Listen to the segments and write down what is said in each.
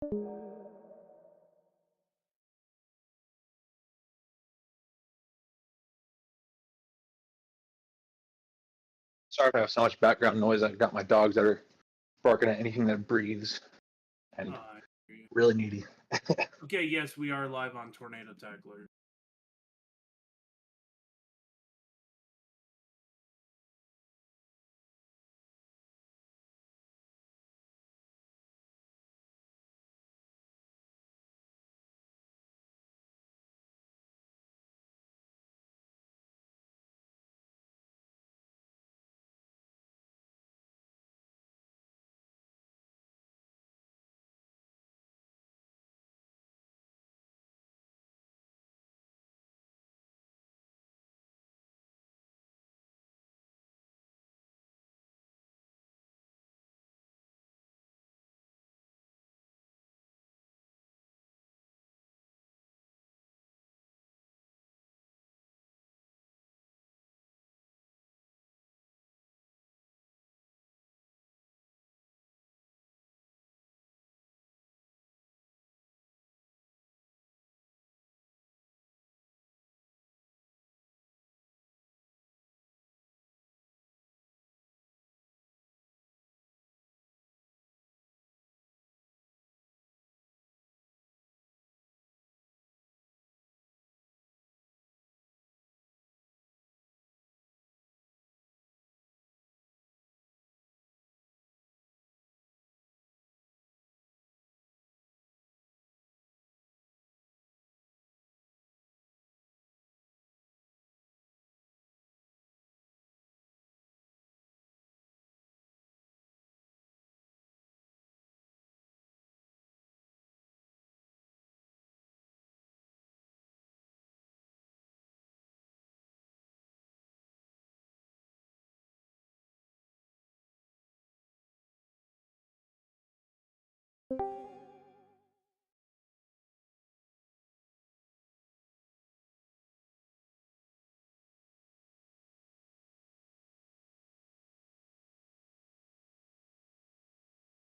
Sorry if I have so much background noise. I've got my dogs that are barking at anything that breathes and really needy. Okay, yes, we are live on Tornado Tackler.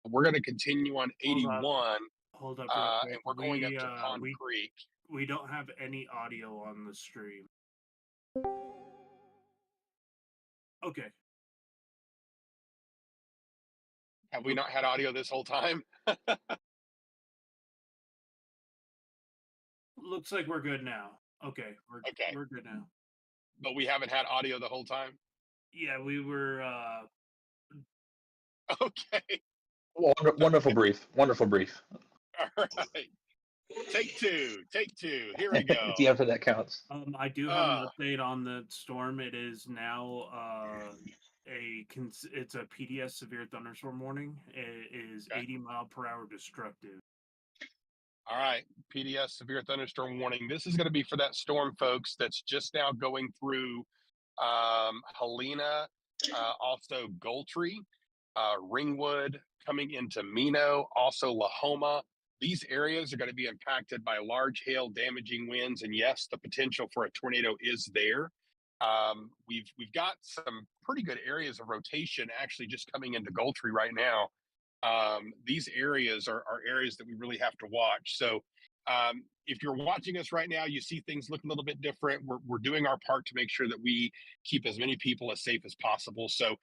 We're going to continue on 81, Hold up real quick. and we're going up to Pond Creek. We don't have any audio on the stream. Okay. Have we not had audio this whole time? Looks like we're good now. Okay, we're good now. But we haven't had audio the whole time? Yeah, we were Okay. Wonderful brief. Wonderful brief. All right. Take two. Here we go. Yeah, for that counts. I do have an update on the storm. It is now it's a PDS severe thunderstorm warning. It is 80-mile-per-hour destructive. All right, PDS severe thunderstorm warning. This is going to be for that storm, folks, that's just now going through Helena, also Goltry, Ringwood, coming into Mino, also Lahoma. These areas are going to be impacted by large hail, damaging winds, and yes, the potential for a tornado is there. We've got some pretty good areas of rotation actually just coming into Goltry right now. These areas are areas that we really have to watch. So if you're watching us right now, you see things look a little bit different. We're doing our part to make sure that we keep as many people as safe as possible. So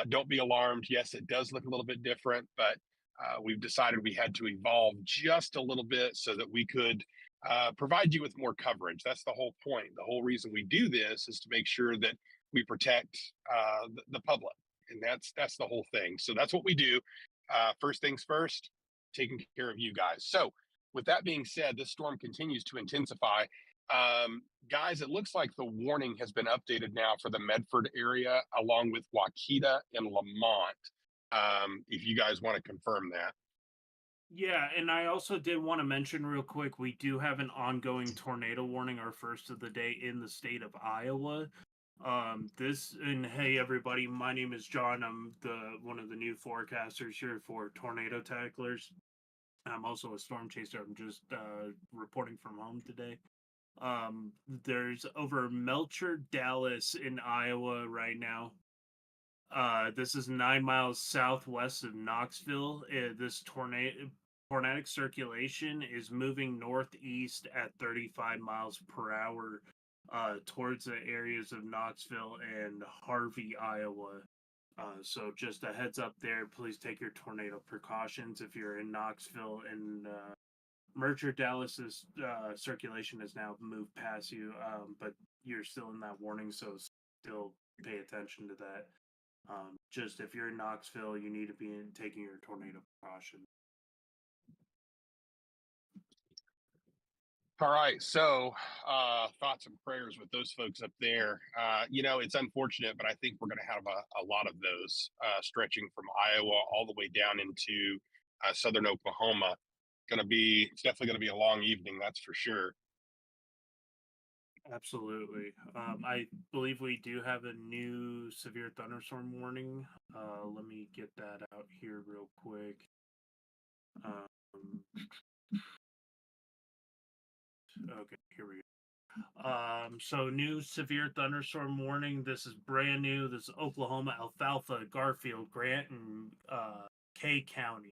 don't be alarmed. Yes, it does look a little bit different, but we've decided we had to evolve just a little bit so that we could provide you with more coverage. That's the whole point. The whole reason we do this is to make sure that we protect the public. And that's the whole thing. So that's what we do. First things first, taking care of you guys. So with that being said, this storm continues to intensify. Guys, it looks like the warning has been updated now for the Medford area, along with Waukeeta and Lamont. If you guys want to confirm that. Yeah, and I also did want to mention real quick, we do have an ongoing tornado warning, our first of the day in the state of Iowa. Hey everybody, my name is John. I'm one of the new forecasters here for Tornado Tacklers. I'm also a storm chaser. I'm just reporting from home today. There's over Melcher, Dallas in Iowa right now. This is 9 miles southwest of Knoxville. This tornado, tornadic circulation is moving northeast at 35 miles per hour towards the areas of Knoxville and Harvey, Iowa. So just a heads up there. Please take your tornado precautions if you're in Knoxville and Mercer, Dallas's circulation has now moved past you, but you're still in that warning, so still pay attention to that. Just if you're in Knoxville, you need to be taking your tornado precautions. All right, so thoughts and prayers with those folks up there. It's unfortunate, but I think we're going to have a lot of those stretching from Iowa all the way down into southern Oklahoma. It's definitely going to be a long evening, that's for sure. Absolutely. I believe we do have a new severe thunderstorm warning. Let me get that out here real quick. Okay, here we go. So new severe thunderstorm warning. This is brand new. This is Oklahoma, Alfalfa, Garfield, Grant, and K counties.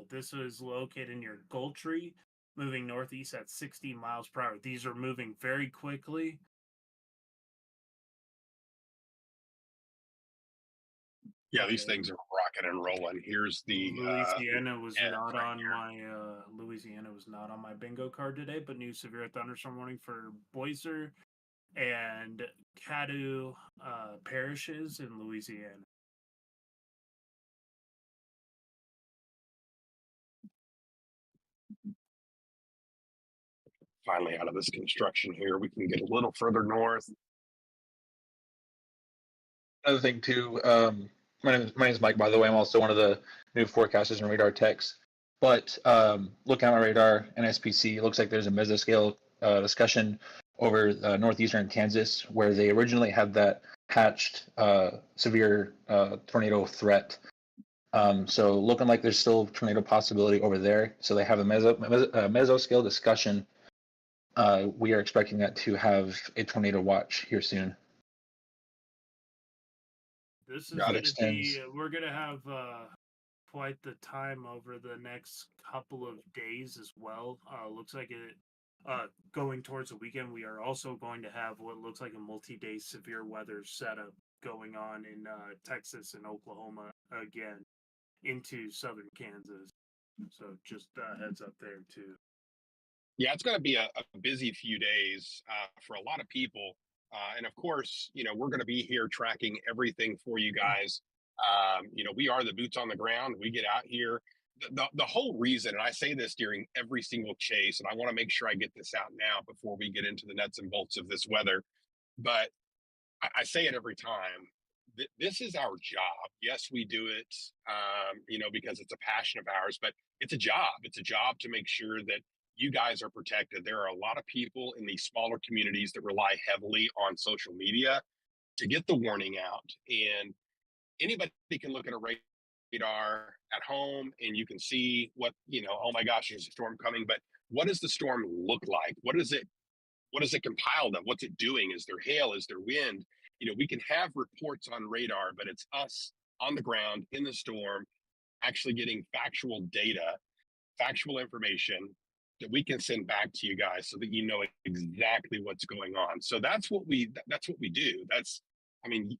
This is located near Gultry, moving northeast at 60 miles per hour. These are moving very quickly. Yeah, these things are rocking and rolling. Here's the Louisiana was not on my bingo card today, but new severe thunderstorm warning for Bossier and Caddo parishes in Louisiana. Finally out of this construction here, we can get a little further north. Another thing too, my name is Mike, by the way. I'm also one of the new forecasters and radar techs. But looking at my radar and SPC, it looks like there's a mesoscale discussion over northeastern Kansas, where they originally had that hatched severe tornado threat. So looking like there's still tornado possibility over there. So they have a mesoscale discussion. We are expecting that to have a tornado watch here soon. This is going to be, we're going to have quite the time over the next couple of days as well. Looks like it, going towards the weekend, we are also going to have what looks like a multi-day severe weather setup going on in Texas and Oklahoma again into southern Kansas. So just heads up there too. Yeah, it's going to be a busy few days for a lot of people. And of course, we're going to be here tracking everything for you guys. We are the boots on the ground. We get out here. The whole reason, and I say this during every single chase, and I want to make sure I get this out now before we get into the nuts and bolts of this weather, but I say it every time. This is our job. Yes, we do it, because it's a passion of ours, but it's a job. It's a job to make sure that you guys are protected. There are a lot of people in these smaller communities that rely heavily on social media to get the warning out. And anybody can look at a radar at home and you can see what, oh my gosh, there's a storm coming. But what does the storm look like? What is it compiled of? What's it doing? Is there hail? Is there wind? We can have reports on radar, but it's us on the ground in the storm, actually getting factual data, factual information that we can send back to you guys so that you know exactly what's going on. So that's what we do.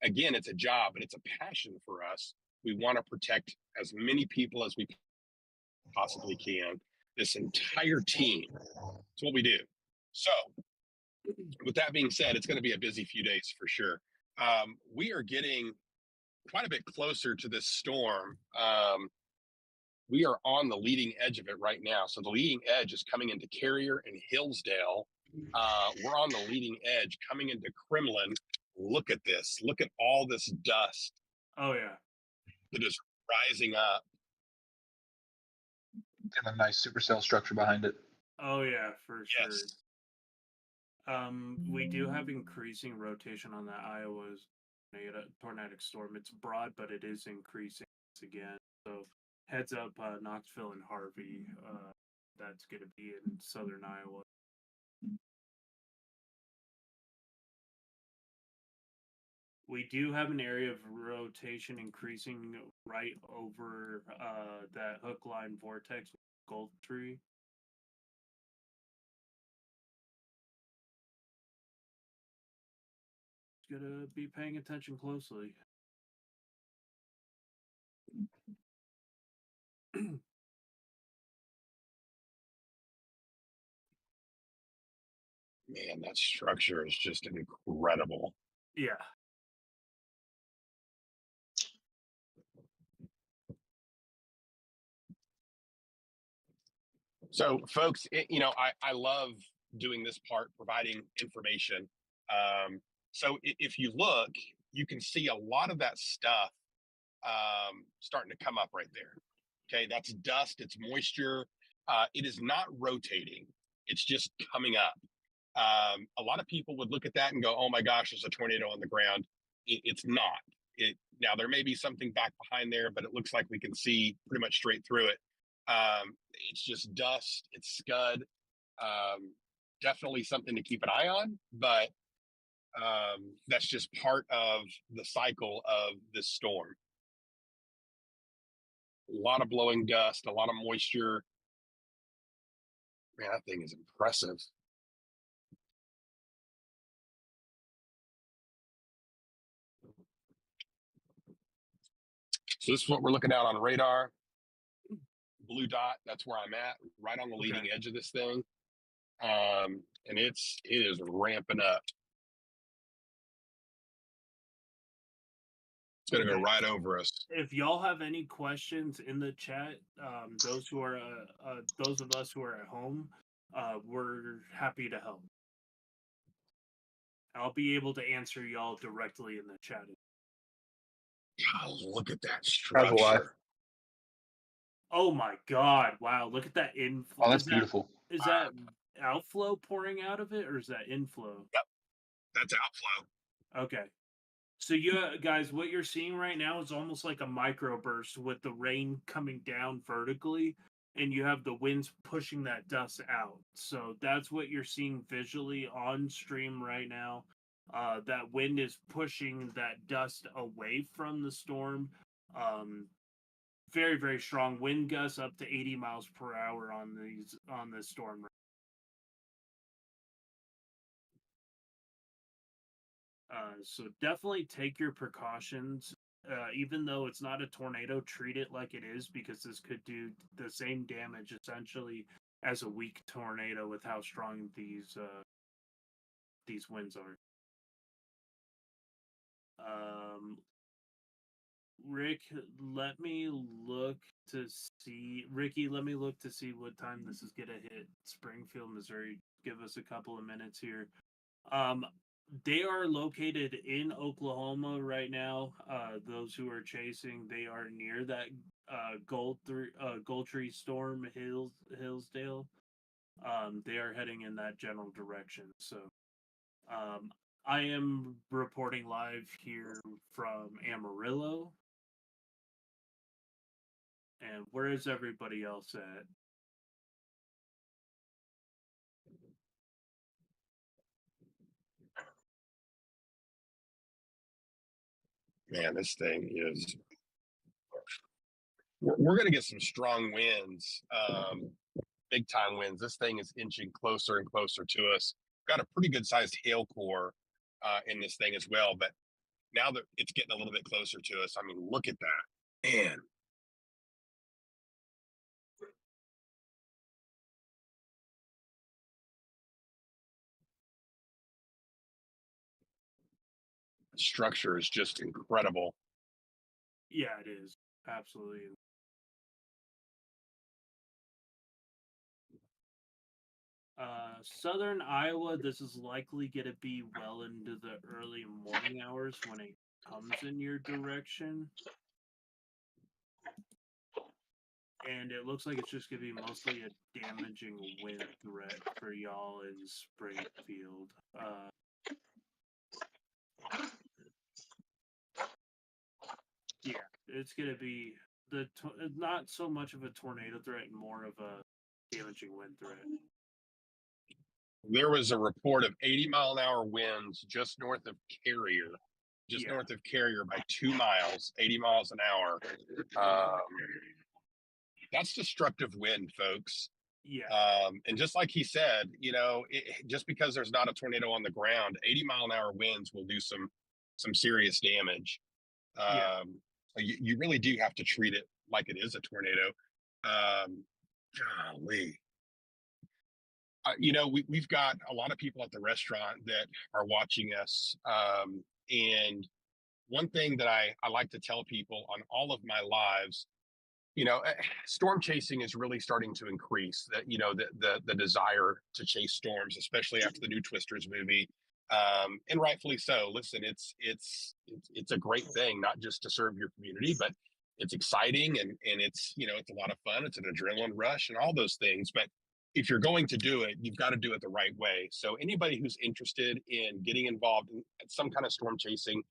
Again, it's a job, but it's a passion for us. We want to protect as many people as we possibly can. This entire team. That's what we do. So with that being said, it's going to be a busy few days for sure. We are getting quite a bit closer to this storm. We are on the leading edge of it right now. So the leading edge is coming into Carrier and Hillsdale. We're on the leading edge coming into Kremlin. Look at this. Look at all this dust. Oh, yeah. That is rising up. And a nice supercell structure behind it. Oh, yeah, for sure. Yes. We do have increasing rotation on that Iowa's tornadic storm. It's broad, but it is increasing again. So heads up, Knoxville and Harvey. That's going to be in southern Iowa. We do have an area of rotation increasing right over that hook line vortex Goldtree. Gotta be paying attention closely. Man, that structure is just incredible. Yeah. So, folks, I love doing this part, providing information. If you look, you can see a lot of that stuff starting to come up right there. Okay, that's dust, it's moisture. It is not rotating, it's just coming up. A lot of people would look at that and go, oh my gosh, there's a tornado on the ground. It's not. Now, there may be something back behind there, but it looks like we can see pretty much straight through it. It's just dust, it's scud. Definitely something to keep an eye on, but that's just part of the cycle of this storm. A lot of blowing dust, a lot of moisture. Man, that thing is impressive. So this is what we're looking at on radar. Blue dot, that's where I'm at, right on the leading edge of this thing. And it is ramping up. It's gonna go right over us. If y'all have any questions in the chat, those of us who are at home, we're happy to help. I'll be able to answer y'all directly in the chat. God, look at that structure. Oh my God! Wow, look at that inflow. Oh, that's beautiful. Is that outflow pouring out of it, or is that inflow? Yep, that's outflow. Okay. So you guys, what you're seeing right now is almost like a microburst with the rain coming down vertically, and you have the winds pushing that dust out. So that's what you're seeing visually on stream right now. That wind is pushing that dust away from the storm. Very, very strong wind gusts up to 80 miles per hour on this storm. So definitely take your precautions. Even though it's not a tornado, treat it like it is, because this could do the same damage essentially as a weak tornado with how strong these winds are. Rick, let me look to see. Ricky, let me look to see what time this is gonna hit Springfield, Missouri. Give us a couple of minutes here. They are located in Oklahoma right now. Those who are chasing, they are near that Goldtree storm, Hillsdale. They are heading in that general direction. So, I am reporting live here from Amarillo. And where is everybody else at? Man, this thing is. We're going to get some strong winds, big time winds. This thing is inching closer and closer to us. Got a pretty good sized hail core in this thing as well. But now that it's getting a little bit closer to us, I mean, look at that. Man. The structure is just incredible. Yeah, it is. Absolutely. Southern Iowa, this is likely going to be well into the early morning hours when it comes in your direction. And it looks like it's just going to be mostly a damaging wind threat for y'all in Springfield. Yeah, it's going to be not so much of a tornado threat and more of a damaging wind threat. There was a report of 80-mile-an-hour winds just north of Carrier, north of Carrier by 2 miles, 80 miles an hour. That's destructive wind, folks. Yeah. And just like he said, just because there's not a tornado on the ground, 80-mile-an-hour winds will do some serious damage. Yeah. You really do have to treat it like it is a tornado. Um, Golly. We've got a lot of people at the restaurant that are watching us. And one thing that I like to tell people on all of my lives, storm chasing is really starting to increase. That the desire to chase storms, especially after the new Twisters movie, and rightfully so. Listen, it's a great thing, not just to serve your community, but it's exciting and it's a lot of fun. It's an adrenaline rush and all those things. But if you're going to do it, you've got to do it the right way. So anybody who's interested in getting involved in some kind of storm chasing,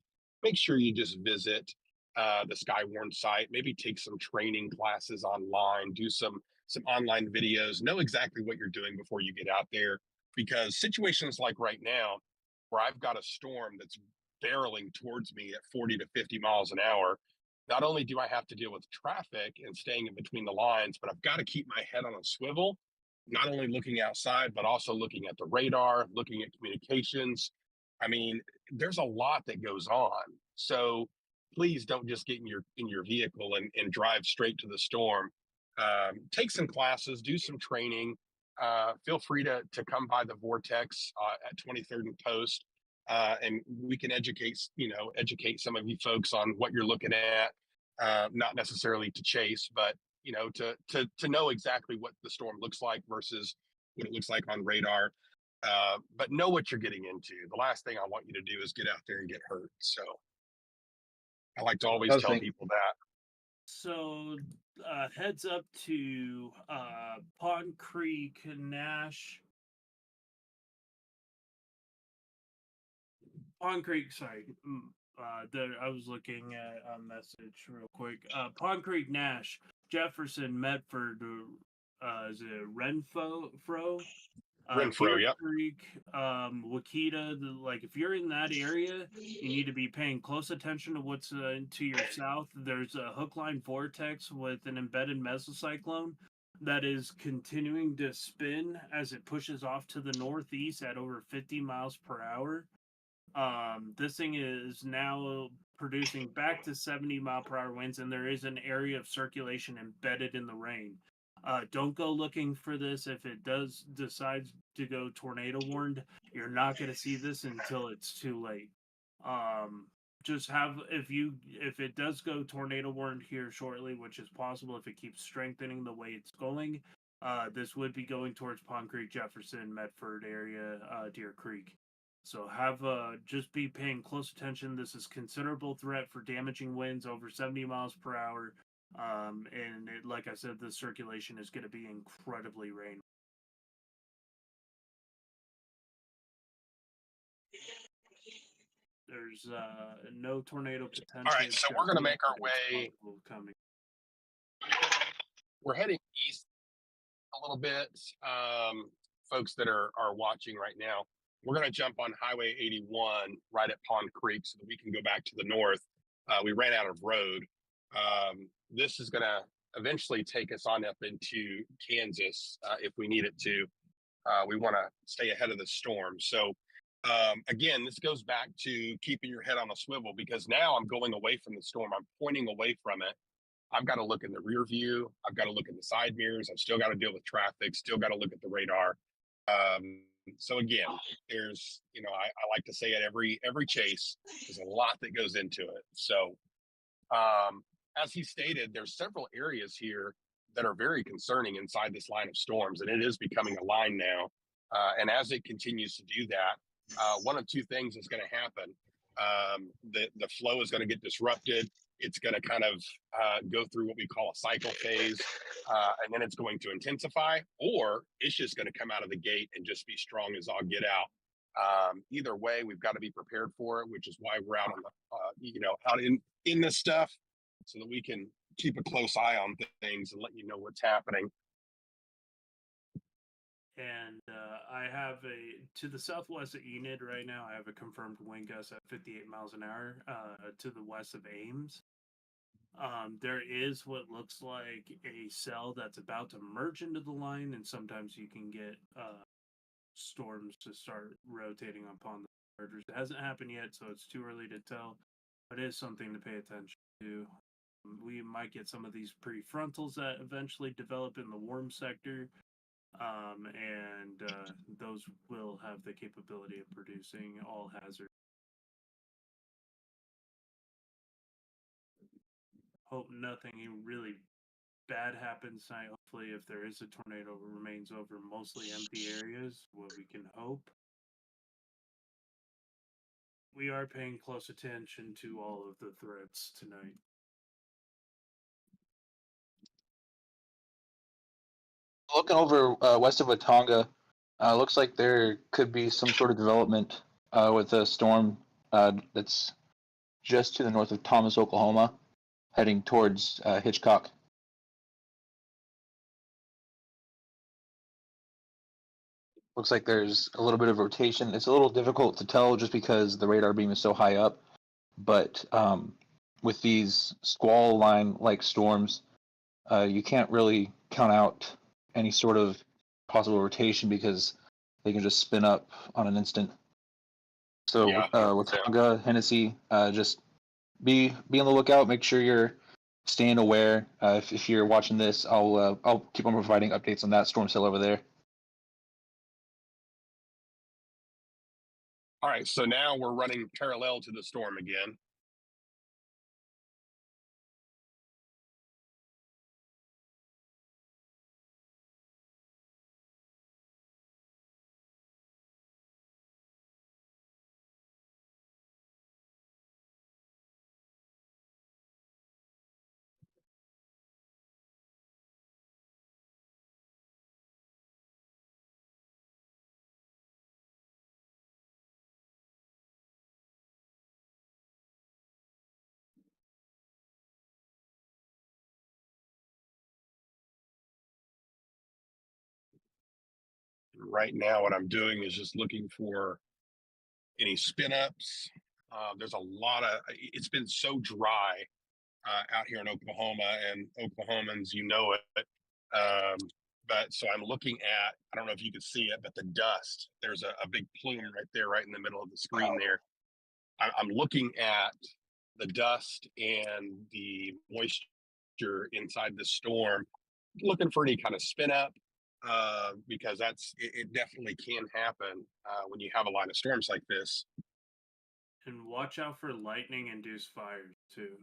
make sure you just visit the Skywarn site, maybe take some training classes online, do some online videos, know exactly what you're doing before you get out there. Because situations like right now, where I've got a storm that's barreling towards me at 40 to 50 miles an hour, not only do I have to deal with traffic and staying in between the lines, but I've got to keep my head on a swivel, not only looking outside, but also looking at the radar, looking at communications. I mean, there's a lot that goes on. So please don't just get in your vehicle and drive straight to the storm. Take some classes, do some training. Feel free to come by the Vortex at 23rd and Post, and we can educate some of you folks on what you're looking at. Not necessarily to chase, but to know exactly what the storm looks like versus what it looks like on radar. But know what you're getting into. The last thing I want you to do is get out there and get hurt. So I like to always tell people that. So heads up to Pond Creek, Nash. Pond Creek, sorry. I was looking at a message real quick. Pond Creek, Nash, Jefferson, Medford, is it Renfro? Renfro, yep. Creek, Wakita. Like, if you're in that area, you need to be paying close attention to what's to your south. There's a hook line vortex with an embedded mesocyclone that is continuing to spin as it pushes off to the northeast at over 50 miles per hour. This thing is now producing back to 70-mile-per-hour winds, and there is an area of circulation embedded in the rain. Don't go looking for this. If it does decide to go tornado warned, you're not going to see this until it's too late. Just have, if it does go tornado warned here shortly, which is possible if it keeps strengthening the way it's going, this would be going towards Pond Creek, Jefferson, Medford area, Deer Creek. So just be paying close attention. This is considerable threat for damaging winds over 70 miles per hour. And like I said, the circulation is going to be incredibly rainy. There's no tornado potential. All right, so we're going to make our way coming. We're heading east a little bit. Folks that are watching right now, we're going to jump on Highway 81 right at Pond Creek so that we can go back to the north. We ran out of road. This is going to eventually take us on up into Kansas if we need it to. We want to stay ahead of the storm. So again, this goes back to keeping your head on a swivel, because now I'm going away from the storm. I'm pointing away from it. I've got to look in the rear view. I've got to look in the side mirrors. I've still got to deal with traffic, still got to look at the radar. So again, there's, I like to say at every chase, there's a lot that goes into it. So as he stated, there's several areas here that are very concerning inside this line of storms, and it is becoming a line now. And as it continues to do that, one of two things is going to happen. The flow is going to get disrupted. It's going to kind of go through what we call a cycle phase, and then it's going to intensify, or it's just going to come out of the gate and just be strong as all get out. Either way, we've got to be prepared for it, which is why we're out on the, out in this stuff, so that we can keep a close eye on things and let you know what's happening. And I have to the southwest of Enid right now, I have a confirmed wind gust at 58 miles an hour to the west of Ames. There is what looks like a cell that's about to merge into the line, and sometimes you can get storms to start rotating upon the mergers. It hasn't happened yet, so it's too early to tell, but it is something to pay attention to. We might get some of these prefrontals that eventually develop in the warm sector, and those will have the capability of producing all hazard. Hope nothing really bad happens tonight. Hopefully, if there is a tornado, it remains over mostly empty areas, what we can hope. We are paying close attention to all of the threats tonight. Looking over west of Watonga, looks like there could be some sort of development with a storm that's just to the north of Thomas, Oklahoma, heading towards Hitchcock. Looks like there's a little bit of rotation. It's a little difficult to tell just because the radar beam is so high up, but with these squall line like storms, you can't really count out any sort of possible rotation because they can just spin up on an instant. So Yeah, Watonga, Hennessy, just be on the lookout. Make sure you're staying aware. If you're watching this, I'll keep on providing updates on that storm cell over there. All right, so now we're running parallel to the storm again. Right now, what I'm doing is just looking for any spin ups. There's a lot of, it's been so dry out here in Oklahoma, and Oklahomans, you know it. But so I'm looking at, I don't know if you can see it, but the dust, there's a big plume right there, right in the middle of the screen there. I'm looking at the dust and the moisture inside the storm, looking for any kind of spin up, because it definitely can happen when you have a line of storms like this. And watch out for lightning induced fires too.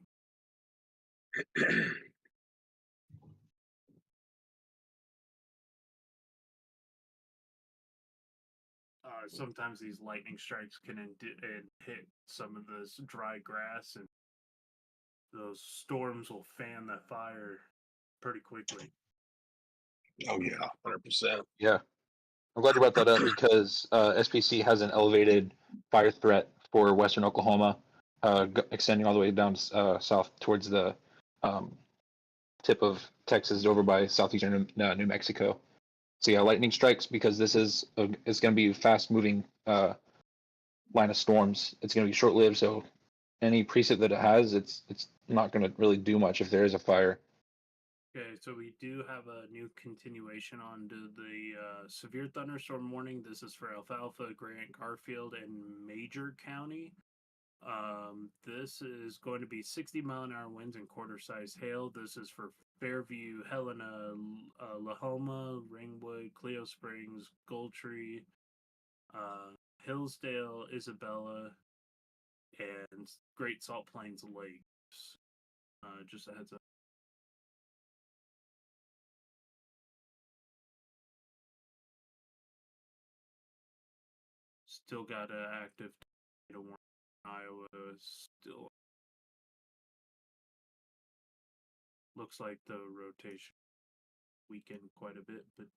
Sometimes these lightning strikes can hit some of this dry grass, and those storms will fan that fire pretty quickly. Oh yeah, 100%. Yeah, I'm glad you brought that up because SPC has an elevated fire threat for western Oklahoma, extending all the way down south towards the tip of Texas over by southeastern New Mexico. So yeah, lightning strikes because this is it's going to be fast moving line of storms. It's going to be short lived, so any precip that it has, it's not going to really do much if there is a fire. Okay, so we do have a new continuation on to the severe thunderstorm warning. This is for Alfalfa, Grant, Garfield, and Major County. This is going to be 60-mile-an-hour winds and quarter-size hail. This is for Fairview, Helena, Lahoma, Ringwood, Cleo Springs, Goldtree, Hillsdale, Isabella, and Great Salt Plains Lakes. Just a heads up. Still got an active tornado warning in Iowa. Still looks like the rotation weakened quite a bit, but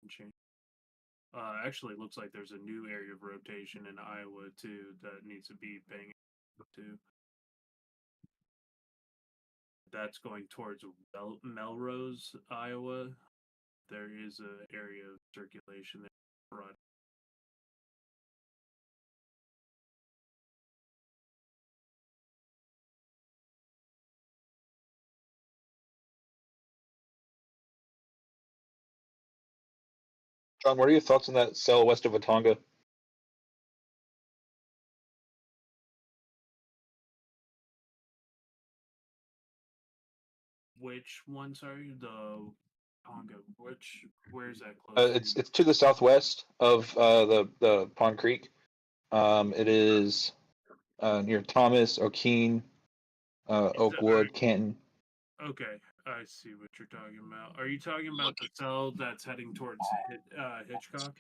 change. Actually, looks like there's a new area of rotation in Iowa too that needs to be paying attention to. That's going towards Melrose, Iowa. There is an area of circulation there. John, what are your thoughts on that cell west of Watonga? Which one? Sorry, the Tonga. Where's that close to? It's to the southwest of the Pond Creek. It is near Thomas, O'Keene, Oakwood, Canton. Okay, I see what you're talking about. Are you talking about Look the cell that's heading towards Hitchcock?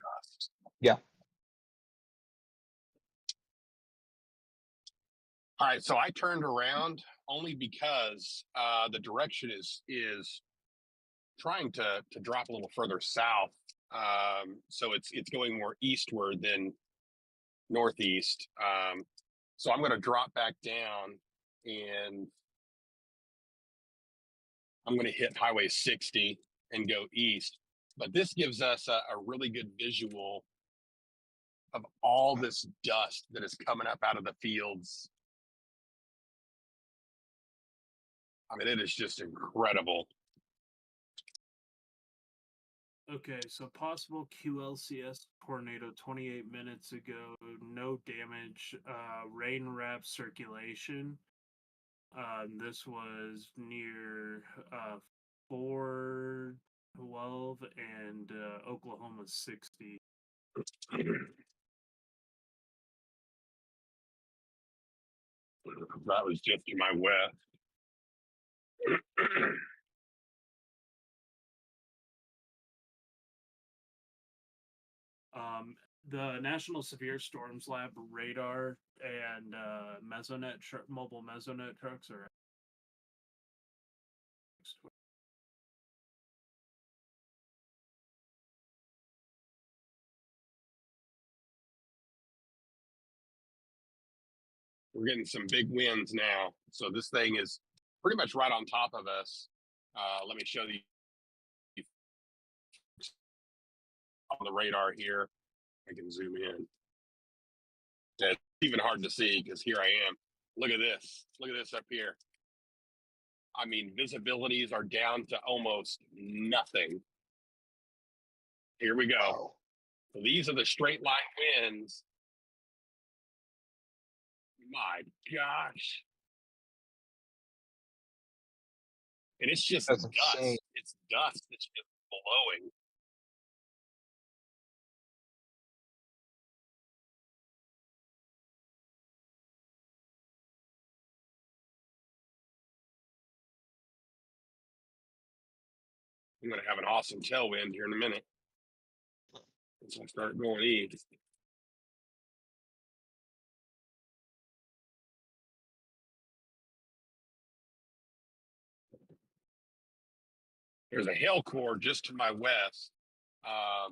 Yeah. All right, so I turned around only because the direction is trying to drop a little further south. So it's going more eastward than northeast. So I'm going to drop back down and I'm going to hit Highway 60 and go east. But this gives us a really good visual of all this dust that is coming up out of the fields. I mean, it is just incredible. Okay, so possible QLCS tornado 28 minutes ago, no damage, rain wrap circulation. This was near 412 and Oklahoma 60. That was just to my west. The National Severe Storms Lab radar and mobile Mesonet trucks are. We're getting some big winds now. So this thing is pretty much right on top of us. Let me show you on the radar here. I can zoom in. It's even hard to see because here I am. Look at this. Look at this up here. I mean, visibilities are down to almost nothing. Here we go. So these are the straight line winds. My gosh. And it's just That's dust. insane. It's dust that's just blowing. I'm going to have an awesome tailwind here in a minute. Once I start going east. There's a hail core just to my west. God,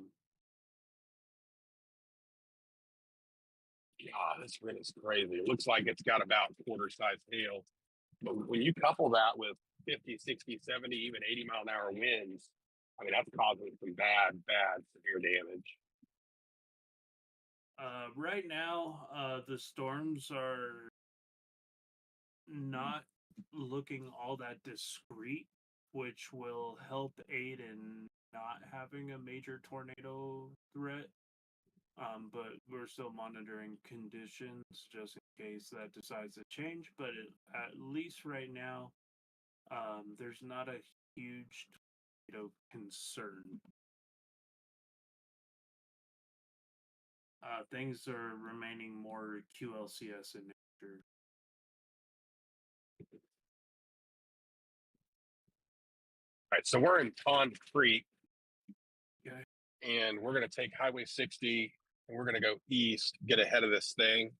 this wind is crazy. It looks like it's got about quarter-size hail. But when you couple that with 50, 60, 70, even 80-mile-an-hour winds, I mean, that's causing some bad severe damage. Right now, the storms are not looking all that discreet, which will help aid in not having a major tornado threat. But we're still monitoring conditions just in case that decides to change. But at least right now, there's not a huge concern. Things are remaining more QLCS in nature. All right, so we're in Pond Creek. Okay. And we're going to take Highway 60 and we're going to go east, get ahead of this thing,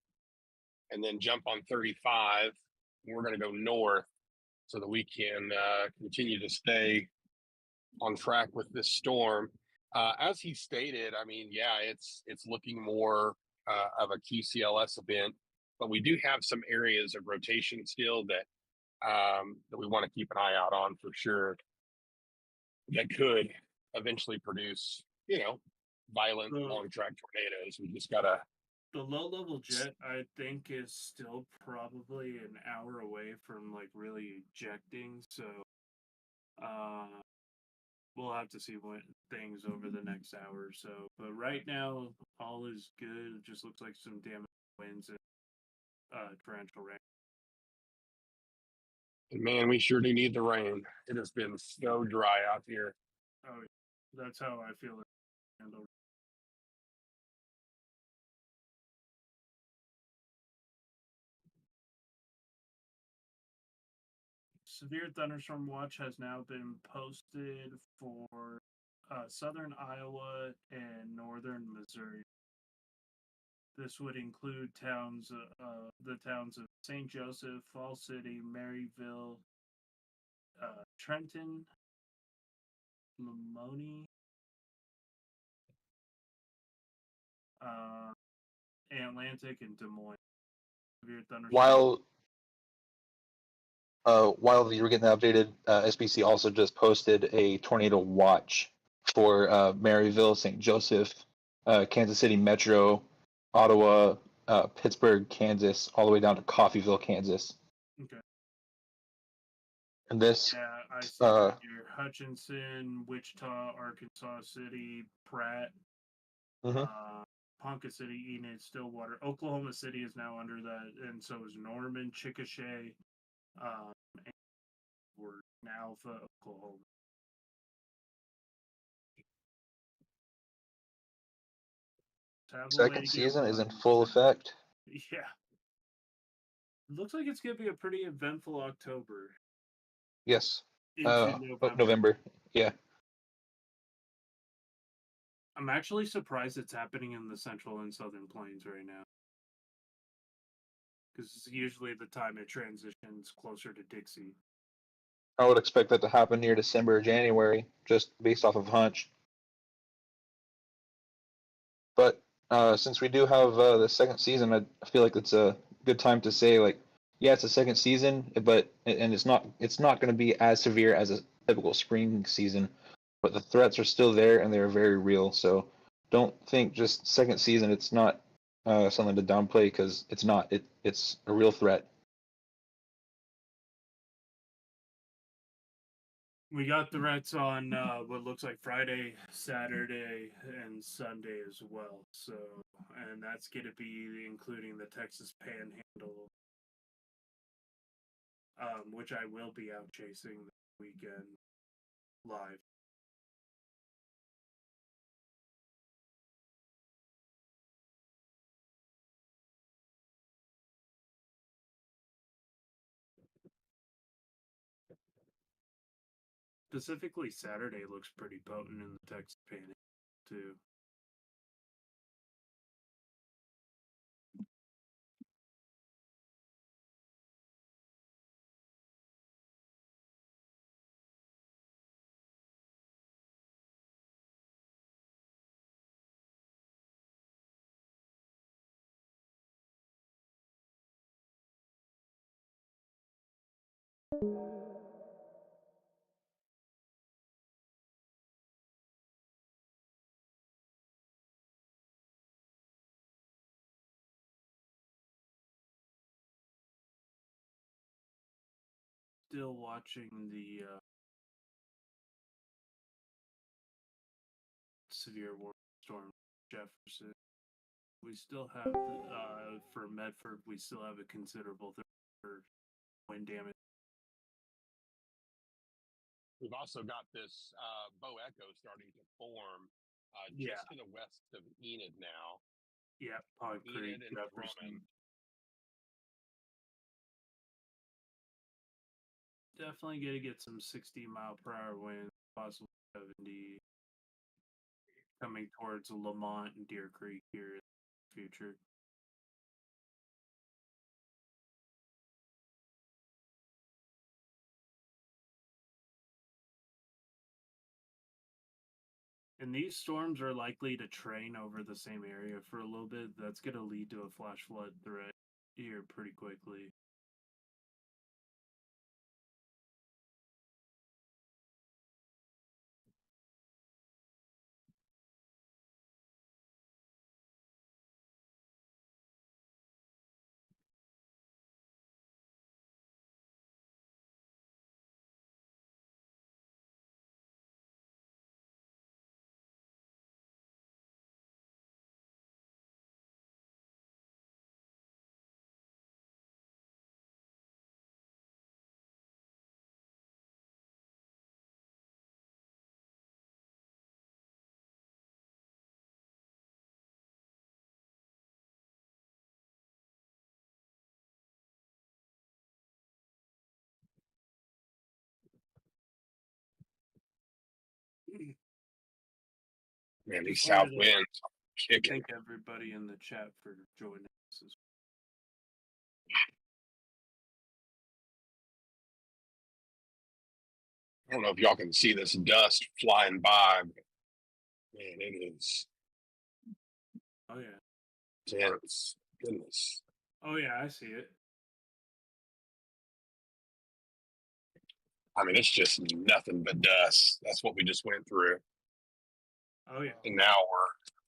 and then jump on 35. And we're going to go north so that we can continue to stay on track with this storm. As he stated, I mean, yeah, it's looking more of a QCLS event, but we do have some areas of rotation still that that we want to keep an eye out on for sure. That could eventually produce, violent long track tornadoes. We just gotta. The low level jet, I think, is still probably an hour away from like really ejecting. So, we'll have to see what things over the next hour or so. But right now, all is good. It just looks like some damn winds and torrential rain. And man, we sure do need the rain. It has been so dry out here. Oh, that's how I feel. Handled. Severe thunderstorm watch has now been posted for southern Iowa and northern Missouri. This would include the towns of St. Joseph, Fall City, Maryville, Trenton, Lamoni, Atlantic, and Des Moines. Severe thunderstorm. While you were getting that updated, SBC also just posted a tornado watch for Maryville, St. Joseph, Kansas City Metro, Ottawa, Pittsburgh, Kansas, all the way down to Coffeyville, Kansas. Okay. And this, Yeah, I see here Hutchinson, Wichita, Arkansas City, Pratt, Mhm. Ponca City, Enid, Stillwater, Oklahoma City is now under that, and so is Norman, Chickasha, and we're in Alpha, Oklahoma. second season is in full effect. Yeah. Looks like it's going to be a pretty eventful October. Yes. Into November. Yeah. I'm actually surprised it's happening in the Central and Southern Plains right now. Because it's usually the time it transitions closer to Dixie. I would expect that to happen near December or January, just based off of hunch. But since we do have the second season, I feel like it's a good time to say, like, yeah, it's a second season, but it's not going to be as severe as a typical spring season, but the threats are still there and they're very real. So don't think just second season. It's not something to downplay, because it's not. It's a real threat. We got threats on what looks like Friday, Saturday, and Sunday as well. So, and that's going to be including the Texas Panhandle, which I will be out chasing this weekend live. Specifically, Saturday looks pretty potent in the Texas Panhandle too. Still watching the severe storm Jefferson. We still have for Medford. We still have a considerable for wind damage. We've also got this Bow Echo starting to form just to the west of Enid now. Yeah, Pond Creek, Enid and Jefferson. Definitely gonna get some 60-mile-per-hour winds, possibly 70, coming towards Lamont and Deer Creek here in the future. And these storms are likely to train over the same area for a little bit. That's going to lead to a flash flood threat here pretty quickly. Man, these Just south wanted to winds are kicking. thank everybody in the chat for joining us. I don't know if y'all can see this dust flying by, but man, it is Oh yeah. dense. Goodness. Oh yeah, I see it. I mean, it's just nothing but dust. That's what we just went through. Oh yeah. And now we're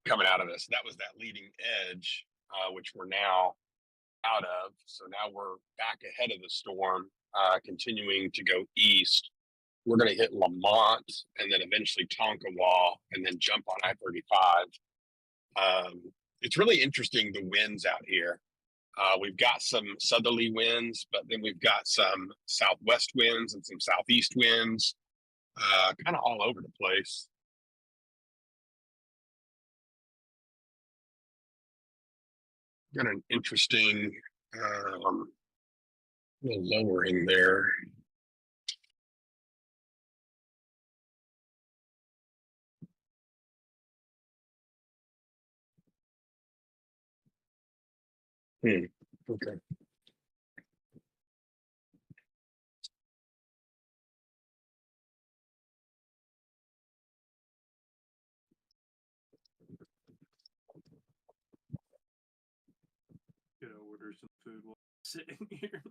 coming out of this. That was that leading edge, which we're now out of. So now we're back ahead of the storm, continuing to go east. We're going to hit Lamont and then eventually Tonkawa and then jump on I-35. It's really interesting, the winds out here. We've got some southerly winds, but then we've got some southwest winds and some southeast winds, kind of all over the place. Got an interesting little lowering there. Okay. Gonna order some food while I'm sitting here.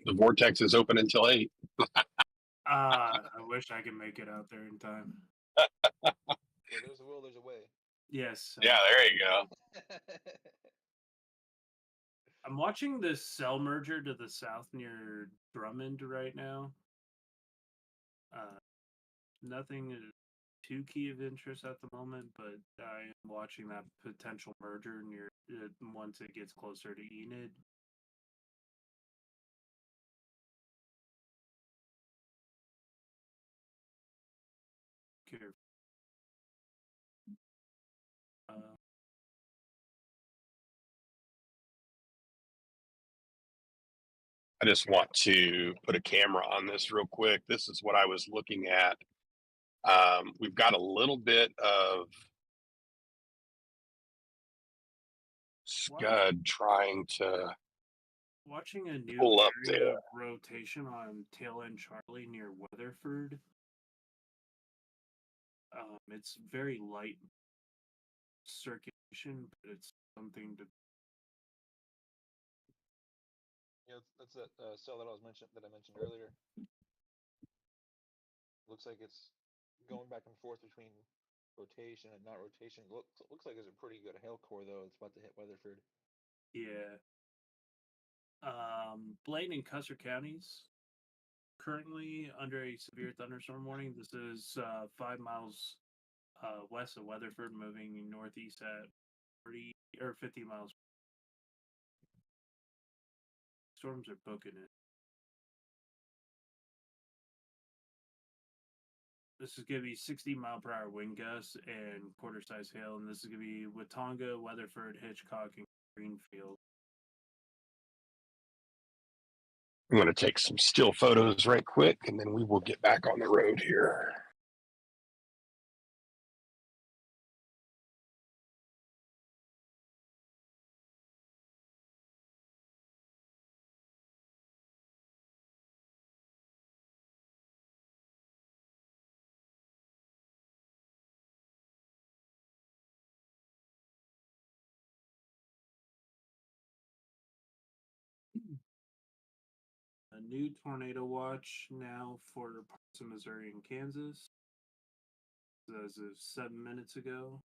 The vortex is open until 8. I wish I could make it out there in time. Where there's a will, there's a way. Yes. Yeah, there you go. I'm watching this cell merger to the south near Drummond right now. Nothing is too key of interest at the moment, but I am watching that potential merger near once it gets closer to Enid. Care. I just want to put a camera on this real quick. This is what I was looking at. We've got a little bit of scud trying to watching a new pull up area there. of rotation on tail end Charlie near Weatherford. It's very light circulation, but it's something to. Yeah, that's that cell that I mentioned earlier. Looks like it's going back and forth between rotation and not rotation. Looks like there's a pretty good hail core though. It's about to hit Weatherford. Yeah. Blaine and Custer counties currently under a severe thunderstorm warning. This is 5 miles west of Weatherford, moving northeast at 40 or 50 miles. Storms are booking it. This is going to be 60-mile-per-hour wind gusts and quarter-size hail, and this is going to be Watonga, Weatherford, Hitchcock, and Greenfield. I'm going to take some still photos right quick, and then we will get back on the road here. A new tornado watch now for parts of Missouri and Kansas. As of 7 minutes ago.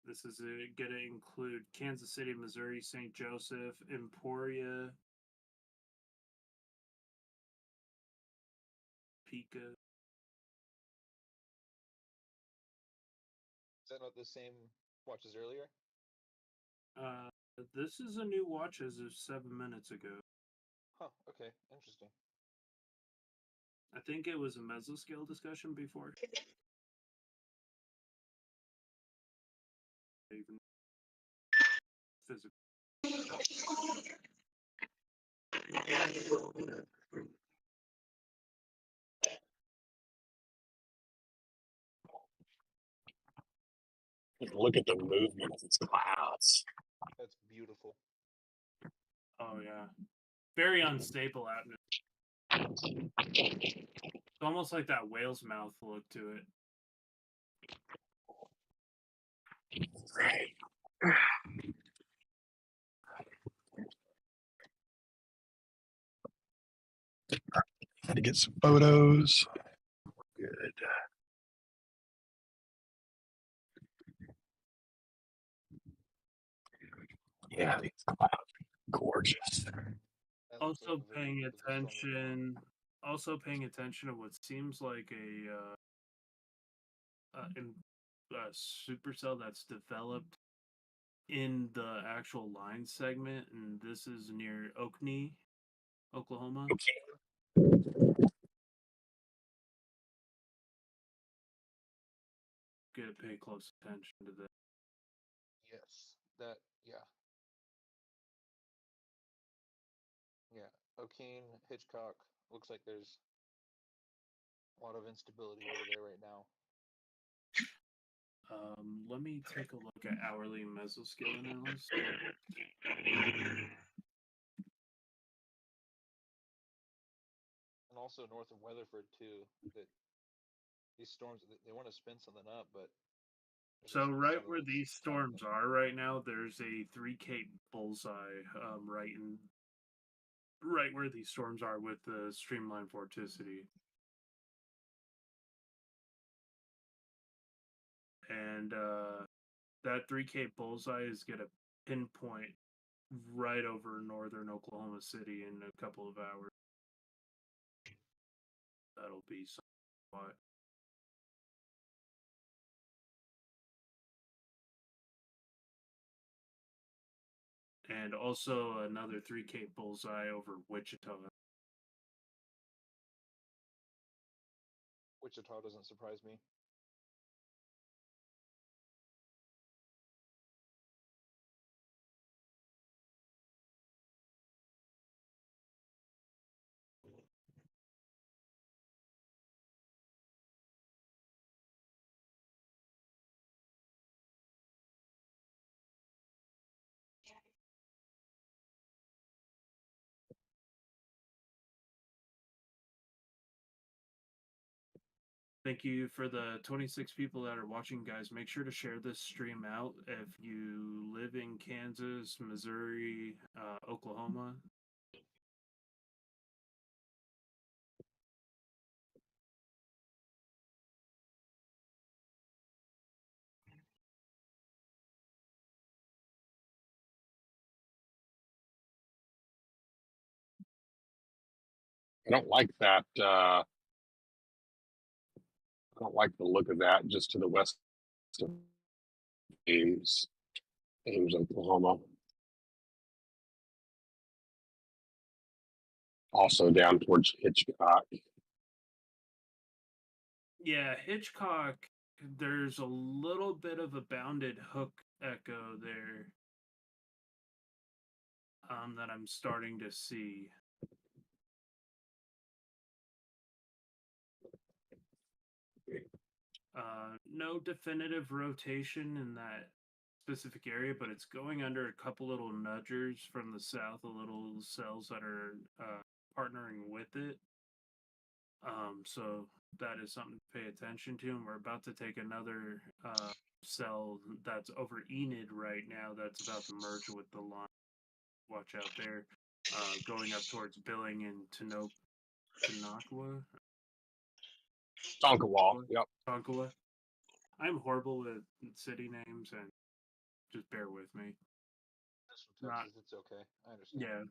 This is going to include Kansas City, Missouri, St. Joseph, Emporia, Pica. Is that not the same watch as earlier? This is a new watch as of 7 minutes ago. Huh, okay, interesting. I think it was a mesoscale discussion before. Even physical. Look at the movement of these clouds. That's beautiful. Oh yeah, very unstable atmosphere. It's almost like that whale's mouth look to it. Had to get some photos. Good. Yeah, these clouds are gorgeous. That looks like Also a very paying beautiful storm as well. attention. Also paying attention to what seems like a supercell that's developed in the actual line segment, and this is near Oconee, Oklahoma. Gotta pay close attention to this. Yes, that yeah. O'Keen, Hitchcock. Looks like there's a lot of instability over there right now. Let me take a look at hourly mesoscale analysis. And also north of Weatherford too. That these storms they want to spin something up, but there's So just right some of where it's these storms are right now, there's a 3K bullseye right where these storms are with the streamline vorticity. And that 3K bullseye is gonna pinpoint right over northern Oklahoma City in a couple of hours. That'll be somewhat. And also another 3K bullseye over Wichita. Wichita doesn't surprise me. Thank you for the 26 people that are watching, guys. Make sure to share this stream out if you live in Kansas, Missouri, Oklahoma. I don't like that. I don't like the look of that just to the west of Ames, Oklahoma. Also down towards Hitchcock. Yeah, Hitchcock, there's a little bit of a bounded hook echo there that I'm starting to see. No definitive rotation in that specific area, but it's going under a couple little nudgers from the south, a little cells that are partnering with it. So that is something to pay attention to. And we're about to take another cell that's over Enid right now that's about to merge with the line. Watch out there. Going up towards Billing and Tonkawa. Yep. Tonkawa. I'm horrible with city names, and just bear with me. That's from Texas. It's okay. I understand. Yeah.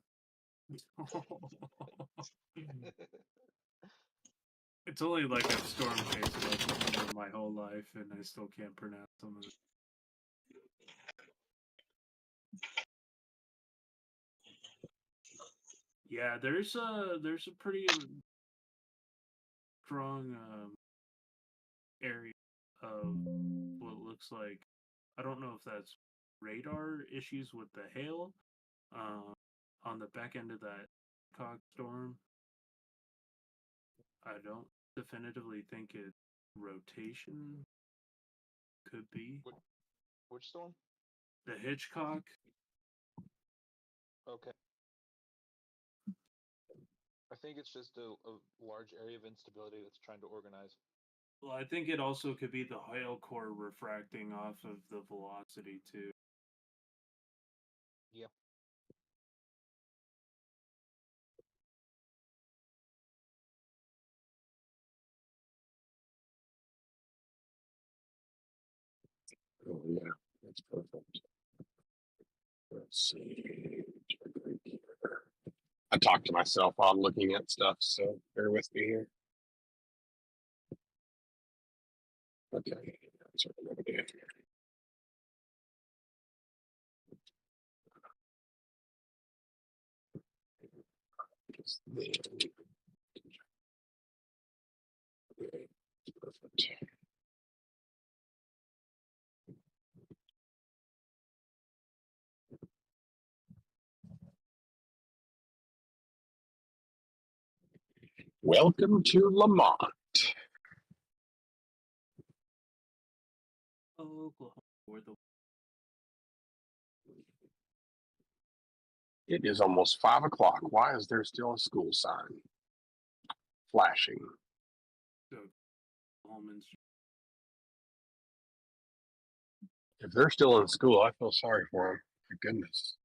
It's only like I've storm chased my whole life, and I still can't pronounce some of it. Yeah, there's a pretty strong area of what looks like, I don't know if that's radar issues with the hail on the back end of that cog storm. I don't definitively think it's rotation. Could be. Which storm? The Hitchcock. Okay. I think it's just a large area of instability that's trying to organize. Well, I think it also could be the hail core refracting off of the velocity too. Yeah. Oh yeah, that's perfect. Let's see. I talk to myself while I'm looking at stuff, so bear with me here. Okay, that's what I'm gonna do. Just then. Okay, perfect. Welcome to Lamont. Oklahoma, where the It is almost 5 o'clock. Why is there still a school sign flashing? Almonds. If they're still in school, I feel sorry for them. For goodness.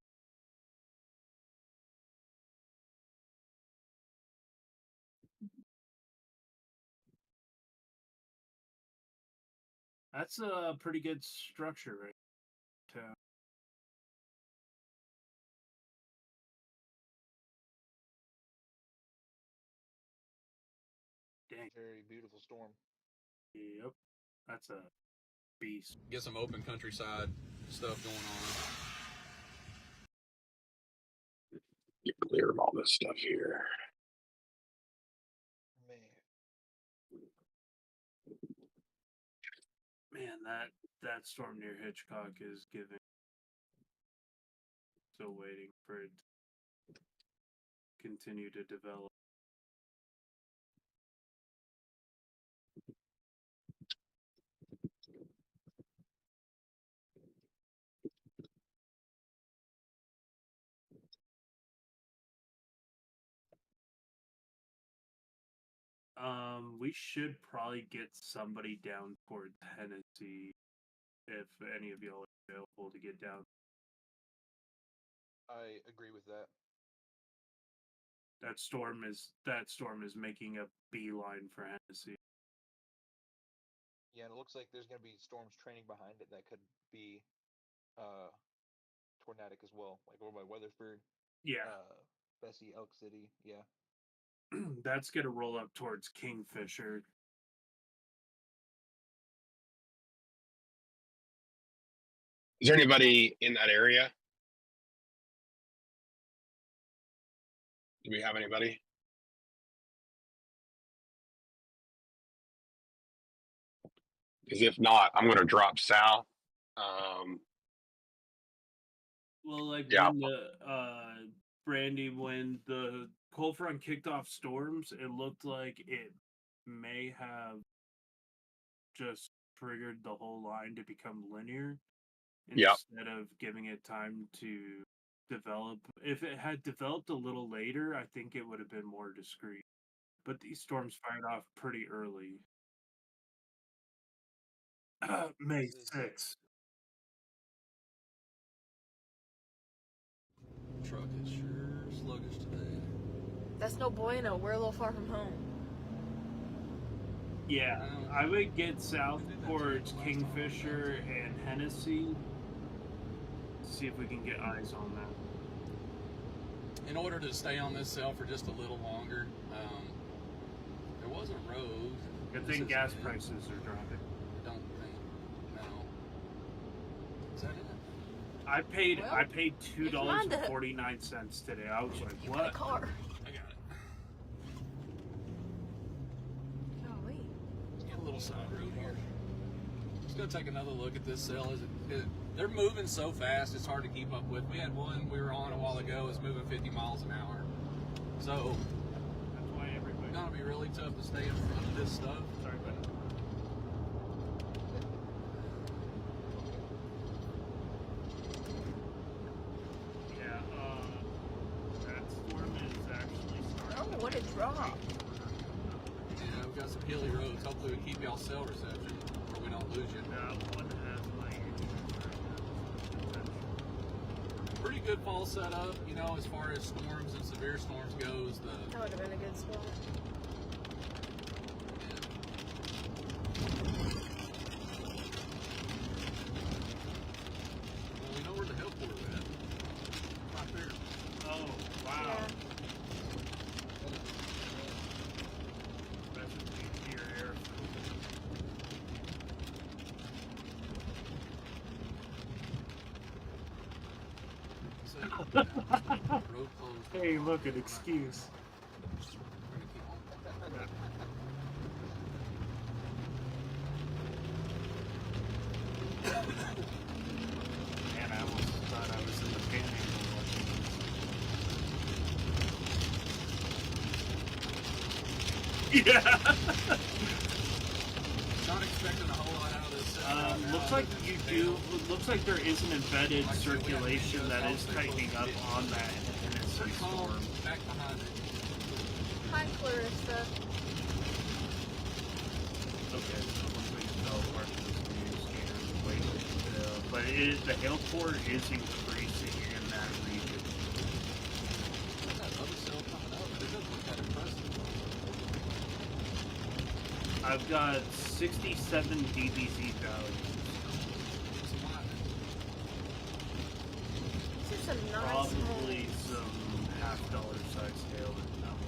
That's a pretty good structure, right? Dang. Very beautiful storm. Yep. That's a beast. Get some open countryside stuff going on. Get clear of all this stuff here. Man, that storm near Hitchcock is giving. Still waiting for it to continue to develop. We should probably get somebody down towards Tennessee if any of y'all are available to get down. I agree with that. That storm is making a beeline for Hennessy. Yeah, and it looks like there's going to be storms training behind it that could be tornadic as well, like over by Weatherford. Yeah. Bessie, Elk City. Yeah. That's going to roll up towards Kingfisher. Is there anybody in that area? Do we have anybody? Because if not, I'm going to drop south. Well, like Yeah. when the Brandy, when the cold front kicked off storms, it looked like it may have just triggered the whole line to become linear Yep. instead of giving it time to develop. If it had developed a little later, I think it would have been more discreet. But these storms fired off pretty early. May 6th. Truck is sure sluggish today. That's no bueno. We're a little far from home. Yeah, I would get south towards Kingfisher and Hennessy. See if we can get eyes on that. In order to stay on this cell for just a little longer, there was a road. Good This thing isn't gas it. prices are dropping. I don't think. No. Is that it? I paid Well, $2.49 today. I was like, You got a what? car. I got it. Golly. Let's get a little side road here. Let's go take another look at this cell. They're moving so fast, it's hard to keep up with. We had one we were on a while ago. It's moving 50 miles an hour. So That's why everybody. it's gonna be really tough to stay in front of this stuff. Sorry, but what a drop. Yeah, we've got some hilly roads. Hopefully we keep y'all cell reception or we don't lose you. That one has my Pretty good fall setup, you know, as far as storms and severe storms goes. That would have been a good spot. Well, we know where the helport is at. Right there. Oh, wow. Yeah. That's a deep tier air. So, road closed. Hey, look, an excuse. We're gonna keep on. Man, I almost thought I was in the panhandle watching this. Yeah. Not expecting a whole lot out of this. Looks like you do. Looks like there is an embedded circulation that is tightening up on that Hennessy storm. Back behind it. Hi, Clarissa. Okay, so it looks like it fell apart to this new scanner. Wait, but the hail core is increasing in that region. There's that other cell coming up, but it doesn't look that impressive. I've got 67 DBZ values. It's a lot. These are some nice Probably homes. some half-dollar size hail in them.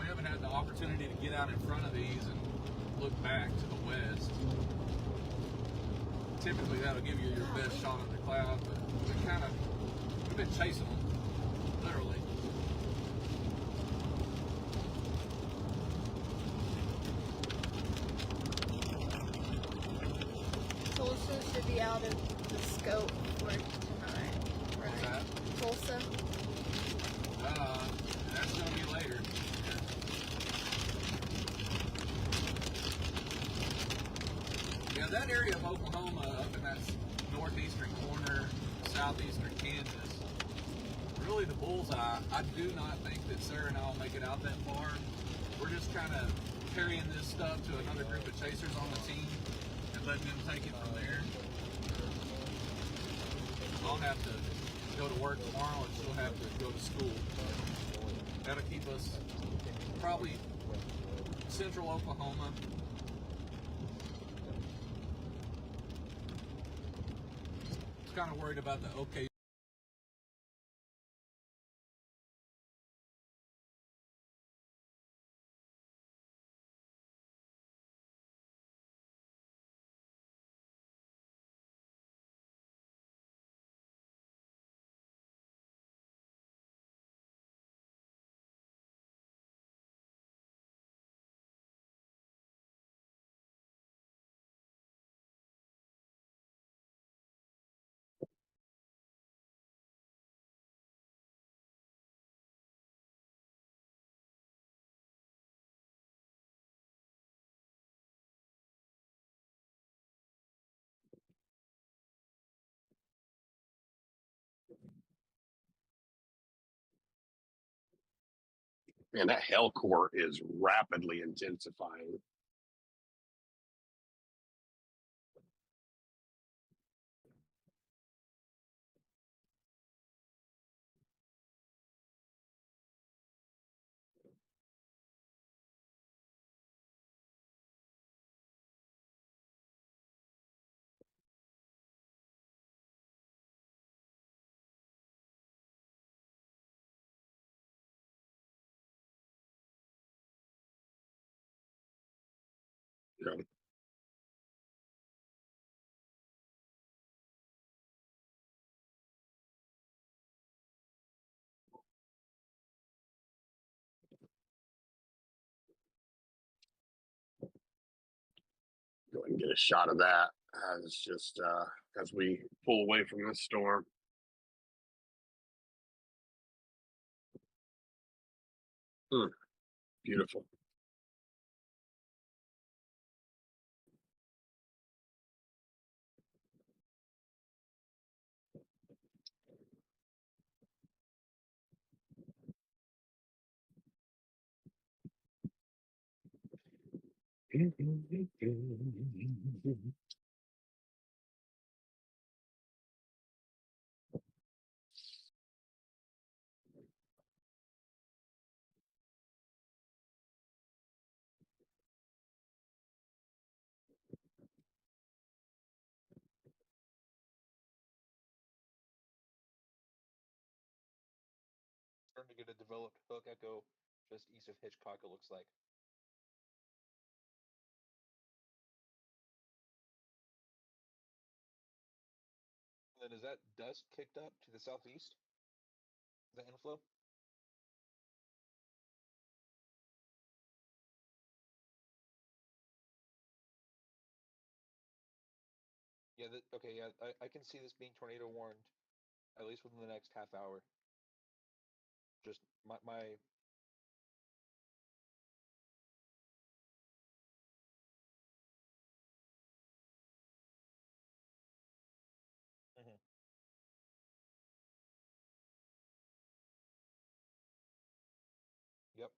We haven't had the opportunity to get out in front of these and look back to the west. Typically that'll give you your best shot of the cloud, but we've been chasing them, literally. Tulsa should be out of the scope for tonight. What's Right? that? Tulsa. That's gonna be later. Yeah, that area of Oklahoma up in that northeastern corner, southeastern Kansas, really the bullseye. I do not think that Sarah and I will make it out that far. We're just kind of carrying this stuff to another group of chasers on the team and letting them take it from there. I'll have to go to work tomorrow and she'll have to go to school. That'll keep us probably central Oklahoma. Just kind of worried about the OK. Man, that hell core is rapidly intensifying. Yeah. Go ahead and get a shot of that as just as we pull away from this storm. Beautiful. Starting to get a developed hook echo just east of Hitchcock, it looks like. And then is that dust kicked up to the southeast? Is that inflow? Yeah, okay, yeah, I can see this being tornado warned at least within the next half hour. Just my Mhm. Yep.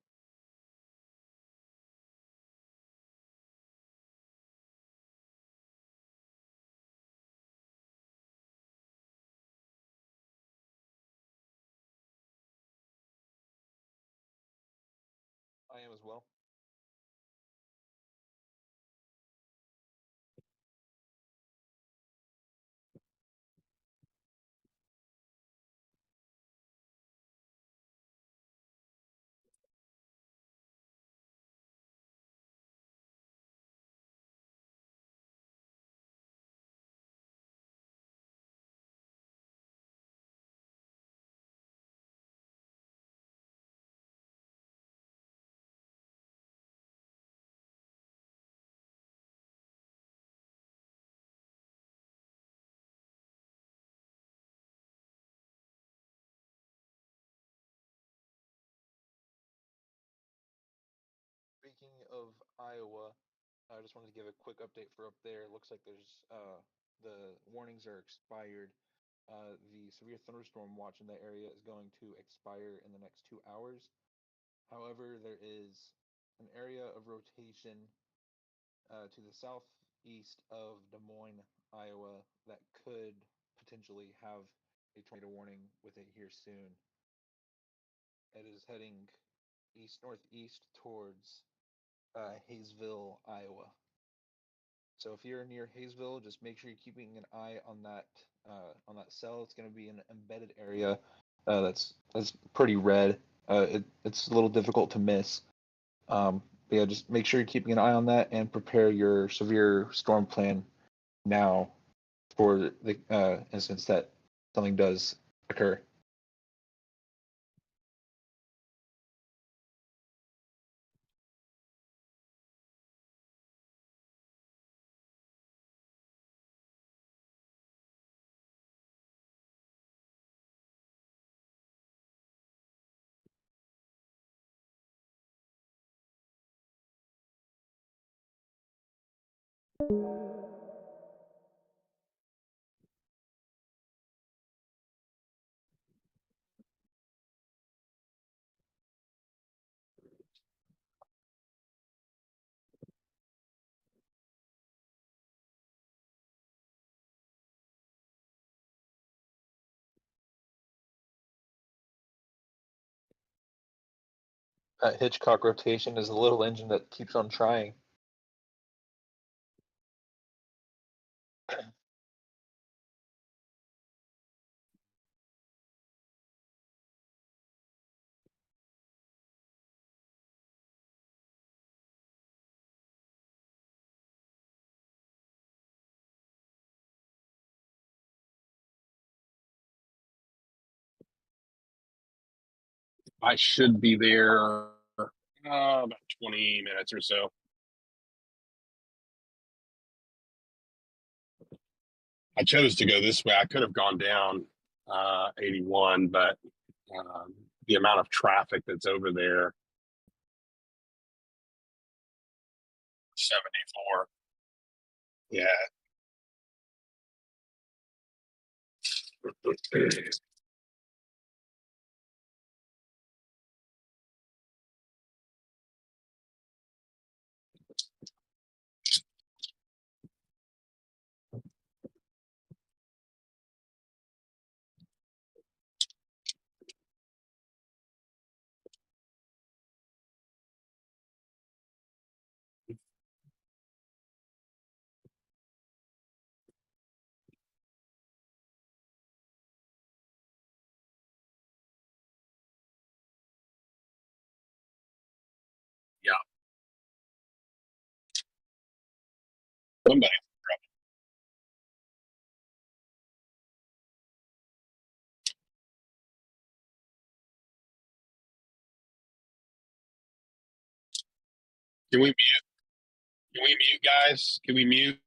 I am as well. Speaking of Iowa, I just wanted to give a quick update for up there. It looks like there's the warnings are expired. The severe thunderstorm watch in that area is going to expire in the next 2 hours. However, there is an area of rotation to the southeast of Des Moines, Iowa, that could potentially have a tornado warning with it here soon. It is heading east northeast towards Hayesville, Iowa. So if you're near Hayesville, just make sure you're keeping an eye on that cell. It's going to be an embedded area that's pretty red. It's a little difficult to miss. But yeah, just make sure you're keeping an eye on that and prepare your severe storm plan now for the instance that something does occur. That Hitchcock rotation is a little engine that keeps on trying. I should be there about 20 minutes or so. I chose to go this way. I could have gone down 81, but the amount of traffic that's over there, 74. Yeah. Somebody. Can we mute? Can we mute, guys? Can we mute?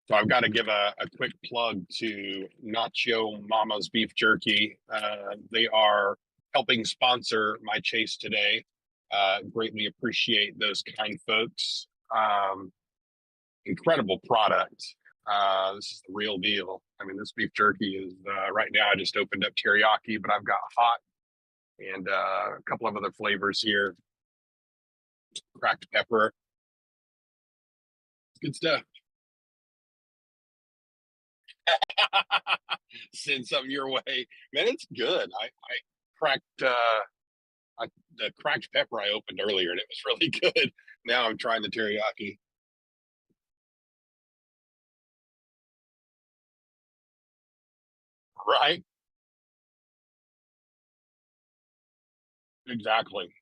So I've got to give a quick plug to Nacho Mama's Beef Jerky. They are helping sponsor my chase today. Greatly appreciate those kind folks. Incredible product. This is the real deal. I mean, this beef jerky is right now. I just opened up teriyaki, but I've got hot and a couple of other flavors here. Cracked pepper. Good stuff. Send something your way, man. It's good. I cracked the cracked pepper I opened earlier, and it was really good. Now I'm trying the teriyaki. Right? Exactly.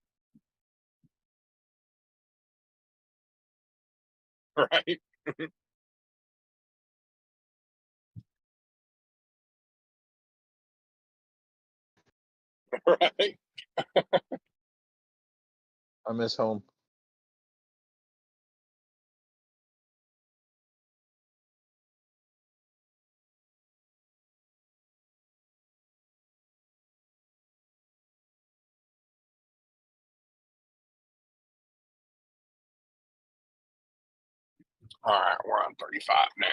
Right. Right. I miss home. All right, we're on 35 now.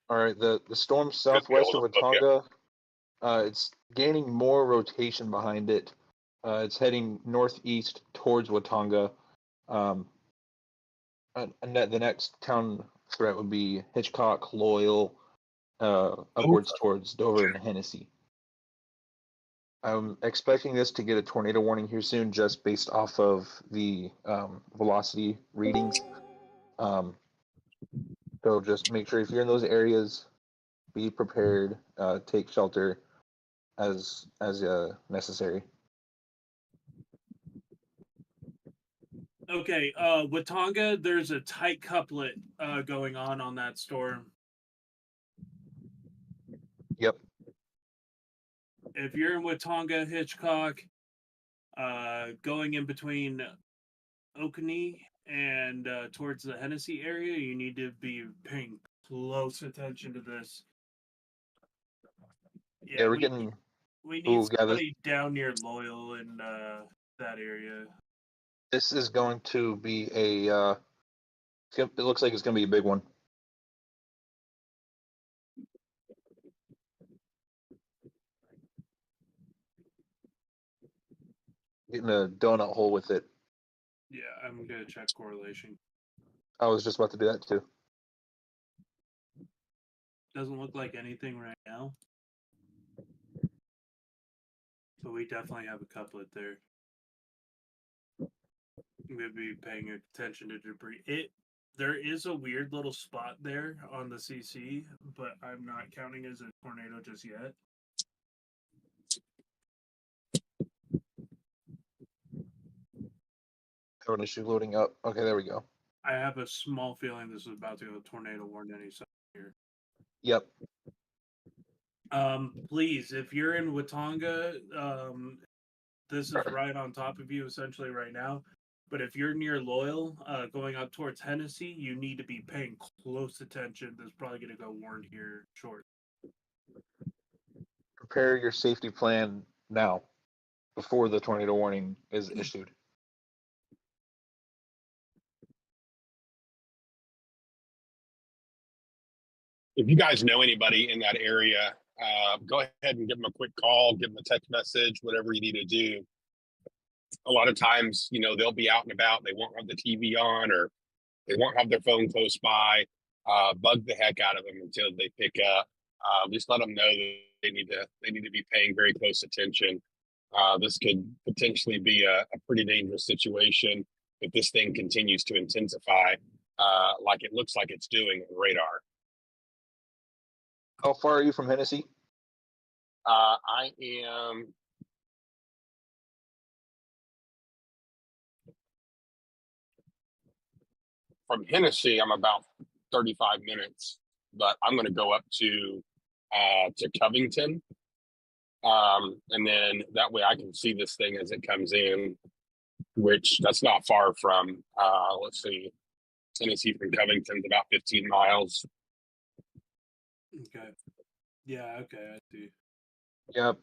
All right, the storm Good to be southwest able of to book it. Watauga, it's gaining more rotation behind it. It's heading northeast towards Watauga. And the next town threat would be Hitchcock, Loyal, upwards towards Dover and Hennessy. I'm expecting this to get a tornado warning here soon, just based off of the velocity readings. So just make sure if you're in those areas, be prepared, take shelter as necessary. Okay, Watauga, there's a tight couplet going on that storm. Yep. If you're in Watauga, Hitchcock, going in between Oconee and towards the Hennessy area, you need to be paying close attention to this. Yeah, we're getting. We need Ooh, yeah, somebody down near Loyal in that area. This is going to be a. It looks like it's going to be a big one. Getting a donut hole with it. Yeah, I'm gonna check correlation. I was just about to do that too. Doesn't look like anything right now, but we definitely have a couplet there. I'm gonna be paying attention to debris. There is a weird little spot there on the CC, but I'm not counting as a tornado just yet. Have an issue loading up. Okay, there we go. I have a small feeling this is about to go tornado warned any second here. Yep. Please, if you're in Watauga, this is right on top of you essentially right now. But if you're near Loyal, going up towards Hennessy, you need to be paying close attention. There's probably going to go warned here short. Prepare your safety plan now, before the tornado warning is issued. If you guys know anybody in that area, go ahead and give them a quick call, give them a text message, whatever you need to do. A lot of times, they'll be out and about. They won't have the TV on, or they won't have their phone close by. Bug the heck out of them until they pick up. Just let them know that they need to be paying very close attention. This could potentially be a pretty dangerous situation if this thing continues to intensify, like it looks like it's doing on radar. How far are you from Hennessy? I am from Hennessy. I'm about 35 minutes, but I'm going to go up to Covington, and then that way I can see this thing as it comes in, which that's not far from. Let's see, Tennessee from Covington's about 15 miles. Okay. Yeah. Okay. I see. Yep.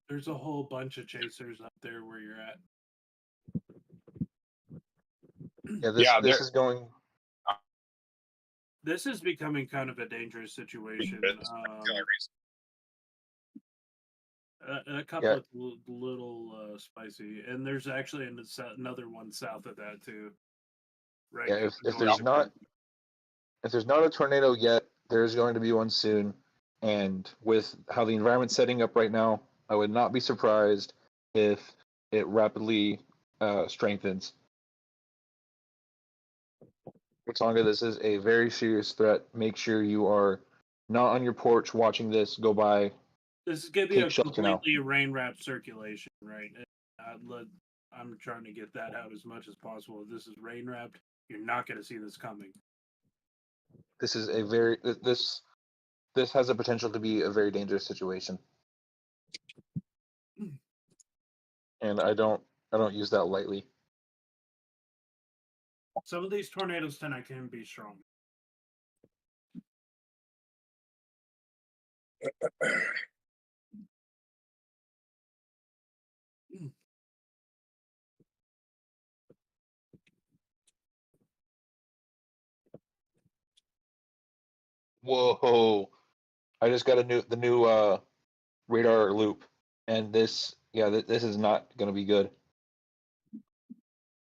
There's a whole bunch of chasers up there where you're at. Yeah, this Yeah, this there- is going. This is becoming kind of a dangerous situation. That's the only reason. A couple Yeah. of little spicy, and there's actually another one south of that too. Right. Yeah, next if to there's North. not a tornado yet, there's going to be one soon. And with how the environment's setting up right now, I would not be surprised if it rapidly strengthens. Tonga, this is a very serious threat. Make sure you are not on your porch watching this go by. This is gonna be Take a shelter now. completely rain wrapped circulation, right? I'm trying to get that out as much as possible. If this is rain wrapped, you're not gonna see this coming. This is a very this has a potential to be a very dangerous situation. And I don't use that lightly. Some of these tornadoes tonight can be strong. Whoa. I just got the new radar loop, and this this is not going to be good.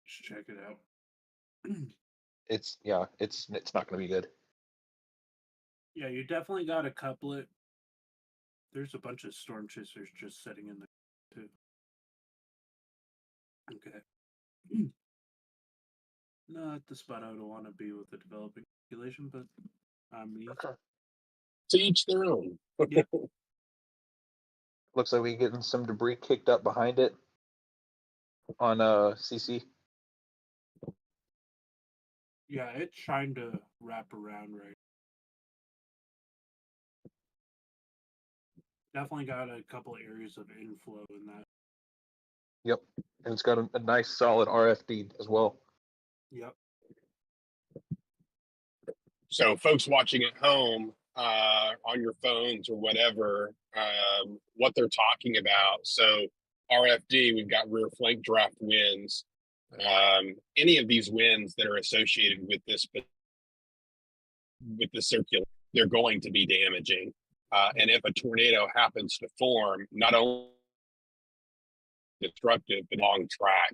Just check it out. It's not going to be good. Yeah, you definitely got to couple it. There's a bunch of storm chasers just sitting in there too. Okay. Not the spot I would want to be with the developing population, but me. To each their own. Looks like we're getting some debris kicked up behind it on CC. Yeah, it's trying to wrap around right. Definitely got a couple areas of inflow in that. Yep, and it's got a nice solid RFD as well. Yep. So, folks watching at home on your phones or whatever, what they're talking about. So, RFD, we've got rear flank draft winds. Any of these winds that are associated with this circular, they're going to be damaging. And if a tornado happens to form, not only destructive, but long track,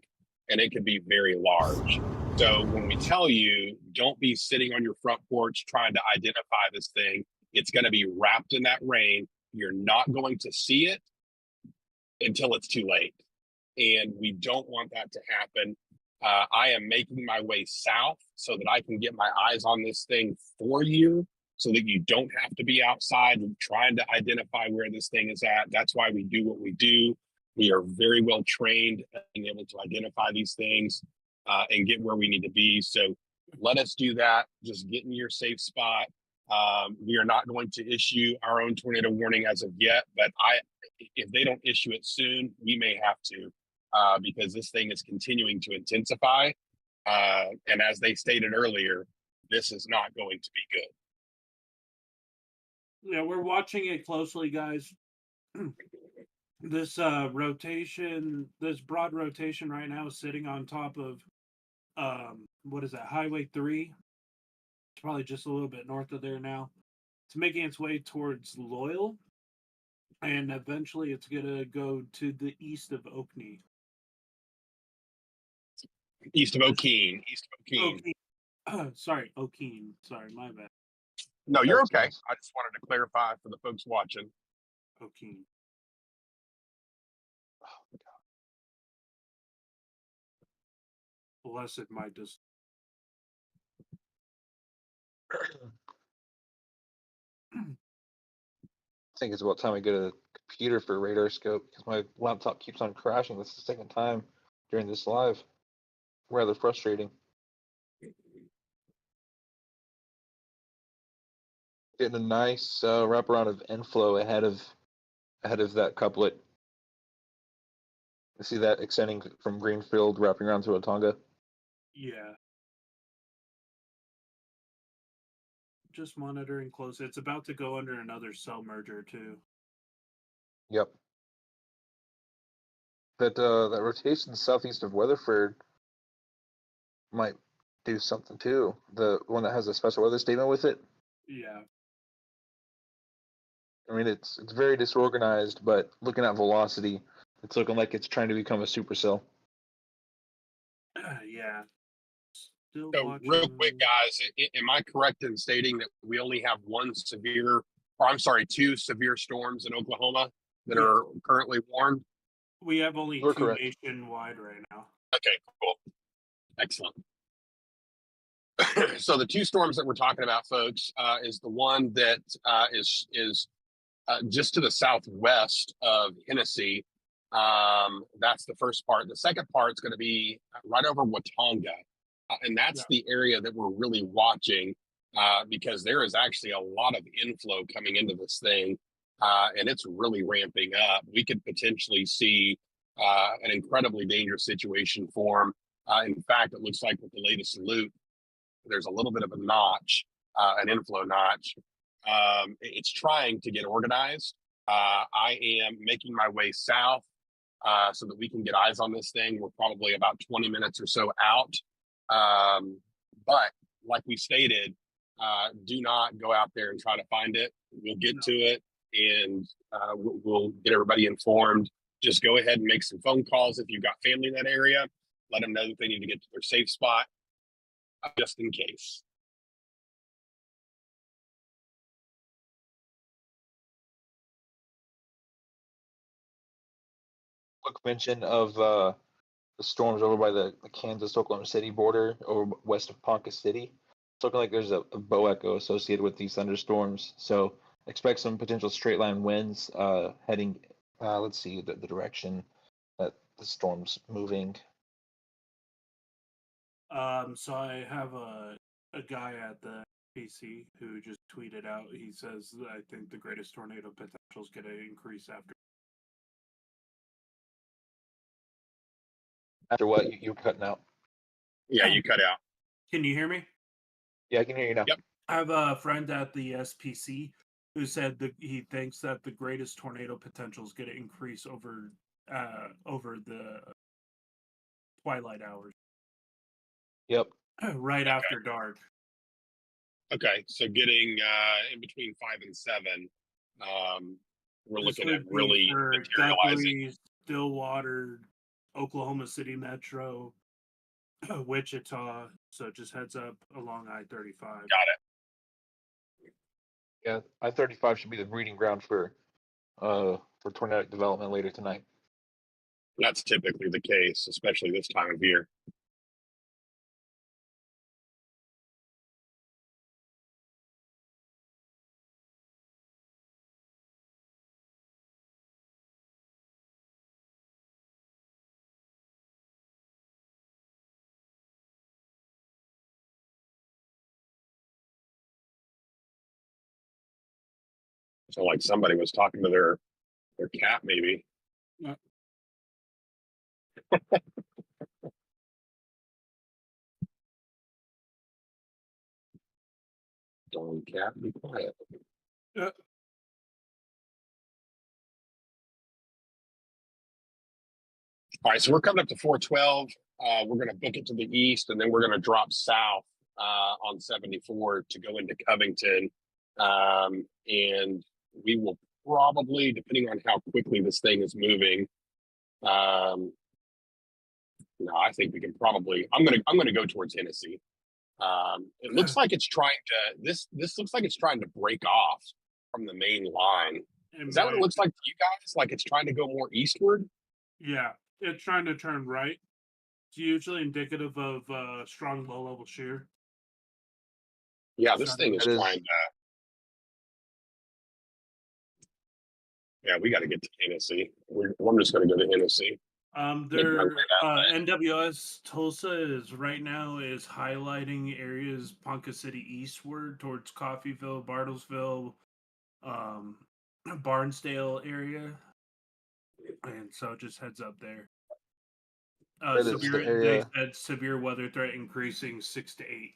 and it could be very large. So when we tell you, don't be sitting on your front porch trying to identify this thing, it's going to be wrapped in that rain. You're not going to see it until it's too late. And we don't want that to happen. I am making my way south so that I can get my eyes on this thing for you so that you don't have to be outside trying to identify where this thing is at. That's why we do what we do. We are very well trained at being able to identify these things and get where we need to be. So let us do that. Just get in your safe spot. We are not going to issue our own tornado warning as of yet, but if they don't issue it soon, we may have to because this thing is continuing to intensify. And as they stated earlier, this is not going to be good. Yeah, we're watching it closely, guys. This rotation, this broad rotation right now is sitting on top of what is that, Highway 3? It's probably just a little bit north of there now. It's making its way towards Loyal, and eventually it's gonna go to the east of Oakney. East of Okeen. Sorry, Okeen. Sorry, my bad. No, you're okay. I just wanted to clarify for the folks watching. Okeen. Blessed might just. I think it's about time I get a computer for radar scope because my laptop keeps on crashing. That's the second time during this live. Rather frustrating. Getting a nice wraparound of inflow ahead of that couplet. You see that extending from Greenfield, wrapping around to Otonga. Yeah. Just monitoring close. It's about to go under another cell merger too. Yep. That rotation southeast of Weatherford might do something too. The one that has a special weather statement with it. Yeah. I mean, it's very disorganized, but looking at velocity, it's looking like it's trying to become a supercell. Yeah. Still So watching. real quick, guys, am I correct in stating that we only have two severe storms in Oklahoma that Yes. are currently warned? We have only You're two correct. nationwide right now. Okay, cool. Excellent. So the two storms that we're talking about, folks, is the one that is just to the southwest of Hennessy. That's the first part. The second part is going to be right over Watonga. And that's the area that we're really watching because there is actually a lot of inflow coming into this thing and it's really ramping up. We could potentially see an incredibly dangerous situation form. In fact, it looks like with the latest loop, there's a little bit of a notch, an inflow notch. It's trying to get organized. I am making my way south so that we can get eyes on this thing. We're probably about 20 minutes or so out. But like we stated, do not go out there and try to find it. We'll get to it and we'll get everybody informed. Just go ahead and make some phone calls if you've got family in that area. Let them know that they need to get to their safe spot just in case. Quick mention of the storms over by the Kansas Oklahoma City border, over west of Ponca City. It's looking like there's a bow echo associated with these thunderstorms, so expect some potential straight line winds heading. Let's see the direction that the storm's moving. So I have a guy at the PC who just tweeted out. He says, "I think the greatest tornado potential is going to increase after." After what? You were cutting out. Yeah, you cut out. Can you hear me? Yeah, I can hear you now. Yep. I have a friend at the SPC who said that he thinks that the greatest tornado potential is going to increase over the twilight hours. Yep. Right after dark. Okay, so getting in between 5 and 7, we're looking at really materializing. Guthrie, Stillwater, Oklahoma City Metro, Wichita. So just heads up along I-35. Got it. Yeah, I-35 should be the breeding ground for tornadic development later tonight. That's typically the case, especially this time of year. So like somebody was talking to their cat, maybe. Yeah. Don't cat, be quiet. Yeah. All right, so we're coming up to 412. We're going to book it to the east, and then we're going to drop south on 74 to go into Covington. And we will probably, depending on how quickly this thing is moving, no, I think we can probably. I'm gonna go towards Hennessy. It looks like it's trying to. This looks like it's trying to break off from the main line. Is that what it looks like to you guys? Like it's trying to go more eastward? Yeah, it's trying to turn right. It's usually indicative of strong low-level shear. Yeah, this So, thing is That is- trying to. Yeah, we got to get to Hennessy. I'm just going to go to Hennessy. their NWS Tulsa is right now is highlighting areas Ponca City eastward towards Coffeeville, Bartlesville, Barnsdale area, and so just heads up there. That is the Severe. area. They said severe weather threat increasing 6 to 8.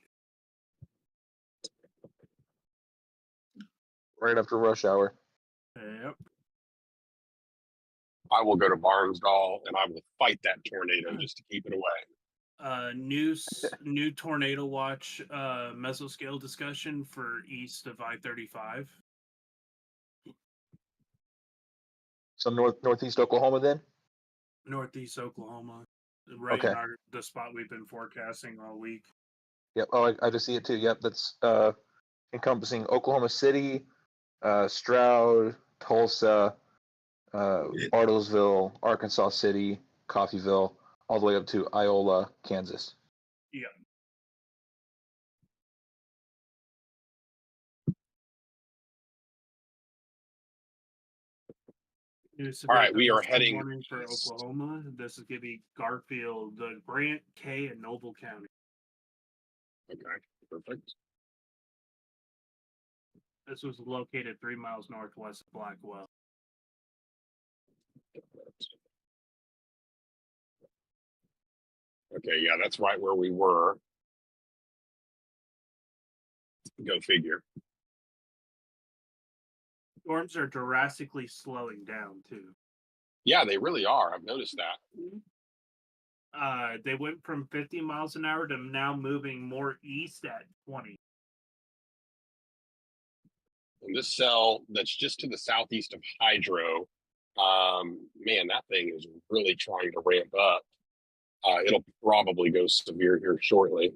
right after rush hour. Yep. I will go to Barnsdall and I will fight that tornado just to keep it away. New tornado watch mesoscale discussion for east of I-35. So northeast Oklahoma then. Northeast Oklahoma, right Okay. in the spot we've been forecasting all week. Yep. Oh, I just see it too. Yep. That's encompassing Oklahoma City, Stroud, Tulsa, Bartlesville, Arkansas City, Coffeeville, all the way up to Iola, Kansas. Yeah. All right, we are heading Warning for east. Oklahoma. This is going to be Garfield, Grant, K, and Noble County. Okay, perfect. This was located 3 miles northwest of Blackwell. Okay, yeah, that's right where we were. Go figure. Storms are drastically slowing down too. Yeah, they really are. I've noticed that. They went from 50 miles an hour to now moving more east at 20. And this cell that's just to the southeast of Hydro, man, that thing is really trying to ramp up. It'll probably go severe here shortly.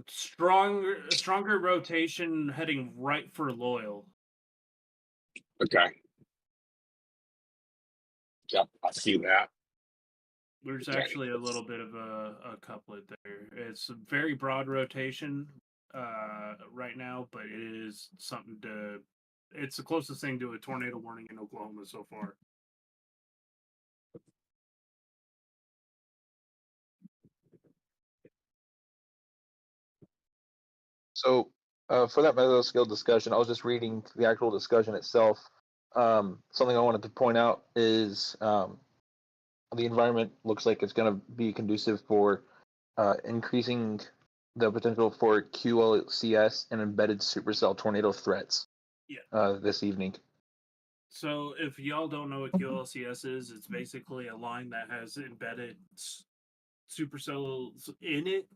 Stronger rotation heading right for Loyal. Okay. Yep, I see that. There's Okay. actually a little bit of a couplet there. It's a very broad rotation right now, but it is something to. It's the closest thing to a tornado warning in Oklahoma so far. So for that mesoscale discussion, I was just reading the actual discussion itself. Something I wanted to point out is the environment looks like it's going to be conducive for increasing the potential for QLCS and embedded supercell tornado threats. Yeah. This evening. So if y'all don't know what QLCS is, it's basically a line that has embedded supercells in it.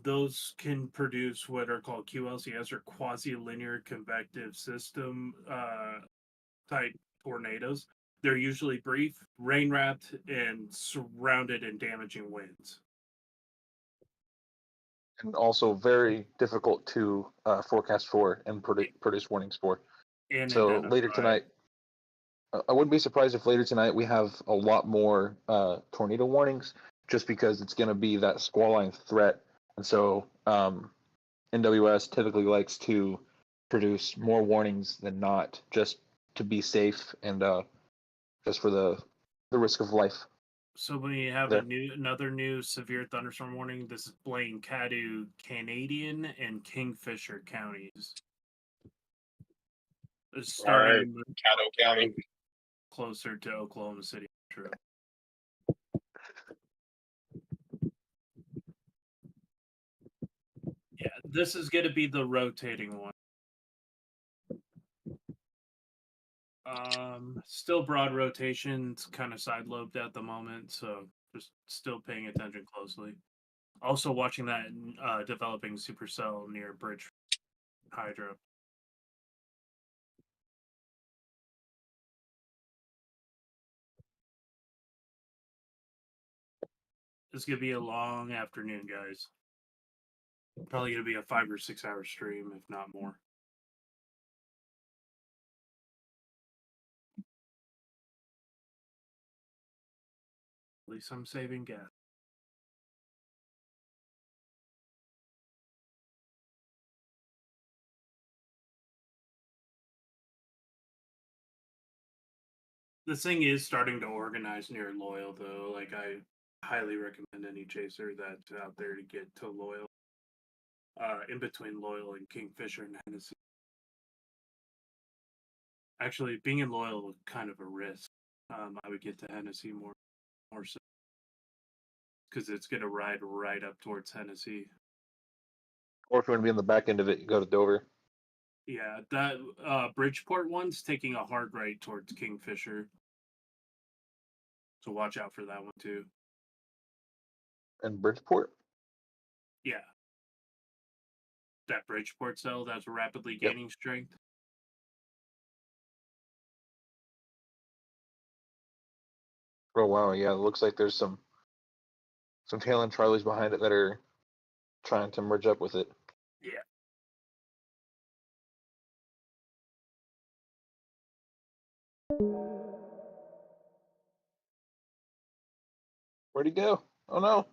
Those can produce what are called QLCS or quasi-linear convective system type tornadoes. They're usually brief, rain-wrapped, and surrounded in damaging winds. And also very difficult to forecast for and produce warnings for. And so identify. later tonight, I wouldn't be surprised if later tonight we have a lot more tornado warnings, just because it's going to be that squall line threat. And so NWS typically likes to produce more warnings than not, just to be safe and just for the risk of life. So we have There. another new severe thunderstorm warning. This is Blaine, Caddo, Canadian, and Kingfisher counties. It's starting Caddo County. closer to Oklahoma City. True. Yeah, this is going to be the rotating one. Still broad rotation. It's kind of side lobed at the moment, so just still paying attention closely. Also watching that developing supercell near Bridge Hydro. It's gonna be a long afternoon, guys. Probably gonna be a 5 or 6 hour stream, if not more. At least I'm saving gas. The thing is starting to organize near Loyal, though. Like, I highly recommend any chaser that's out there to get to Loyal. In between Loyal and Kingfisher and Hennessy. Actually, being in Loyal was kind of a risk. I would get to Hennessy more so. Because it's going to ride right up towards Hennessy. Or if you want to be on the back end of it, you go to Dover. Yeah, that Bridgeport one's taking a hard right towards Kingfisher. So watch out for that one too. And Bridgeport? Yeah. That Bridgeport cell that's rapidly Yep. gaining strength. Oh wow, yeah, it looks like there's some tail end Charlies behind it that are trying to merge up with it. Yeah. Where'd he go? Oh no.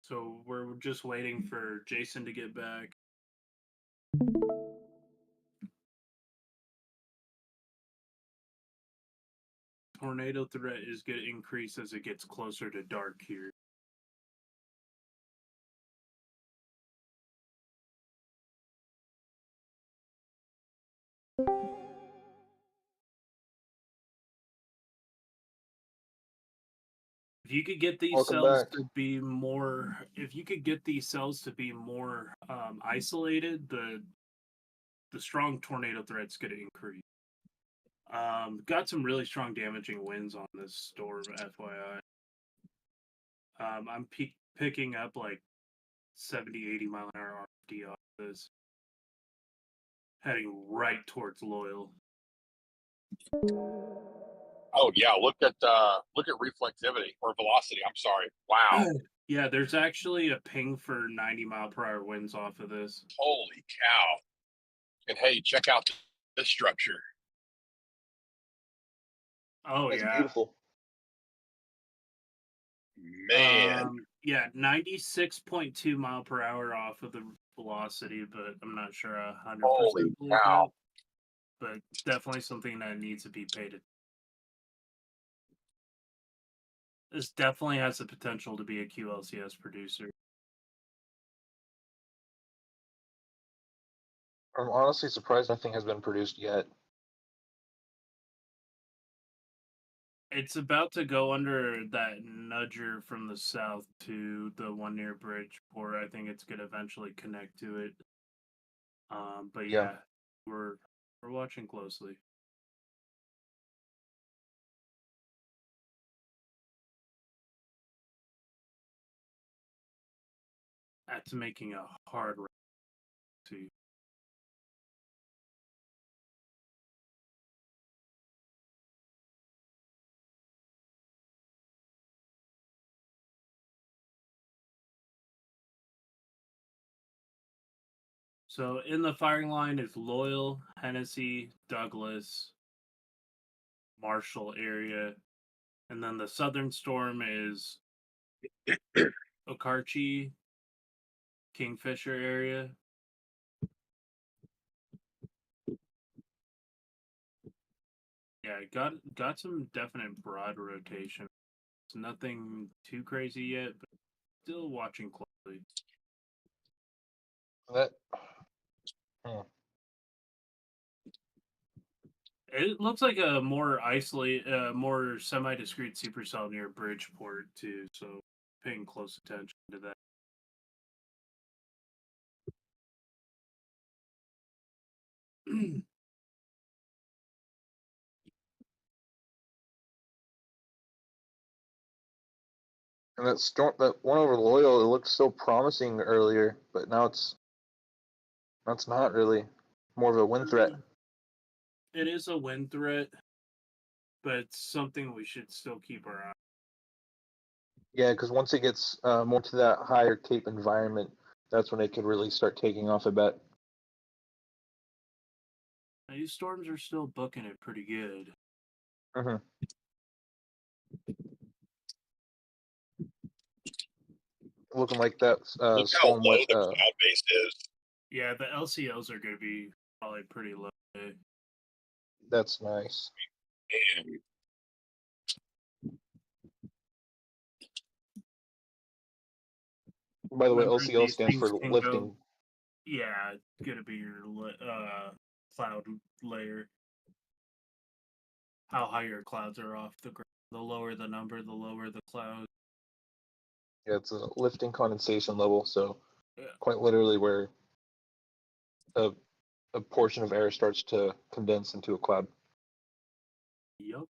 So we're just waiting for Jason to get back. Tornado threat is going to increase as it gets closer to dark here. If you could get these Welcome cells back. to be more, isolated, the strong tornado threat's going to increase. Got some really strong damaging winds on this storm, FYI. I'm picking up like 70, 80 mile an hour RFD off this. Heading right towards Loyal. Oh yeah, look at reflexivity or velocity. I'm sorry. Wow. Yeah, there's actually a ping for 90 mile per hour winds off of this. Holy cow. And hey, check out this structure. Oh, That's yeah. beautiful. Man. Yeah, 96.2 mile per hour off of the velocity, but I'm not sure 100% Holy believe cow. that. But definitely something that needs to be paid attention. This definitely has the potential to be a QLCS producer. I'm honestly surprised nothing has been produced yet. It's about to go under that nudger from the south to the one near Bridgeport. I think it's going to eventually connect to it. But Yeah. yeah, we're watching closely. That's making a hard right to. So in the firing line is Loyal, Hennessy, Douglas, Marshall area, and then the southern storm is Okarche, Kingfisher area. Yeah, got some definite broad rotation. It's nothing too crazy yet, but still watching closely. That It looks like a more more semi-discrete supercell near Bridgeport too, so paying close attention to that. and that one over Loyal, it looked so promising earlier, but now it's not really. More of a wind threat. It is a wind threat, but it's something we should still keep our eye on. Yeah, because once it gets more to that higher Cape environment, that's when it could really start taking off a bit. These storms are still booking it pretty good. Mhm. Looking like that Look how storm low with the cloud base is. Yeah, the LCOs are going to be probably pretty low today. that's nice. And By the way, Remember, LCL these stands for things can lifting. go. Yeah, it's going to be your cloud layer. How high your clouds are off the ground. The lower the number, the lower the cloud. Yeah, it's a lifting condensation level, so Yeah. quite literally where a portion of air starts to condense into a cloud. Yup.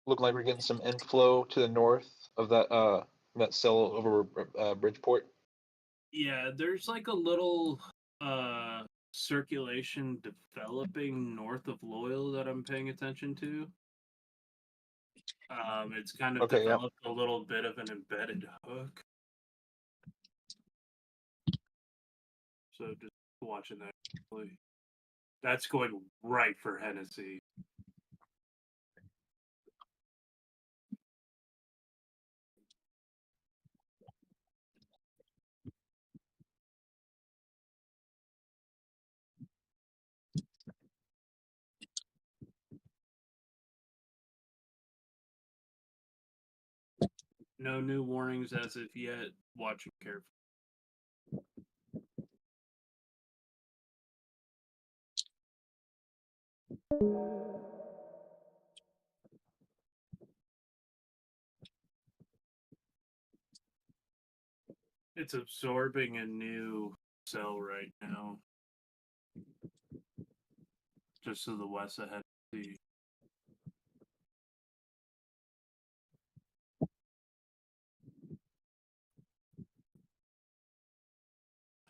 Looking like we're getting some inflow to the north of that cell over Bridgeport. Yeah, there's like a little circulation developing north of Loyal that I'm paying attention to. It's kind of Okay, yeah. developed a little bit of an embedded hook. So just watching that carefully. That's going right for Hennessy. No new warnings as of yet. Watching carefully. It's absorbing a new cell right now. Just to the west of Hennessy.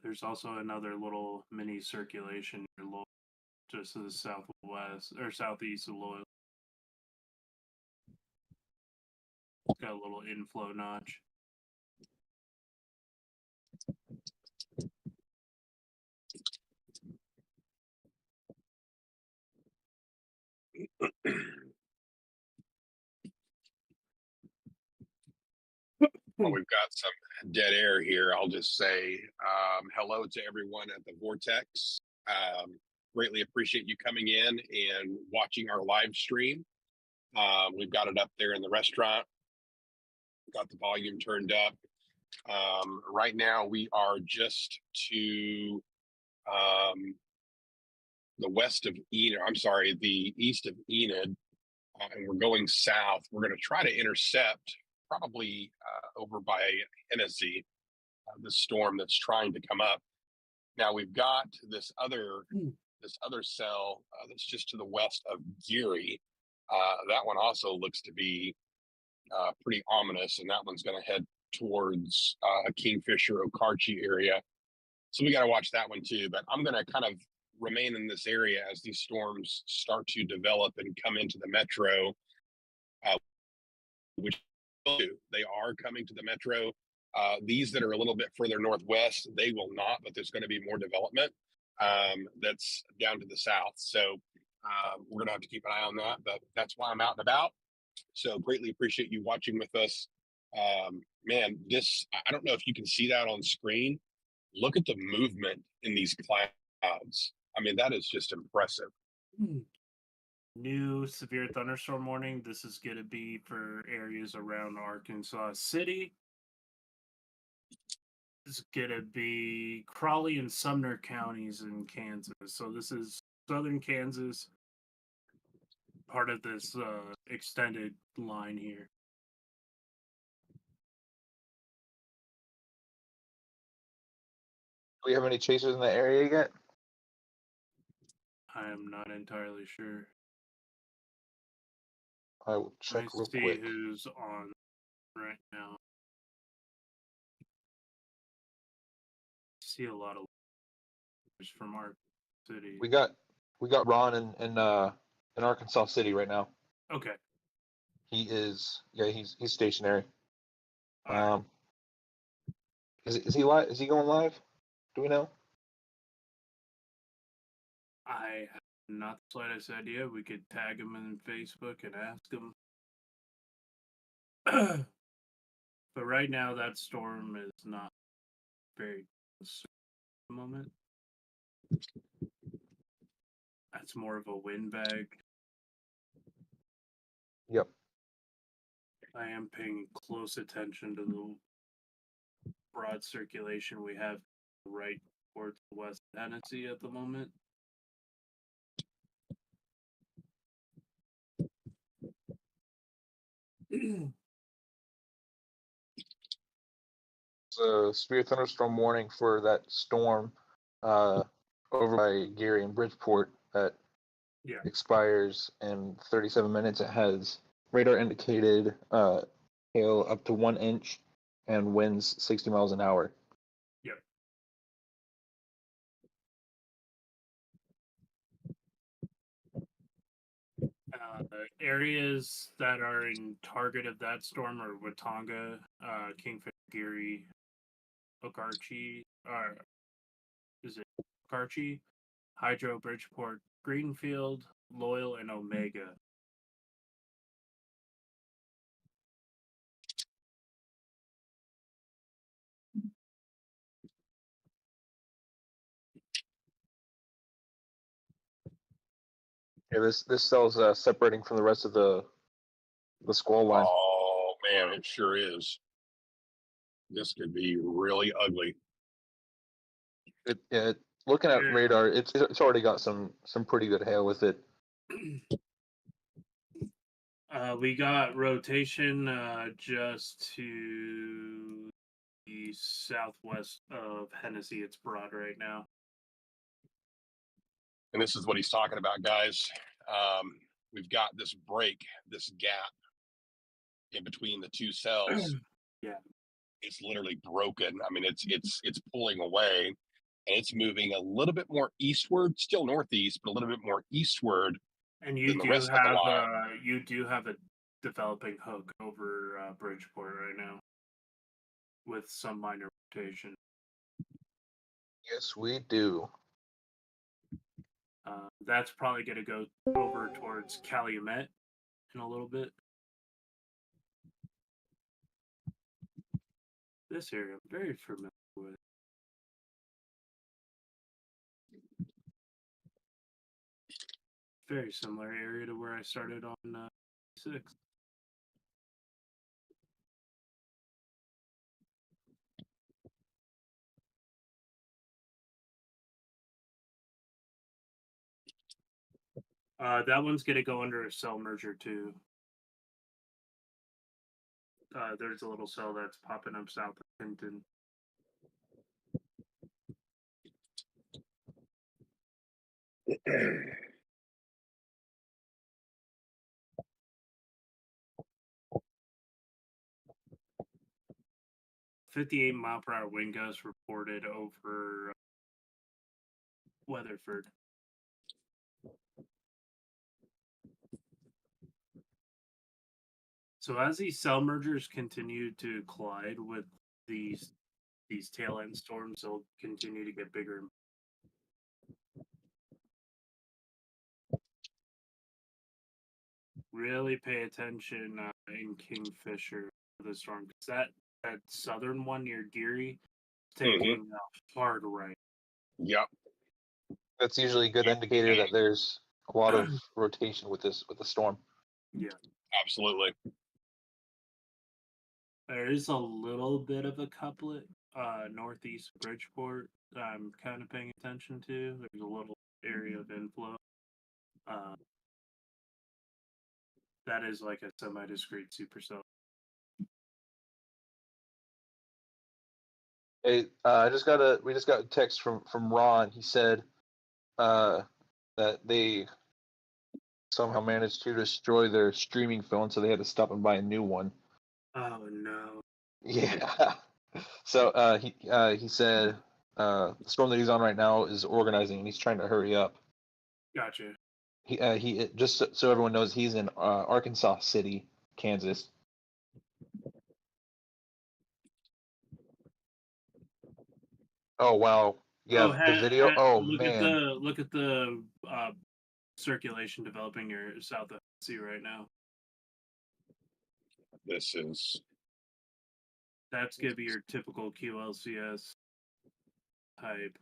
There's also another little mini circulation near Loyal, just to the southwest or southeast of Loyal. It's got a little inflow notch. Well, we've got some dead air here. I'll just say hello to everyone at the Vortex. Greatly appreciate you coming in and watching our live stream. We've got it up there in the restaurant. Got the volume turned up. Right now, we are just to the west of Enid. I'm sorry, the east of Enid, and we're going south. We're going to try to intercept probably over by Hennessy, the storm that's trying to come up. Now we've got this other cell that's just to the west of Geary. That one also looks to be pretty ominous, and that one's going to head towards Kingfisher, Okarche area. So we got to watch that one too. But I'm going to kind of remain in this area as these storms start to develop and come into the metro, which they are coming to the metro. These that are a little bit further northwest, they will not, but there's going to be more development that's down to the south. So we're going to have to keep an eye on that, but that's why I'm out and about. So greatly appreciate you watching with us. Man, I don't know if you can see that on screen. Look at the movement in these clouds. I mean, that is just impressive. New severe thunderstorm warning. This is going to be for areas around Arkansas City. This is going to be Crawley and Sumner counties in Kansas. So this is southern Kansas, part of this extended line here. Do we have any chasers in the area yet? I am not entirely sure. I will check Let's real see quick. who's on right now. See a lot of from our city. We got Ron in Arkansas City right now. Okay. He's stationary. All right. Is he live? Is he going live? Do we know? I have not the slightest idea. We could tag him in Facebook and ask him. But right now, that storm is not very concerned at the moment. That's more of a windbag. Yep. I am paying close attention to the broad circulation we have right towards West Tennessee at the moment. It's a severe thunderstorm warning for that storm over by Gary and Bridgeport that Yeah. expires in 37 minutes. It has radar indicated hail up to 1 inch and winds 60 miles an hour. Yep. Areas that are in target of that storm are Watauga, Kingfisher, Geary, Okarche, or is it Okarche, Hydro, Bridgeport, Greenfield, Loyal, and Omega. Yeah, this cell's separating from the rest of the squall line. Oh man, it sure is. This could be really ugly. Looking at Yeah. radar, it's already got some pretty good hail with it. We got rotation just to the southwest of Hennessy. It's broad right now. And this is what he's talking about, guys. We've got this break, this gap in between the two cells. Yeah. It's literally broken. I mean, it's pulling away, and it's moving a little bit more eastward, still northeast, but a little bit more eastward. And you than the do rest of the have a developing hook over Bridgeport right now, with some minor rotation. Yes, we do. That's probably going to go over towards Calumet in a little bit. This area I'm very familiar with. Very similar area to where I started on 6. That one's going to go under a cell merger too. There's a little cell that's popping up south of Hinton. .58-mile-per-hour wind gusts reported over Weatherford. So as these cell mergers continue to collide with these tail end storms, they'll continue to get bigger. Really pay attention in Kingfisher for the storm, because that southern one near Geary is taking a hard right. Yep. That's usually a good indicator that there's a lot of rotation with the storm. Yeah. Absolutely. There is a little bit of a couplet northeast Bridgeport that I'm kind of paying attention to. There's a little area of inflow. That is like a semi-discrete supercell. Hey, we just got a text from Ron. He said that they somehow managed to destroy their streaming phone, so they had to stop and buy a new one. Oh no. Yeah. So he said the storm that he's on right now is organizing, and he's trying to hurry up. Gotcha. He just so everyone knows, he's in Arkansas City, Kansas. Oh wow. Yeah, the video. Oh look at man. the circulation developing near south of sea right now. This is That's gonna be your typical QLCS type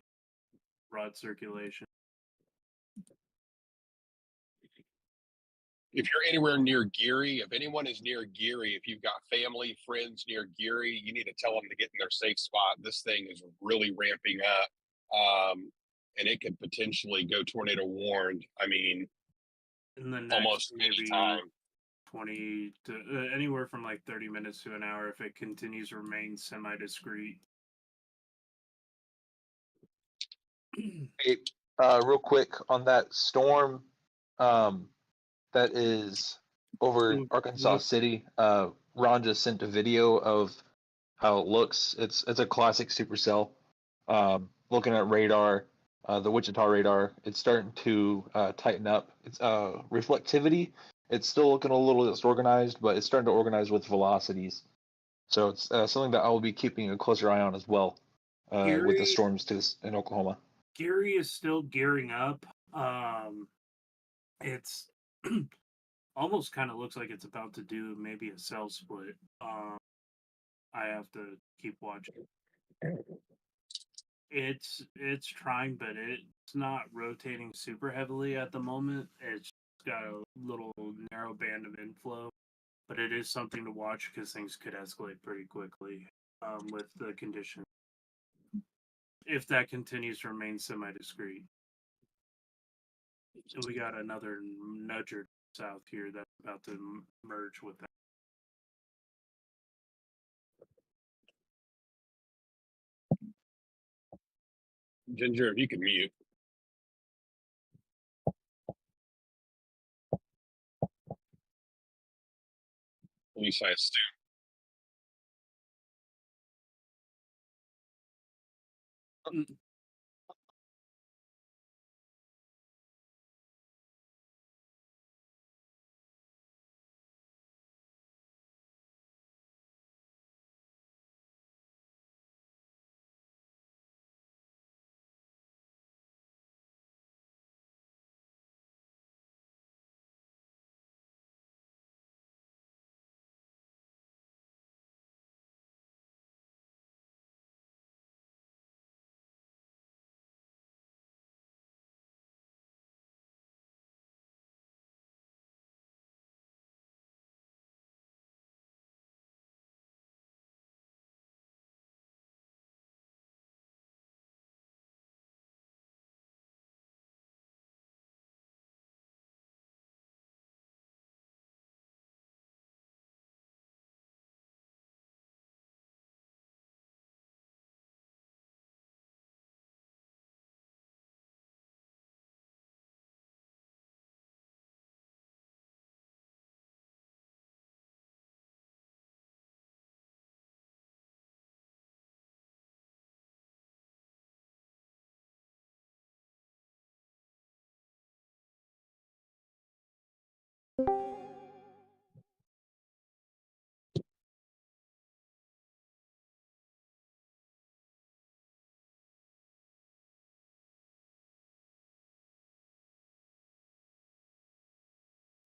rod circulation. if you're anywhere near Geary, if anyone is near Geary, if you've got family, friends near Geary, you need to tell them to get in their safe spot. This thing is really ramping up. And it could potentially go tornado warned. I mean, In the next almost any maybe time. 20 to anywhere from like 30 minutes to an hour if it continues to remain semi-discrete. Hey, real quick on that storm, that is over Arkansas City. Ron just sent a video of how it looks. It's a classic supercell. Looking at radar, the Wichita radar, it's starting to tighten up. It's reflectivity. It's still looking a little disorganized, but it's starting to organize with velocities. So it's something that I will be keeping a closer eye on as well with the storms in Oklahoma. Geary is still gearing up. It's almost kind of looks like it's about to do maybe a cell split. I have to keep watching. It's trying, but it's not rotating super heavily at the moment. It's got a little narrow band of inflow, but it is something to watch because things could escalate pretty quickly with the condition. If that continues to remain semi-discrete. And we got another nudger south here that's about to merge with that. Ginger, if you can mute. At least I assume.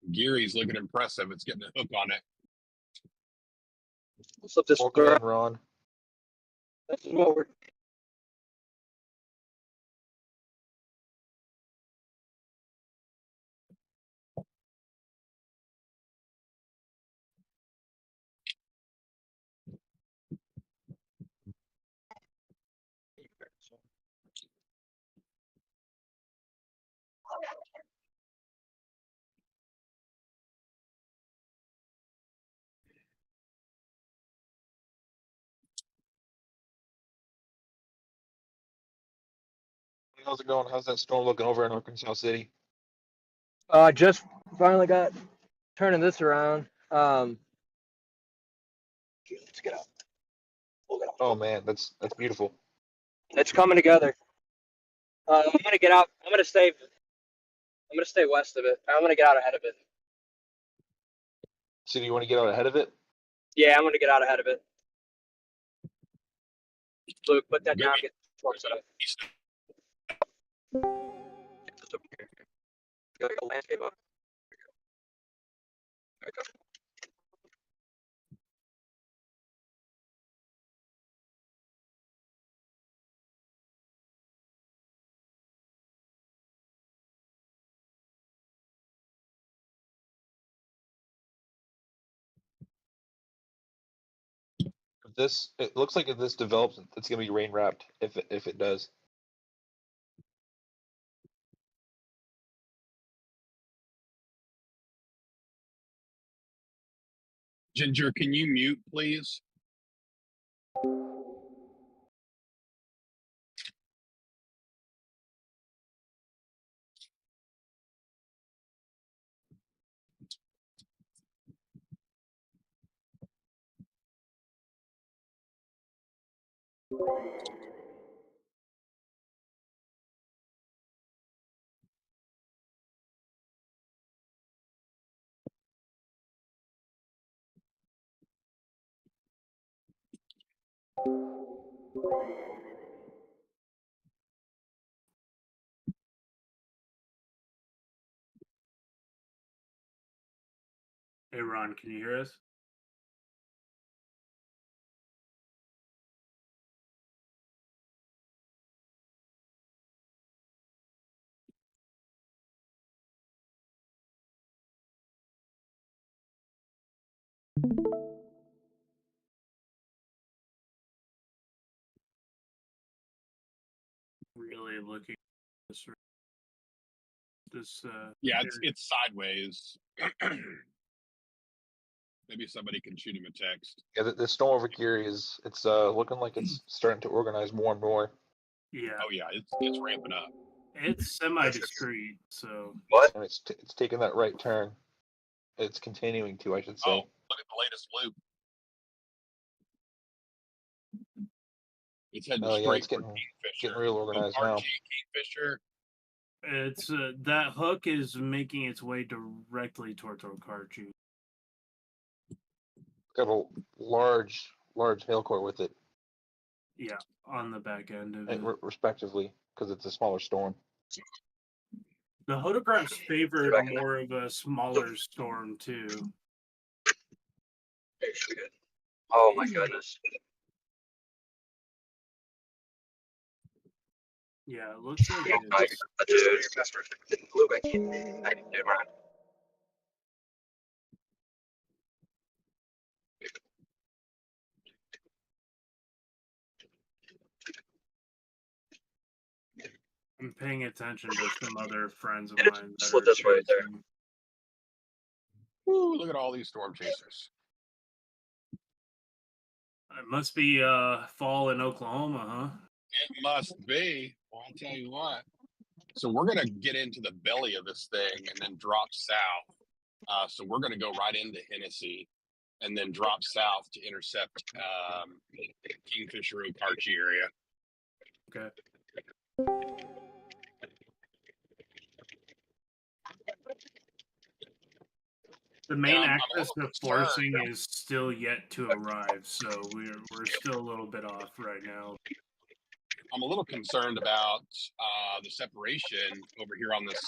Geary's looking impressive. It's getting a hook on it. What's up, this Welcome in, Ron. This is what we're How's it going? How's that storm looking over in Arkansas City? just finally got turning this around. Okay, let's get out. We'll get out. Oh man, that's beautiful. It's coming together. I'm gonna get out. I'm gonna stay west of it. I'm gonna get out ahead of it. So do you want to get out ahead of it? Yeah, I'm gonna get out ahead of it. Luke, put that down. Storm setup. Get this over here. Gotta go landscape up. There we go. It looks like if this develops, it's gonna be rain wrapped. If it does, Ginger, can you mute, please? Hey Ron, can you hear us? Really looking at this Yeah, it's sideways. Maybe somebody can shoot him a text. yeah, the storm over here it's looking like it's starting to organize more and more. yeah, Oh yeah, it's ramping up. it's semi-discreet, so What? And it's taking that right turn. It's continuing to, I should say. Oh, look at the latest loop. It's heading Oh, yeah, straight it's for getting Kingfisher. real organized RG now. Kingfisher. it's that hook is making its way directly towards Okarchu. Got a large hail core with it, Yeah, on the back end of and it. respectively, because it's a smaller storm. The Hodographs favored back in there. more of a smaller storm too. Oh my goodness. Yeah, it looks like it's Dude, Luke, I can't do it. I'm paying attention to some other friends of Yeah, mine. just That look are this way there. chasing. Woo, look at all these storm chasers. It must be fall in Oklahoma, huh? It must be. Well, I'll tell you what. So we're gonna get into the belly of this thing and then drop south. So we're gonna go right into Hennessy and then drop south to intercept Kingfisher Okarchi area. Okay. The main I'm a axis little of forcing is still yet to arrive, so we're still a little bit off right now. I'm a little concerned about the separation over here on this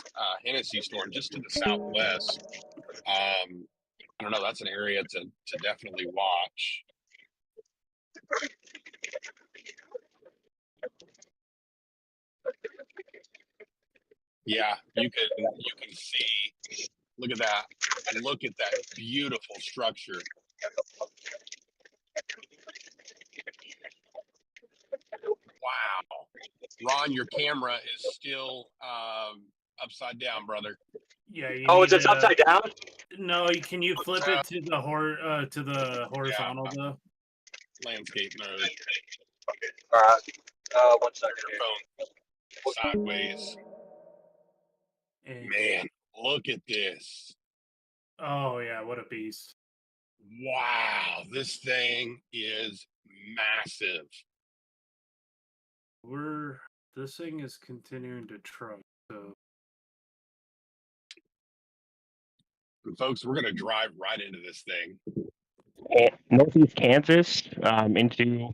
Hennessy storm just to the southwest. I don't know. That's an area to definitely watch. Yeah, you can see. Look at that. Look at that beautiful structure. Wow. Ron, your camera is still upside down, brother. Yeah. You Oh, need it's upside down? No, can you flip it to the horizontal Yeah. though? Landscape mode. Alright. 1 second Your here. phone sideways. And- Man, look at this. oh yeah, what a beast! Wow, this thing is massive. This thing is continuing to truck. So And folks, we're gonna drive right into this thing. Northeast Kansas into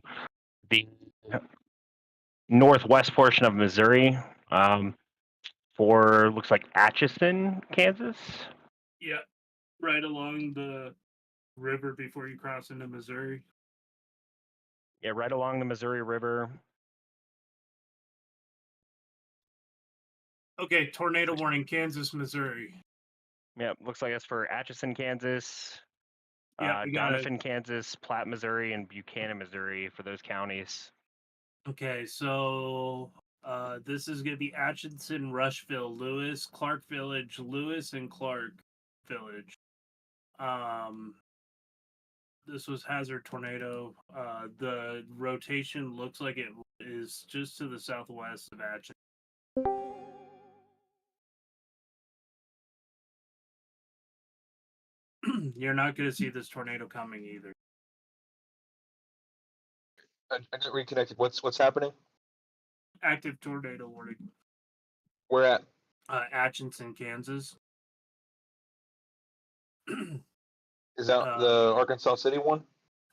the northwest portion of Missouri, for looks like Atchison, Kansas. Yeah, right along the river before you cross into Missouri. Yeah, right along the Missouri River. Okay, tornado warning, Kansas, Missouri. Yeah, looks like it's for Atchison, Kansas, Yeah, we got it. Doniphan, Kansas, Platte, Missouri, and Buchanan, Missouri for those counties. Okay, so this is gonna be Atchison, Rushville, Lewis, Clark Village, Lewis, and Clark Village. This was hazard tornado. The rotation looks like it is just to the southwest of Atchison. You're not going to see this tornado coming either. I got reconnected. What's happening? Active tornado warning. Where at? Atchison, Kansas. Is that the Arkansas City one?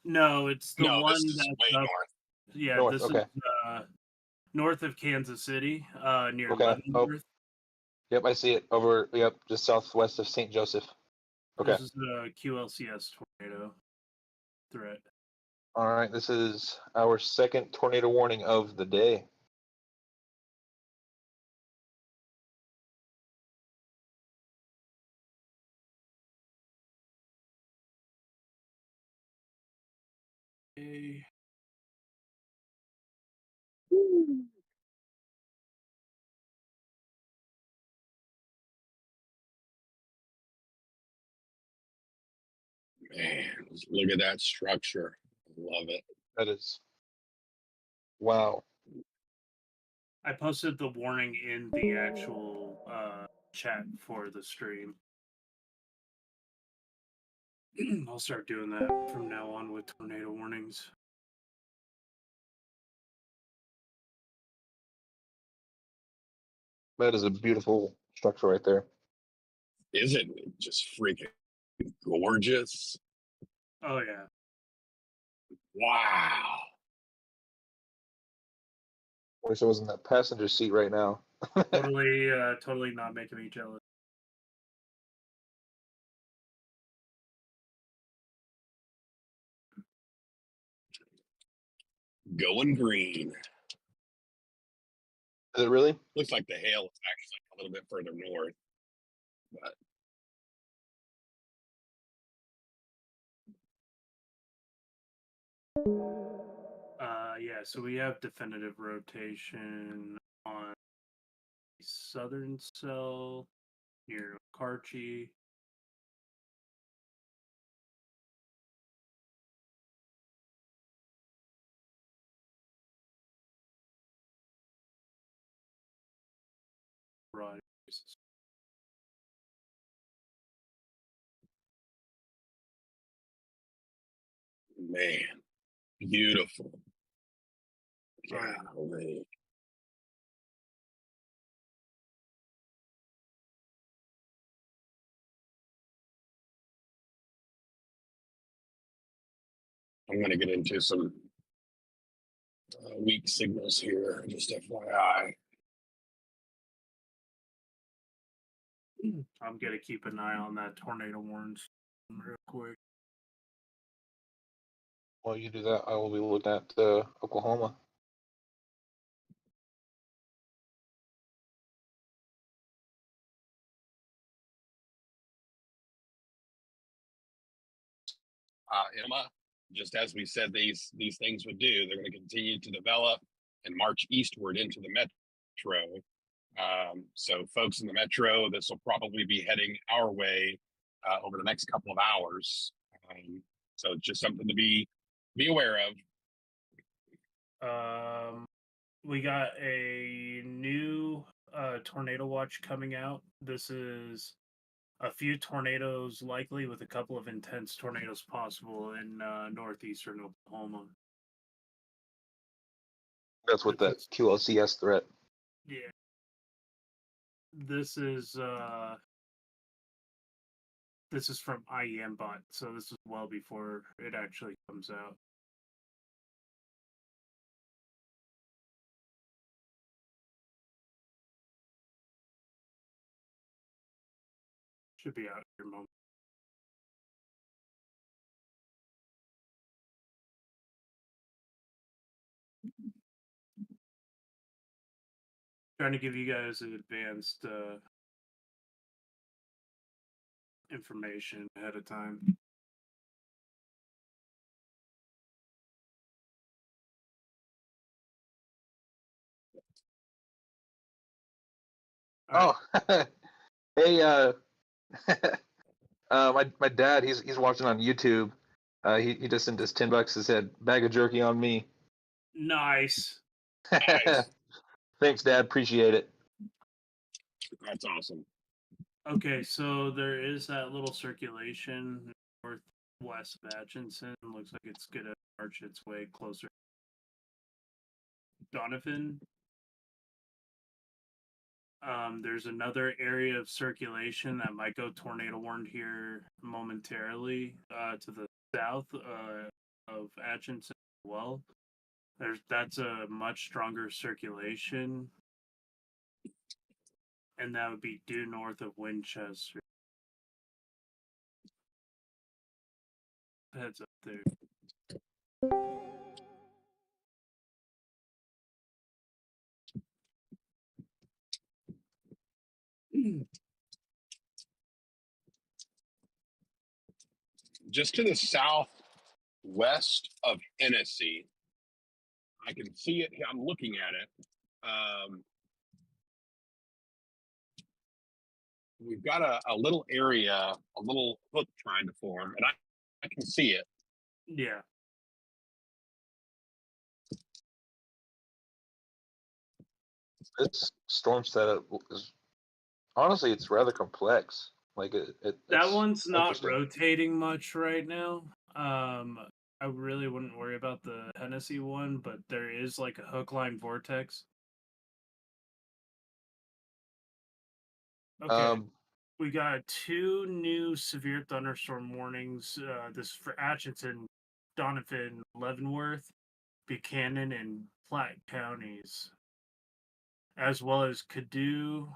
No, it's the No, one this is that's way up. north. Yeah, North, this okay. is north of Kansas City, near Okay. Leavenworth. Yep, I see it over. Yep, just southwest of St. Joseph. Okay. This is the QLCS tornado threat. All right. This is our second tornado warning of the day. Okay. Man, look at that structure. Love it. That is. Wow. I posted the warning in the actual chat for the stream. I'll start doing that from now on with tornado warnings. That is a beautiful structure right there. Isn't it just freaking gorgeous? Oh yeah. Wow. Wish I was in that passenger seat right now. Totally not making me jealous. Going green. Is it really? Looks like the hail is actually a little bit further north. But Yeah, so we have definitive rotation on the southern cell near Karchi. Right. man, beautiful. Oh, yeah. Golly. I'm going to get into some weak signals here, just FYI. I'm gonna keep an eye on that tornado warns real quick. While you do that, I will be looking at Oklahoma. Emma, just as we said these things would do, they're going to continue to develop and march eastward into the metro. So folks in the metro, this will probably be heading our way over the next couple of hours. So just something to be aware of. We got a new tornado watch coming out. This is a few tornadoes likely, with a couple of intense tornadoes possible in northeastern Oklahoma. That's what that QLCS threat. Yeah. This is from IEM bot, so this is well before it actually comes out. Should be out here moment. Trying to give you guys advanced information ahead of time. All right. Oh, hey, my dad, he's watching on YouTube. He just sent us $10 and said, "Bag of jerky on me." Nice. Nice. Thanks, Dad. Appreciate it. That's awesome. Okay, so there is that little circulation northwest of Atchison. Looks like it's gonna march its way closer. Donovan. There's another area of circulation that might go tornado warned here momentarily to the south of Atchison as well. That's a much stronger circulation, and that would be due north of Winchester. Heads up there. Just to the southwest of Hennessy, I can see it. I'm looking at it. We've got a little area, a little hook trying to form, and I can see it. Yeah. This storm setup is honestly, it's rather complex. Like That it's one's not interesting. rotating much right now. I really wouldn't worry about the Hennessy one, but there is like a hook line vortex. Okay. We got 2 new severe thunderstorm warnings. This is for Atchison, Donovan, Leavenworth, Buchanan, and Platte counties, as well as Caddo,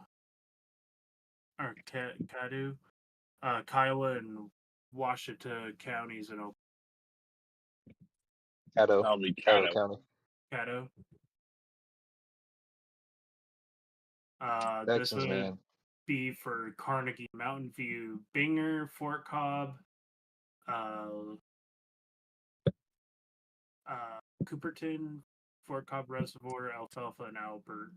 Kiowa, and Washita counties in Caddo, That'll be Caddo Caddo. County. Caddo. This Texans, would man. be for Carnegie, Mountain View, Binger, Fort Cobb, Cooperton, Fort Cobb Reservoir, Alfalfa, and Albert.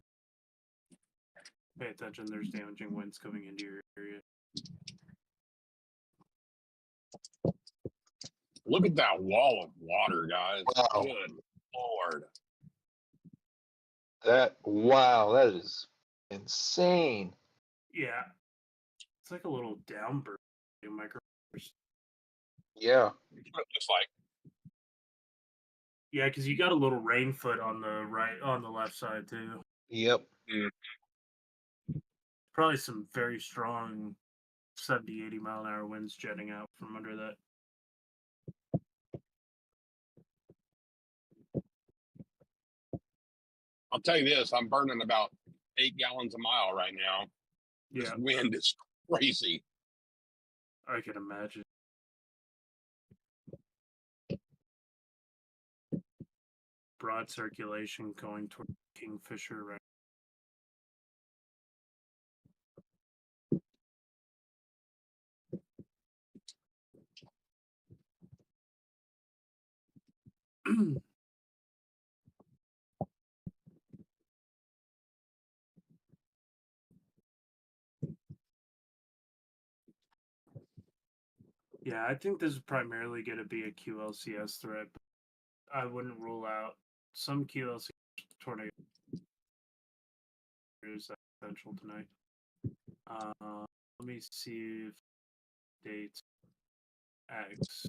Pay attention, there's damaging winds coming into your area. Look at that wall of water, guys. Wow. Good Lord. That is insane. Yeah. It's like a little downburst. Microburst. Yeah. That's what it looks like. Yeah, because you got a little rain foot on the left side too. Yep. Probably some very strong 70, 80 mile an hour winds jetting out from under that. I'll tell you this, I'm burning about 8 gallons a mile right now. This Yeah, wind is crazy. I can imagine. Broad circulation going toward Kingfisher right. Yeah, I think this is primarily going to be a QLCS threat. But I wouldn't rule out some QLCS tornado. There's that potential tonight. Let me see if dates X.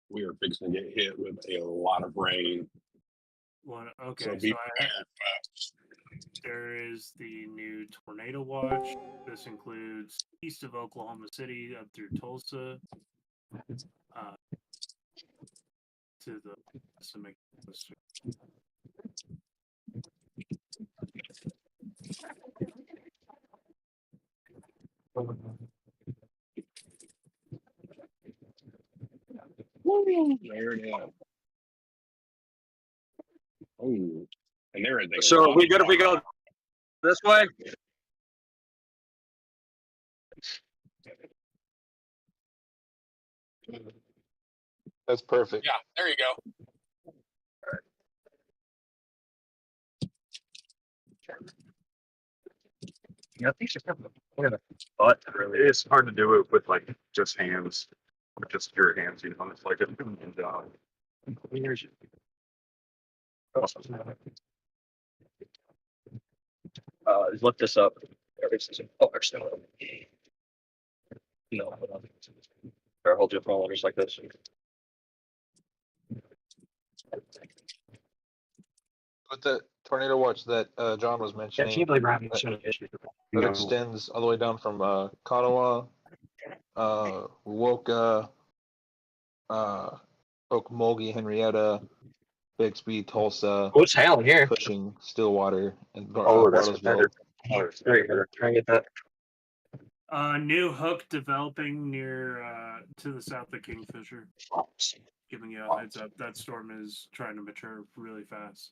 We are fixing to get hit with a lot of rain. Okay, So so be prepared, folks. there is the new tornado watch. This includes east of Oklahoma City up through Tulsa, to the Pacific Coast. There it is. Oh, and there is a So lot are we of good if we go this way? That's perfect. Yeah, there you go. Yeah, these are kind of but really, it's hard to do it with like just hands, or just your hands. You know, it's like and here's Look this up. Oh, actually, no. Hold on. Or hold your phone just like this. With the tornado watch that John was Yeah, mentioning, can't believe we're having so many issues. that extends all the way down from Kanawha, Woka, Okmulgee, Henrietta, Bixby, Tulsa, Oh, it's hailing here. pushing Stillwater, and Oh, that's Bartlesville. better. Oh, it's very good. Try and get that. New hook developing near to the south of Kingfisher. Giving you a heads up. That storm is trying to mature really fast.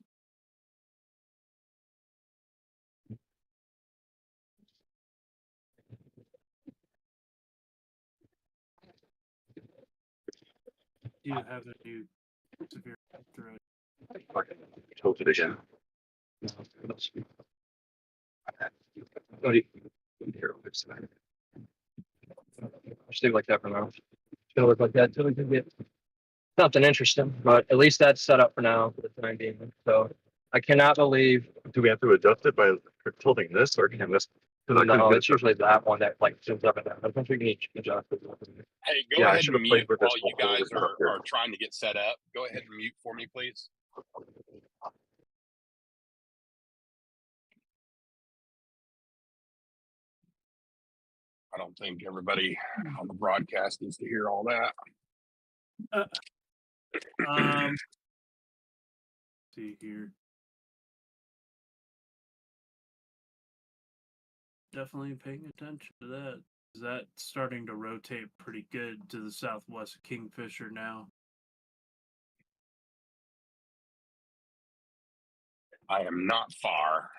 Do you have a new severe threat? Okay, told it again. Stay like that for now. Still look like that till we can get something interesting, but at least that's set up for now for the time being. So I cannot believe. Do we have to adjust it by tilting this, or can this? No, it's usually that one that like zooms up and down. I think we can adjust it. Hey, go Yeah, I ahead should and have played mute with this while you before we guys got up here. are trying to get set up. Go ahead and mute for me, please. I don't think everybody on the broadcast needs to hear all that. See here. Definitely paying attention to that. Is that starting to rotate pretty good to the southwest of Kingfisher now? I am not far.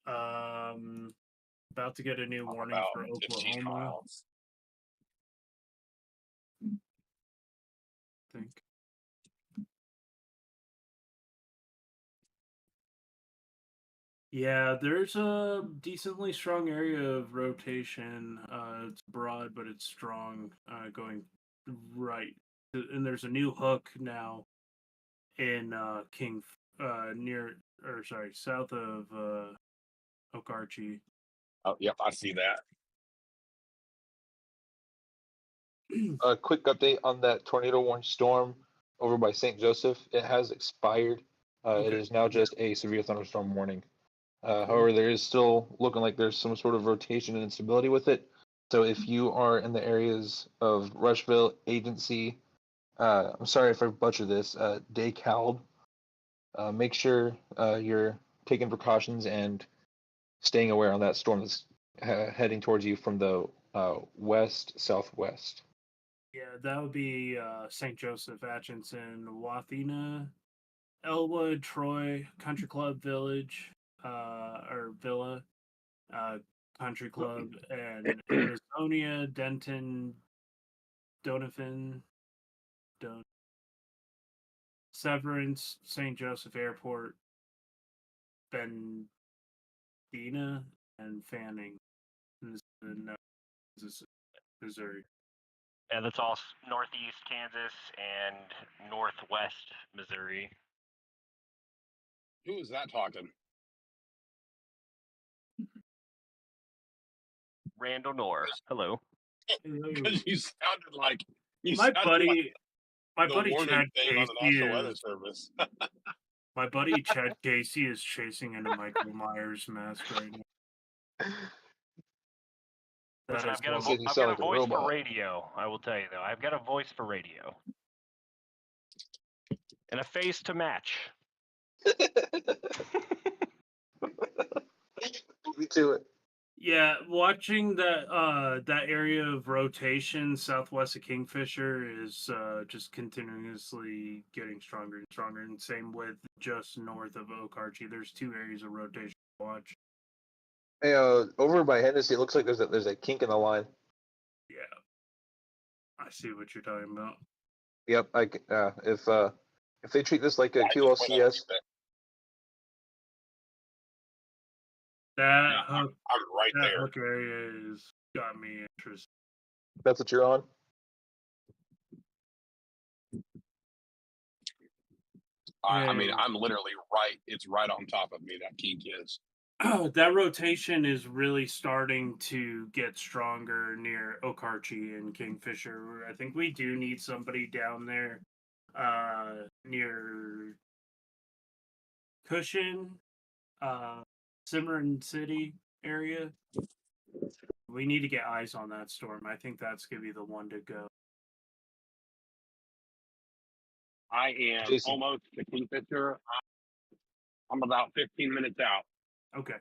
About to get a new I'm warning about for 15 Oklahoma. miles. I think. Yeah, there's a decently strong area of rotation. It's broad, but it's strong, going right. And there's a new hook now in south of Okarche. Oh, yep, I see that. A quick update on that tornado warning storm over by St. Joseph. It has expired. It Okay. is now just a severe thunderstorm warning. However, there is still looking like there's some sort of rotation and instability with it. So if you are in the areas of Rushville, Agency, I'm sorry if I butcher this, DeKalb, make sure you're taking precautions and staying aware on that storm that's heading towards you from the west-southwest. Yeah, that would be St. Joseph, Atchison, Wathena, Elwood, Troy, Country Club Village, or Villa, Country Club, and Amazonia, Denton, Doniphan, Severance, St. Joseph Airport, Bendina, and Fanning. And this is Missouri. And that's all northeast Kansas and northwest Missouri. Who is that talking? Randall Knorr. Hello. Because you sounded like My buddy the warning Chad thing on the Casey National Weather is Service. my buddy Chad Casey is chasing into Michael Myers mask right now. Listen, That is I've got a, one- said you I've sound got a like a voice for robot. radio. I will tell you though, I've got a voice for radio and a face to match. Me to it. Yeah, watching that area of rotation southwest of Kingfisher is just continuously getting stronger and stronger, and same with just north of Okarche. There's two areas of rotation to watch. Hey, over by Hennessy, it looks like there's a kink in the line. Yeah, I see what you're talking about. Yep, if they treat this like a I just went QLCS, underneath it. That Yeah, hook, I'm right that there. hook area has got me interested. that's what you're on. I mean, Hey. I'm literally right. It's right on top of me. That kink is. That rotation is really starting to get stronger near Okarche and Kingfisher. I think we do need somebody down there near Cushion, Cimarron City area. We need to get eyes on that storm. I think that's going to be the one to go. I am Jason. almost to Kingfisher. I'm about 15 minutes out. Okay.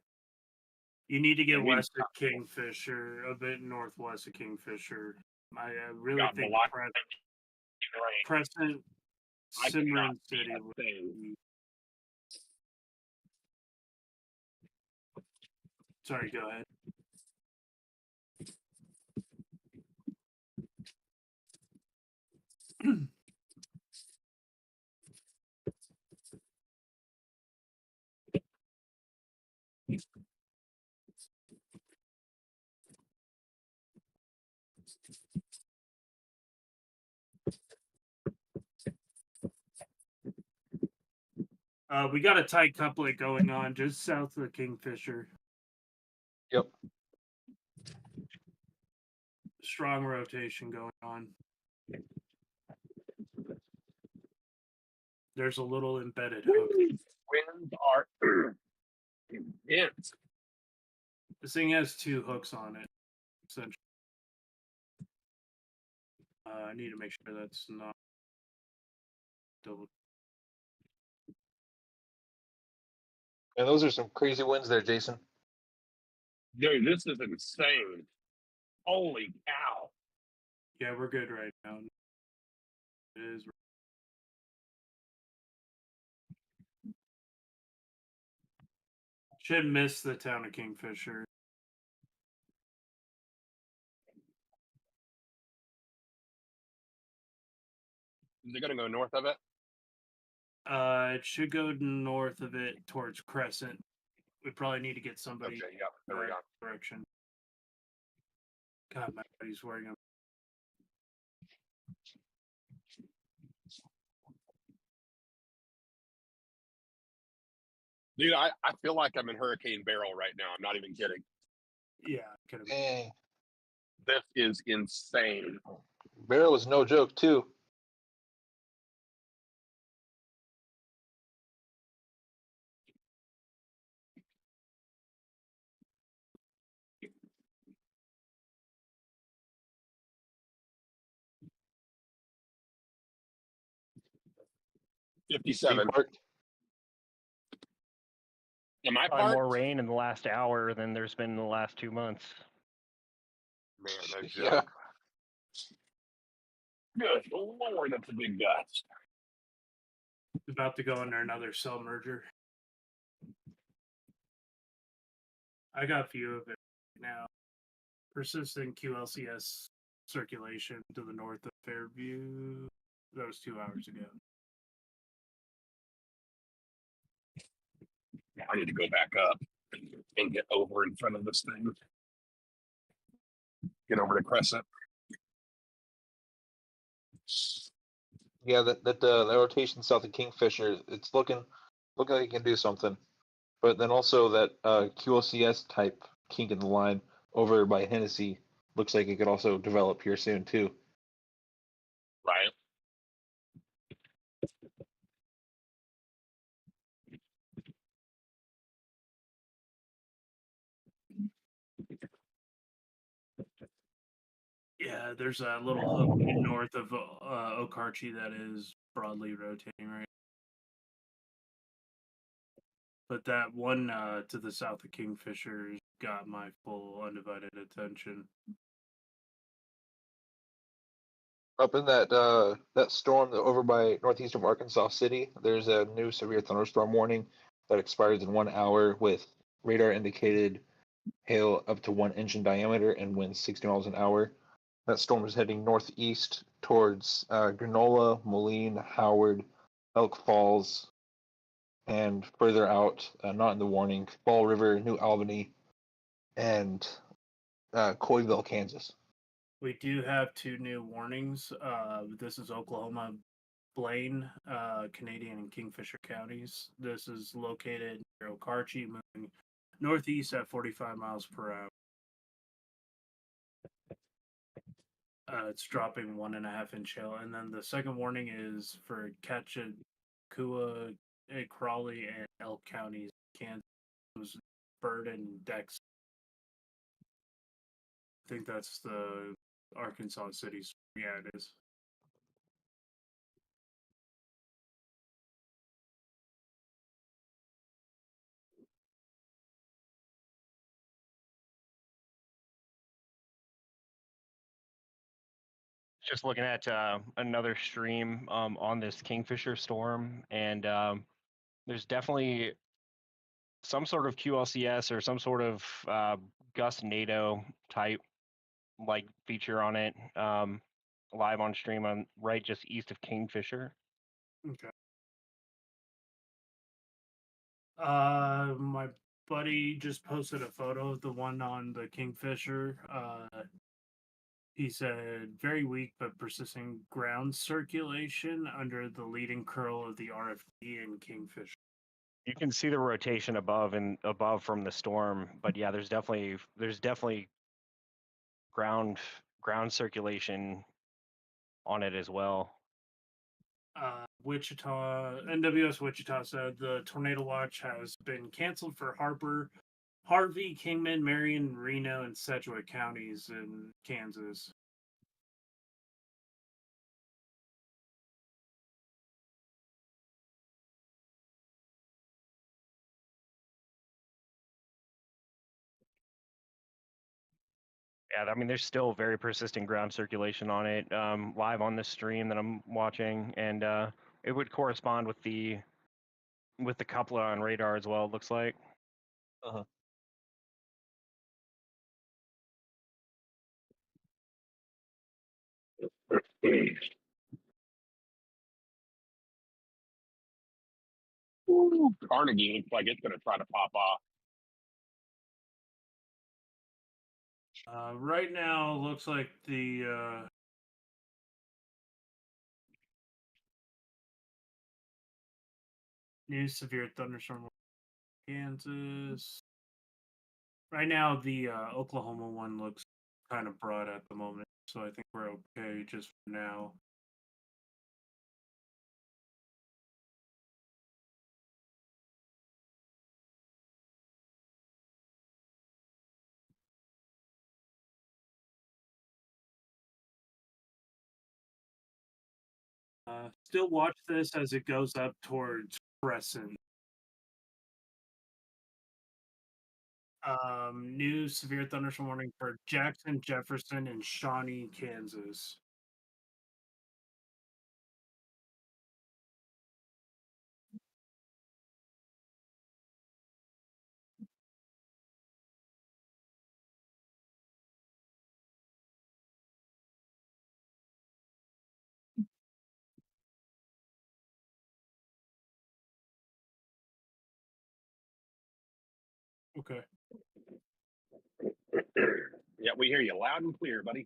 You need to get And we've west of got- Kingfisher, a bit northwest of Kingfisher. I really got the think light Crescent, rain. I Cimarron cannot see City a would thing. be. Sorry, go ahead. We got a tight couplet going on just south of Kingfisher. Yep. Strong rotation going on. There's a little embedded hook. Winds are intense. This thing has two hooks on it, essentially. I need to make sure that's not double. And those are some crazy wins there, Jason. Dude, this is insane. Holy cow. Yeah, we're good right now. It is. Should miss the town of Kingfisher. Is it going to go north of it? It should go north of it towards Crescent. We probably need to get somebody Okay, yep. There we that go. direction. God, my buddy's wearing them. Dude, I feel like I'm in Hurricane Barrel right now. I'm not even kidding. Yeah, could have been. Dang. This is insane. Barrel was no joke too. Being 57. parked. Am I Probably more parked? rain in the last hour than there's been in the last 2 months. Man, no Yeah. joke. Good Lord, that's a big gust. About to go under another cell merger. I got a few of it now. Persistent QLCS circulation to the north of Fairview. That was 2 hours ago. I need to go back up and get over in front of this thing. Get over to Crescent. Yeah, the rotation south of Kingfisher, it's looking like it can do something. But then also that QLCS type kink in the line over by Hennessy looks like it could also develop here soon too. Right. Yeah, there's a little hook north of Okarche that is broadly rotating right. But that one to the south of Kingfisher is got my full undivided attention. Up in that storm over by northeastern Arkansas City, there's a new severe thunderstorm warning that expires in 1 hour with radar indicated hail up to 1 inch in diameter and winds 60 miles an hour. That storm is heading northeast towards Granola, Moline, Howard, Elk Falls, and further out, not in the warning, Fall River, New Albany, and Coyville, Kansas. We do have 2 new warnings. This is Oklahoma, Blaine, Canadian, and Kingfisher counties. This is located near Okarche, moving northeast at 45 miles per hour. It's dropping 1.5-inch hail. And then the second warning is for Kachakua, Crawley, and Elk counties, Kansas. It was Bird and Dex. I think that's the Arkansas cities. Yeah, it is. Just looking at another stream on this Kingfisher storm, and there's definitely some sort of QLCS or some sort of Gust NATO type like feature on it, live on stream on right just east of Kingfisher. Okay. My buddy just posted a photo of the one on the Kingfisher. He said very weak but persisting ground circulation under the leading curl of the RFD in Kingfisher. You can see the rotation above from the storm, but yeah, there's definitely ground circulation on it as well. Wichita, NWS Wichita said the tornado watch has been canceled for Harvey, Kingman, Marion, Reno, and Sedgwick counties in Kansas. Yeah, I mean, there's still very persistent ground circulation on it, live on this stream that I'm watching, and it would correspond with the coupler on radar as well. It looks like. Carnegie looks like it's going to try to pop off. Right now, looks like the new severe thunderstorm in Kansas. Right now, the Oklahoma one looks kind of broad at the moment, so I think we're okay just for now. Still watch this as it goes up towards Crescent. New severe thunderstorm warning for Jackson, Jefferson, and Shawnee, Kansas. Okay. Yeah, we hear you loud and clear, buddy.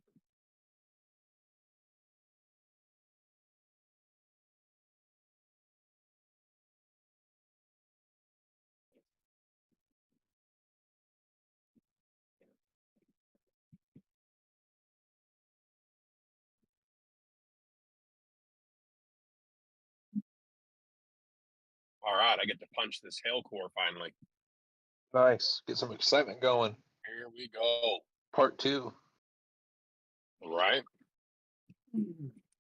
All right, I get to punch this hail core finally. Nice. Get some excitement going. Here we go. Part 2. All right.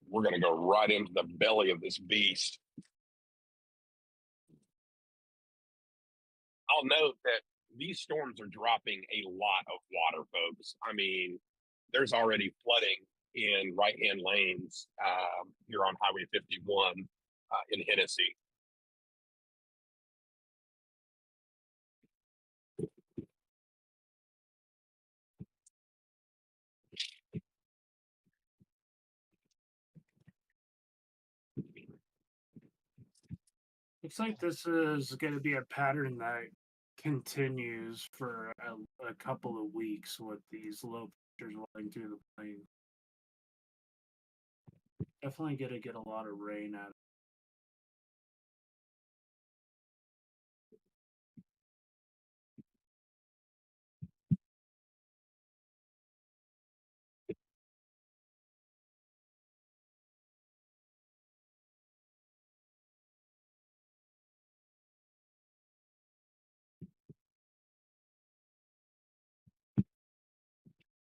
We're going to go right into the belly of this beast. I'll note that these storms are dropping a lot of water, folks. I mean, there's already flooding in right-hand lanes here on Highway 51 in Hennessy. Looks like this is going to be a pattern that continues for a couple of weeks with these low pressures rolling through the plain. Definitely going to get a lot of rain out of it.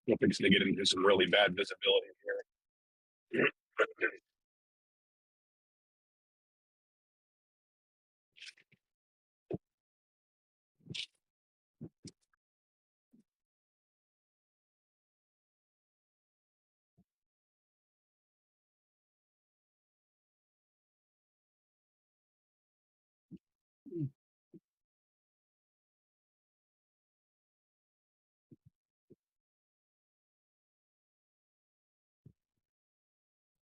We're fixing to get into some really bad visibility here.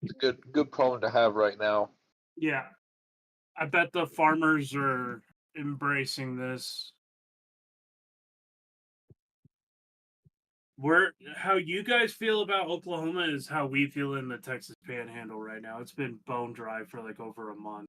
It's a good problem to have right now. Yeah. I bet the farmers are embracing this. How you guys feel about Oklahoma is how we feel in the Texas Panhandle right now. It's been bone dry for like over a month.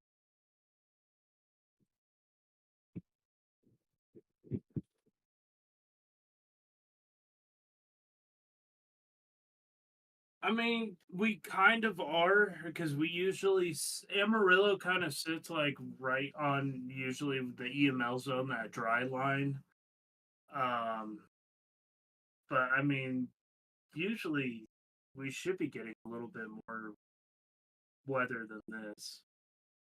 I mean, we kind of are because we usually Amarillo kind of sits like right on usually the EML zone, that dry line. But I mean, usually we should be getting a little bit more weather than this.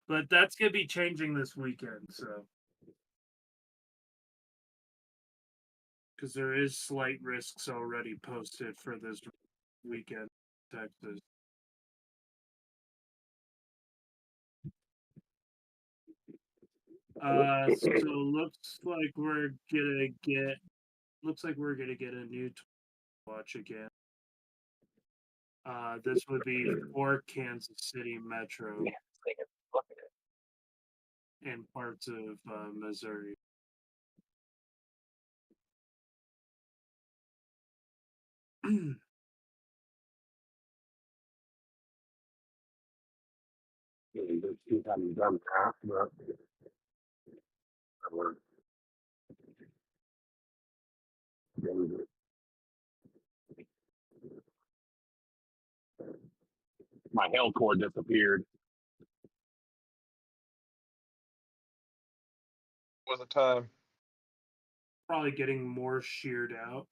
But that's gonna be changing this weekend, so because there is slight risks already posted for this weekend, Texas. So looks like we're gonna get a new watch again. This would be for Kansas City Metro and parts of Missouri. My hell cord disappeared. Was the time? Probably getting more sheared out.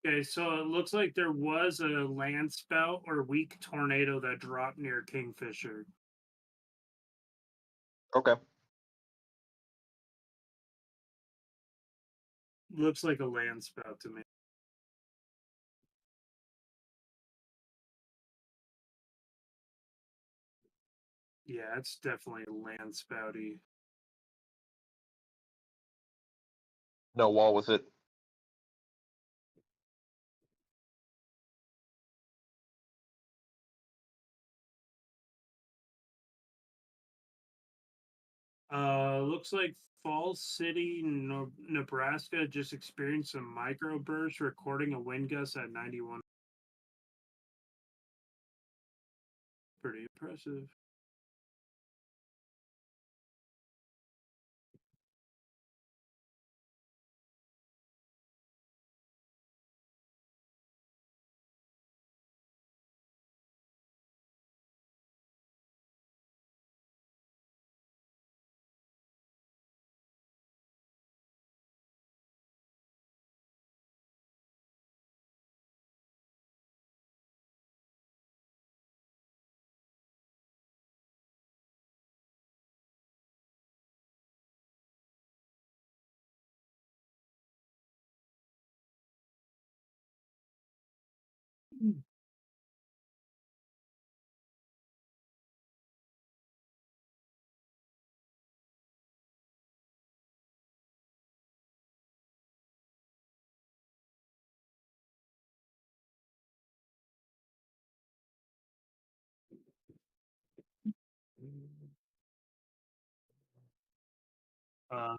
Okay, so it looks like there was a land spout or weak tornado that dropped near Kingfisher. Okay. Looks like a land spout to me. Yeah, it's definitely land spouty. No wall with it. Looks like Falls City, Nebraska just experienced some microbursts, recording a wind gust at 91. Pretty impressive.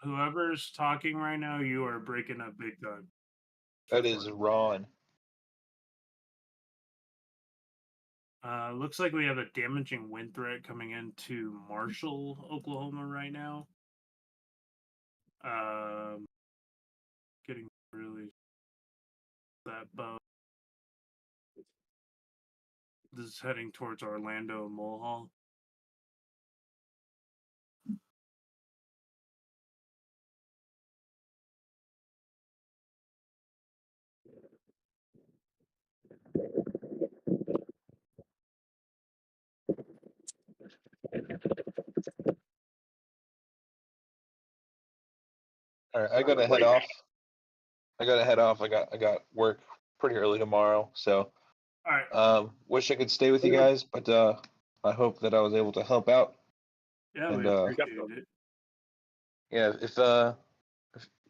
Whoever's talking right now, you are breaking up big time. That is Ron. Looks like we have a damaging wind threat coming into Marshall, Oklahoma right now. Getting really that boat. This is heading towards Orlando and Mulhall. All right, I gotta head off. I got work pretty early tomorrow, so All right. wish I could stay with you guys, but I hope that I was able to help out. Yeah, And we appreciate it. yeah, if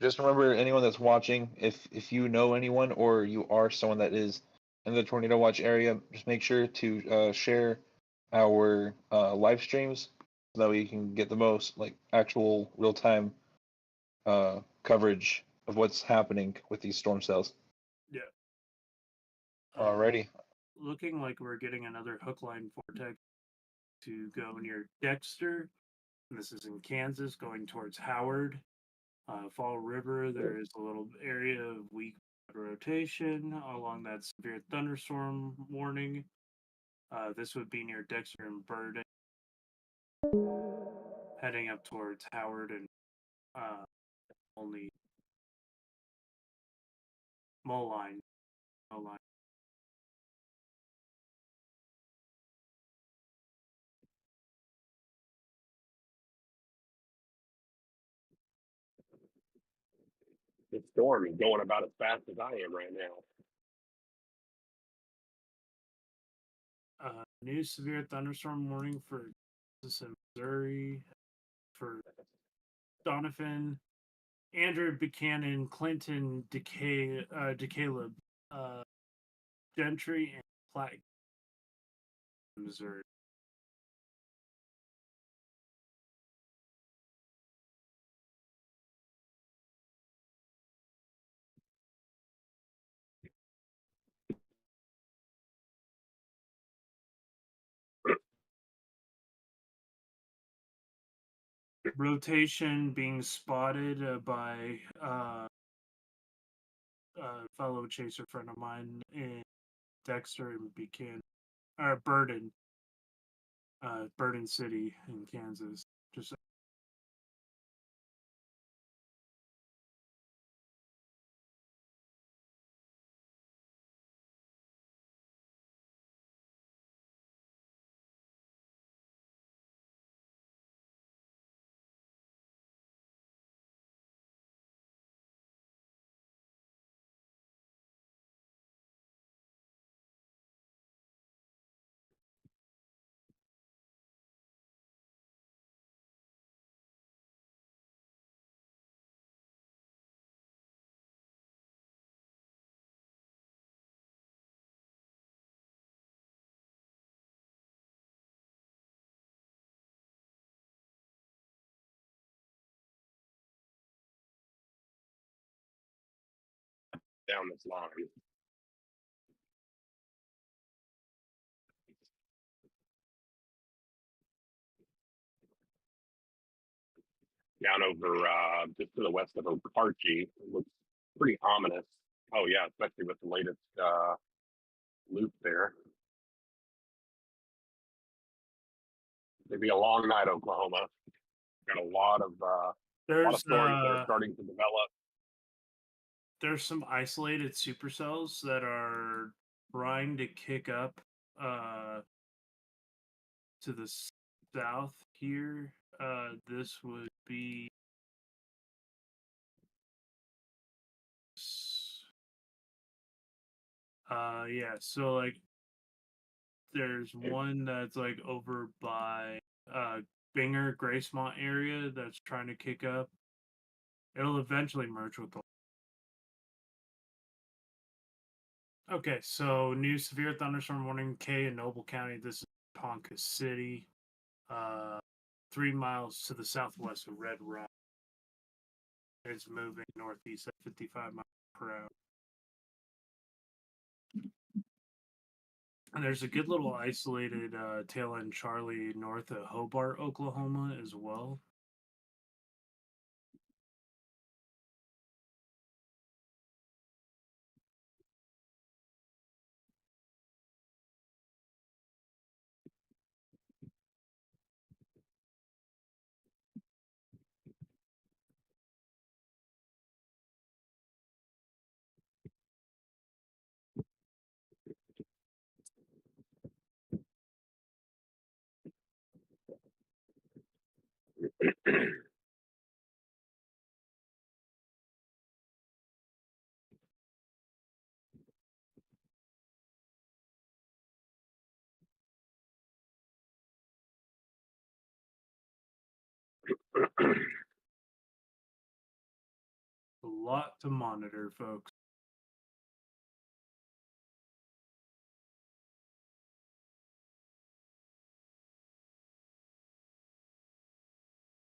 just remember anyone that's watching, if you know anyone or you are someone that is in the tornado watch area, just make sure to share our live streams so that we can get the most like actual real time coverage of what's happening with these storm cells. Yeah. Alrighty. Looking like we're getting another hook line vortex to go near Dexter. This is in Kansas, going towards Howard. Fall River, there is a little area of weak rotation along that severe thunderstorm warning. This would be near Dexter and Burden, heading up towards Howard and only Moline. The storm is going about as fast as I am right now. New severe thunderstorm warning for Kansas and Missouri, for Donovan, Andrew Buchanan, Clinton, DeCaleb, Gentry, and Platte, Missouri. Rotation being spotted by a fellow chaser friend of mine in Dexter and Buchanan, or Burden City in Kansas. Just Down this line. Down over just to the west of Okarchi. It looks pretty ominous. Oh yeah, especially with the latest loop there. Maybe a long night, Oklahoma. Got a lot of there's storms that are starting to develop. There's some isolated supercells that are trying to kick up to the south here. This would be Yeah. So like, there's one that's like over by Binger Gracemont area that's trying to kick up. It'll eventually merge with the. Okay, so new severe thunderstorm warning K in Noble County. This is Ponca City, 3 miles to the southwest of Red Rock. It's moving northeast at 55 miles per hour. And there's a good little isolated tail end Charlie north of Hobart, Oklahoma, as well. A lot to monitor, folks.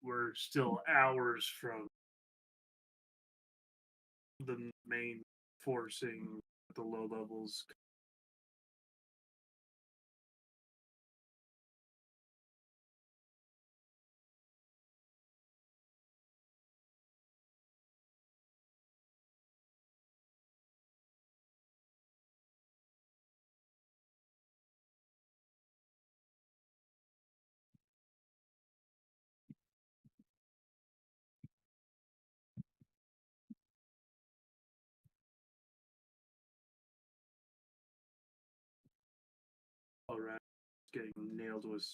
We're still hours from the main forcing the low levels. All right, getting nailed with.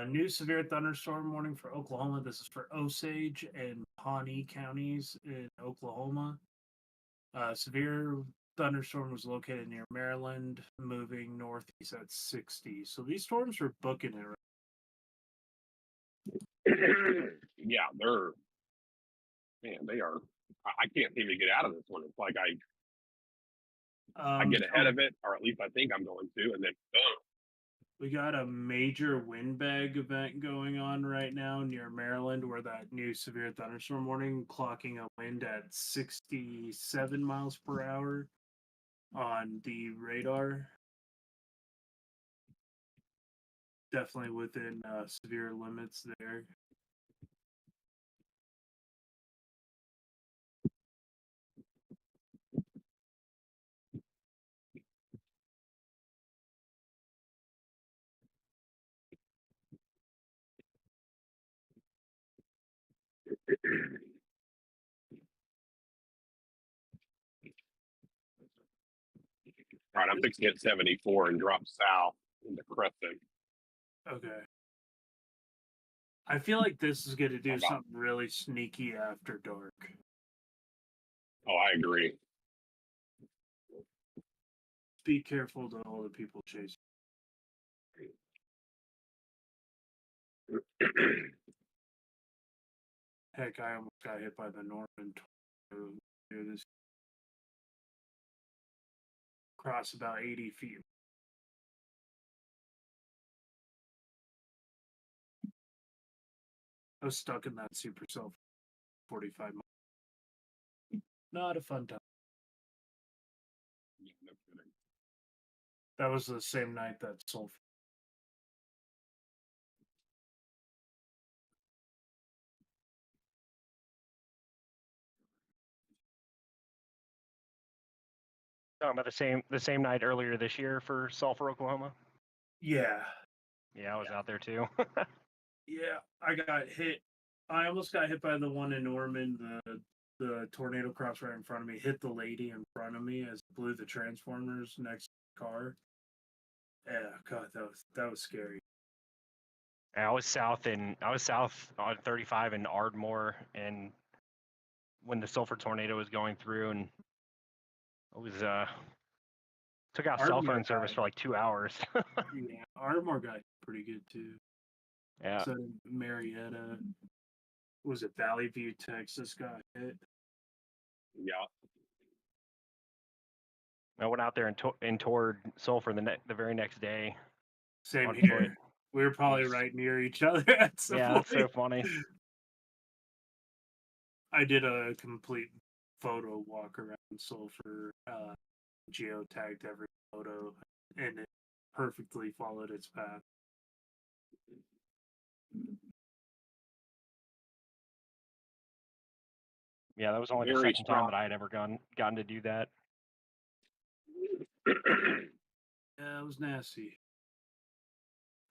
New severe thunderstorm warning for Oklahoma. This is for Osage and Pawnee counties in Oklahoma. Severe thunderstorm was located near Maryland, moving northeast at 60. So these storms are booking it. Yeah, they are. I can't seem to get out of this one. It's like I get ahead of it, or at least I think I'm going to, and then boom. We got a major windbag event going on right now near Maryland, where that new severe thunderstorm warning clocking a wind at 67 miles per hour on the radar. Definitely within severe limits there. All right, I'm fixing to hit 74 and drop south into Crescent. Okay. I feel like this is going to do About- something really sneaky after dark. Oh, I agree. Be careful to all the people chasing. Heck, I almost got hit by the Norman tornado here this cross about 80 feet. I was stuck in that super cell for 45 miles. Not a fun time. Yeah, no kidding. That was the same night that Sulphur Talking about the same night earlier this year for Sulphur, Oklahoma. Yeah. Yeah, I was out there too. Yeah, I got hit. I almost got hit by the one in Norman. The tornado crossed right in front of me, hit the lady in front of me as it blew the transformers next to the car. Yeah, God, that was scary. I was south on 35 in Ardmore, and when the Sulphur tornado was going through, and it was took out cell Ardmore phone service got- for like 2 hours. Yeah, Ardmore got pretty good too. Yeah. So did Marietta. Was it Valley View, Texas got hit? Yeah. I went out there and toured Sulphur the very next day. Same On here. foot. We were probably Yes. right near each other at some Yeah, point. that's so funny. I did a complete photo walk around Sulphur, geotagged every photo, and it perfectly followed its path. Yeah, that was only the Very second strong. time that I had ever gotten to do that. Yeah, it was nasty.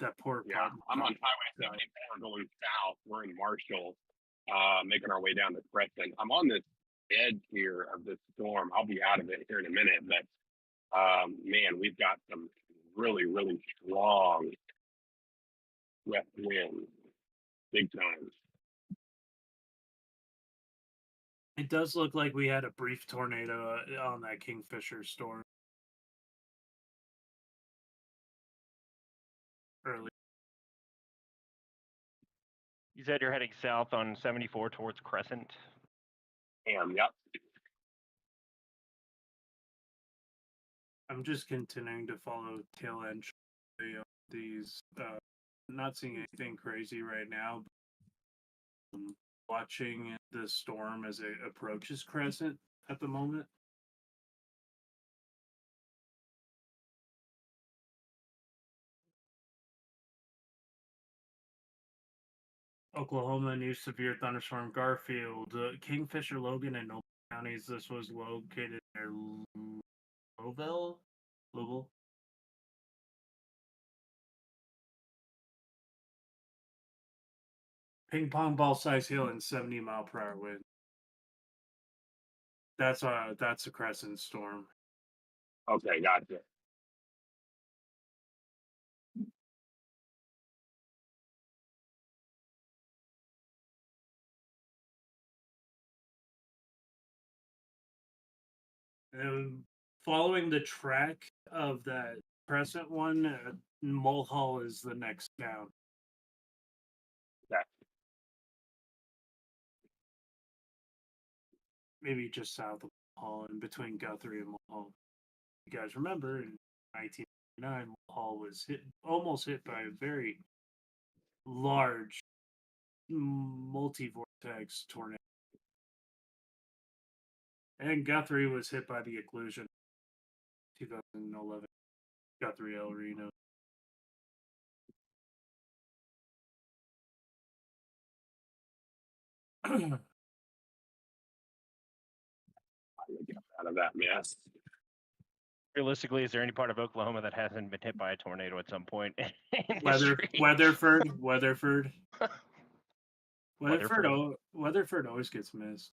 That poor Yeah, pop. I'm on Highway 74 going south. We're in Marshall, making our way down to Crescent. I'm on this edge here of this storm. I'll be out of it here in a minute, but man, we've got some really, really strong west winds, big time. It does look like we had a brief tornado on that Kingfisher storm early. You said you're heading south on 74 towards Crescent. Yep. I'm just continuing to follow tail end these. Not seeing anything crazy right now. But watching the storm as it approaches Crescent at the moment. Oklahoma, new severe thunderstorm Garfield, Kingfisher, Logan, and Noble counties. This was located near Louisville. Ping pong ball size hail and 70-mile-per-hour wind. That's a crescent storm. Okay, gotcha. And following the track of that crescent one, Mulhall is the next town. Okay. Maybe just south of Mulhall, in between Guthrie and Mulhall. You guys remember in 1999, Mulhall was almost hit by a very large multi-vortex tornado. And Guthrie was hit by the occlusion 2011. Guthrie El Reno. Get out of that mess. Realistically, is there any part of Oklahoma that hasn't been hit by a tornado at some point? In Weatherford. Weatherford. Weatherford always gets missed.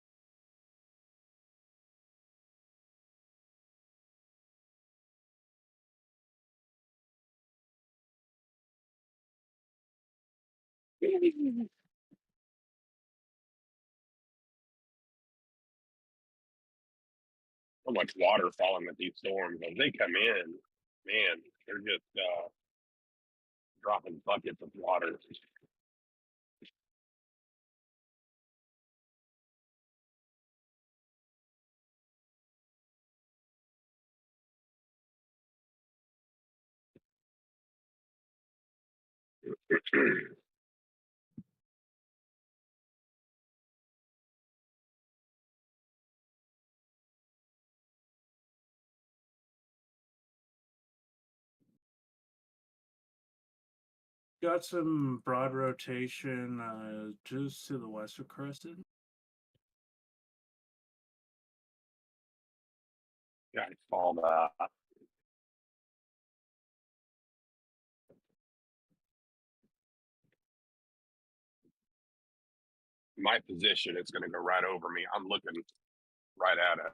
So much water falling with these storms. As they come in, man, they're just dropping buckets of water. Got some broad rotation just to the west of Crescent. Yeah, I saw that. My position, it's going to go right over me. I'm looking right at it.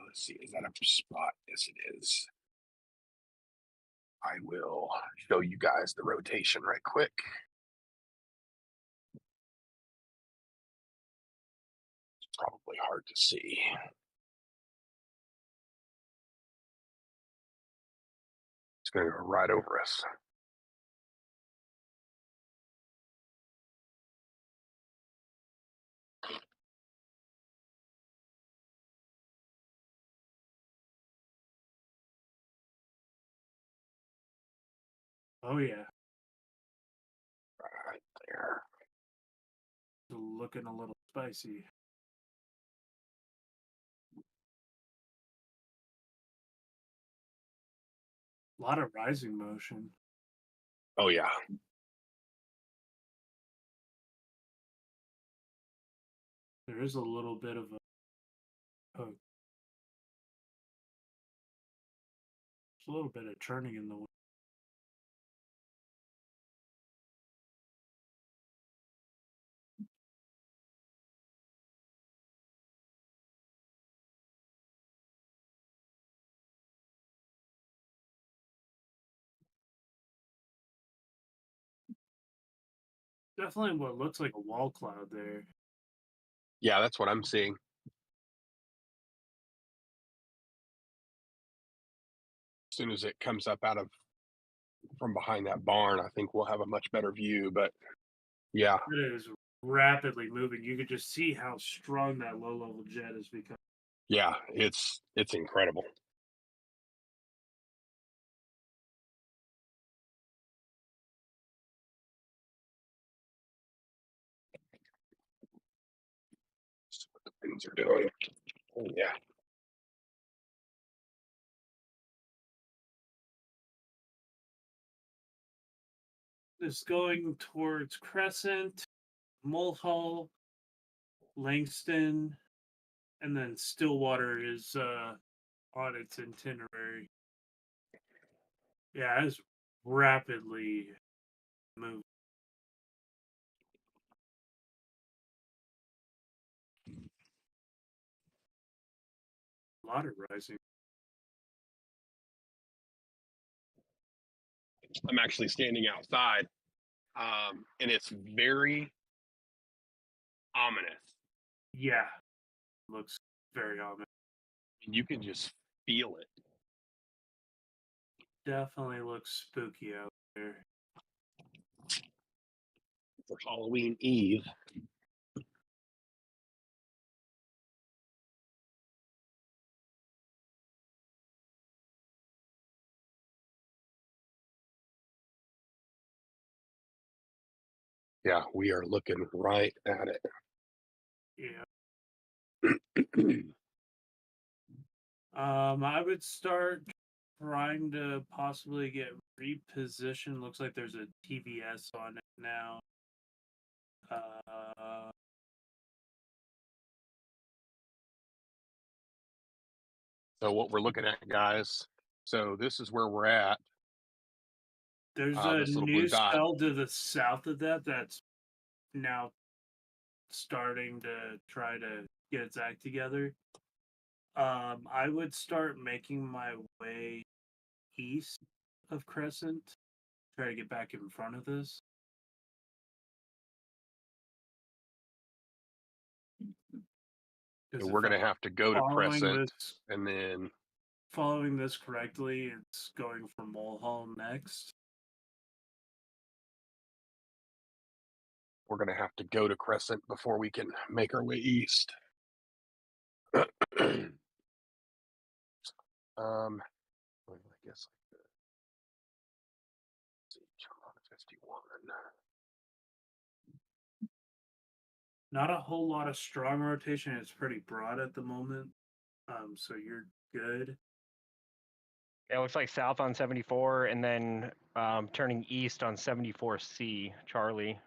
Let's see, is that a spot? Yes, it is. I will show you guys the rotation right quick. It's probably hard to see. It's going to go right over us. Oh yeah, Right there. looking a little spicy. A lot of rising motion. Oh, yeah. There is a little bit of a poke. There's a little bit of churning in the wind. Definitely what looks like a wall cloud there. Yeah, that's what I'm seeing. As soon as it comes up out of from behind that barn, I think we'll have a much better view. But yeah, It is rapidly moving. You could just see how strong that low level jet is becoming. yeah, it's incredible. See what the winds are doing. Oh yeah. It's going towards Crescent, Mulhall, Langston, and then Stillwater is on its itinerary. Yeah, it's rapidly moving. A lot of rising. I'm actually standing outside, and it's very ominous. Yeah, looks very ominous. You can just feel it. Definitely looks spooky out there. For Halloween Eve. Yeah, we are looking right at it. Yeah. I would start trying to possibly get repositioned. Looks like there's a TVS on it now. So what we're looking at, guys. So this is where we're at. There's a this little new blue dot. cell to the south of that that's now starting to try to get its act together. I would start making my way east of Crescent, try to get back in front of this. So we're going to have to go to Crescent, and then following this correctly, it's going for Mulhall next. we're going to have to go to Crescent before we can make our way east. I guess I could. Let's see, jump on 51. Not a whole lot of strong rotation. It's pretty broad at the moment. So you're good. It looks like south on 74 and then turning east on 74C, Charlie.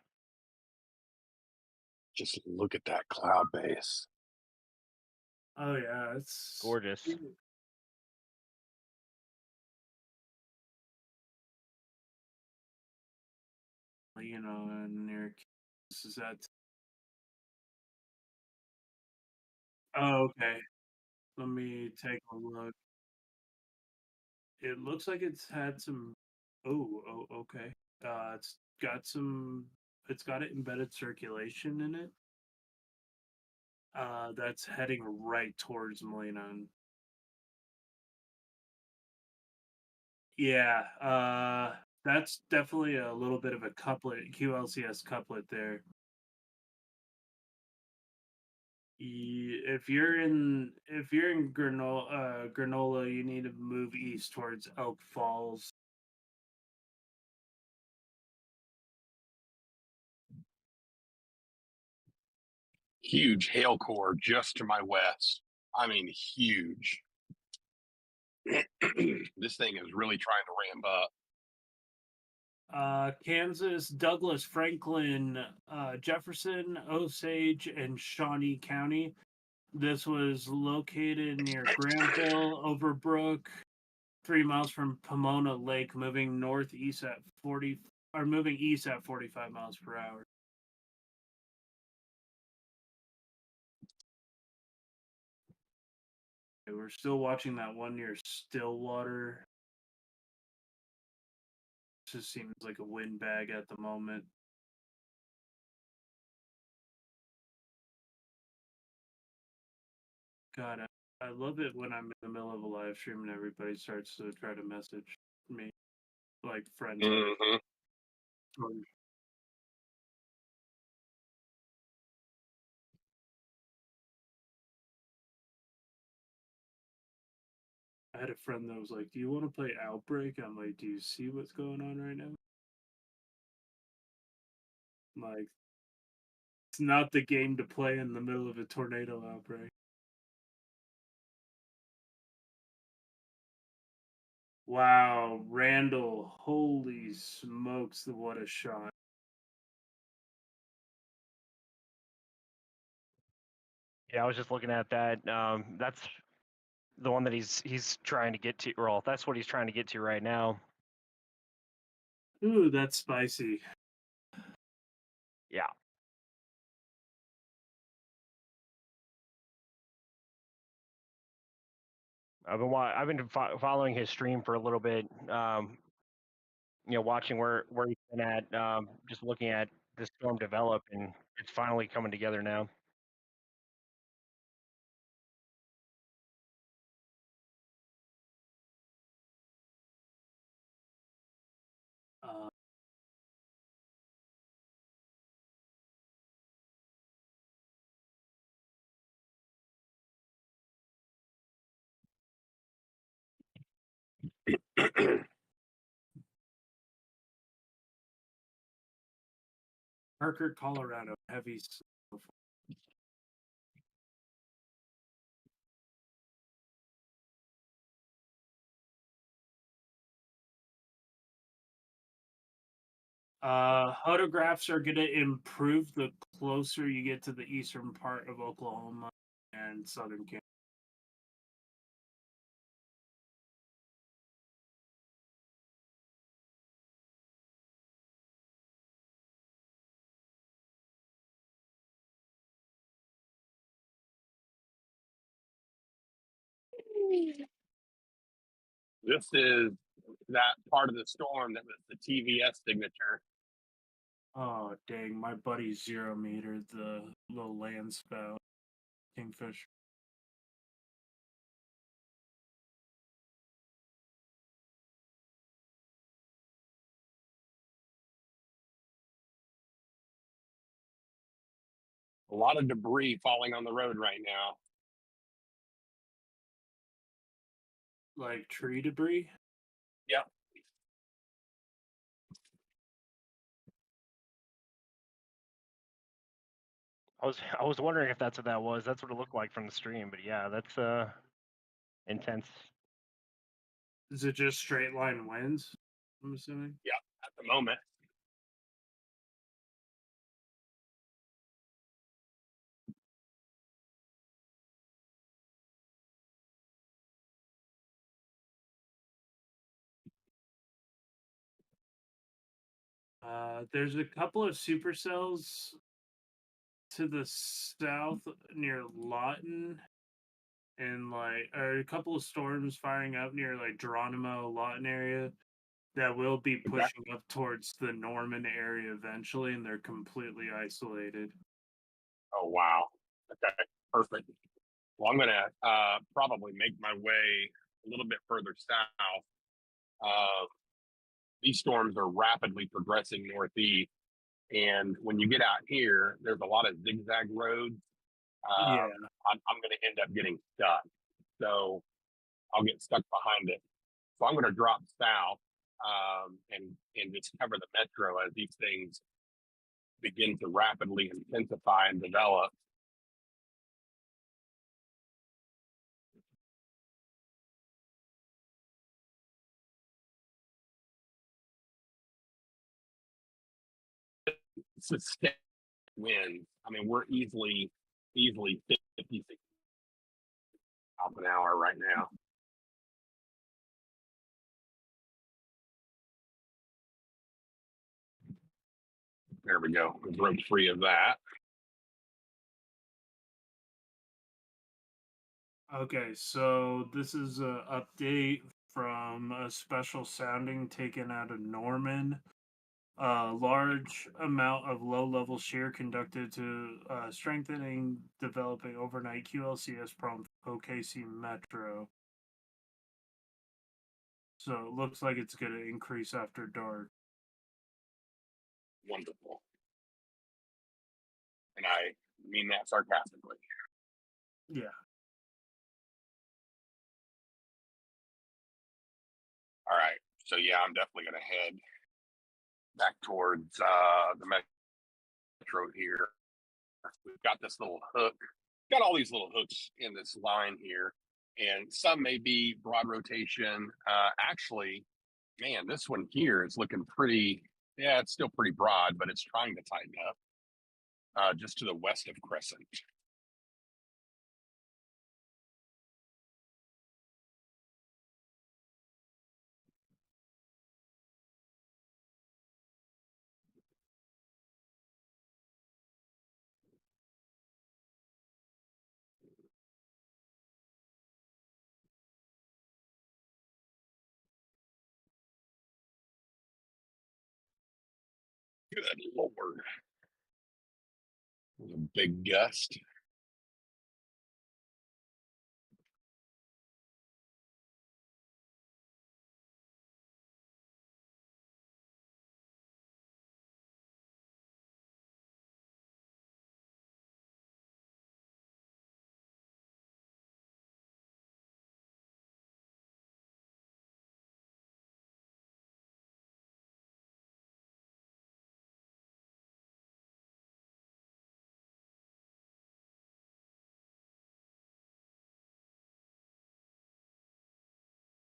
Just look at that cloud base. Oh yeah, it's Gorgeous. You know, and near this is that. Oh, okay. Let me take a look. It looks like it's had some. Oh, okay. It's got some. It's got an embedded circulation in it. That's heading right towards Moline. Yeah. That's definitely a little bit of a couplet, QLCS couplet there. If you're in Granola, you need to move east towards Elk Falls. Huge hail core just to my west. I mean, huge. This thing is really trying to ramp up. Kansas, Douglas, Franklin, Jefferson, Osage, and Shawnee County. This was located near Granville, Overbrook, 3 miles from Pomona Lake, moving northeast at 40 or moving east at 45 miles per hour. Okay, we're still watching that one near Stillwater. Just seems like a windbag at the moment. God, I love it when I'm in the middle of a live stream and everybody starts to try to message me, like friends. Mhm. I had a friend that was like, "Do you want to play Outbreak?" I'm like, "Do you see what's going on right now?" I'm like, it's not the game to play in the middle of a tornado outbreak. Wow, Randall, holy smokes, what a shot. Yeah, I was just looking at that. That's the one that he's trying to get to. Well, that's what he's trying to get to right now. Ooh, that's spicy. Yeah. I've been following his stream for a little bit. Watching where he's been at. Just looking at the storm develop, and it's finally coming together now. Uh, Parker, Colorado, heavy snow. Photographs are going to improve the closer you get to the eastern part of Oklahoma and southern Kansas. This is that part of the storm that was the TVS signature. Oh, dang. My buddy Zero Meter, the little land spout, Kingfish. A lot of debris falling on the road right now. Like tree debris? Yep. I was wondering if that's what that was. That's what it looked like from the stream. But yeah, that's intense. Is it just straight line winds? I'm assuming. At the moment. There's a couple of supercells to the south near Lawton, and or a couple of storms firing up near like Geronimo, Lawton area that will be Okay. pushing up towards the Norman area eventually, and they're completely isolated. Oh wow. Okay, perfect. Well, I'm gonna probably make my way a little bit further south. These storms are rapidly progressing northeast, and when you get out here, there's a lot of zigzag roads. Yeah. I'm going to end up getting stuck, so I'll get stuck behind it. So I'm going to drop south and just cover the metro as these things begin to rapidly intensify and develop. Sustained winds. I mean, we're easily 50, 60 miles an hour right now. There we go. We broke free of that. Okay, so this is an update from a special sounding taken out of Norman. Large amount of low-level shear conducted to strengthening developing overnight QLCS prompt OKC Metro. So it looks like it's going to increase after dark. Wonderful. And I mean that sarcastically. Yeah. All right. So yeah, I'm definitely going to head back towards the metro here. We've got this little hook. Got all these little hooks in this line here, and some may be broad rotation. Actually, man, this one here is looking pretty. Yeah, it's still pretty broad, but it's trying to tighten up. Just to the west of Crescent. Good Lord. There's a big gust.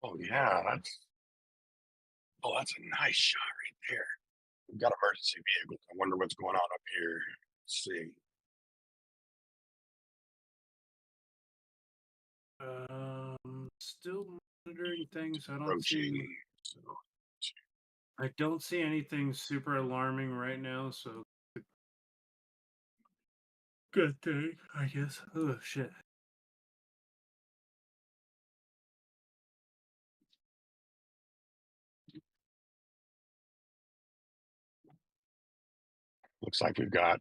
Oh yeah, that's a nice shot right there. We've got emergency vehicles. I wonder what's going on up here. Let's see. Still monitoring things. Approaching. I don't see anything super alarming right now, so good thing, I guess. Oh shit. Looks like we've got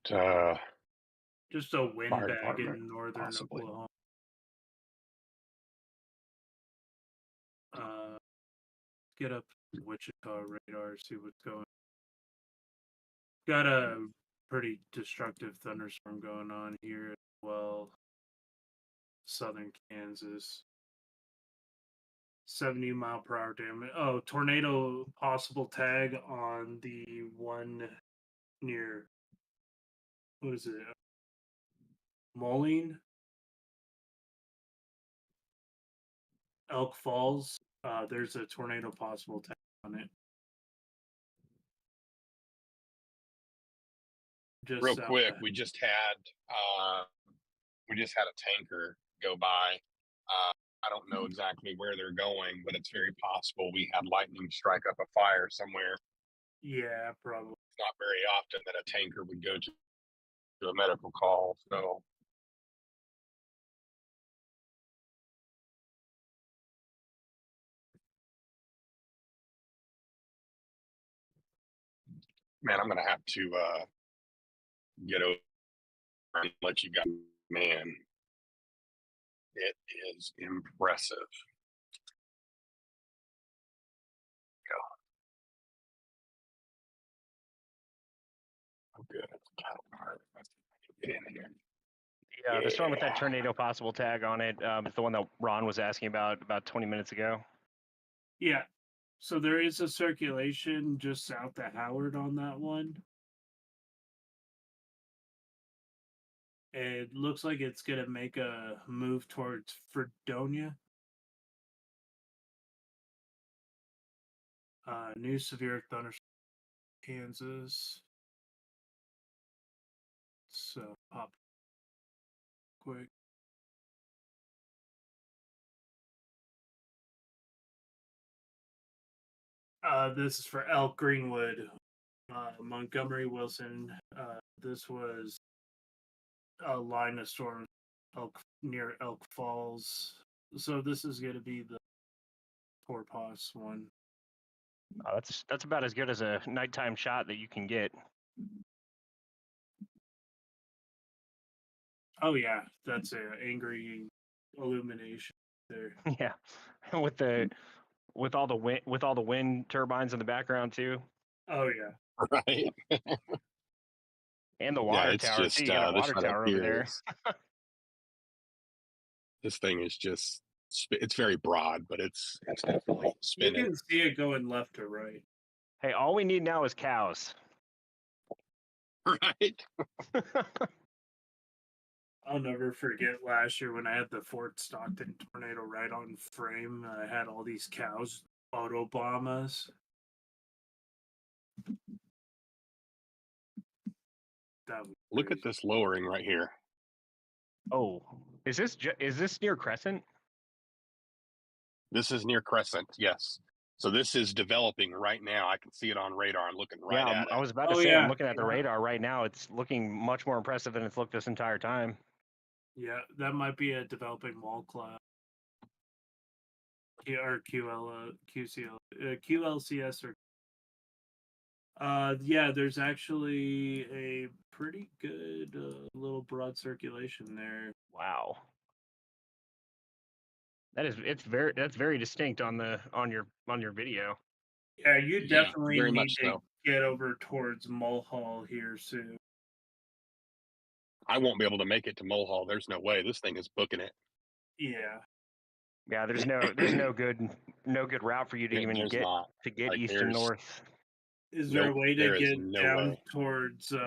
Just a wind Fire bag department, in northern possibly. Oklahoma. Get up Wichita radar, see what's going. Got a pretty destructive thunderstorm going on here as well. Southern Kansas. 70-mile-per-hour damage. Oh, tornado possible tag on the one near, what is it? Moline, Elk Falls. There's a tornado possible tag on it. Just Real south quick, of- we just had a tanker go by. I don't know exactly where they're going, but it's very possible we had lightning strike up a fire somewhere. Yeah, probably. It's not very often that a tanker would go to a medical call. So man, I'm gonna have to get over and let you guys. Man, it is impressive. Oh, good. Cattle cart. Get in here. Yeah, the storm with that Yeah. tornado possible tag on it is the one that Ron was asking about 20 minutes ago. Yeah. So there is a circulation just south of Howard on that one. It looks like it's going to make a move towards Fredonia. New severe thunderstorm, Kansas. So pop quick. This is for Elk Greenwood, Montgomery Wilson. This was a line of storms near Elk Falls. So this is going to be the Porpoise one. That's about as good as a nighttime shot that you can get. Oh yeah, that's a angry illumination there. Yeah, with all the wind turbines in the background too, Oh yeah. Right. and the Yeah, water it's tower just too. You got a this water right up tower over here there. is- this thing is just it's very broad, but it's definitely You spinning. can see it going left to right. Hey, all we need now is cows. Right. I'll never forget last year when I had the Fort Stockton tornado right on frame. I had all these cows photobomb us. That was Look at crazy. this lowering right here. Oh, is this near Crescent? This is near Crescent. Yes. So this is developing right now. I can see it on radar. I'm looking right Yeah, at I it. was about to Oh, say yeah, I'm looking at the yeah. radar right now. It's looking much more impressive than it's looked this entire time. Yeah, that might be a developing wall cloud. Or QLCS or yeah, there's actually a pretty good little broad circulation there. Wow. That's very distinct on your video. Yeah, you Yeah, definitely very need much to so. get over towards Mulhall here soon. I won't be able to make it to Mulhall. There's no way. This thing is booking it. Yeah. Yeah, there's no good route for you to even There's get not. Like, east and there's- north. Is there Nope, a way to there is get no down way. towards is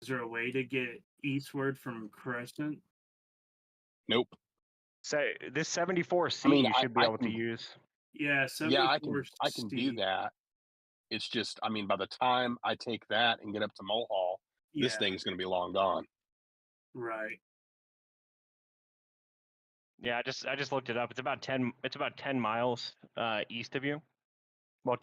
there a way to get eastward from Crescent? Nope. So this 74C I mean, you should be I able to can- use. Yeah, Yeah, 74 I can do that. It's just, I mean, by the time I take that and get up to Mulhall, this Yeah, thing's going to be long gone. right. Yeah, I just looked it up. It's about 10 miles east of you. Well,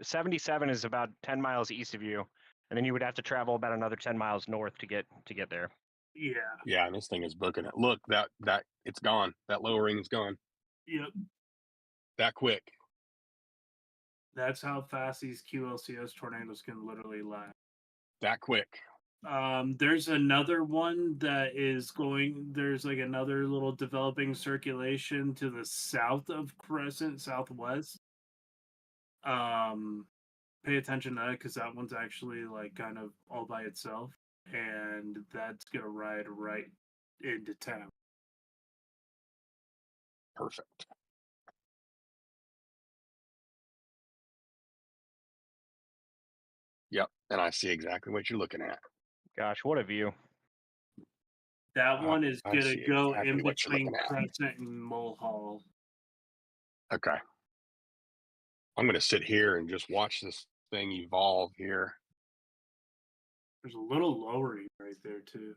77 is about 10 miles east of you, and then you would have to travel about another 10 miles north to get there. Yeah. Yeah, and this thing is booking it. Look, that it's gone. That lowering is gone Yep. that quick. That's how fast these QLCS tornadoes can literally last. That quick. There's another one that is going. There's like another little developing circulation to the south of Crescent, southwest. Pay attention to that because that one's actually like kind of all by itself, and that's gonna ride right into town. Perfect. Yep, and I see exactly what you're looking at. Gosh, what a view! That one is I gonna see go exactly in what you're between looking at. Crescent and Mulhall. Okay. I'm gonna sit here and just watch this thing evolve here. There's a little lowering right there too.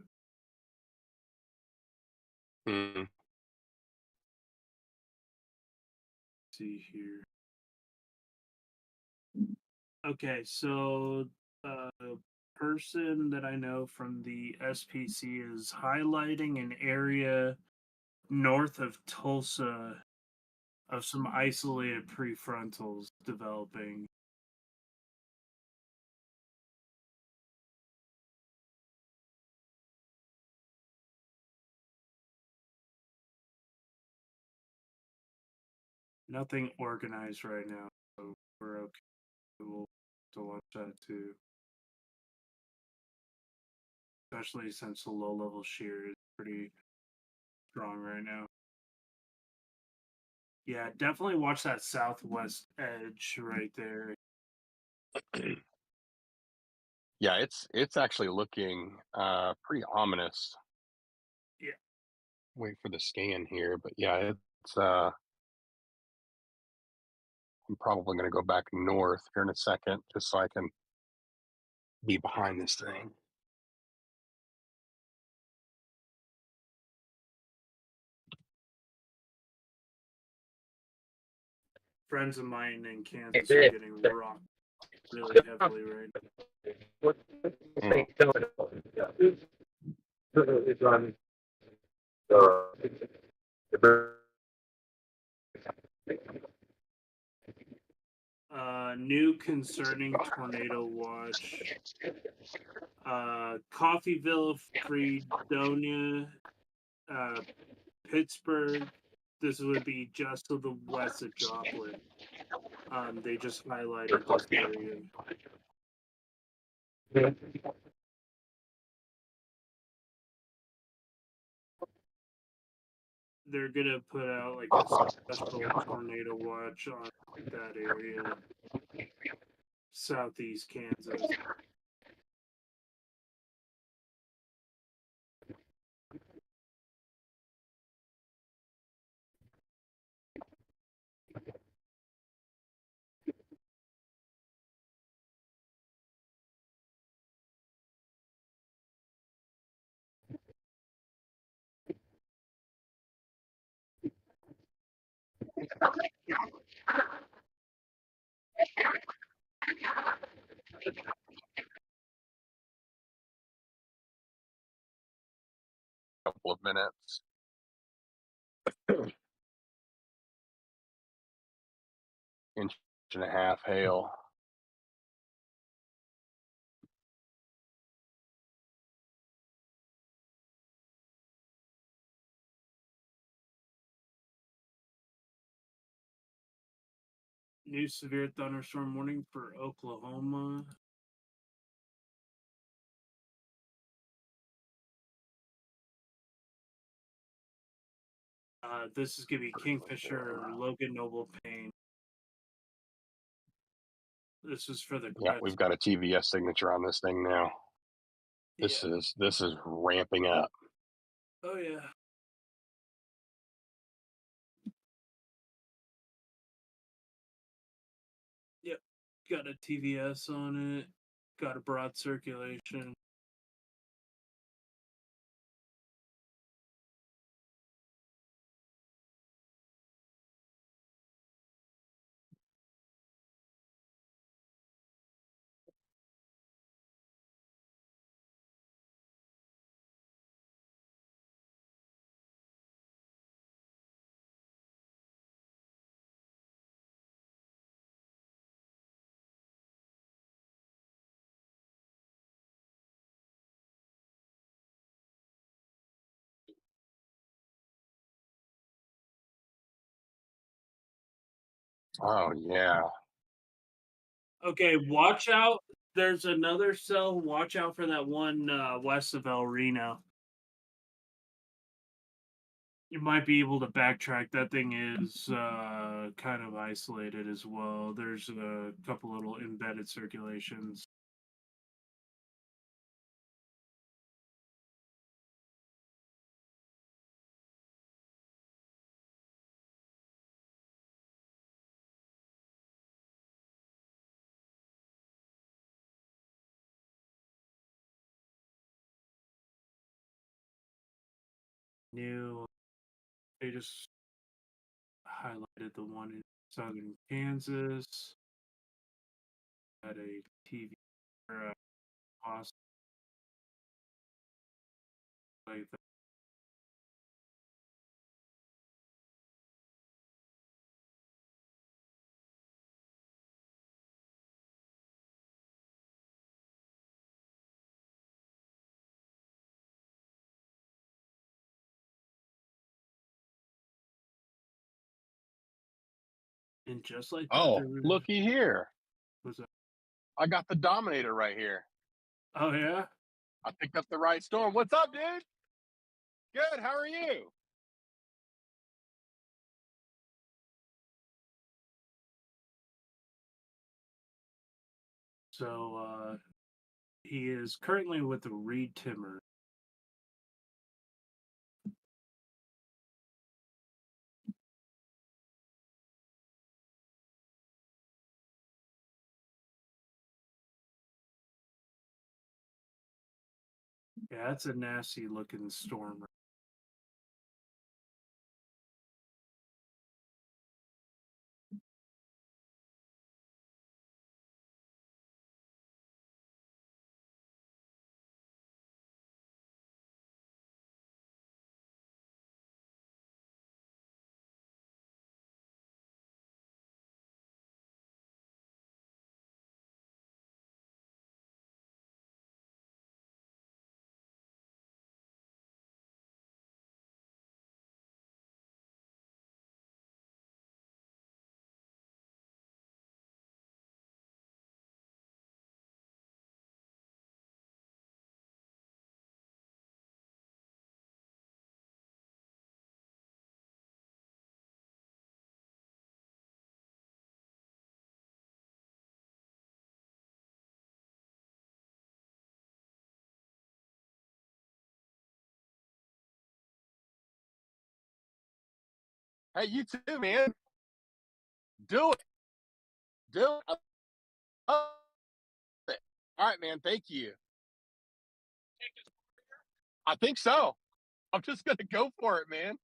Hmm. See here. Okay, so person that I know from the SPC is highlighting an area north of Tulsa of some isolated prefrontals developing. Nothing organized right now, so we're okay. We'll to watch that too. Especially since the low level shear is pretty strong right now. Yeah, definitely watch that southwest edge right there. Yeah, it's actually looking pretty ominous. Yeah. Wait for the scan here, but yeah, it's I'm probably gonna go back north here in a second just so I can be behind this thing. Friends of mine in Kansas are getting rocked really heavily right now. What's this thing doing? It's on New concerning tornado watch. Coffeeville, Fredonia, Pittsburgh. This would be just to the west of Joplin. They just highlighted this area. They're gonna put out like a special tornado watch on that area, southeast Kansas. Couple of minutes. Inch and a half hail. New severe thunderstorm warning for Oklahoma. This is gonna be Kingfisher, Logan Noble, Payne. This is for the Yeah, we've got a TVS signature on this thing now. This is ramping up. Oh yeah. Yep. Got a TVS on it. Got a broad circulation. Oh yeah. Okay, watch out. There's another cell. Watch out for that one west of El Reno. You might be able to backtrack. That thing is kind of isolated as well. There's a couple little embedded circulations. new. They just highlighted the one in southern Kansas. Had a TV or a hospital like that. And just like that, Oh, there looky here. was a. I got the Dominator right here. Oh yeah. I picked up the right storm. What's up, dude? Good. How are you? So he is currently with the Reed Timmer. Yeah, that's a nasty looking storm. Hey, you too, man. Do it. Do it. All right, man. Thank you. I think so. I'm just gonna go for it, man.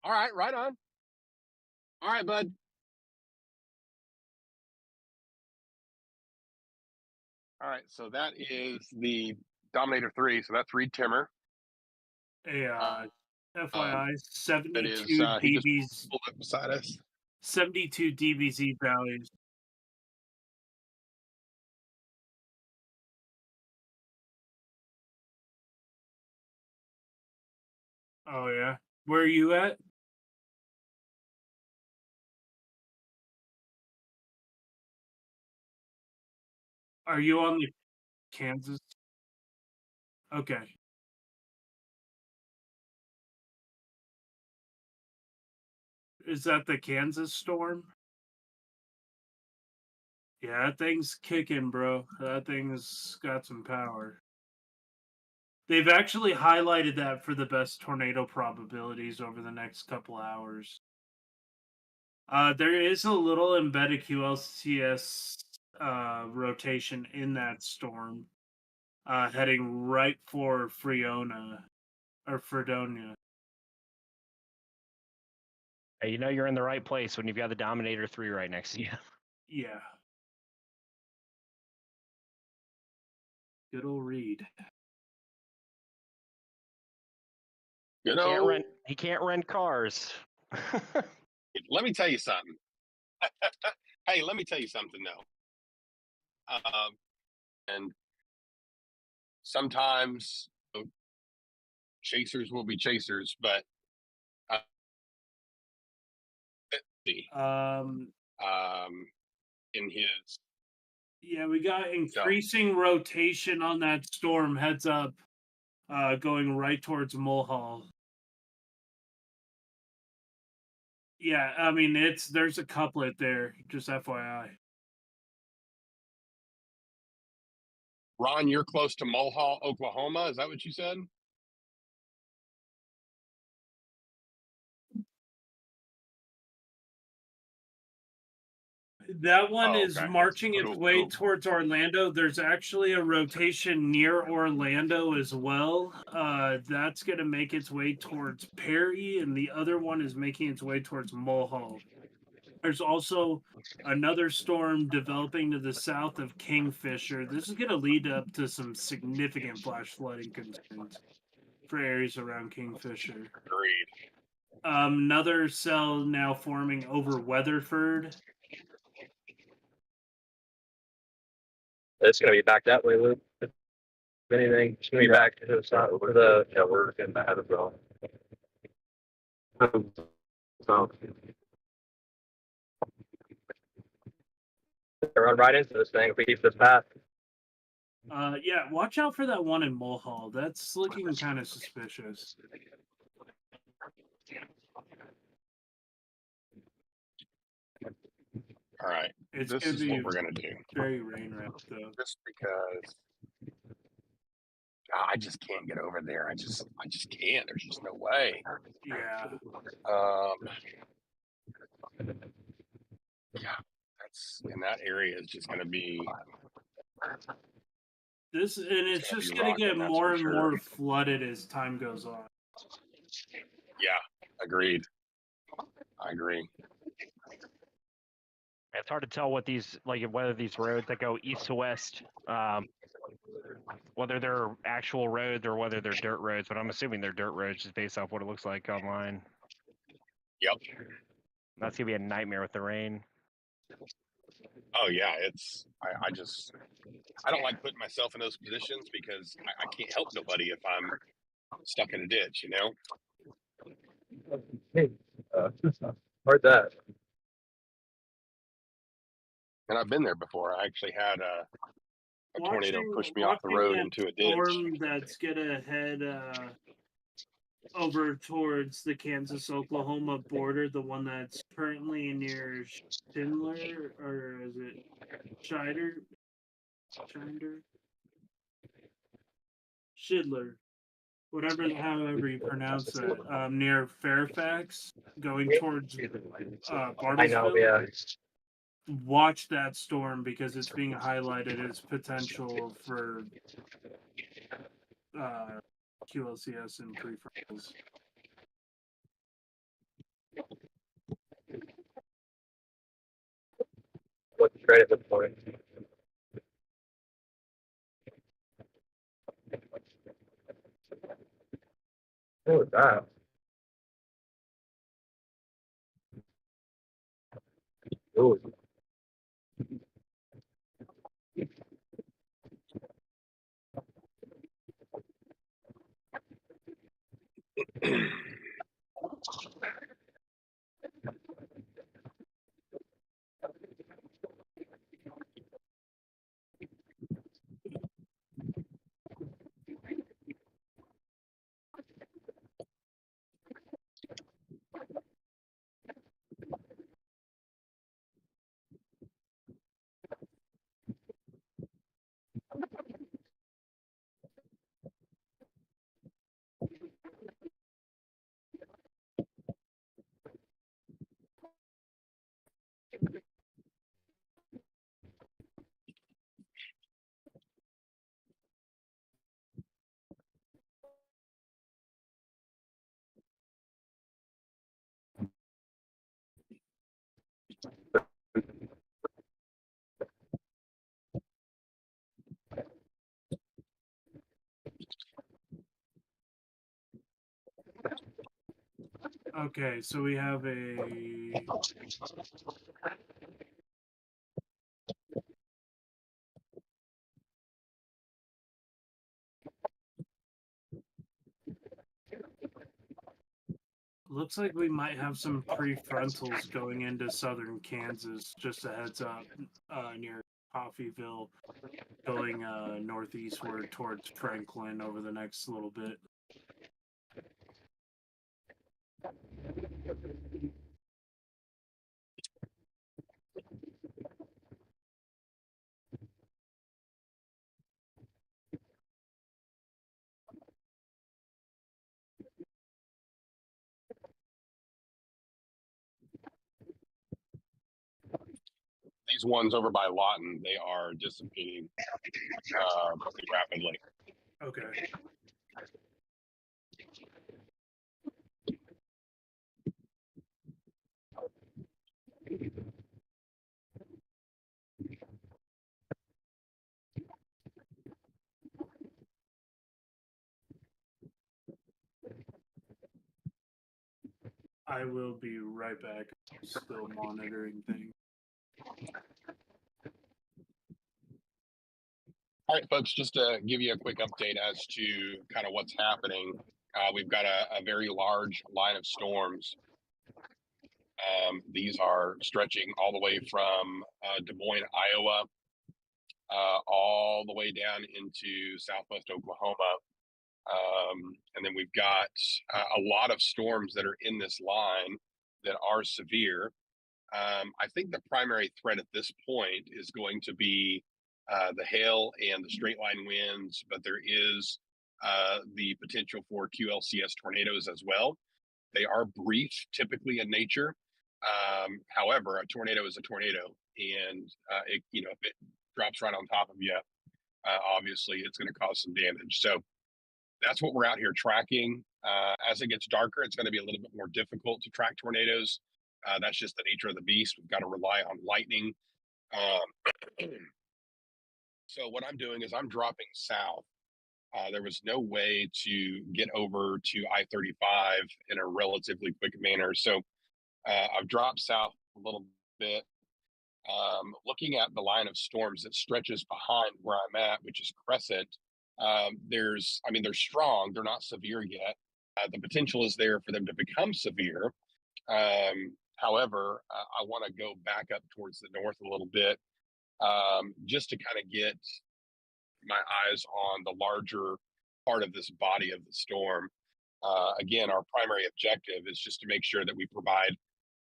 All right, right on. All right, bud. All right, so that is the Dominator 3. So that's Reed Timmer. A FYI, That 72 is he just dBs, pulled up beside us. 72 dBz values. Oh yeah, where are you at? Are you on the Kansas? Okay. Is that the Kansas storm? Yeah, that thing's kicking, bro. That thing's got some power. They've actually highlighted that for the best tornado probabilities over the next couple hours. There is a little embedded QLCS rotation in that storm, heading right for Fredonia. Hey, you know you're in the right place when you've got the Dominator 3 right next to you. Yeah. Good old Reed. You Can't know, rent. He can't rent cars. let me tell you something. Hey, let me tell you something though. And sometimes chasers will be chasers, but Um, in his yeah, we got increasing rotation on that storm. Heads up, going right towards Mulhall. Yeah, I mean there's a couplet there. Just FYI. Ron, you're close to Mulhall, Oklahoma. Is that what you said? That one Oh, is okay. marching its Cool, way cool. towards Orlando. There's actually a rotation near Orlando as well. That's going to make its way towards Perry, and the other one is making its way towards Mulhall. There's also another storm developing to the south of Kingfisher. This is going to lead up to some significant flash flooding concerns for areas around Kingfisher. Agreed. Another cell now forming over Weatherford. It's gonna be back that way, Luke. If anything, it's gonna be back to the south for the. Yeah, we're getting ahead of them. So, Run right into this thing if we keep this path. Yeah, watch out for that one in Mulhall. That's looking kind of suspicious. All right. It's This gonna is be what we're gonna do. very rain wrapped though. Just because I just can't get over there. I just can't. There's just no way. Yeah, Yeah, that's in that area is just gonna be this and it's gonna just be gonna rocking, get that's more for and sure. more flooded as time goes on. yeah, agreed. I agree. It's hard to tell what these like whether these roads that go east to west, whether they're actual roads or whether they're dirt roads. But I'm assuming they're dirt roads just based off what it looks like online. Yep. That's gonna be a nightmare with the rain. Oh yeah, it's I don't like putting myself in those positions because I can't help nobody if I'm stuck in a ditch, you know? Hey, heard that. And I've been there before. I actually had a tornado push me off the watching road that into a ditch. storm that's gonna head over towards the Kansas-Oklahoma border, the one that's currently near Schindler, or is it Scheider? Schindler, however you pronounce that, near Fairfax, going towards I know, Bartlesville. yeah. Watch that storm because it's being highlighted as potential for QLCS and pre-finals. What's great at this point? What was that? Ooh. Okay, so we have a looks like we might have some prefrontals going into southern Kansas. Just a heads up, near Coffeyville, going northeastward towards Franklin over the next little bit. these ones over by Lawton, they are dissipating pretty rapidly. Okay. I will be right back. I'm still monitoring things. All right, folks, just to give you a quick update as to kind of what's happening. We've got a very large line of storms. These are stretching all the way from Des Moines, Iowa, all the way down into southwest Oklahoma. And then we've got a lot of storms that are in this line that are severe. I think the primary threat at this point is going to be the hail and the straight line winds, but there is the potential for QLCS tornadoes as well. They are brief, typically in nature. However, a tornado is a tornado, and if it drops right on top of you, obviously it's going to cause some damage. So that's what we're out here tracking. As it gets darker, it's going to be a little bit more difficult to track tornadoes. That's just the nature of the beast. We've got to rely on lightning. So what I'm doing is I'm dropping south. There was no way to get over to I-35 in a relatively quick manner. So I've dropped south a little bit. Looking at the line of storms that stretches behind where I'm at, which is Crescent, they're strong. They're not severe yet. The potential is there for them to become severe. However, I want to go back up towards the north a little bit, just to kind of get my eyes on the larger part of this body of the storm. Again, our primary objective is just to make sure that we provide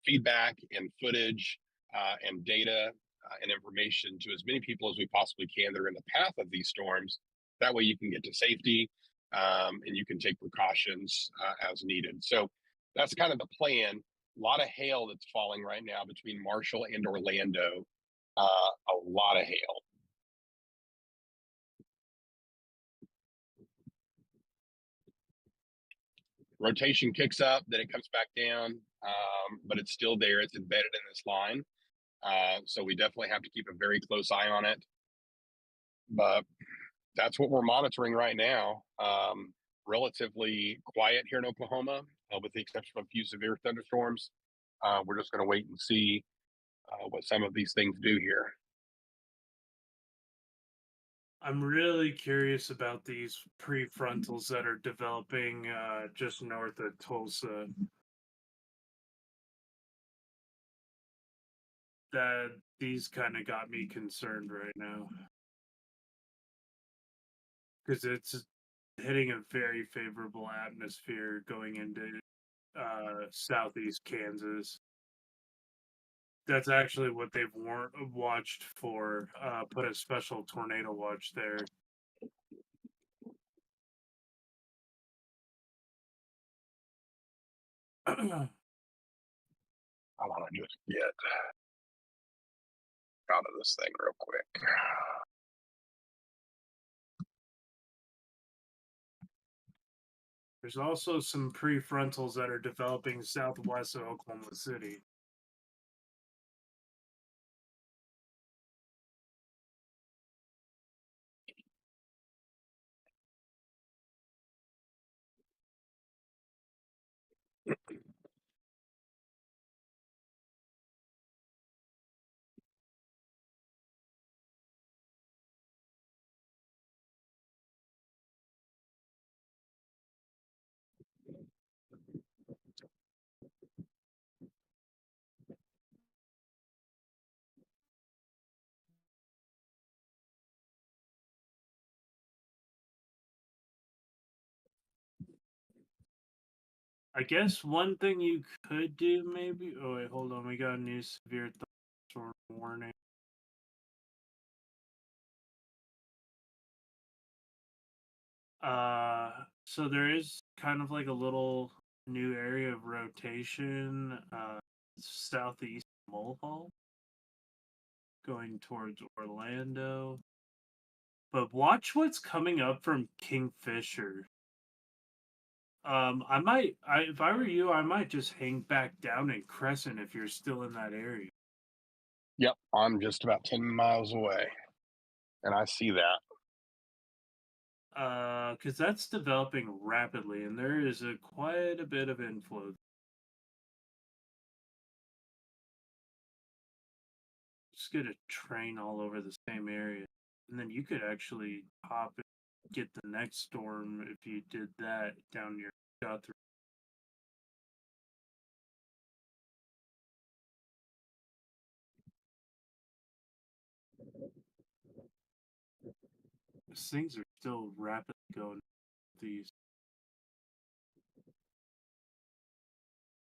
feedback and footage and data and information to as many people as we possibly can that are in the path of these storms. That way you can get to safety and you can take precautions as needed. So that's kind of the plan. A lot of hail that's falling right now between Marshall and Orlando. A lot of hail. Rotation kicks up, then it comes back down, but it's still there. It's embedded in this line. So we definitely have to keep a very close eye on it. But that's what we're monitoring right now. Relatively quiet here in Oklahoma, with the exception of a few severe thunderstorms. We're just going to wait and see what some of these things do here. I'm really curious about these prefrontals that are developing just north of Tulsa. That these kind of got me concerned right now. Because it's hitting a very favorable atmosphere going into southeast Kansas. That's actually what they've watched for. Put a special tornado watch there. I want to just get out of this thing real quick. There's also some prefrontals that are developing southwest of Oklahoma City. I guess one thing you could do maybe. Oh wait, hold on. We got a new severe thunderstorm warning. So there is kind of like a little new area of rotation, southeast Mulhall. going towards Orlando. But watch what's coming up from Kingfisher. If I were you, I might just hang back down in Crescent if you're still in that area. Yep, I'm just about 10 miles away, and I see that. Because that's developing rapidly, and there is quite a bit of inflow. Just get a train all over the same area, and then you could actually hop and get the next storm if you did that down near Guthrie. These things are still rapidly going these.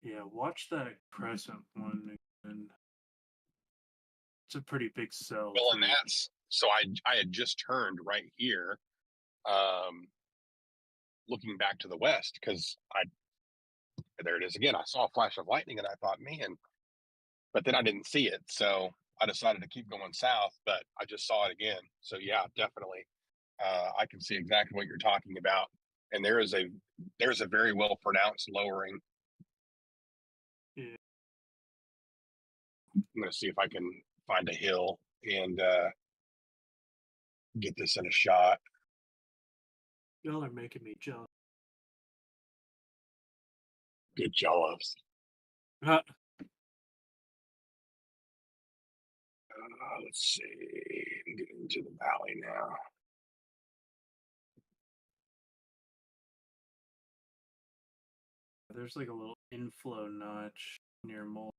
Yeah, watch that Crescent one, and it's a pretty big sell. Well, and too. that's so I had just turned right here, um, looking back to the west because there it is again. I saw a flash of lightning and I thought, man, but then I didn't see it, so I decided to keep going south. But I just saw it again, so yeah, definitely, I can see exactly what you're talking about. And there's a very well pronounced lowering. Yeah. I'm going to see if I can find a hill and get this in a shot. Y'all are making me jealous. Good jealous. Let's see. I'm getting into the valley now. There's like a little inflow notch near Mole.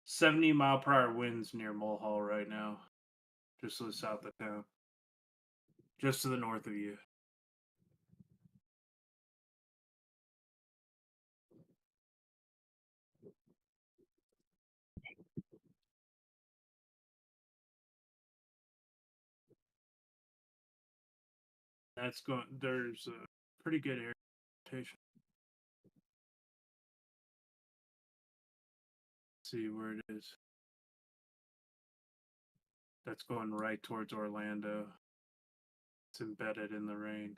70-mile-per-hour winds near Mulhall right now, just to the south of town, just to the north of you. That's going. There's a pretty good air rotation. See where it is. That's going right towards Orlando. It's embedded in the rain.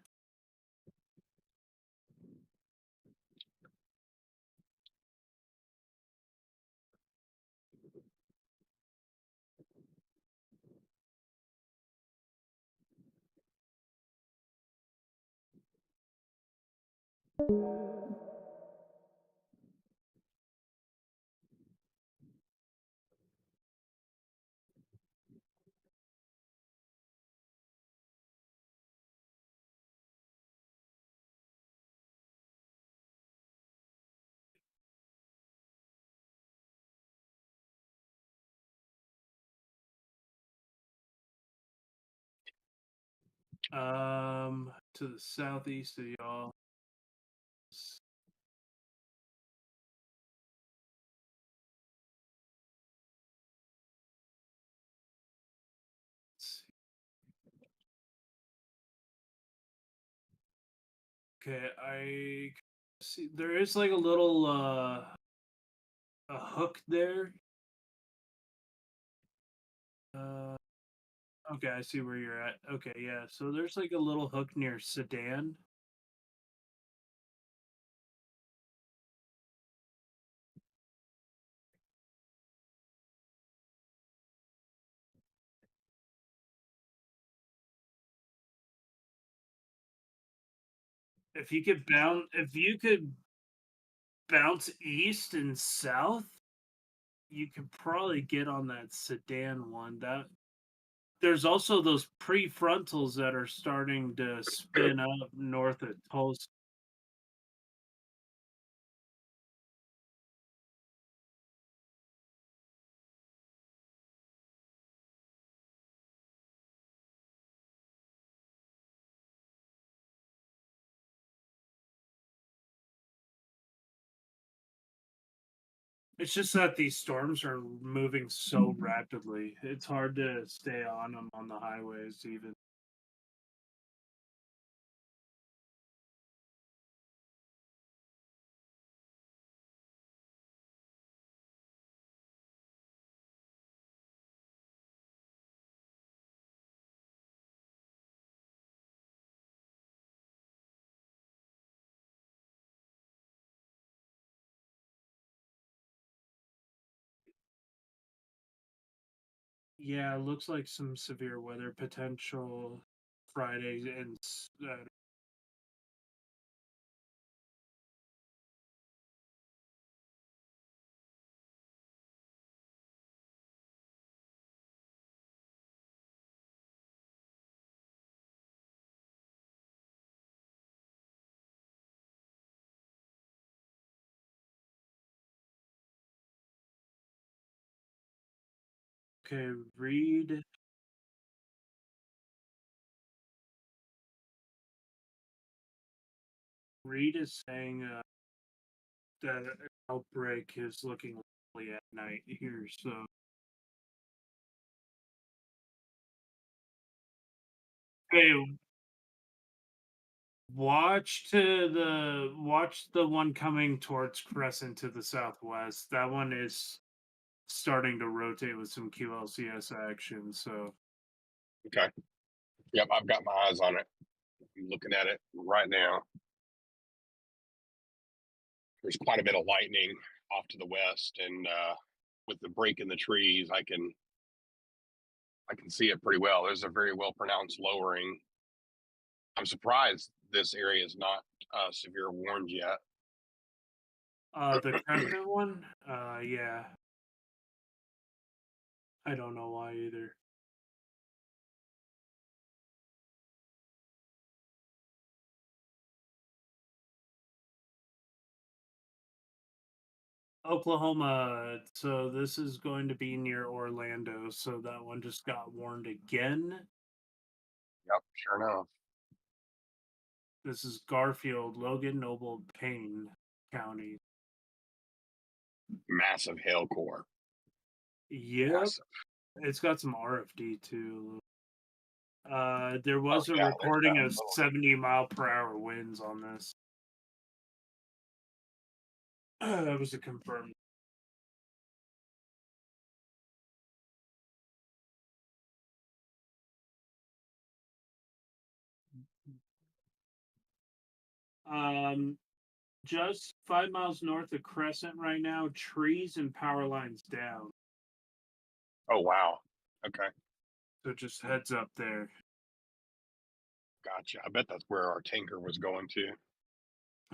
To the southeast of y'all. Okay, I see there is like a little a hook there. Okay, I see where you're at. Okay, yeah. So there's like a little hook near Sedan. If you could bounce east and south, you could probably get on that Sedan one. That there's also those prefrontals that are starting to spin up north of Tulsa. It's just that these storms are moving so rapidly. It's hard to stay on them on the highways even. Yeah, looks like some severe weather potential Friday and Saturday. Okay, Reed is saying that an outbreak is looking likely at night here, so hey, watch the one coming towards Crescent to the southwest. That one is starting to rotate with some QLCS action, so Okay. Yep, I've got my eyes on it. I'm looking at it right now. There's quite a bit of lightning off to the west, and with the break in the trees, I can see it pretty well. There's a very well pronounced lowering. I'm surprised this area is not severe warned yet. the Crescent one, yeah. I don't know why either. Oklahoma, so this is going to be near Orlando, so that one just got warned again. Yep, sure enough. This is Garfield, Logan, Noble, Payne County. Massive hail core. Yep, Massive. it's got some RFD too. There was Oh, a yeah, there's recording that of little- 70-mile-per-hour winds on this. That was a confirmed. Just 5 miles north of Crescent right now, trees and power lines down. Oh wow. Okay, So just heads up there. gotcha. I bet that's where our tanker was going to.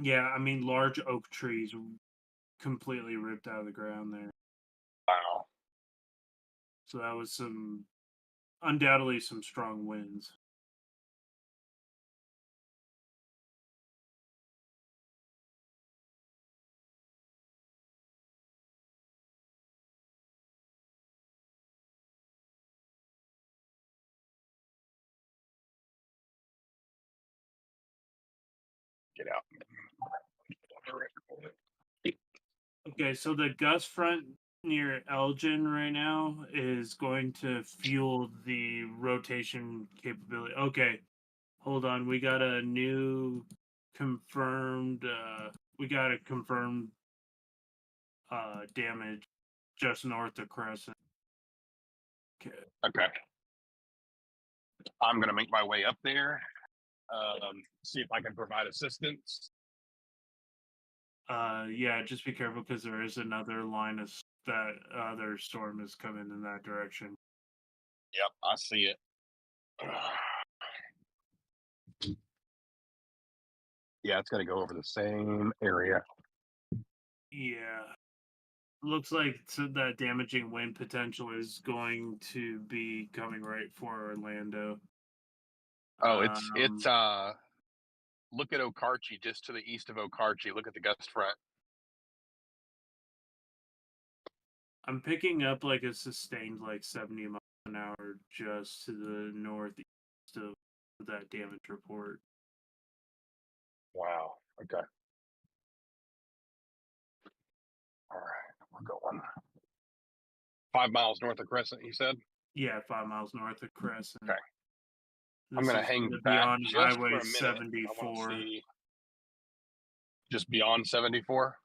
Yeah, I mean large oak trees completely ripped out of the ground there. Wow. So that was undoubtedly some strong winds. Get out. Okay, so the gust front near Elgin right now is going to fuel the rotation capability. Okay, hold on. We got a new confirmed. We got a confirmed damage just north of Crescent. Okay. Okay. I'm gonna make my way up there. See if I can provide assistance. Yeah, just be careful because there is another line of that other storm is coming in that direction. Yep, I see it. Yeah, it's gonna go over the same area. Yeah. Looks like that damaging wind potential is going to be coming right for Orlando. Oh, it's Um, look at Okarche, just to the east of Okarche. Look at the gust front. I'm picking up like a sustained like 70 miles an hour just to the northeast of that damage report. Wow. Okay. All right, we're going 5 miles north of Crescent. You said. Yeah, 5 miles north of Crescent. Okay. This I'm gonna is hang gonna be back on just Highway for a minute. I want 74. to see just beyond 74.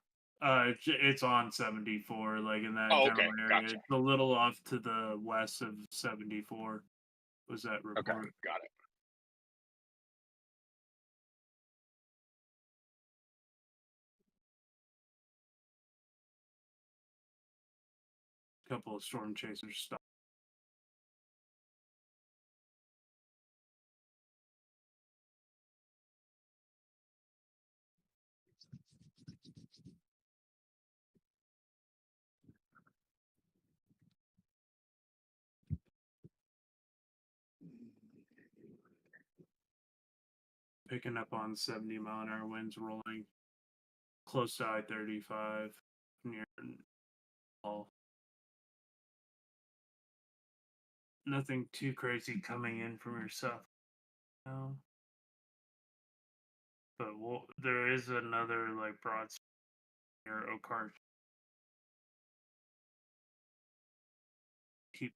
It's on 74, like in that Oh, general okay, area. gotcha. It's a little off to the west of 74. Was that report? Okay, got it. Couple of storm chasers stopped. picking up on 70-mile-an-hour winds rolling close to I-35 near all. Nothing too crazy coming in from your south. No. But there is another like broad near Oakart. Keep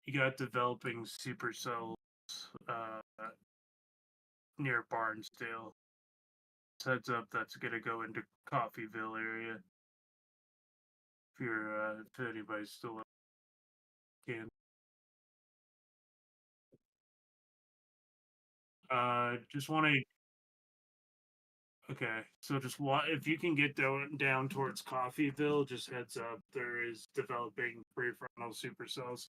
you got developing supercells near Barnesdale. Heads up, that's gonna go into Coffeeville area. If anybody's still can. Just want to. Okay, so just if you can get down towards Coffeeville, just heads up. There is developing prefrontal supercells.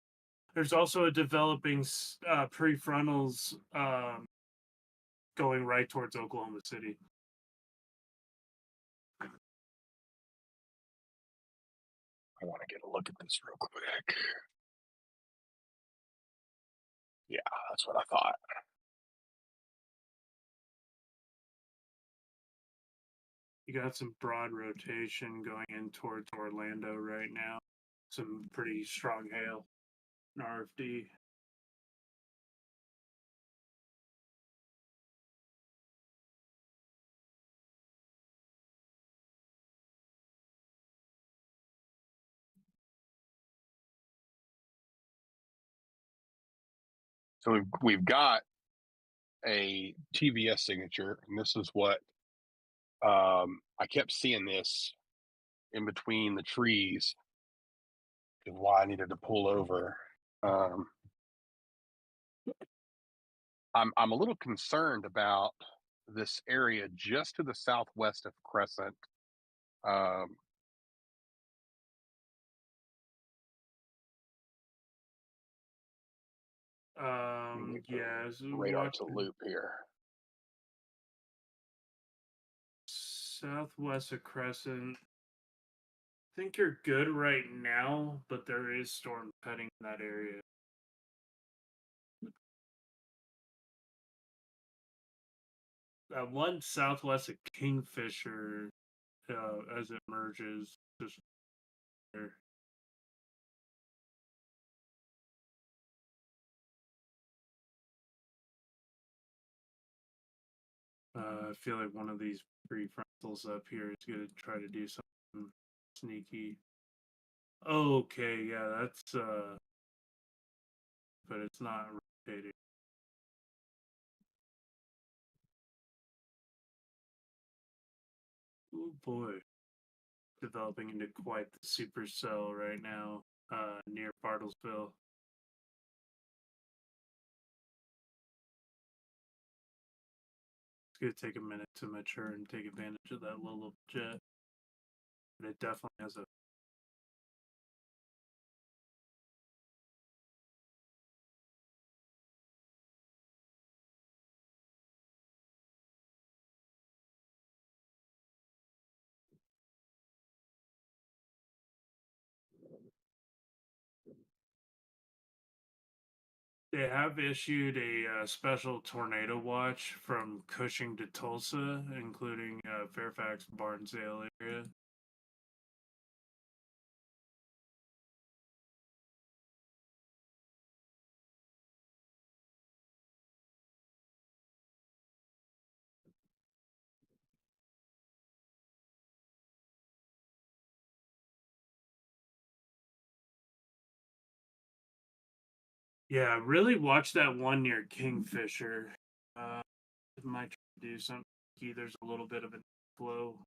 There's also a developing prefrontals going right towards Oklahoma City. I want to get a look at this real quick. Yeah, that's what I thought. You got some broad rotation going in towards Orlando right now. Some pretty strong hail in RFD. So we've got a TVS signature, and this is what I kept seeing this in between the trees, is why I needed to pull over. I'm a little concerned about this area just to the southwest of Crescent. Yeah, Radar to loop here. Southwest of Crescent. I think you're good right now, but there is storm heading in that area. One southwest of Kingfisher, as it merges, just there. I feel like one of these prefrontals up here is going to try to do something sneaky. Okay, yeah, that's but it's not rotating. Oh boy. Developing into quite the supercell right now, near Bartlesville. It's going to take a minute to mature and take advantage of that little jet. But it definitely has a They have issued a special tornado watch from Cushing to Tulsa, including Fairfax, Barnesdale area. Yeah, really watch that one near Kingfisher. It might try to do something. There's a little bit of a flow.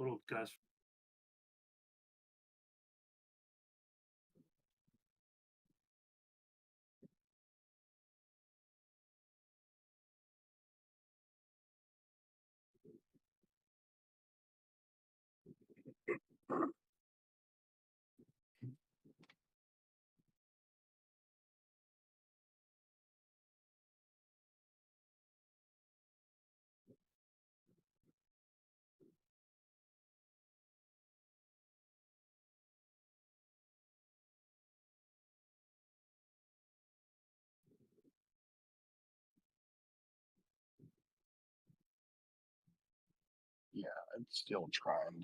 Little gust. Still trying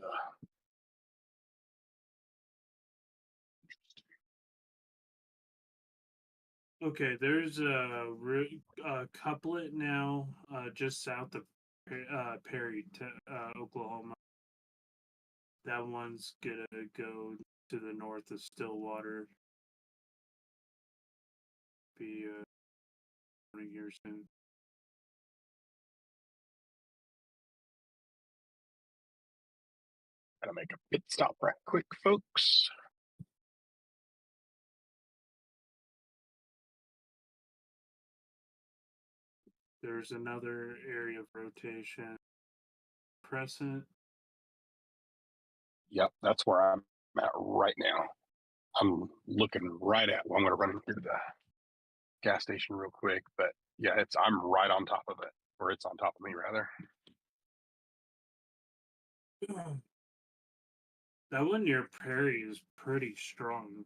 to. Okay, there's a couplet now just south of Perry, Oklahoma. That one's gonna go to the north of Stillwater. Be here soon. Gotta make a pit stop right quick, folks. There's another area of rotation. Crescent. Yep, that's where I'm at right now. I'm looking right at. Well, I'm gonna run through the gas station real quick, but yeah, I'm right on top of it, or it's on top of me rather. That one near Prairie is pretty strong.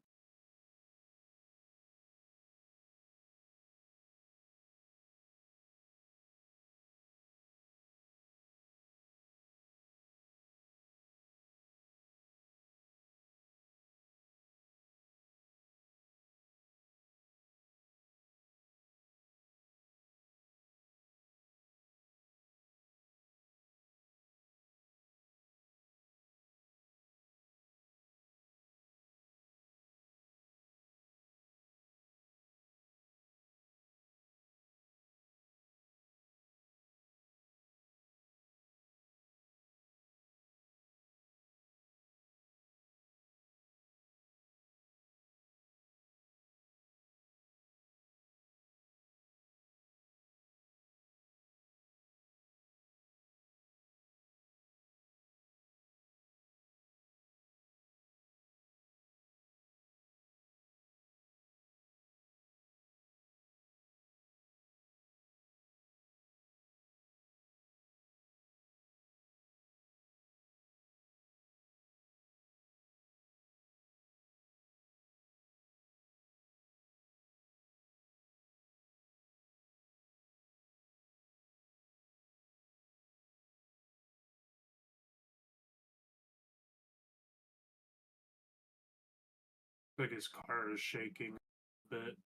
Like his car is shaking a bit.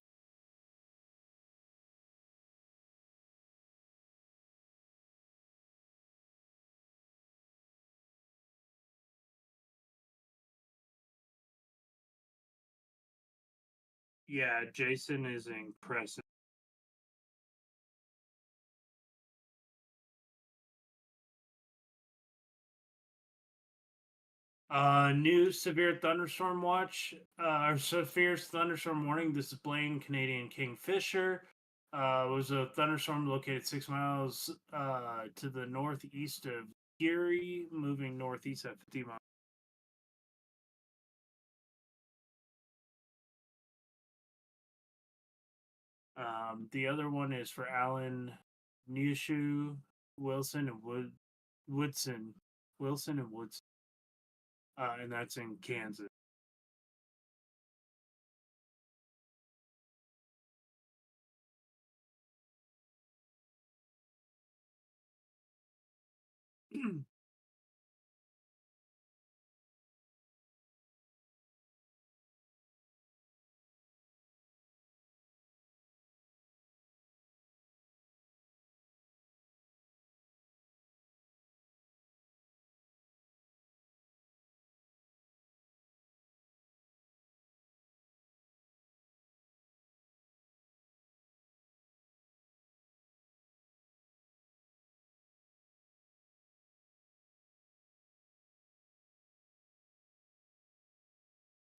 Yeah, Jason is in Crescent. New severe thunderstorm watch, or severe thunderstorm warning. This is Blaine, Canadian Kingfisher. Was a thunderstorm located 6 miles to the northeast of Geary, moving northeast at 50 miles. The other one is for Allen, Newshoe, Wilson, and Woodson. Wilson and Woodson. And that's in Kansas.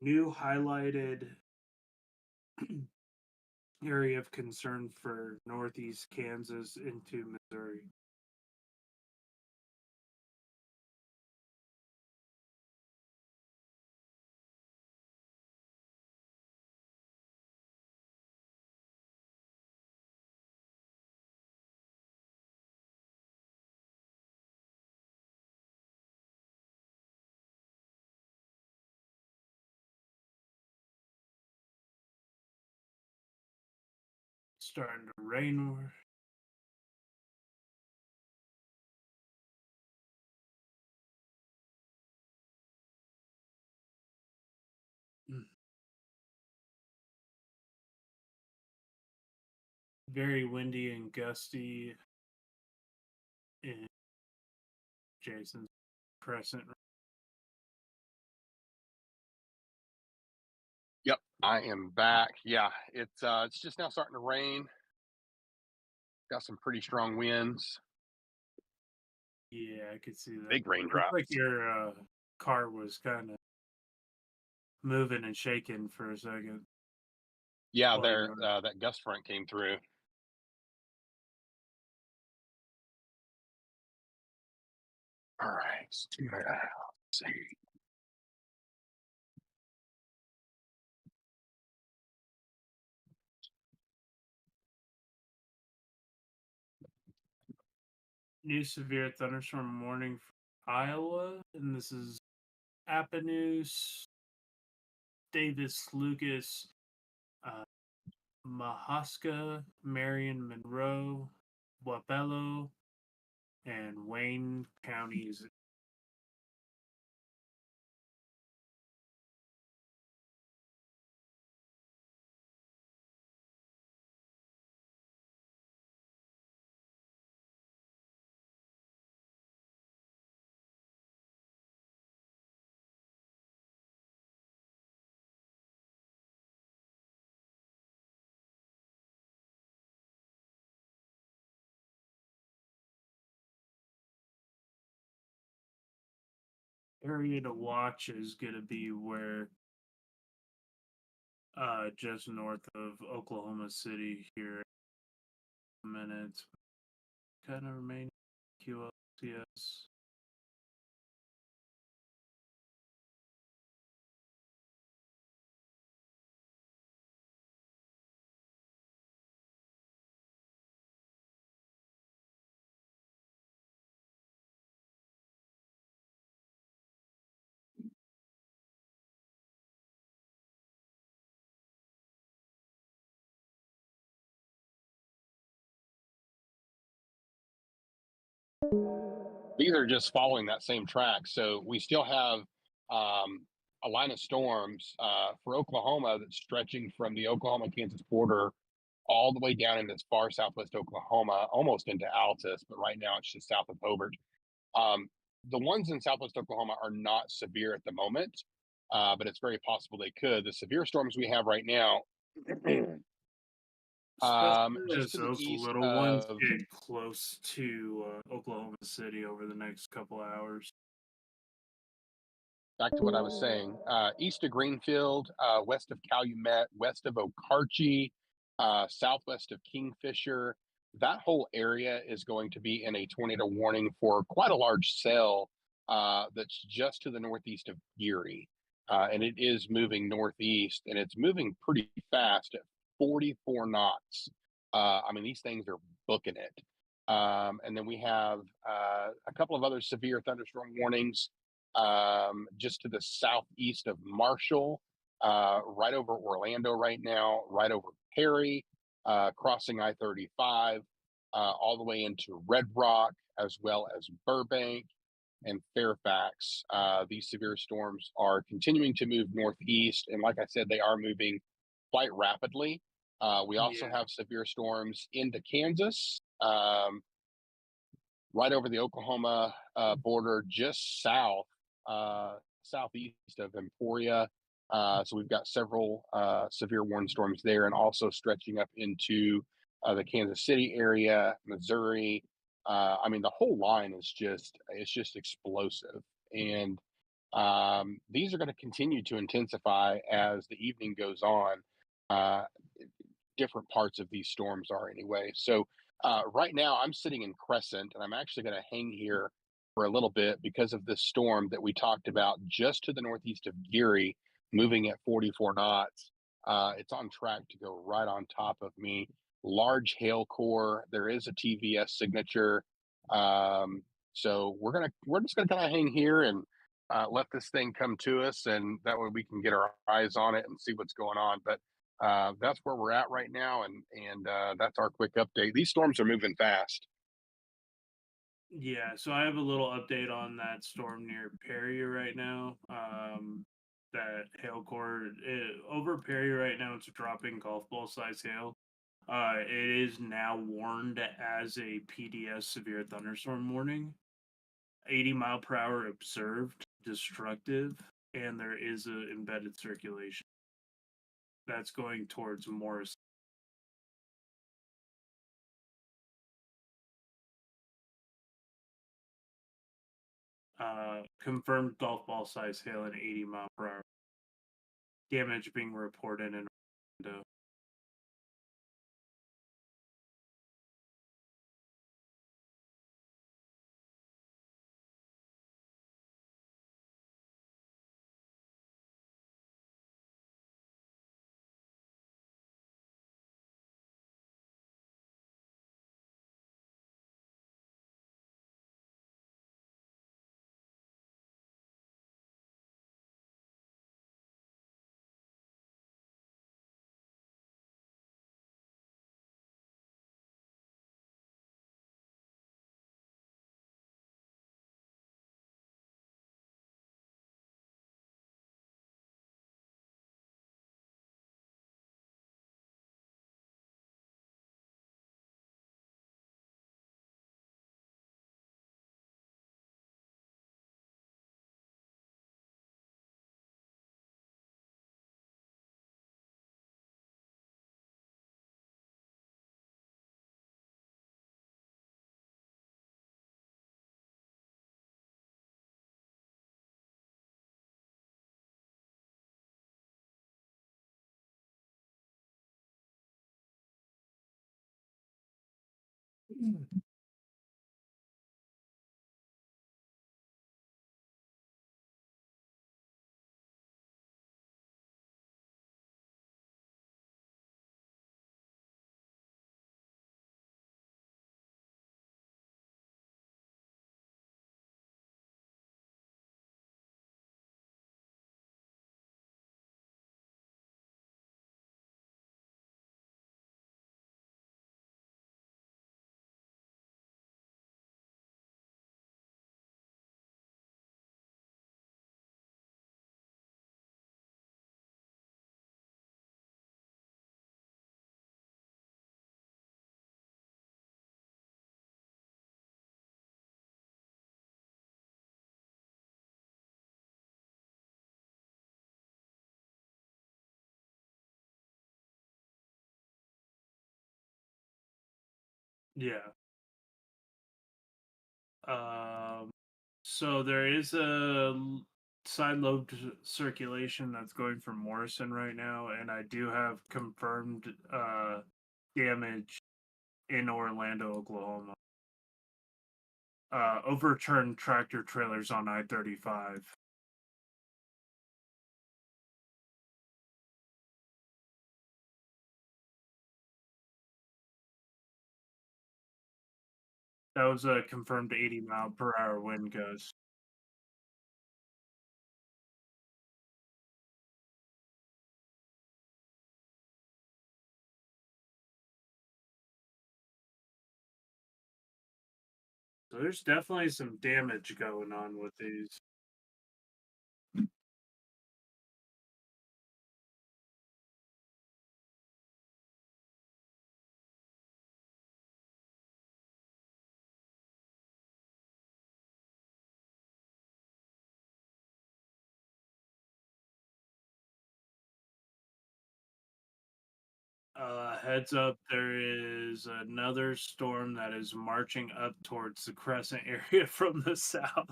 New highlighted area of concern for northeast Kansas into Missouri. Starting to rain. very windy and gusty in Jason's Crescent. Yep, I am back. Yeah, it's just now starting to rain. Got some pretty strong winds. Yeah, I could see that. Big Looks raindrops. like your car was kind of moving and shaking for a second. Yeah, Well, there you were- that gust front came through. All right, let's see. New severe thunderstorm warning for Iowa, and this is Appanoose, Davis, Lucas, Mahaska, Marion, Monroe, Wapello, and Wayne counties. Area to watch is going to be where just north of Oklahoma City here. A minute. Kind of remain QLCS. These are just following that same track. So we still have a line of storms for Oklahoma that's stretching from the Oklahoma-Kansas border all the way down into as far southwest Oklahoma, almost into Altus, but right now it's just south of Hobart. The ones in southwest Oklahoma are not severe at the moment, but it's very possible they could. The severe storms we have right now, Especially just as to the those east little ones of get close to Oklahoma City over the next couple hours. back to what I was saying, east of Greenfield, west of Calumet, west of Okarche, southwest of Kingfisher. That whole area is going to be in a tornado warning for quite a large cell that's just to the northeast of Geary. And it is moving northeast, and it's moving pretty fast at 44 knots. I mean, these things are booking it. And then we have a couple of other severe thunderstorm warnings just to the southeast of Marshall, right over Orlando right now, right over Perry, crossing I-35, all the way into Red Rock, as well as Burbank and Fairfax. These severe storms are continuing to move northeast, and like I said, they are moving quite rapidly. We also Yeah. have severe storms into Kansas, right over the Oklahoma border, just southeast of Emporia. So we've got several severe warning storms there, and also stretching up into the Kansas City area, Missouri. I mean, the whole line is just explosive, and these are going to continue to intensify as the evening goes on. Different parts of these storms are anyway. So right now, I'm sitting in Crescent, and I'm actually going to hang here for a little bit because of this storm that we talked about just to the northeast of Geary, moving at 44 knots. It's on track to go right on top of me. Large hail core. There is a TVS signature. So we're just gonna kind of hang here and let this thing come to us, and that way we can get our eyes on it and see what's going on. But that's where we're at right now, and that's our quick update. These storms are moving fast. Yeah, so I have a little update on that storm near Perry right now. That hail core over Perry right now, it's dropping golf ball size hail. It is now warned as a PDS severe thunderstorm warning. 80 mph observed, destructive, and there is an embedded circulation that's going towards Morris. Confirmed golf ball size hail at 80 mph. Damage being reported in Orlando. Yeah. So there is a side lobe circulation that's going from Morrison right now, and I do have confirmed damage in Orlando, Oklahoma. Overturned tractor trailers on I-35. That was a confirmed 80 mph wind gust. So there's definitely some damage going on with these. Heads up, there is another storm that is marching up towards the Crescent area from the south.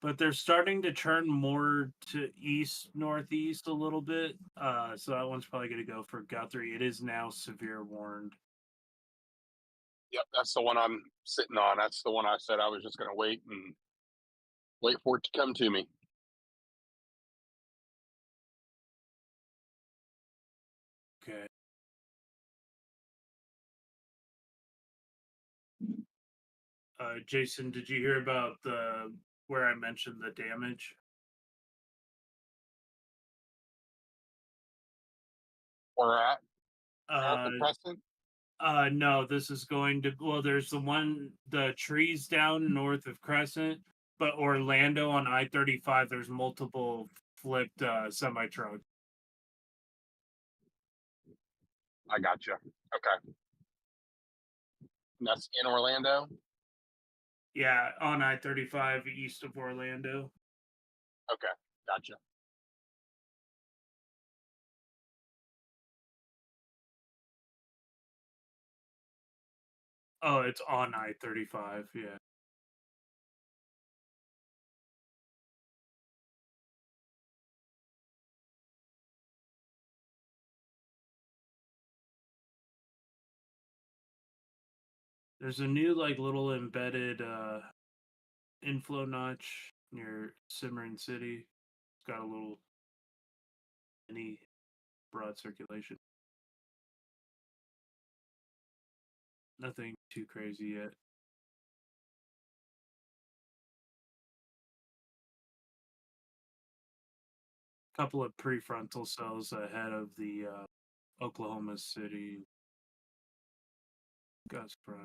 But they're starting to turn more to east northeast a little bit. So that one's probably going to go for Guthrie. It is now severe warned. Yep, that's the one I'm sitting on. That's the one I said I was just going to wait for it to come to me. Okay. Jason, did you hear about where I mentioned the damage? Where at the Crescent? No, this is going to, well, there's the trees down north of Crescent, but Orlando on I-35, there's multiple flipped semi truck. I got you. Okay. And that's in Orlando. Yeah, on I-35 east of Orlando. Okay, gotcha. Oh, it's on I-35. Yeah. There's a new like little embedded inflow notch near Cimarron City. It's got a little mini broad circulation. Nothing too crazy yet. Couple of prefrontal cells ahead of the Oklahoma City Gus Fry.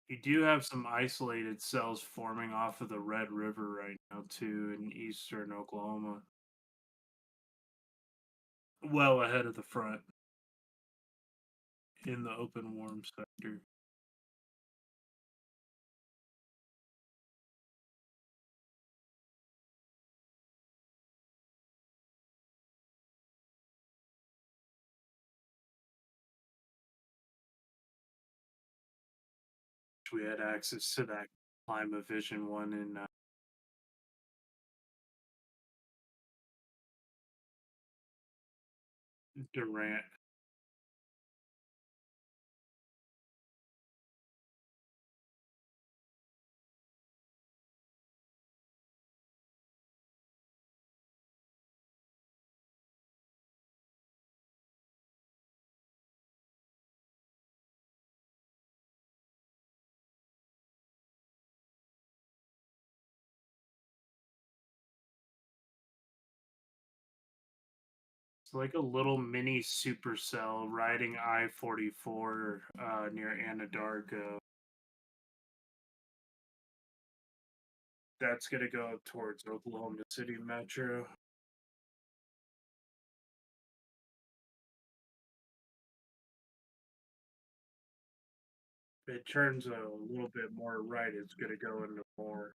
You do have some isolated cells forming off of the Red River right now, too, in eastern Oklahoma. Well ahead of the front in the open warm sector. We had access to that Climate Vision one in Durant. It's like a little mini supercell riding I-44 near Anadarko. That's gonna go up towards Oklahoma City Metro. If it turns a little bit more right, it's gonna go into more.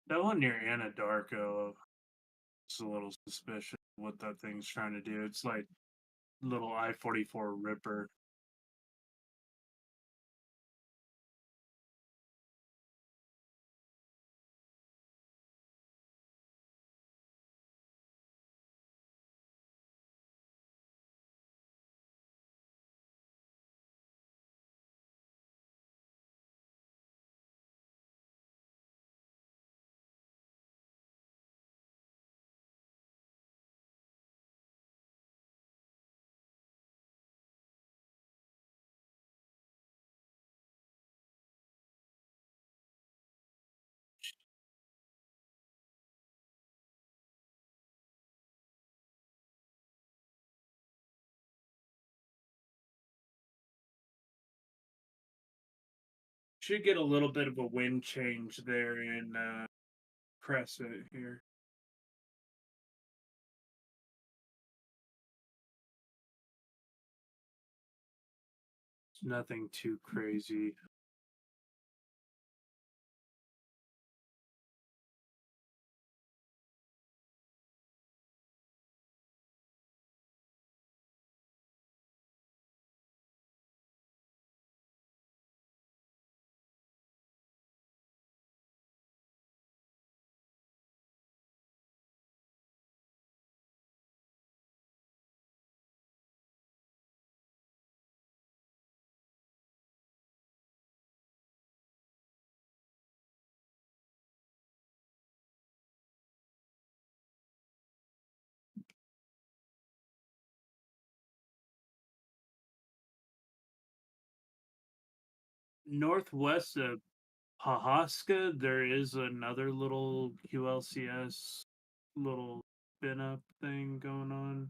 That one near Anadarko is a little suspicious of what that thing's trying to do. It's like little I-44 Ripper. Should get a little bit of a wind change there in Crescent here. Nothing too crazy. Northwest of Pahaska, there is another little QLCS little spin up thing going on.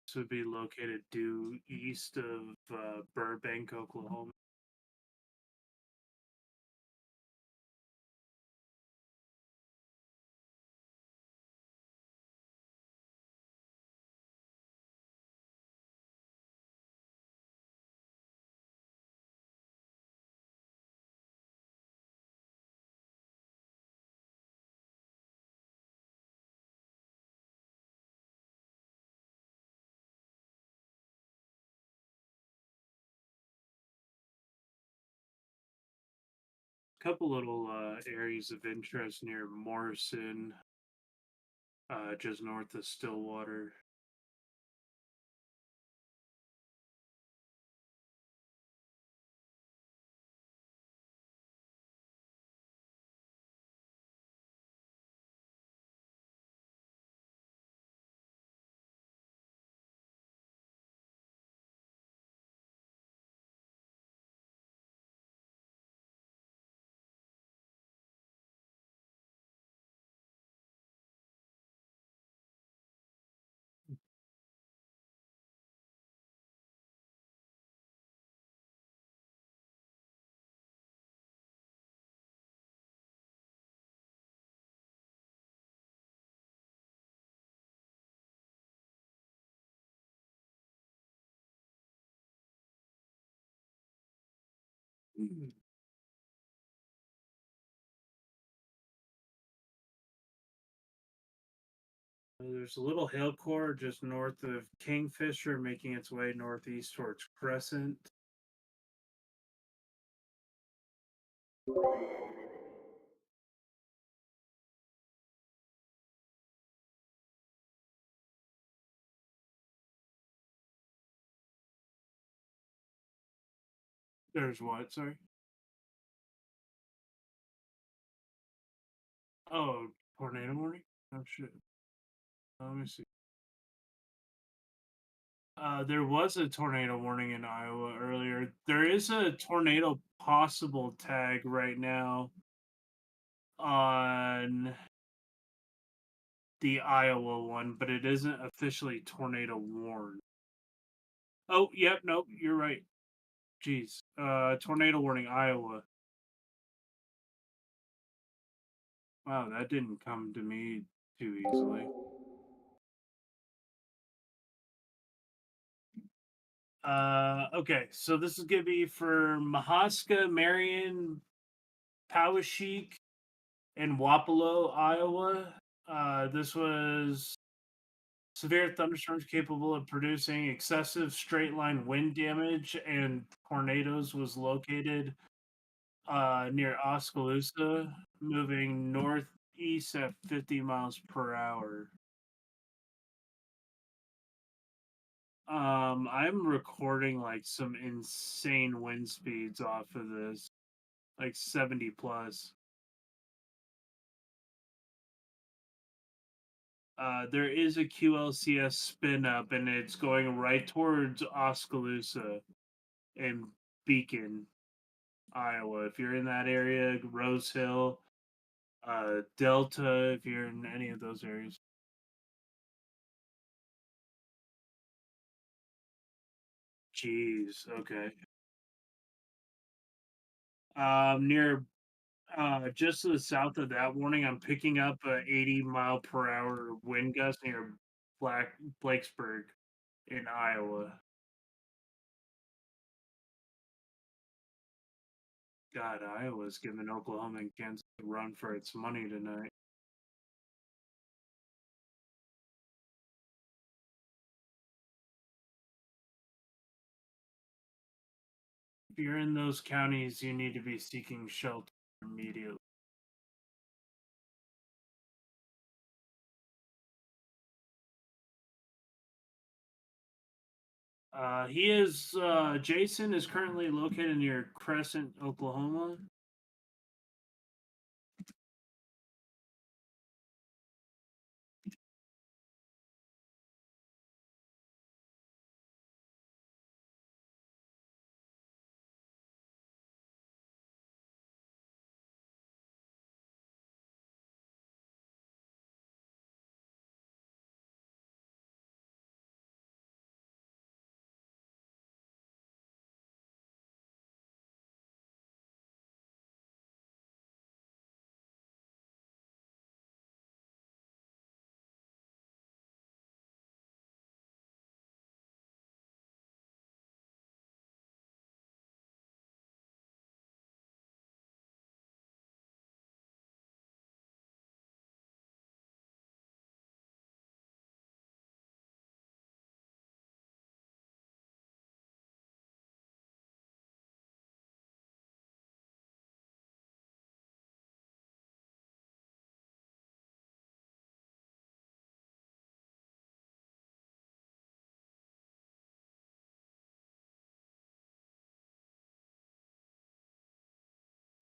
This would be located due east of Burbank, Oklahoma. Couple little areas of interest near Morrison, just north of Stillwater. There's a little hill core just north of Kingfisher, making its way northeast towards Crescent. There's what? Sorry. Oh, tornado warning. Oh shit. Let me see. There was a tornado warning in Iowa earlier. There is a tornado possible tag right now on the Iowa one, but it isn't officially tornado warned. Oh, yep, nope, you're right. Jeez. Tornado warning Iowa. Wow, that didn't come to me too easily. Okay, so this is gonna be for Mahaska, Marion, Poweshiek, and Wapello, Iowa. This was severe thunderstorms capable of producing excessive straight line wind damage, and tornadoes was located near Oskaloosa, moving northeast at 50 miles per hour. I'm recording like some insane wind speeds off of this, like 70 plus. There is a QLCS spin up, and it's going right towards Oskaloosa and Beacon, Iowa. If you're in that area, Rose Hill, Delta, if you're in any of those areas. Jeez, okay. Near Just to the south of that warning, I'm picking up a 80-mile-per-hour wind gust near Blakesburg in Iowa. God, Iowa's giving Oklahoma and Kansas a run for its money tonight. If you're in those counties, you need to be seeking shelter immediately. Jason is currently located near Crescent, Oklahoma.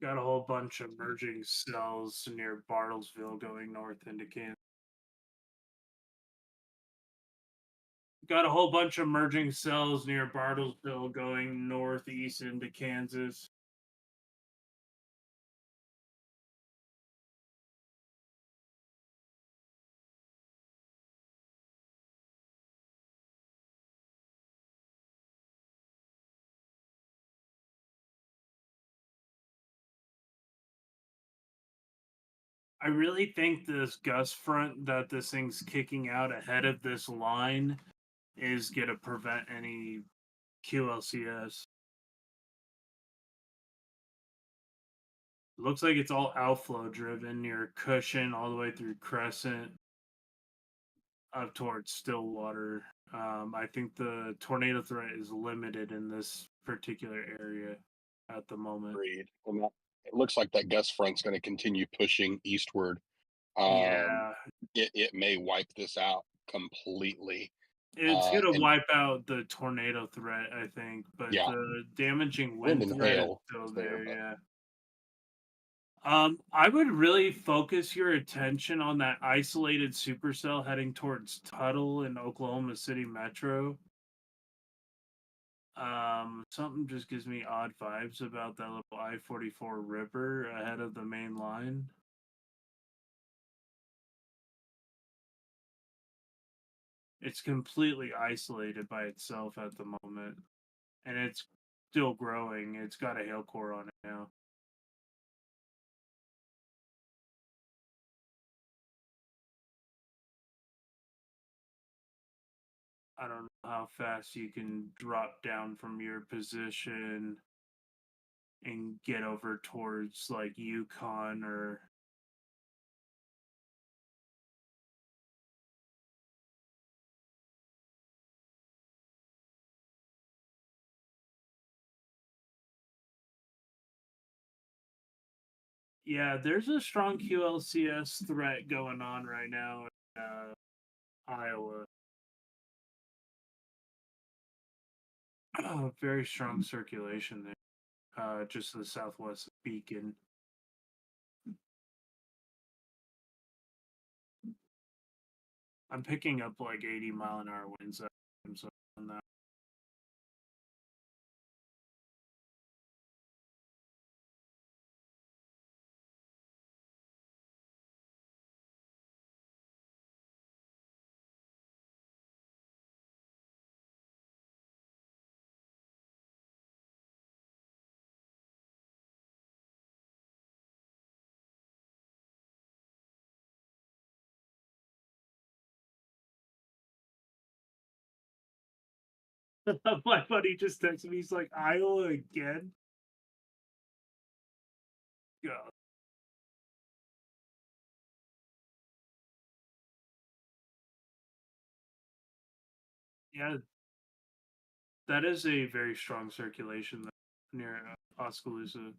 Got a whole bunch of merging cells near Bartlesville going north into Kansas. Got a whole bunch of merging cells near Bartlesville going northeast into Kansas. I really think this gust front that this thing's kicking out ahead of this line is going to prevent any QLCS. Looks like it's all outflow driven near Cushion all the way through Crescent up towards Stillwater. I think the tornado threat is limited in this particular area at the moment. Agreed. And it looks like that gust front's going to continue pushing eastward. Yeah, It may wipe this out completely. it's gonna and- wipe out the tornado threat, I think, but Yeah. the damaging Wind wind and threat is hail still is there, there. but- Yeah. I would really focus your attention on that isolated supercell heading towards Tuttle in Oklahoma City Metro. Something just gives me odd vibes about that little I-44 Ripper ahead of the main line. It's completely isolated by itself at the moment, and it's still growing. It's got a hail core on it now. I don't know how fast you can drop down from your position and get over towards like Yukon or yeah, there's a strong QLCS threat going on right now in Iowa. Very strong circulation there, just to the southwest of Beacon. I'm picking up like 80-mile-an-hour winds on that. My buddy just texted me. He's like, Iowa again? Yeah. Yeah, that is a very strong circulation near Oskaloosa.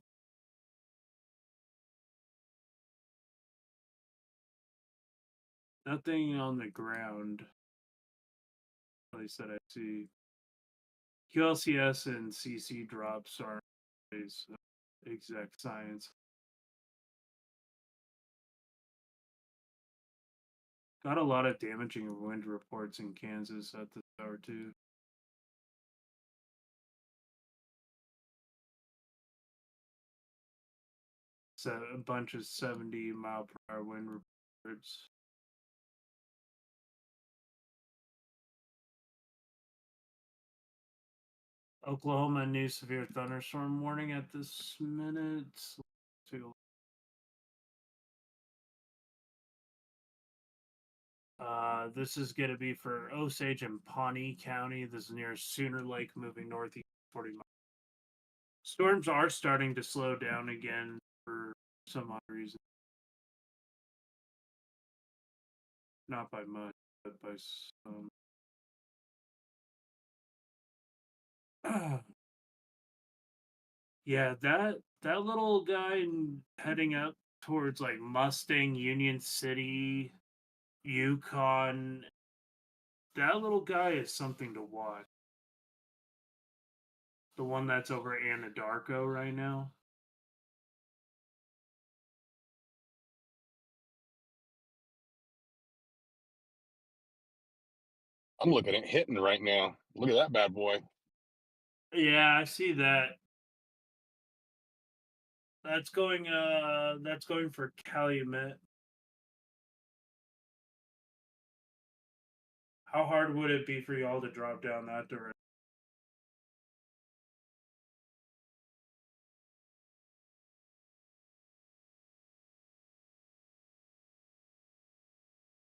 Nothing on the ground. At least that I see. QLCS and CC drops are always exact science. Got a lot of damaging wind reports in Kansas at this hour too. So a bunch of 70-mile-per-hour wind reports. Oklahoma new severe thunderstorm warning at this minute. Let's take a look. This is going to be for Osage and Pawnee County. This is near Sooner Lake, moving northeast 40 miles. Storms are starting to slow down again for some odd reason. Not by much, but by some. Yeah, that little guy heading up towards like Mustang, Union City, Yukon. That little guy is something to watch. The one that's over Anadarko right now. I'm looking at hitting right now. Look at that bad boy. Yeah, I see that. That's going for Calumet. How hard would it be for y'all to drop down that direction?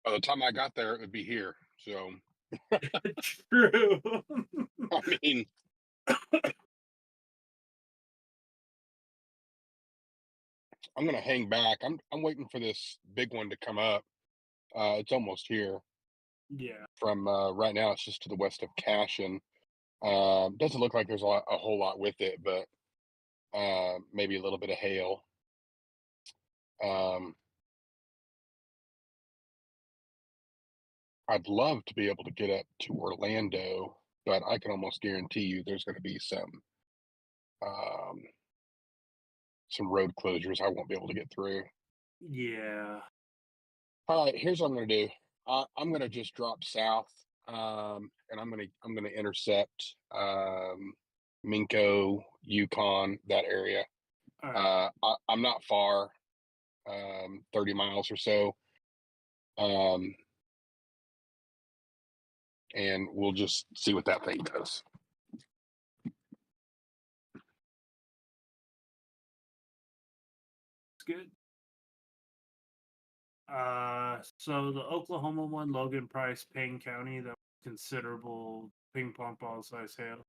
By the time I got there, it would be here. So, True. I mean, I'm gonna hang back. I'm waiting for this big one to come up. It's almost here. Yeah. From right now, it's just to the west of Cashin. Doesn't look like there's a whole lot with it, but maybe a little bit of hail. I'd love to be able to get up to Orlando, but I can almost guarantee you there's going to be some road closures I won't be able to get through. Yeah. All right, here's what I'm going to do. I'm going to just drop south, and I'm going to intercept Minko, Yukon, that area. All right. I'm not far, 30 miles or so. And we'll just see what that thing does. It's good. So the Oklahoma one, Logan Price, Payne County, that was considerable ping pong ball size hail.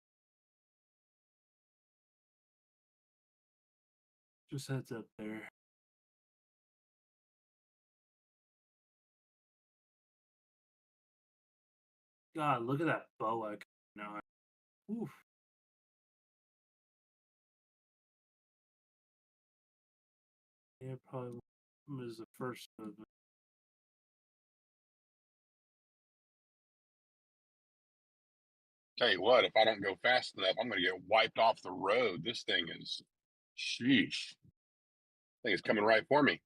Just heads up there. God, look at that boa now. Oof. Yeah, probably was the first of it. Tell you what, if I don't go fast enough, I'm going to get wiped off the road. This thing is, sheesh. I think it's coming right for me.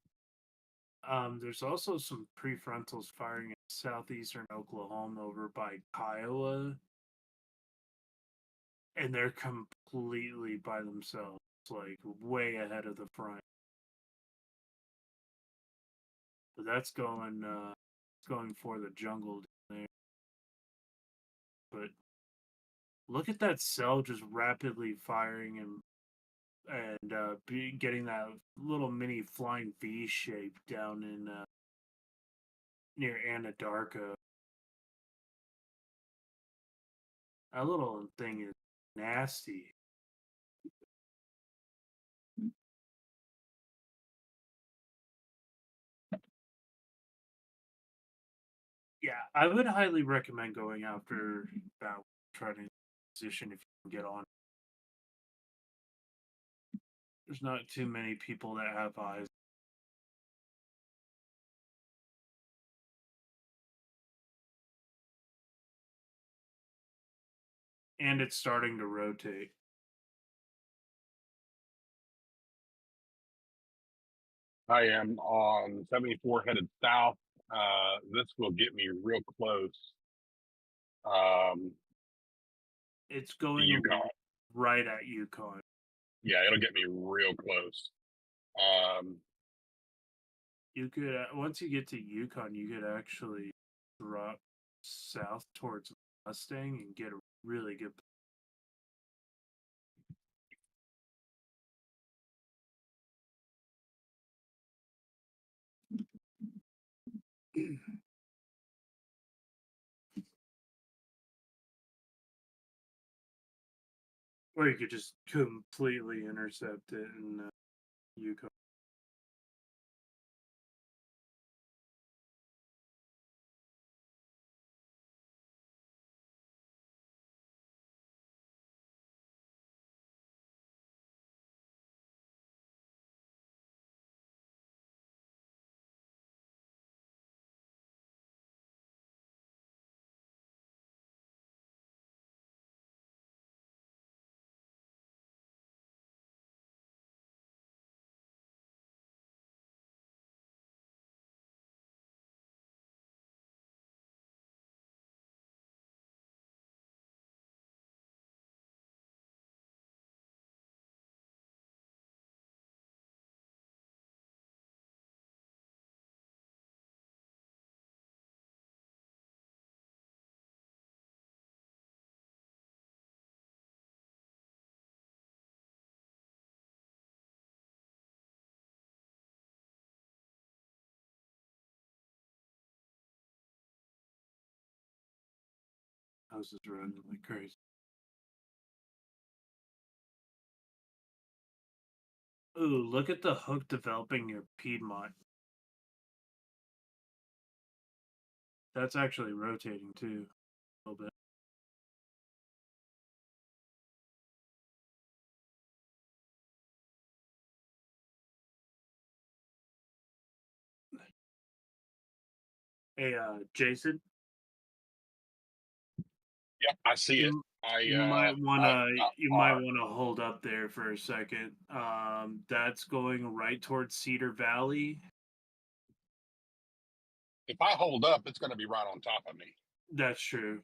There's also some prefrontals firing in southeastern Oklahoma over by Kiowa. And they're completely by themselves, like way ahead of the front. But that's going for the jungle down there. But look at that cell just rapidly firing and getting that little mini flying V shape down in near Anadarko. That little thing is nasty. Yeah, I would highly recommend going after that trying position if you can get on. There's not too many people that have eyes. And it's starting to rotate. I am on 74 headed south. This will get me real close. It's going Yukon. right at Yukon. Yeah, it'll get me real close. You could once you get to Yukon, you could actually drop south towards Mustang and get a really good. Or you could just completely intercept it in Yukon. Houses running like crazy. Ooh, look at the hook developing near Piedmont. That's actually rotating too, a little bit. Hey, Jason. Yep, I see it. You might wanna hold up there for a second. That's going right towards Cedar Valley. If I hold up, it's going to be right on top of me. That's true.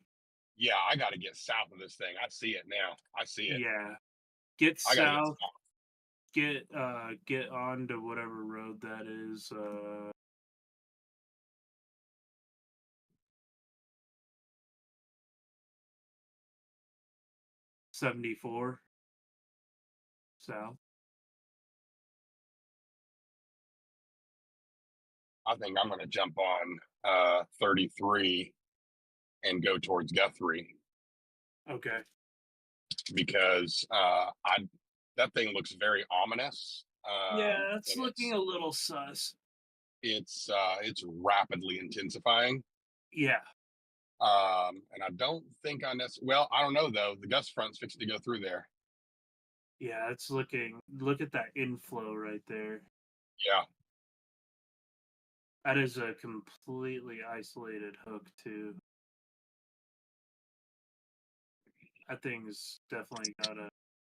Yeah, I got to get south of this thing. I see it now. I see it. Yeah. Get I gotta south. Get onto whatever road that is. 74 south. I think I'm going to jump on 33 and go towards Guthrie Okay. because that thing looks very ominous. Yeah, it's and looking a little sus. It's rapidly intensifying. Yeah. And I don't think well, I don't know though. The gust front's fixing to go through there. Yeah, it's looking. Look at that inflow right there. Yeah. That is a completely isolated hook too. That thing's definitely got a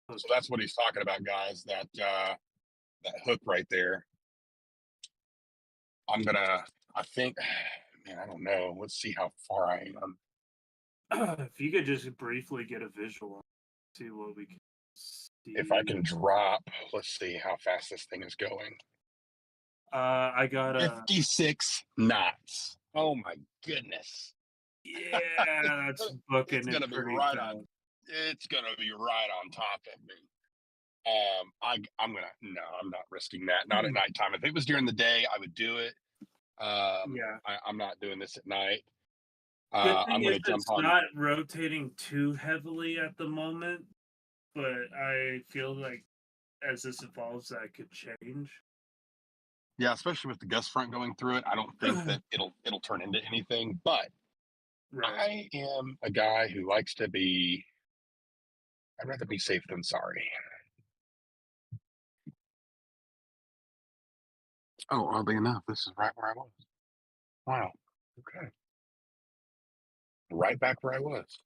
hook. So that's what he's talking about, guys. That hook right there. I think, man, I don't know. Let's see how far I am. If you could just briefly get a visual, see what we can see. If I can drop, let's see how fast this thing is going. I got 56 knots. Oh my goodness. Yeah, that's booking It's it gonna be pretty right fast. on. It's gonna be right on top of me. I'm not risking that. Not at nighttime. If it was during the day, I would do it. Yeah. I'm not doing this at night. Good I'm thing going is to jump it's on. not rotating too heavily at the moment, but I feel like as this evolves, that could change. Yeah, especially with the gust front going through it, I don't think that it'll turn into anything. But Right. I am a guy who likes to be. I'd rather be safe than sorry. Oh, oddly enough, this is right where I was. Wow. Okay. Right back where I was.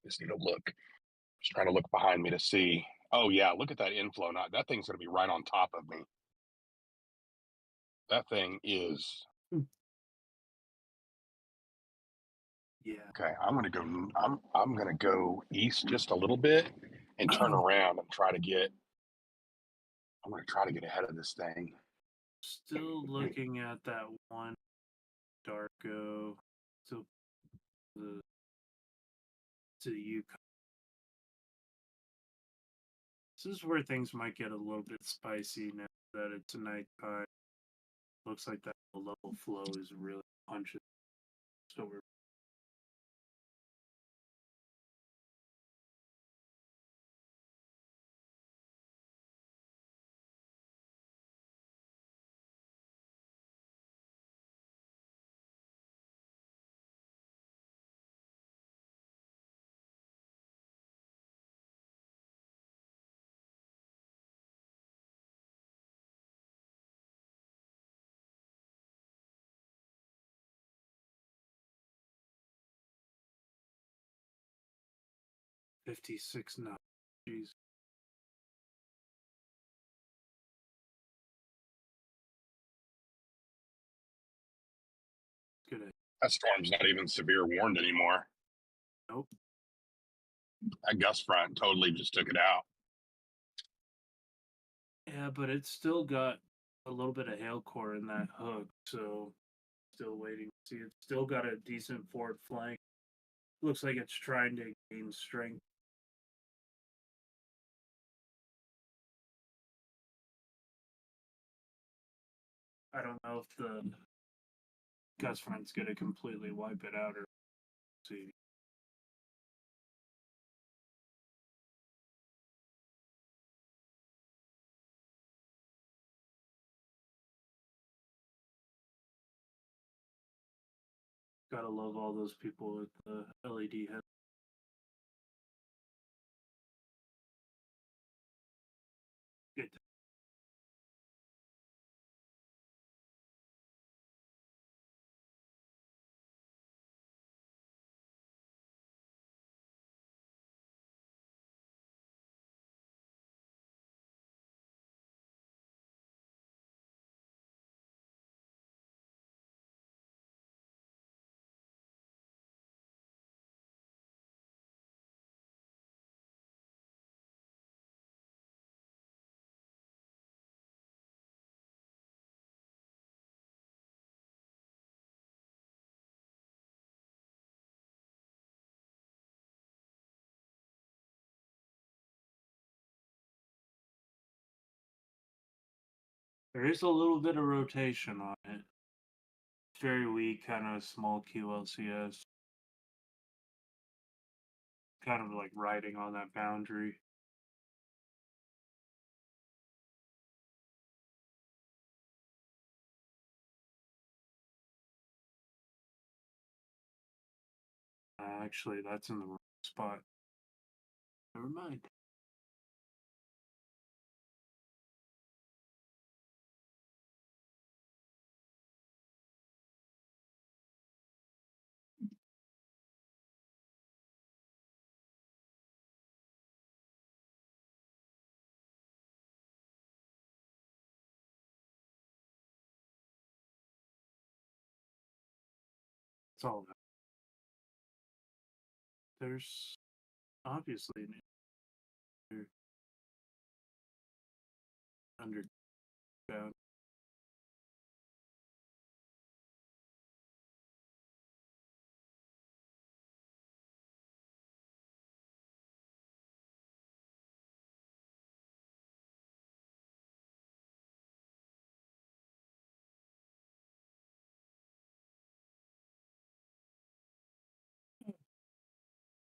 Just need to look. Just trying to look behind me to see. Oh yeah, look at that inflow. Not that thing's gonna be right on top of me. That thing is Yeah. okay. I'm gonna go east just a little bit and turn around and try to get. I'm gonna try to get ahead of this thing. Still looking at that one Darko. Still the to Yukon. This is where things might get a little bit spicy now that it's nighttime. Looks like that level flow is really punching. So we're $56 now. Jeez. Good. That storm's not even severe warned anymore. Nope. That gust front totally just took it out. Yeah, but it's still got a little bit of hail core in that hook, so still waiting to see. It's still got a decent forward flank. Looks like it's trying to gain strength. I don't know if the gust front's gonna completely wipe it out or see. Gotta love all those people with the LED head. Good. There is a little bit of rotation on it. Very weak, kind of small QLCS. Kind of like riding on that boundary. Actually, that's in the wrong spot. Never mind. It's all that. There's obviously an underground.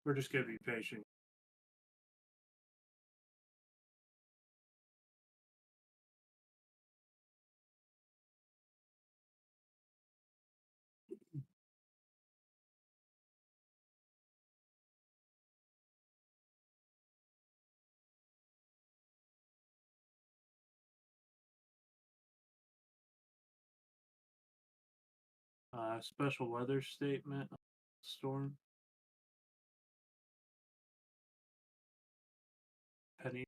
We're just gonna be patient. Special weather statement. Storm. Penny.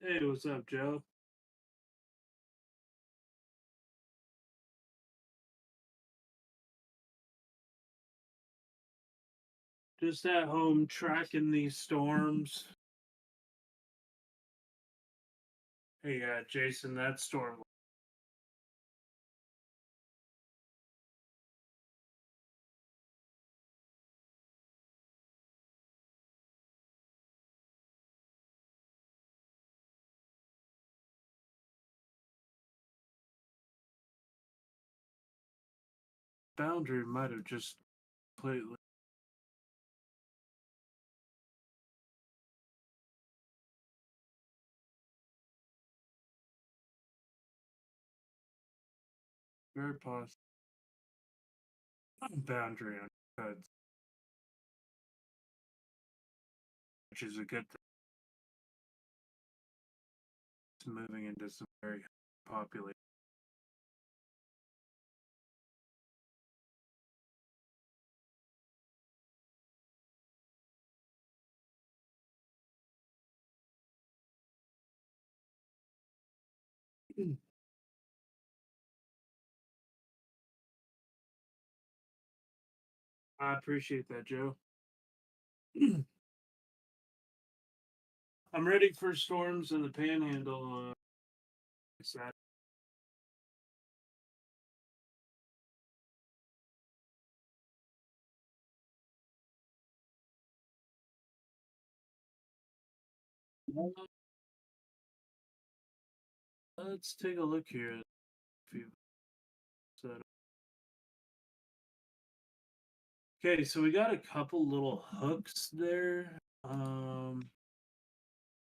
Hey, what's up, Joe? Just at home tracking these storms. Hey, Jason, that storm. Boundary might have just completely. Very possible. Boundary on cuts, which is a good thing. It's moving into some very populated. I appreciate that, Joe. I'm ready for storms in the Panhandle. Saturday. Let's take a look here. Okay, so we got a couple little hooks there.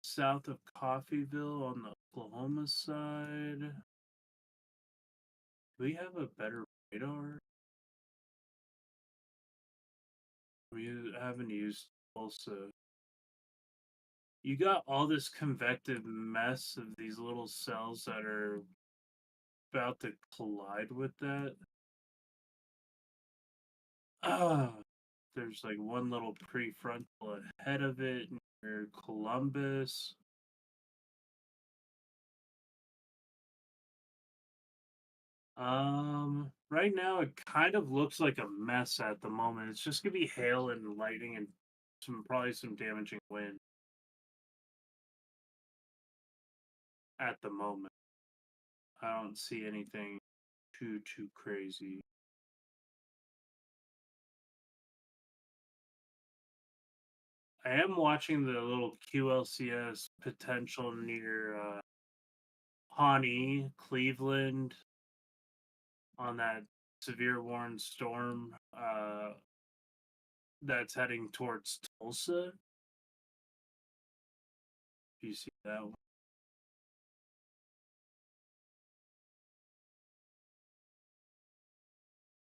South of Coffeeville on the Oklahoma side. Do we have a better radar? We haven't used Tulsa. You got all this convective mess of these little cells that are about to collide with that. There's like one little prefrontal ahead of it near Columbus. Right now it kind of looks like a mess at the moment. It's just gonna be hail and lightning and probably some damaging wind at the moment. I don't see anything too crazy. I am watching the little QLCS potential near Pawnee, Cleveland, on that severe warned storm that's heading towards Tulsa. Do you see that one?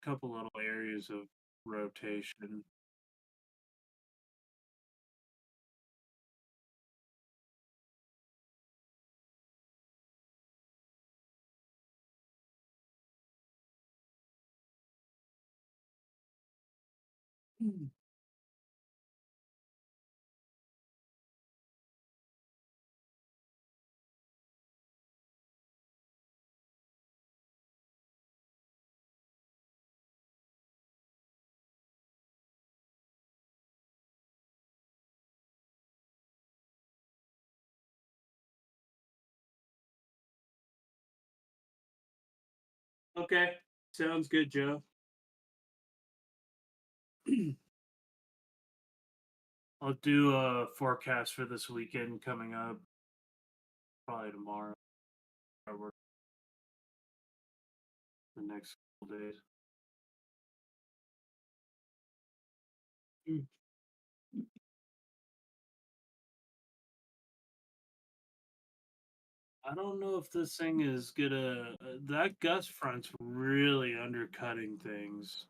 Couple little areas of rotation. Okay, sounds good, Joe. I'll do a forecast for this weekend coming up, probably tomorrow or the next couple days. Mm. I don't know if this thing is gonna. That gust front's really undercutting things.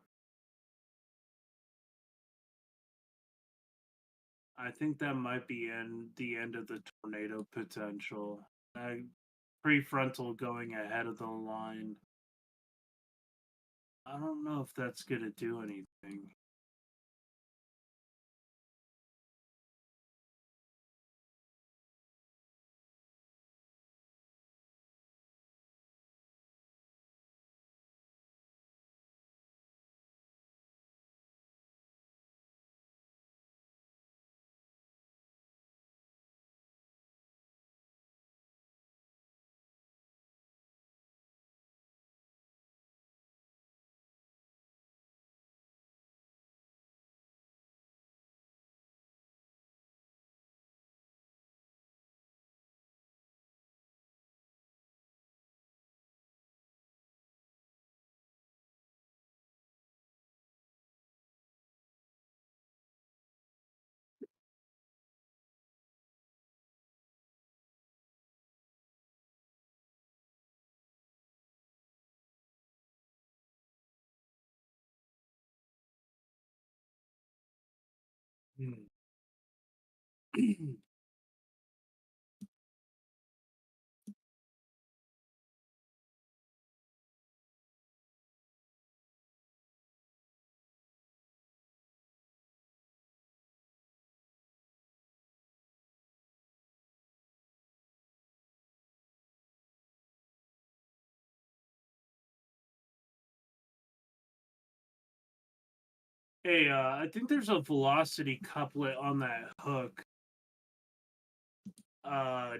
I think that might be the end of the tornado potential. Prefrontal going ahead of the line. I don't know if that's gonna do anything. Hmm. Hey, I think there's a velocity couplet on that hook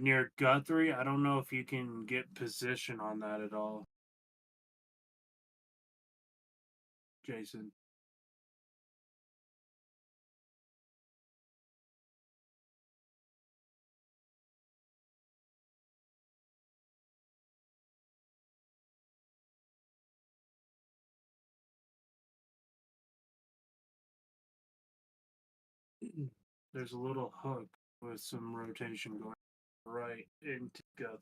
near Guthrie. I don't know if you can get position on that at all, Jason. There's a little hook with some rotation going right into Guthrie.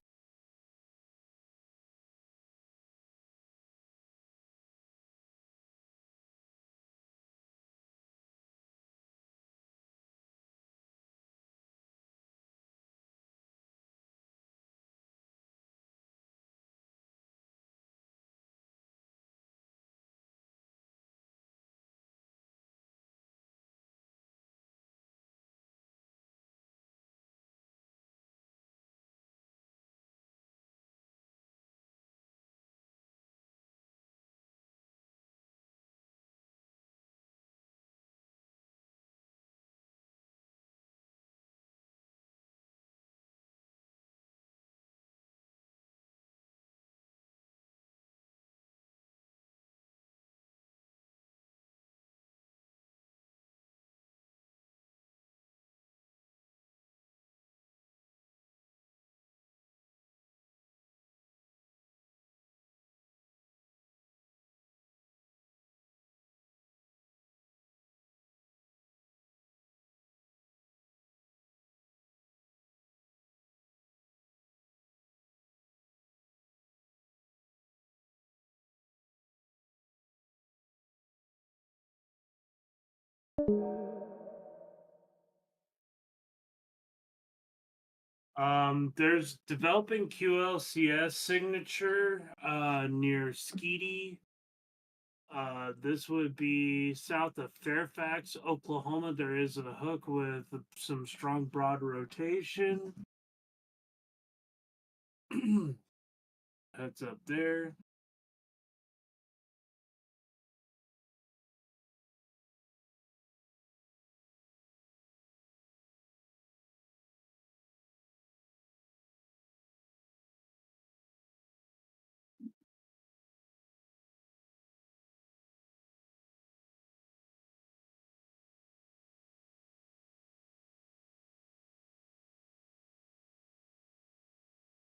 There's developing QLCS signature near Skeety. This would be south of Fairfax, Oklahoma. There is a hook with some strong broad rotation. Heads up there.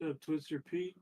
What's up, Twister Pete?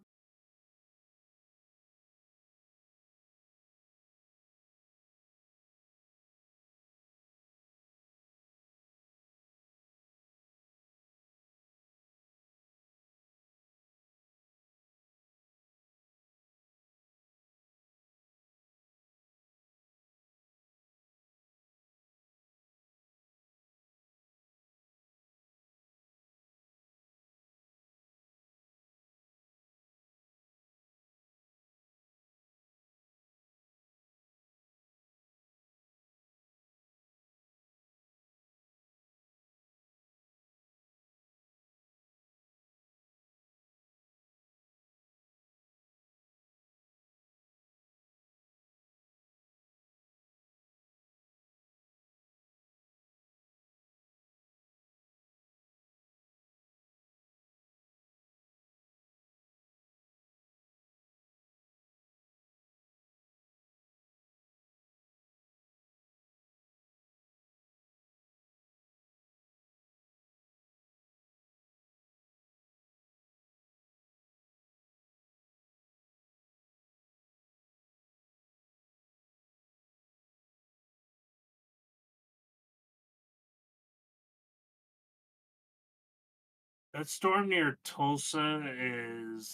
That storm near Tulsa is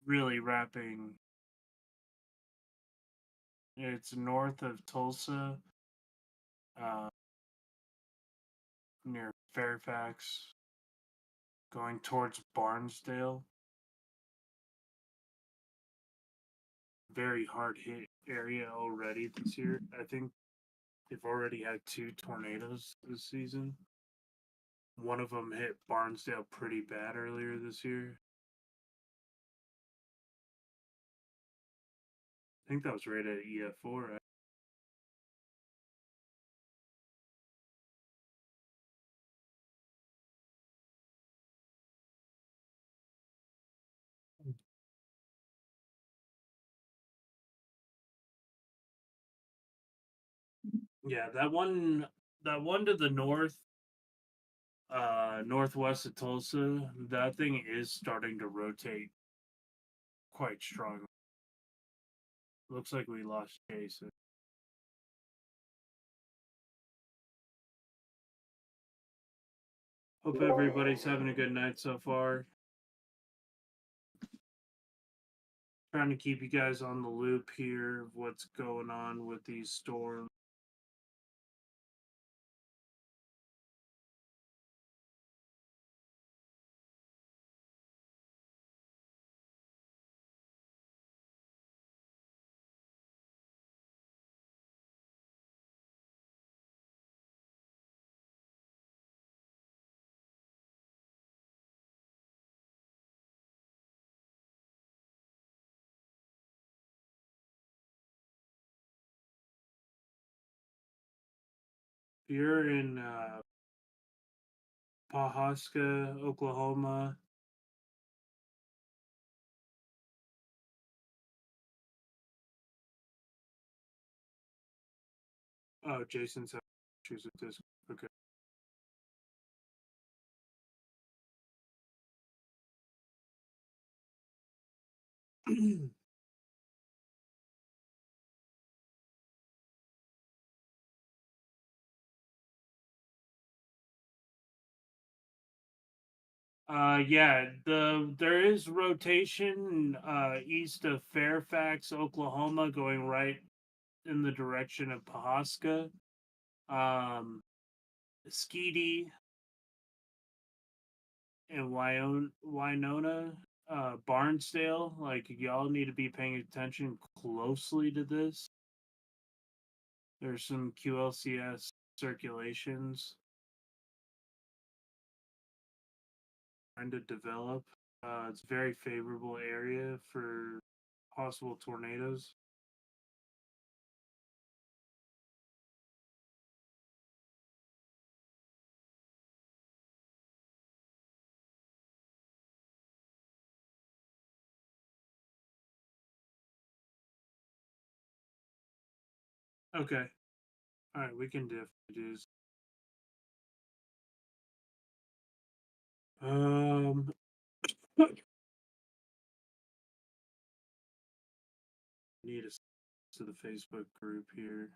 really wrapping. It's north of Tulsa, near Fairfax, going towards Barnesdale. Very hard hit area already this year. I think they've already had 2 tornadoes this season. One of them hit Barnesdale pretty bad earlier this year. I think that was rated at EF4. Yeah, that one to the north, northwest of Tulsa, that thing is starting to rotate quite strong. Looks like we lost Jason. Hope everybody's having a good night so far. Trying to keep you guys on the loop here of what's going on with these storms. If you're in Pawhuska, Oklahoma, oh, Jason's having issues with this. Okay. Yeah, there is rotation east of Fairfax, Oklahoma, going right in the direction of Pawhuska. Skeety and Winona, Barnesdale, like y'all need to be paying attention closely to this. There's some QLCS circulations trying to develop. It's a very favorable area for possible tornadoes. Okay. All right, we can definitely do this. to the Facebook group here.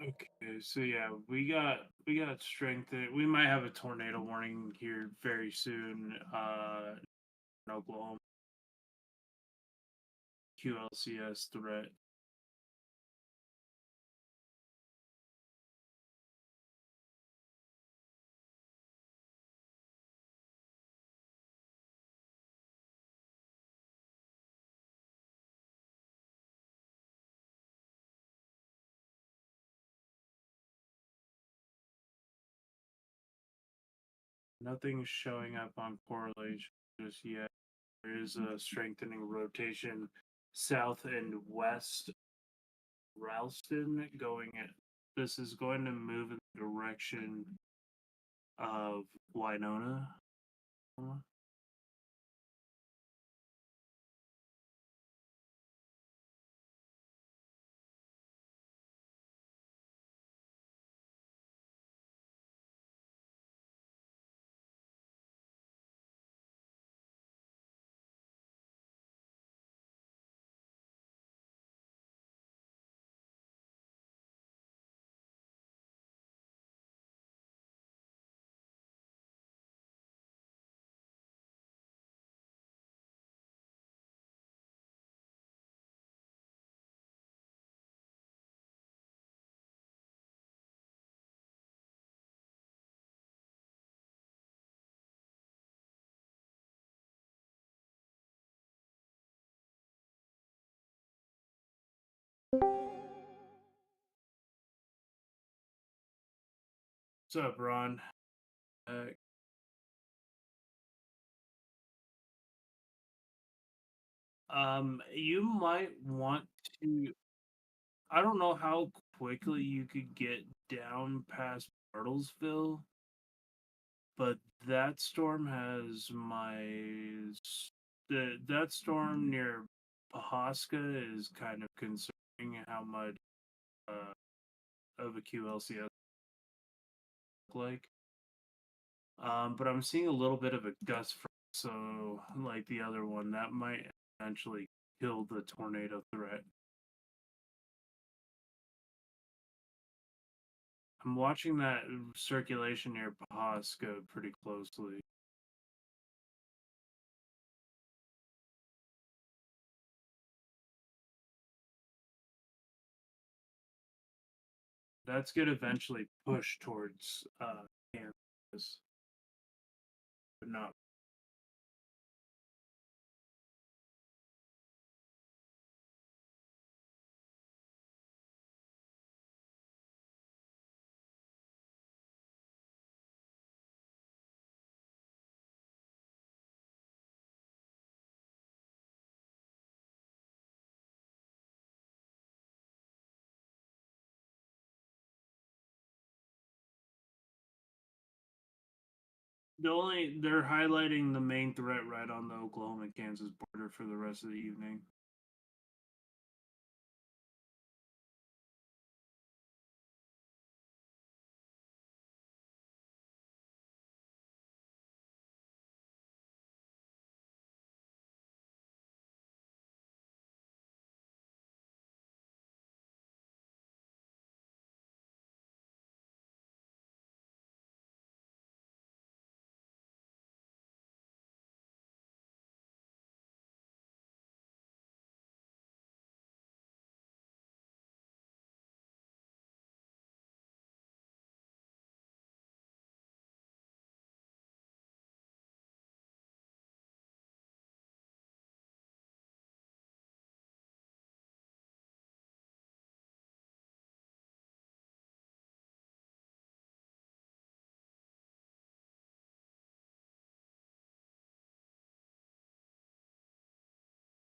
Okay, so yeah, we got strength. We might have a tornado warning here very soon. In Oklahoma, QLCS threat. Nothing's showing up on correlation just yet. There is a strengthening rotation south and west Ralston going at this is going to move in the direction of Winona. What's up, Ron? You might want to. I don't know how quickly you could get down past Bartlesville, but that storm has that storm near Pahosca is kind of concerning how much of a QLCS look like. But I'm seeing a little bit of a gust front, so like the other one, that might eventually kill the tornado threat. I'm watching that circulation near Pahosca pretty closely. That's gonna eventually push towards Kansas, but not. They're highlighting the main threat right on the Oklahoma Kansas border for the rest of the evening.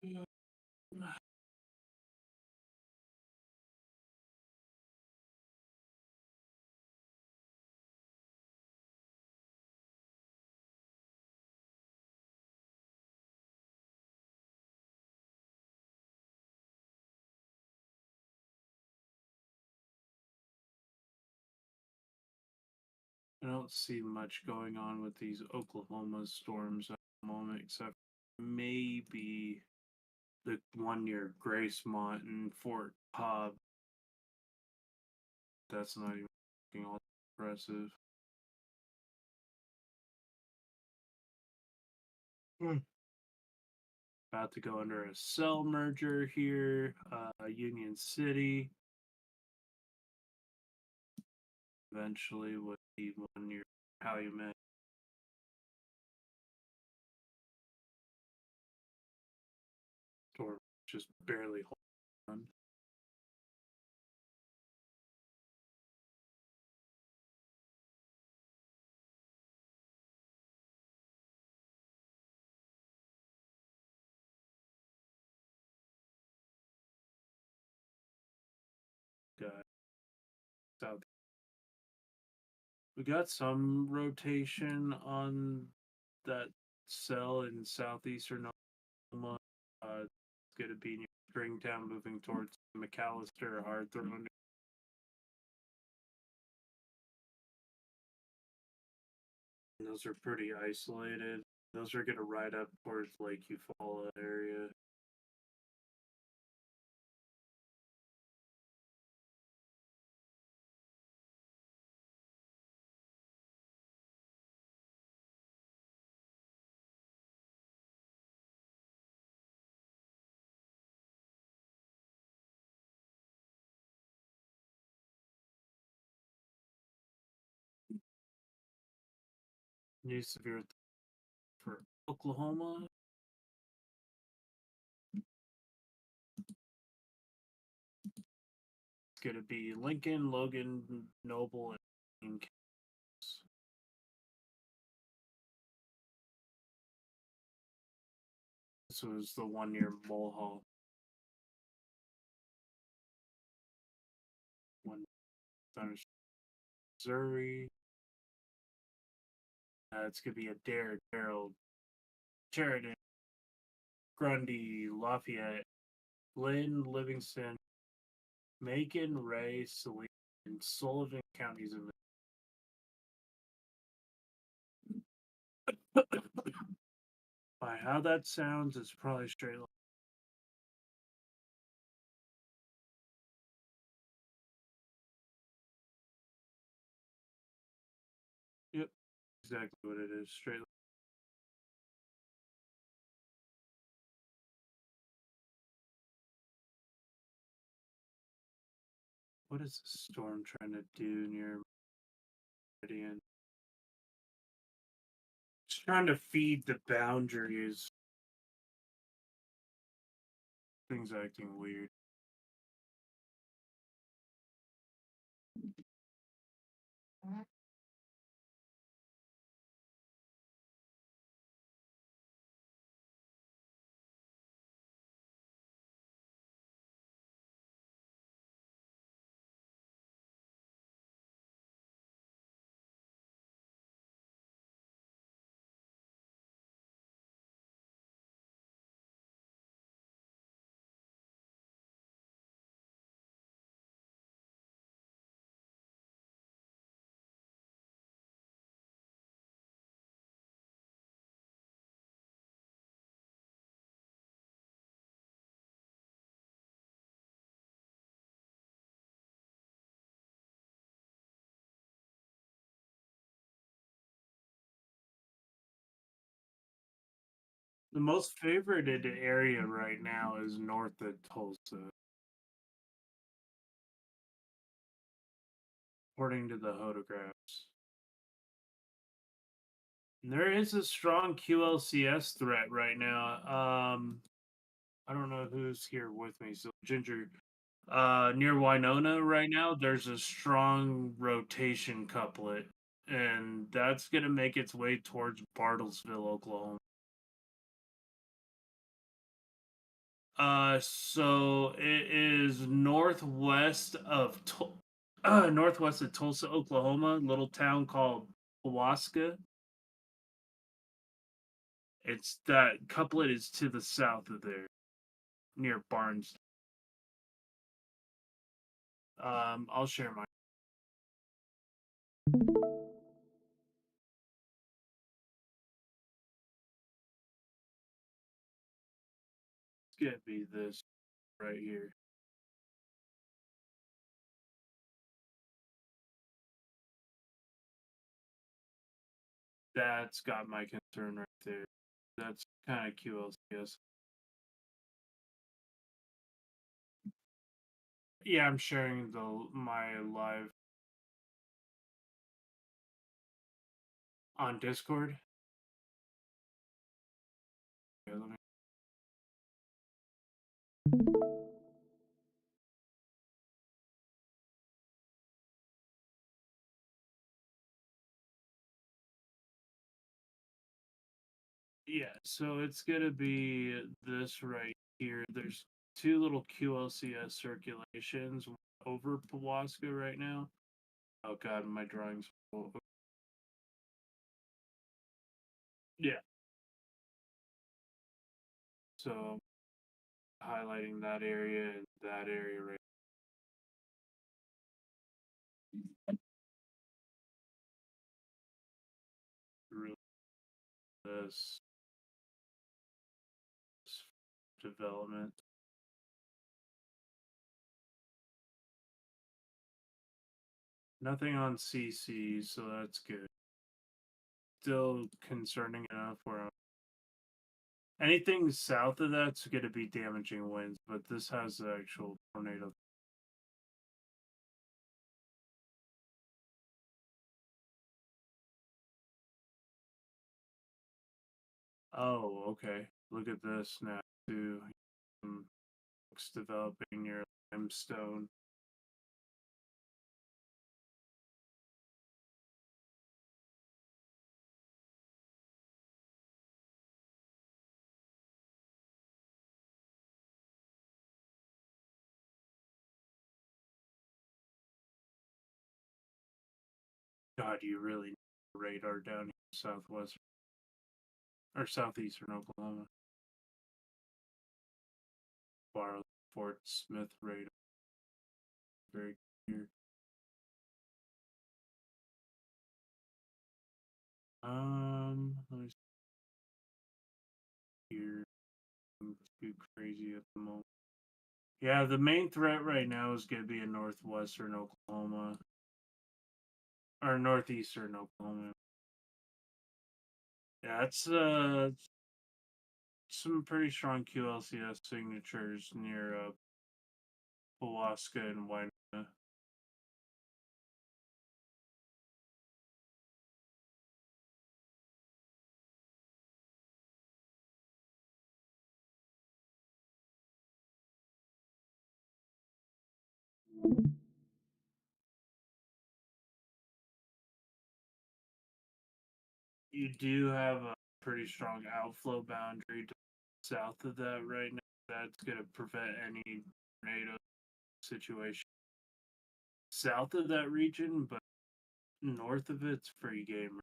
I don't see much going on with these Oklahoma storms at the moment, except maybe the one near Gracemont and Fort Cobb. That's not even looking all impressive. About to go under a cell merger here, Union City. Eventually, with the one near Calumet. Or just barely hold on. Got south. We got some rotation on that cell in southeastern Oklahoma. It's going to be near Stringtown, moving towards McAllister, Hardthrone. Those are pretty isolated. Those are going to ride up towards Lake Eufaula area. New severe for Oklahoma. It's going to be Lincoln, Logan, Noble, and Kansas. This was the one near Mulhall. One Missouri. It's going to be a Dare, Darrell, Sheridan, Grundy, Lafayette, Lynn, Livingston, Macon, Ray, Saline, and Sullivan counties in by how that sounds, it's probably straight line. Yep, exactly what it is. Straight line. What is the storm trying to do near Meridian? It's trying to feed the boundaries. Things acting weird. The most favorited area right now is north of Tulsa. According to the photographs. And there is a strong QLCS threat right now. I don't know who's here with me. So Ginger, near Winona right now, there's a strong rotation couplet, and that's gonna make its way towards Bartlesville, Oklahoma. So it is northwest of northwest of Tulsa, Oklahoma, little town called Pulaska. It's that couplet is to the south of there, near Barnes. I'll share my. It's gonna be this right here. That's got my concern right there. That's kind of QLCS. Yeah, I'm sharing my live on Discord. Okay, let me. Yeah, so it's gonna be this right here. There's two little QLCS circulations over Pulaska right now. Oh god, my drawings. Yeah. So highlighting that area and that area right. Really, this development. Nothing on CC, so that's good. Still concerning enough where anything south of that's going to be damaging winds, but this has the actual tornado. Oh, okay. Look at this now, too. Looks developing near limestone. God, you really need radar down here in southwest or southeastern Oklahoma. Borrow Fort Smith radar. Very clear. Let me see here. I'm too crazy at the moment. Yeah, the main threat right now is going to be in northwestern Oklahoma or northeastern Oklahoma. Yeah, it's some pretty strong QLCS signatures near Pulaska and Winona. You do have a pretty strong outflow boundary to south of that right now. That's going to prevent any tornado situation south of that region, but north of it's free game.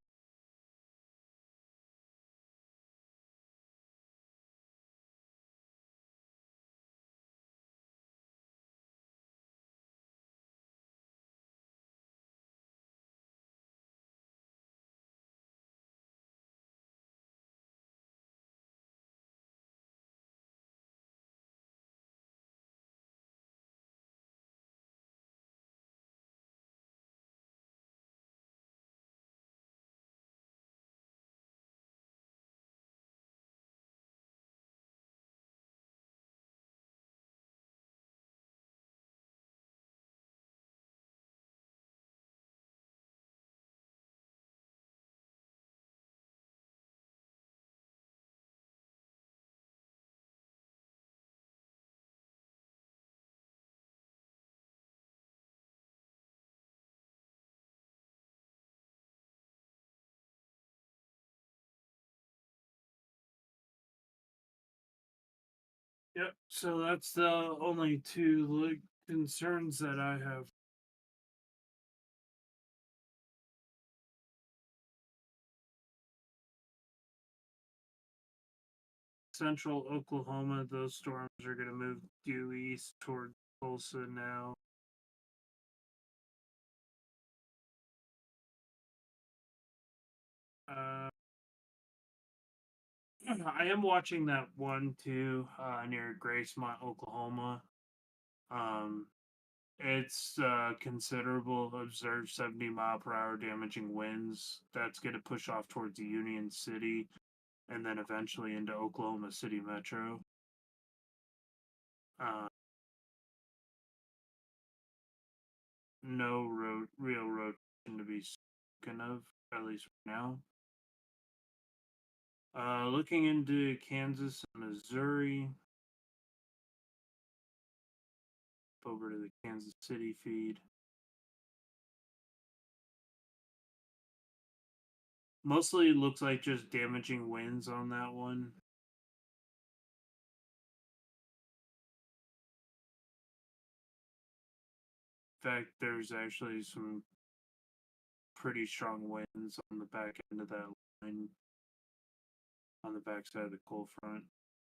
Yep. So that's the only two concerns that I have. Central Oklahoma, those storms are going to move due east toward Tulsa now. I am watching that one too, near Gracemont, Oklahoma. It's considerable observed 70-mile-per-hour damaging winds. That's going to push off towards Union City and then eventually into Oklahoma City Metro. No real road to be spoken of, at least for now. Looking into Kansas and Missouri. Over to the Kansas City feed. Mostly looks like just damaging winds on that one. In fact, there's actually some pretty strong winds on the back end of that line, on the backside of the cold front.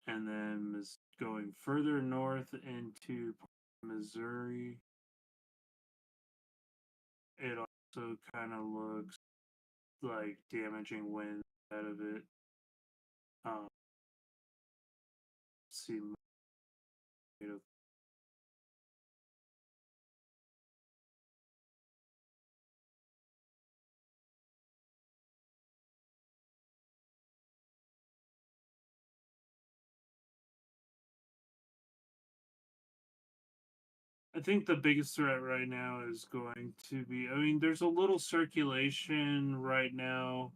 And then is going further north into Missouri. It also kind of looks like damaging winds out of it. Let's see. I think the biggest threat right now is going to be, I mean, there's a little circulation right now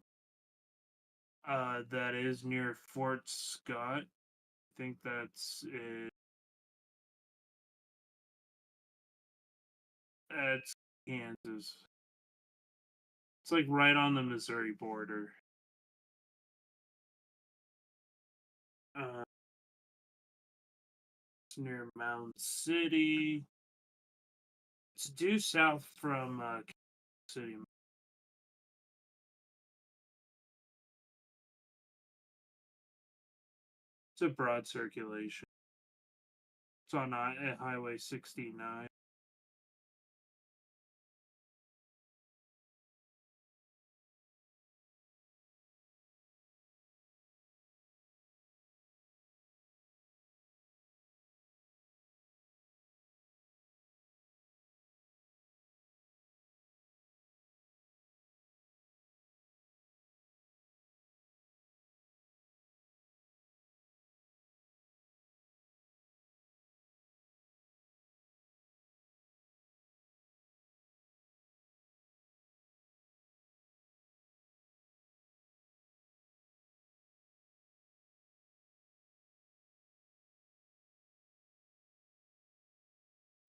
that is near Fort Scott. I think that's it. That's Kansas. It's like right on the Missouri border. It's near Mound City. It's due south from Kansas City. It's a broad circulation. It's on Highway 69.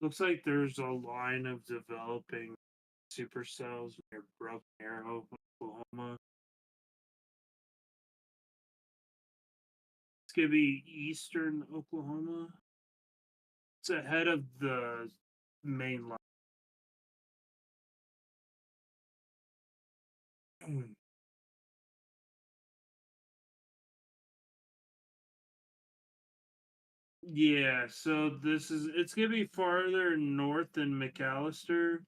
Looks like there's a line of developing supercells near Broken Arrow, Oklahoma. It's gonna be eastern Oklahoma. It's ahead of the main line. Yeah, so it's gonna be farther north than McAllister.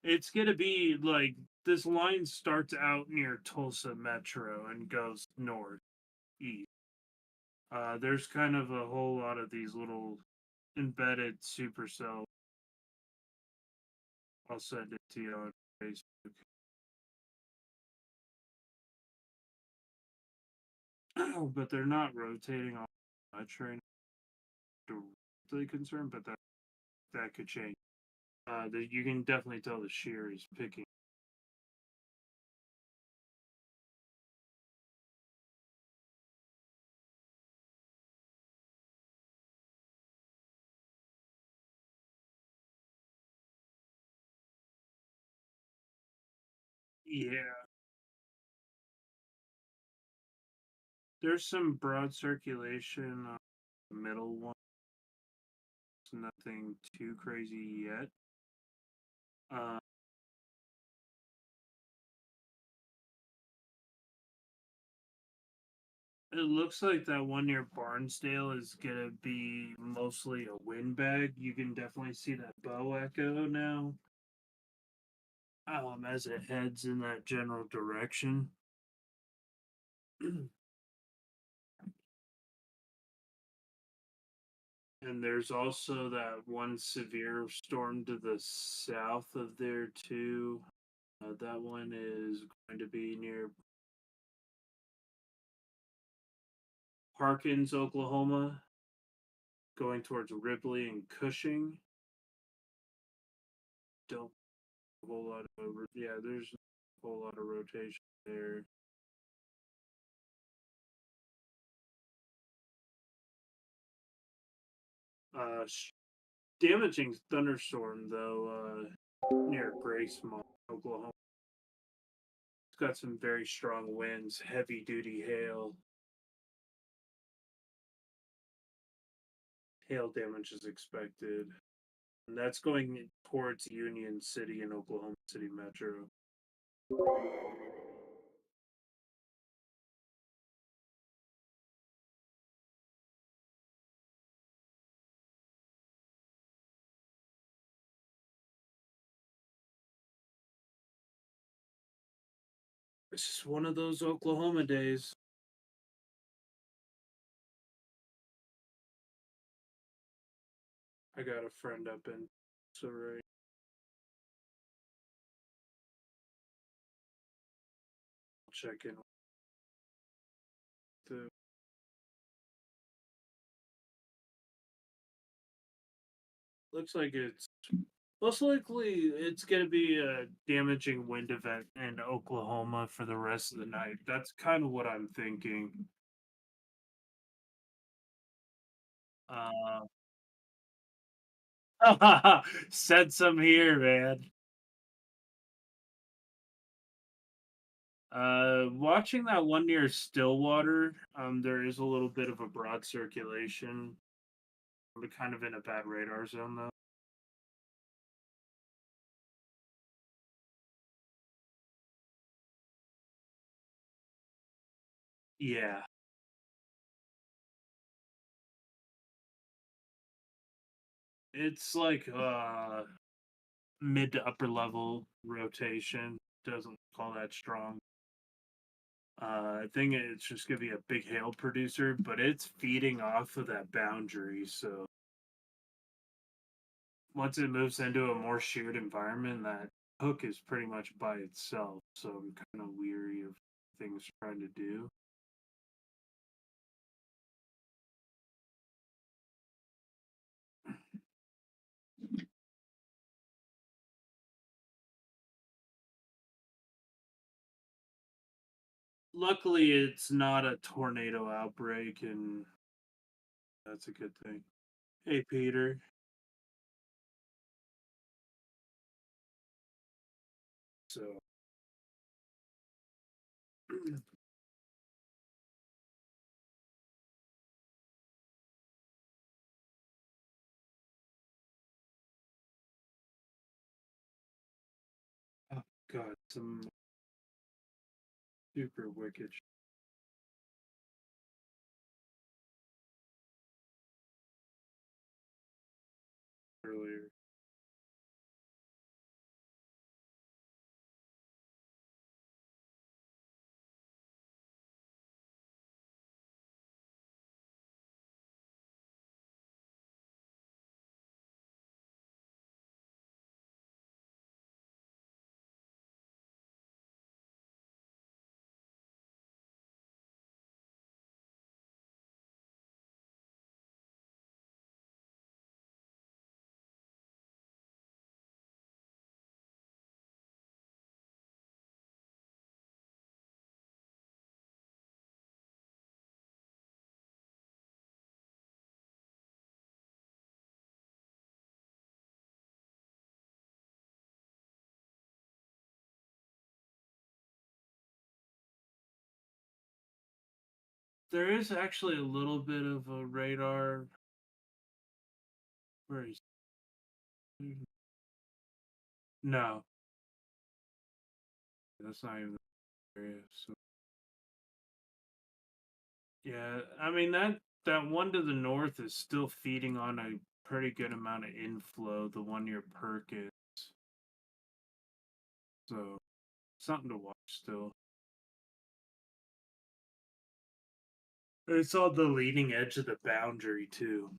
It's gonna be like this line starts out near Tulsa Metro and goes north east. There's kind of a whole lot of these little embedded supercell. I'll send it to you on Facebook. But they're not rotating all much right now. Directly concerned, but that could change. You can definitely tell the shear is picking. Yeah. There's some broad circulation on the middle one. nothing too crazy yet. It looks like that one near Barnsdale is gonna be mostly a windbag. You can definitely see that bow echo now. As it heads in that general direction. And there's also that one severe storm to the south of there too. That one is going to be near Harkins, Oklahoma, going towards Ripley and Cushing. Don't a whole lot of there's a whole lot of rotation there. Damaging thunderstorm though, near Gracemont, Oklahoma. It's got some very strong winds, heavy duty hail. Hail damage is expected. And that's going towards Union City and Oklahoma City Metro. It's just one of those Oklahoma days. I got a friend up in Surrey. I'll check in. Looks like it's most likely it's going to be a damaging wind event in Oklahoma for the rest of the night. That's kind of what I'm thinking. Said some here, man. Watching that one near Stillwater, there is a little bit of a broad circulation. We're kind of in a bad radar zone, though. Yeah. It's like mid to upper level rotation. Doesn't call that strong. I think it's just gonna be a big hail producer, but it's feeding off of that boundary. So once it moves into a more sheared environment, that hook is pretty much by itself. So I'm kind of weary of things trying to do. Luckily, it's not a tornado outbreak, and that's a good thing. Hey, Peter. So, oh God, some super wicked earlier. There is actually a little bit of a radar Where is? No, that's not even the area. So yeah, I mean that one to the north is still feeding on a pretty good amount of inflow. The one near Perkins, so something to watch still. It's on the leading edge of the boundary too.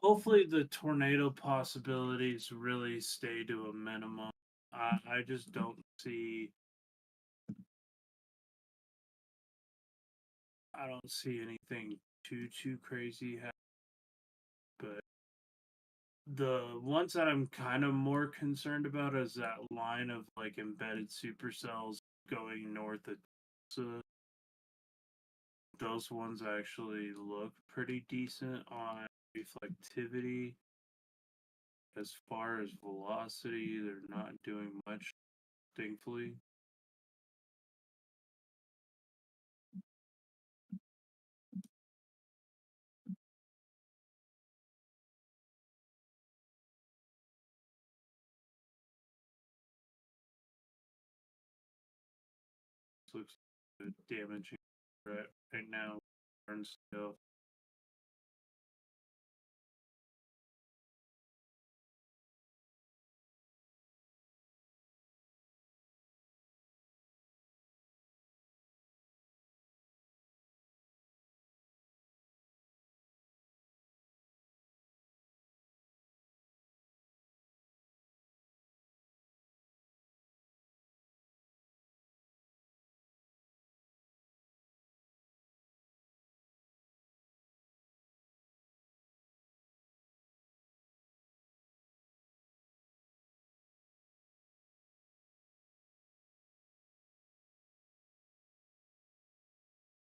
Hopefully, the tornado possibilities really stay to a minimum. I just don't see. I don't see anything too crazy happening. But the ones that I'm kind of more concerned about is that line of like embedded supercells going north of Tulsa. Those ones actually look pretty decent on reflectivity. As far as velocity, they're not doing much, thankfully. This looks damaging right now. Burn still.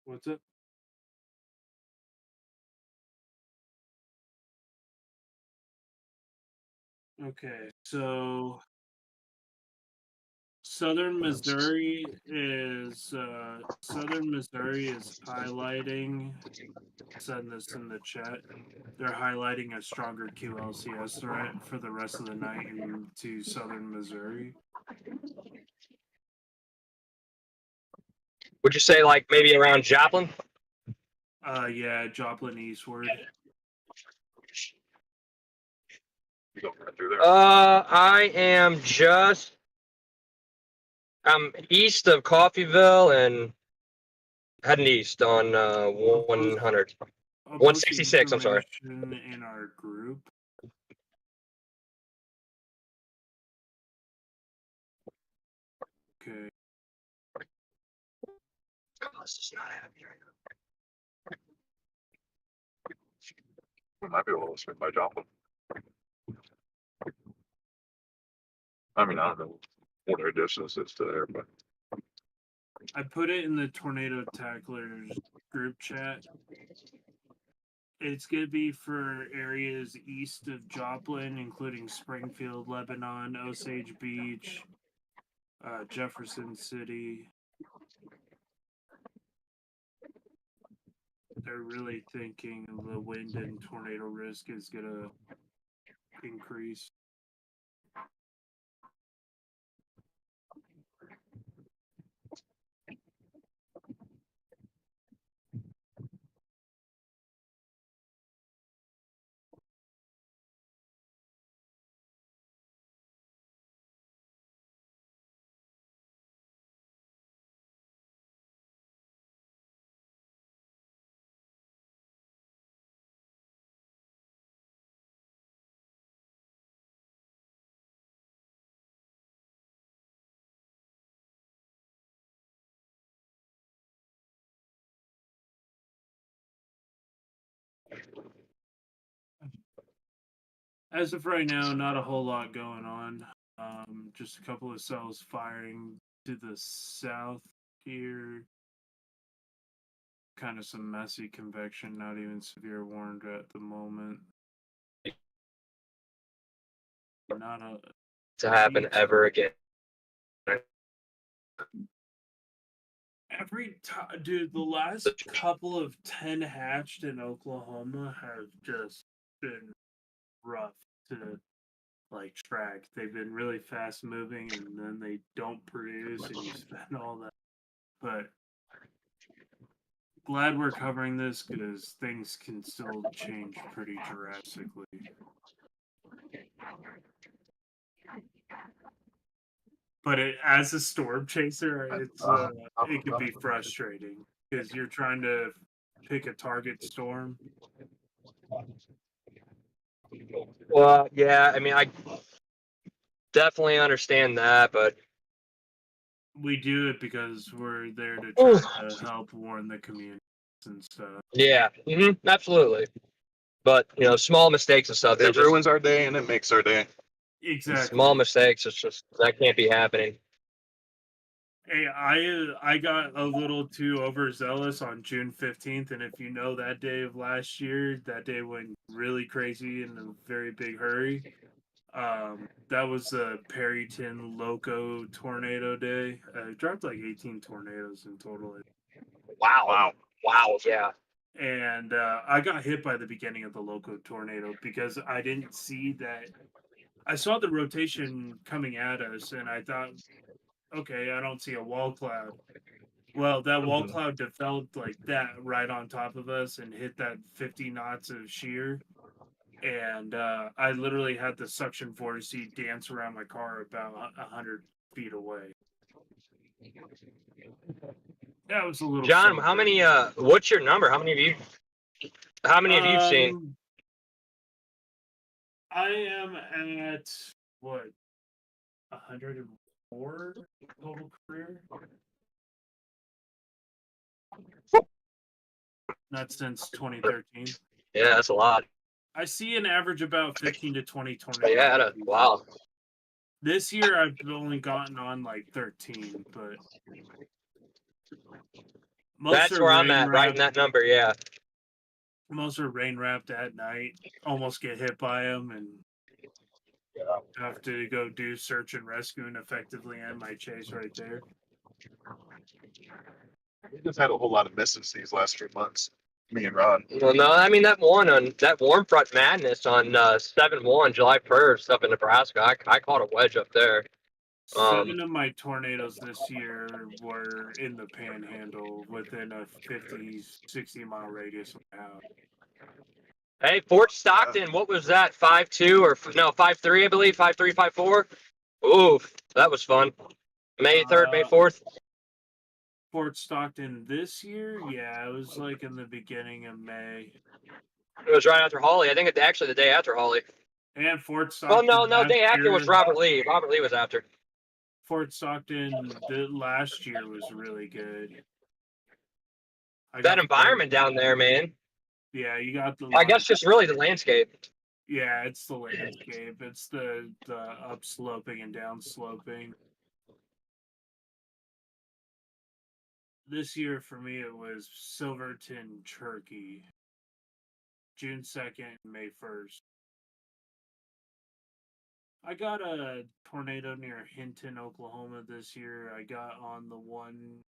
What's it? Okay, so Southern Missouri is highlighting. Send this in the chat. They're highlighting a stronger QLCS threat for the rest of the night into Southern Missouri. Would you say like maybe around Joplin? Yeah, Joplin eastward. You go right through there. I am just. I'm east of Coffeyville and heading east on 100. I'll post the 166, I'm sorry. information in our group. Okay. This is not happening right now. We might be able to swing by Joplin. I mean, I don't know what their distance is to there, but I put it in the Tornado Tacklers group chat. It's going to be for areas east of Joplin, including Springfield, Lebanon, Osage Beach, Jefferson City. They're really thinking the wind and tornado risk is going to increase. As of right now, not a whole lot going on. Just a couple of cells firing to the south here. Kind of some messy convection, not even severe warned at the moment. Not a To happen ever again. every time, dude. The last couple of 10 hatched in Oklahoma have just been rough to like track. They've been really fast moving, and then they don't produce, and you spend all that. But glad we're covering this because things can still change pretty drastically. But as a storm chaser, it can be frustrating because you're trying to pick a target storm. Well, yeah, I mean, I definitely understand that, but We do it because we're there to try to help warn the community and stuff. yeah, absolutely. But you know, small mistakes and stuff. It ruins our day and it makes our day. Exactly. Small mistakes. It's just that can't be happening. Hey, I got a little too overzealous on June 15th, and if you know that day of last year, that day went really crazy in a very big hurry. That was the Perryton Loco tornado day. It dropped like 18 tornadoes in total. Wow. Yeah. And I got hit by the beginning of the Loco tornado because I didn't see that. I saw the rotation coming at us, and I thought, okay, I don't see a wall cloud. Well, that wall cloud developed like that right on top of us and hit that 50 knots of shear. And I literally had the suction vortice dance around my car about 100 feet away. That was a little. John, how many? What's your number? How many have you seen? I am at what 104 total career. Not since 2013. Yeah, that's a lot. I see an average about 15 to 20 tornadoes. Yeah, wow. This year I've only gotten on like 13, but That's where I'm at, right in that number. Yeah. Most are rain wrapped at night. Almost get hit by them and have to go do search and rescue and effectively end my chase right there. We just had a whole lot of misses these last 3 months. Me and Ron. Well, no, I mean that warm front madness on 7/1, July 1st, up in Nebraska. I caught a wedge up there. 7 of my tornadoes this year were in the Panhandle within a 50, 60-mile radius of my house. Hey, Fort Stockton, what was that? 5-2 or no 5-3, I believe 5-3, 5-4. Oof, that was fun. May 3rd, May 4th. Fort Stockton this year, yeah, it was like in the beginning of May. It was right after Holly. I think it's actually the day after Holly. And Fort Stockton. Oh no, day after was Robert Lee. Robert Lee was after. Fort Stockton last year was really good. That environment down there, man. Yeah, you got the. I guess just really the landscape. Yeah, it's the landscape. It's the upsloping and downsloping. This year for me, it was Silverton, Turkey, June 2nd, May 1st. I got a tornado near Hinton, Oklahoma this year. I got on the one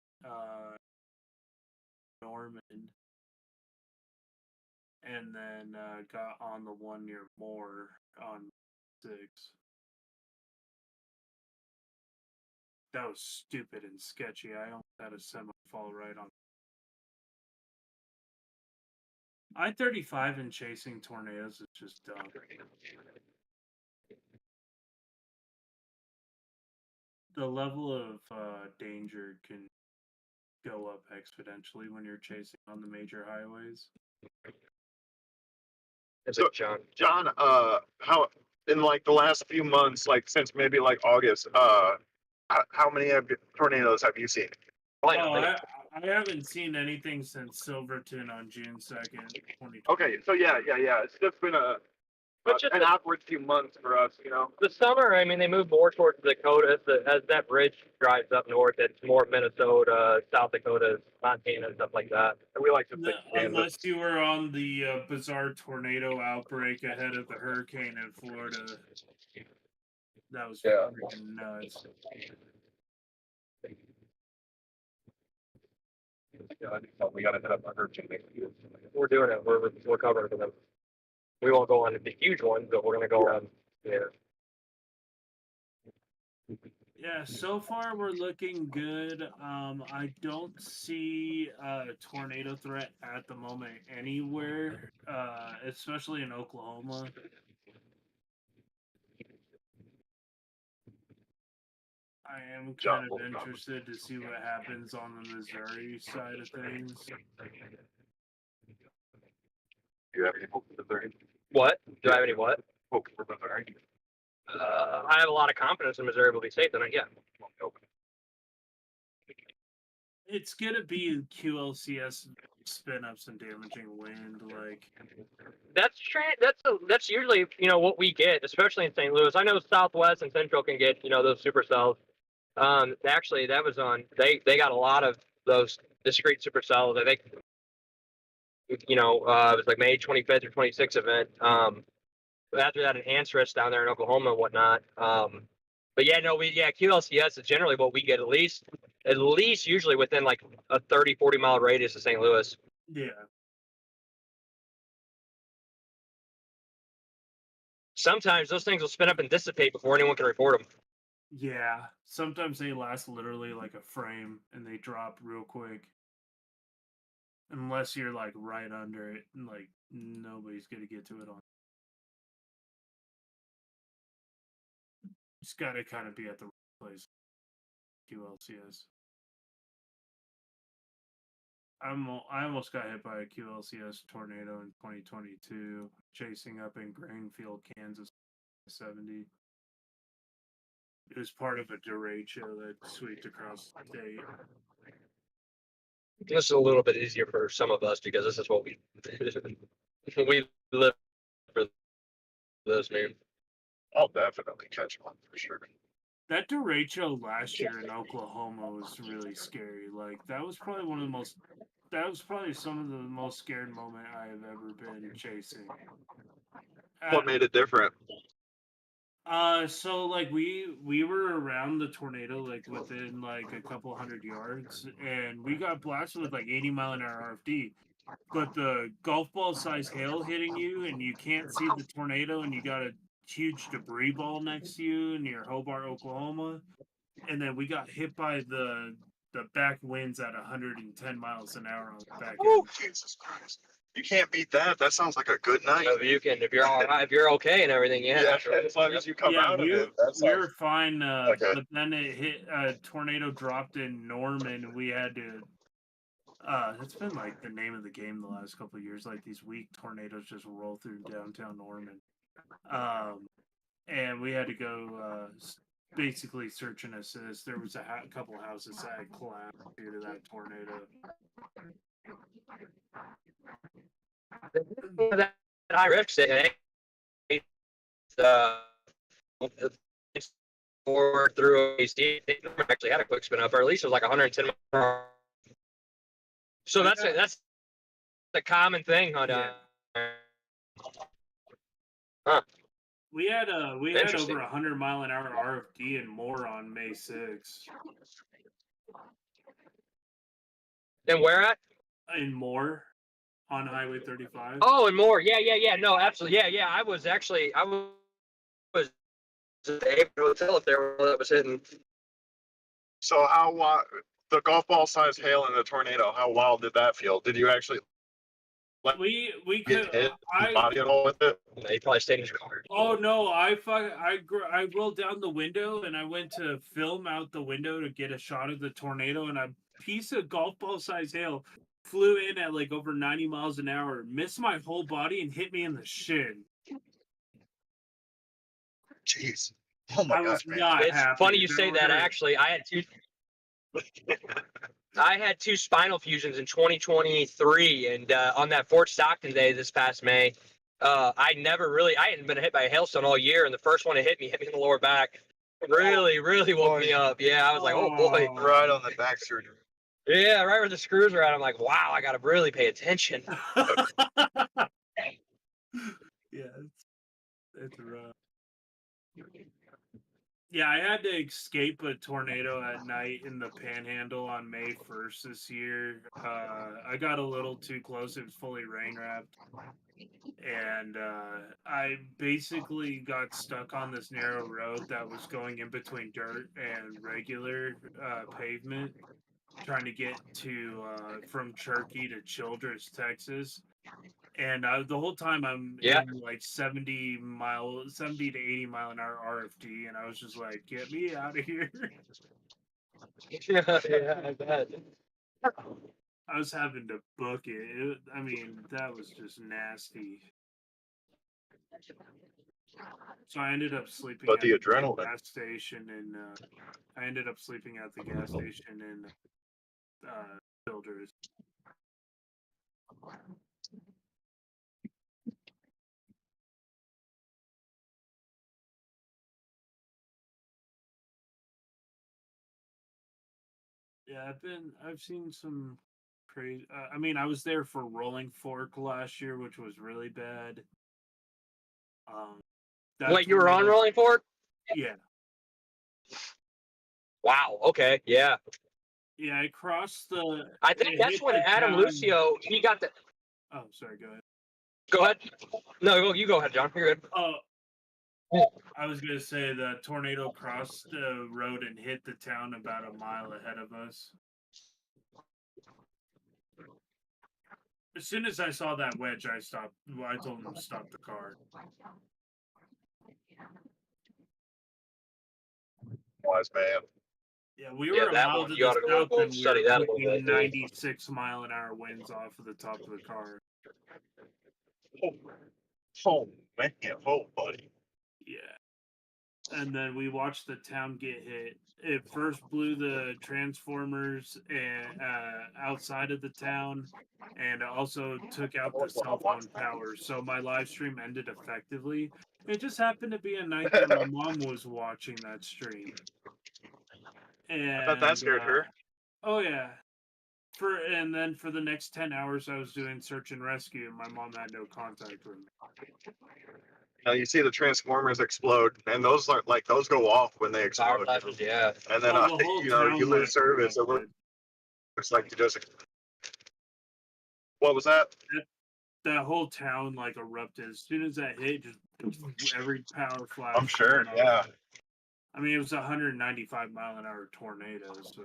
Norman, and then got on the one near Moore on 6. That was stupid and sketchy. I almost had a semi fall right on. I-35 and chasing tornadoes is just dumb. The level of danger can go up exponentially when you're chasing on the major highways. So, John, how in like the last few months, like since maybe like August, how many tornadoes have you seen? I haven't seen anything since Silverton on June 2nd, 2020. Okay, so yeah, it's just been a But just an awkward few months for us, you know. the summer, I mean, they move more towards Dakota as that bridge drives up north. It's more Minnesota, South Dakota, Montana, stuff like that. And we like to No, think Kansas. unless you were on the bizarre tornado outbreak ahead of the hurricane in Florida. That was Yeah. freaking nuts. We gotta hit up our hurricane. We're doing it. We're covering them. We won't go on the huge ones, but we're gonna go on. Yeah. Yeah, so far we're looking good. I don't see a tornado threat at the moment anywhere, especially in Oklahoma. I am kind of interested to see what happens on the Missouri side of things. Do you have any hope for Missouri? What? Do I have any what? Hope for Missouri? I have a lot of confidence in Missouri will be safe tonight. Yeah. It's gonna be QLCS spin ups and damaging wind, like That's usually what we get, especially in St. Louis. I know Southwest and Central can get those supercells. Actually, that was on. They got a lot of those discrete supercells. I think it was like May 25th or 26th event. After that, an Ansris down there in Oklahoma and whatnot. But yeah, no, QLCS is generally what we get at least usually within like a 30-40 mile radius of St. Louis. yeah. Sometimes those things will spin up and dissipate before anyone can report them. Yeah, sometimes they last literally like a frame and they drop real quick. Unless you're like right under it, and like nobody's gonna get to it on. Just gotta kind of be at the right place. QLCS. I almost got hit by a QLCS tornado in 2022, chasing up in Greenfield, Kansas, 70. It was part of a derecho that swept across the state. This is a little bit easier for some of us because this is what we live for this, man. I'll definitely catch one for sure. That derecho last year in Oklahoma was really scary. Like that was probably some of the most scared moment I have ever been chasing. What made it different? So like we were around the tornado like within like a couple hundred yards, and we got blasted with like 80-mile-an-hour RFD. But the golf ball size hail hitting you, and you can't see the tornado, and you got a huge debris ball next to you near Hobart, Oklahoma, and then we got hit by the back winds at 110 miles an hour on the back Oh, end. Jesus Christ! You can't beat that. That sounds like a good night. If you're all right, if you're okay and everything, yeah. As long as you come out of it. That's we were fine, okay. but then it hit. A tornado dropped in Norman, and we had to. That's been like the name of the game the last couple of years. Like these weak tornadoes just roll through downtown Norman, and we had to go basically search and assist. There was a couple houses that had collapsed due to that tornado. That high risk forward through AC actually had a quick spin up, or at least it was like 110 miles. So that's a common thing on We had over 100-mile-an-hour RFD and more on May 6th. And where at? And more on Highway 35. Oh, and more. Yeah. No, absolutely. Yeah. I was at the hotel if there were that was hitting. So how the golf ball size hail in the tornado? How wild did that feel? Did you actually We get could. hit body at all with it? He probably stayed in his car. Oh no! I rolled down the window and I went to film out the window to get a shot of the tornado, and a piece of golf ball size hail flew in at like over 90 miles an hour, missed my whole body, and hit me in the shin. Jeez. Oh my I was gosh, man. not It's happy. funny you They say were that. hurt. Actually, I had two spinal fusions in 2023, and on that Fort Stockton day this past May, I hadn't been hit by a hailstone all year, and the first one that hit me in the lower back. Really woke me up. Yeah, I was like, oh boy. Right on the back surgery. Yeah, right where the screws are at. I'm like, wow, I gotta really pay attention. Yeah, it's rough. Yeah, I had to escape a tornado at night in the Panhandle on May 1st this year. I got a little too close. It was fully rain wrapped. And I basically got stuck on this narrow road that was going in between dirt and regular pavement, trying to get to from Cherokee to Childress, Texas. And the whole time I'm in like 70 to 80 mile an hour RFD, and I was just like, get me out of here. Yeah, I bet. I was having to book it. I mean, that was just nasty. So I ended up sleeping But the at adrenaline. gas station, and I ended up sleeping at the gas station in Childress. Yeah, I've seen some crazy. I mean, I was there for Rolling Fork last year, which was really bad. Wait, you were on Rolling Fork? Yeah. Wow. Okay. Yeah. Yeah, I crossed the. I think that's when Adam Lucio he got the. Oh, sorry. Go ahead. Go ahead. No, you go ahead, John. You're good. Oh, I was gonna say the tornado crossed the road and hit the town about a mile ahead of us. As soon as I saw that wedge, I stopped. Well, I told him to stop the car. Wise man. Yeah, we were a mile to the south, and we were taking 96 mile an hour winds off of the top of the car. Oh man, buddy. Yeah. And then we watched the town get hit. It first blew the transformers and outside of the town, and it also took out the cell phone tower. So my live stream ended effectively. It just happened to be a night that my mom was watching that stream. And, I thought that scared her. Oh yeah. And then for the next 10 hours, I was doing search and rescue, and my mom had no contact with me. Now you see the transformers explode, and those are like those go off when they Power explode. flashes, yeah. And then Well, the whole you know town you lose went service. It erupted. looks like you just. What was that? That whole town like erupted as soon as that hit. Just every power flash. I'm sure. went off. Yeah. I mean, it was a 195 mile an hour tornado. So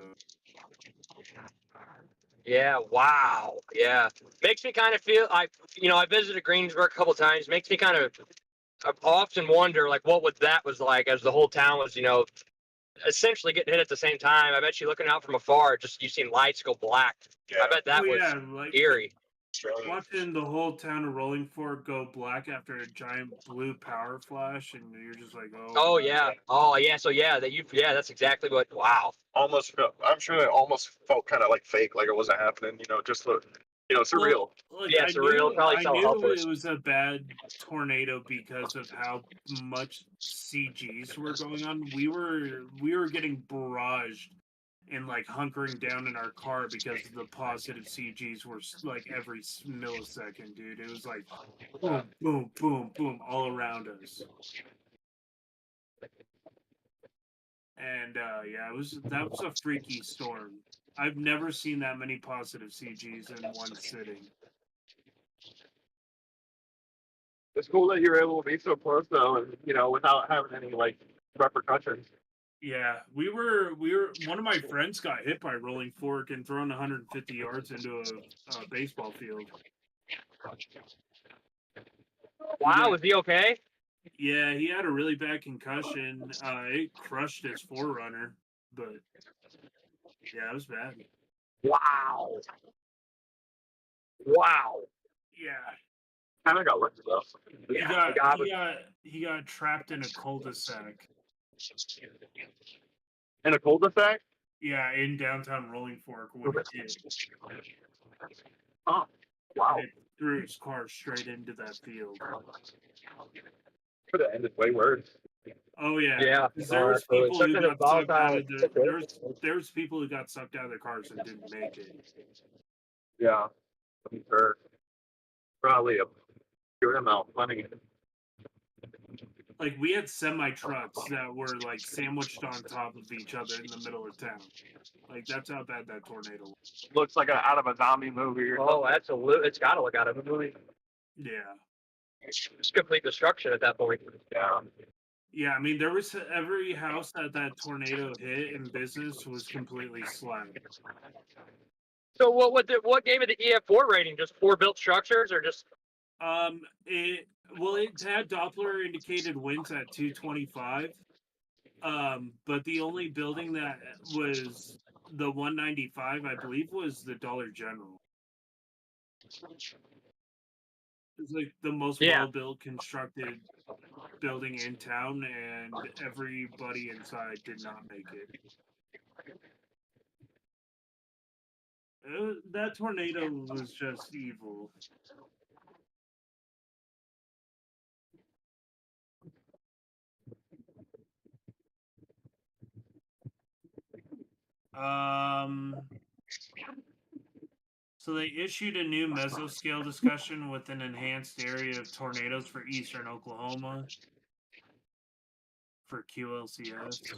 Yeah. Wow. Yeah. Makes me kind of feel. I visited Greensburg a couple times. Makes me kind of. I often wonder like what that was like as the whole town was essentially getting hit at the same time. I bet you looking out from afar, just you seen lights go black. Yeah. I bet that was like eerie. watching the whole town of Rolling Fork go black after a giant blue power flash, and you're just like, oh. Oh yeah. Oh yeah. So yeah, that's exactly what. Wow. Almost felt. I'm sure it almost felt kind of like fake, like it wasn't happening. You know, just surreal. Like, Yeah, surreal. Probably I saw knew helpers. it was a bad tornado because of how much CGs were going on. We were getting barraged and like hunkering down in our car because the positive CGs were like every millisecond, dude. It was like boom, boom, boom, boom all around us. And that was a freaky storm. I've never seen that many positive CGs in one sitting. It's cool that you're able to be so close though, and without having any like repercussions. Yeah, we were. One of my friends got hit by Rolling Fork and thrown 150 yards into a baseball field. Wow. Was he okay? Yeah, he had a really bad concussion. It crushed his forerunner, but yeah, it was bad. Wow. Wow. Yeah, Kind of got lucky though. he got trapped in a cul-de-sac. In a cul-de-sac? Yeah, in downtown Rolling Fork when it did. Oh, wow. threw his car straight into that field. Could have ended way worse. Oh yeah, Yeah, 'cause there was absolutely. people Such who an got sucked out volatile of the situation. there's people who got sucked out of their cars and didn't make it. Yeah, I'm sure. Probably a good amount of money. Like we had semi trucks that were like sandwiched on top of each other in the middle of town. Like that's how bad that tornado was. Looks like out of a zombie movie or Oh, something. absolutely. It's got to look out of a movie. Yeah. It's complete destruction at that point. Yeah. Yeah, I mean there was every house that tornado hit in business was completely slammed. So what gave it the EF4 rating? Just 4 built structures, or just It had Doppler indicated winds at 225. But the only building that was the 195, I believe, was the Dollar General. It's like the most Yeah. well-built, constructed building in town, and everybody inside did not make it. That tornado was just evil. So they issued a new mesoscale discussion with an enhanced area of tornadoes for eastern Oklahoma for QLCS.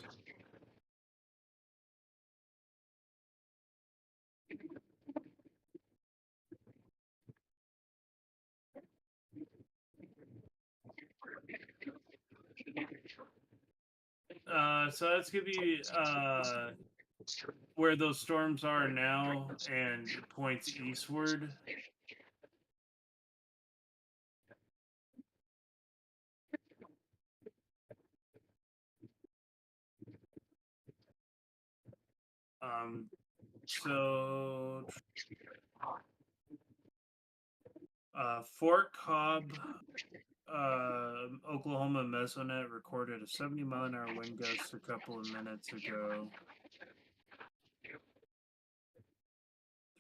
So that's gonna be where those storms are now and points eastward. So Fort Cobb, Oklahoma Mesonet recorded a 70-mile-an-hour wind gust a couple of minutes ago.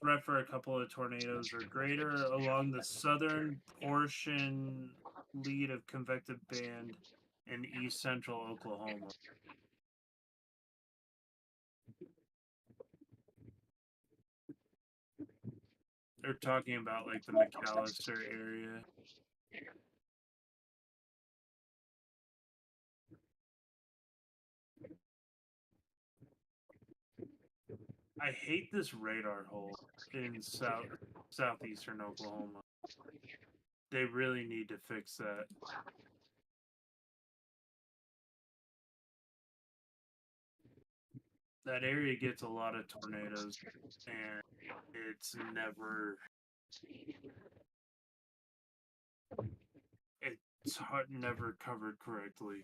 Threat for a couple of tornadoes or greater along the southern portion lead of convective band in east central Oklahoma. They're talking about like the McAllister area. I hate this radar hole in southeastern Oklahoma. They really need to fix that. That area gets a lot of tornadoes, and it's never never covered correctly.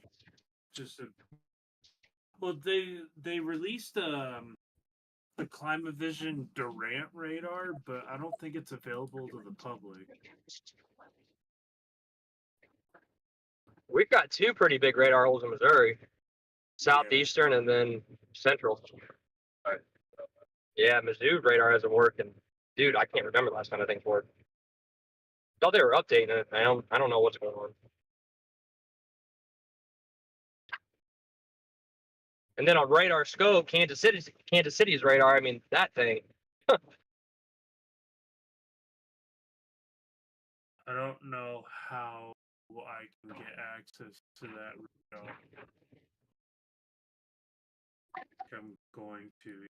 They released the ClimaVision Durant radar, but I don't think it's available to the public. we've got 2 pretty big radar holes in Missouri, southeastern and then central. Yeah, Mizzou radar hasn't worked, and dude, I can't remember the last time I think worked. Thought they were updating it. I don't know what's going on. And then on radar scope, Kansas City's radar. I mean, that thing. I don't know how I can get access to that radar. I'm going to.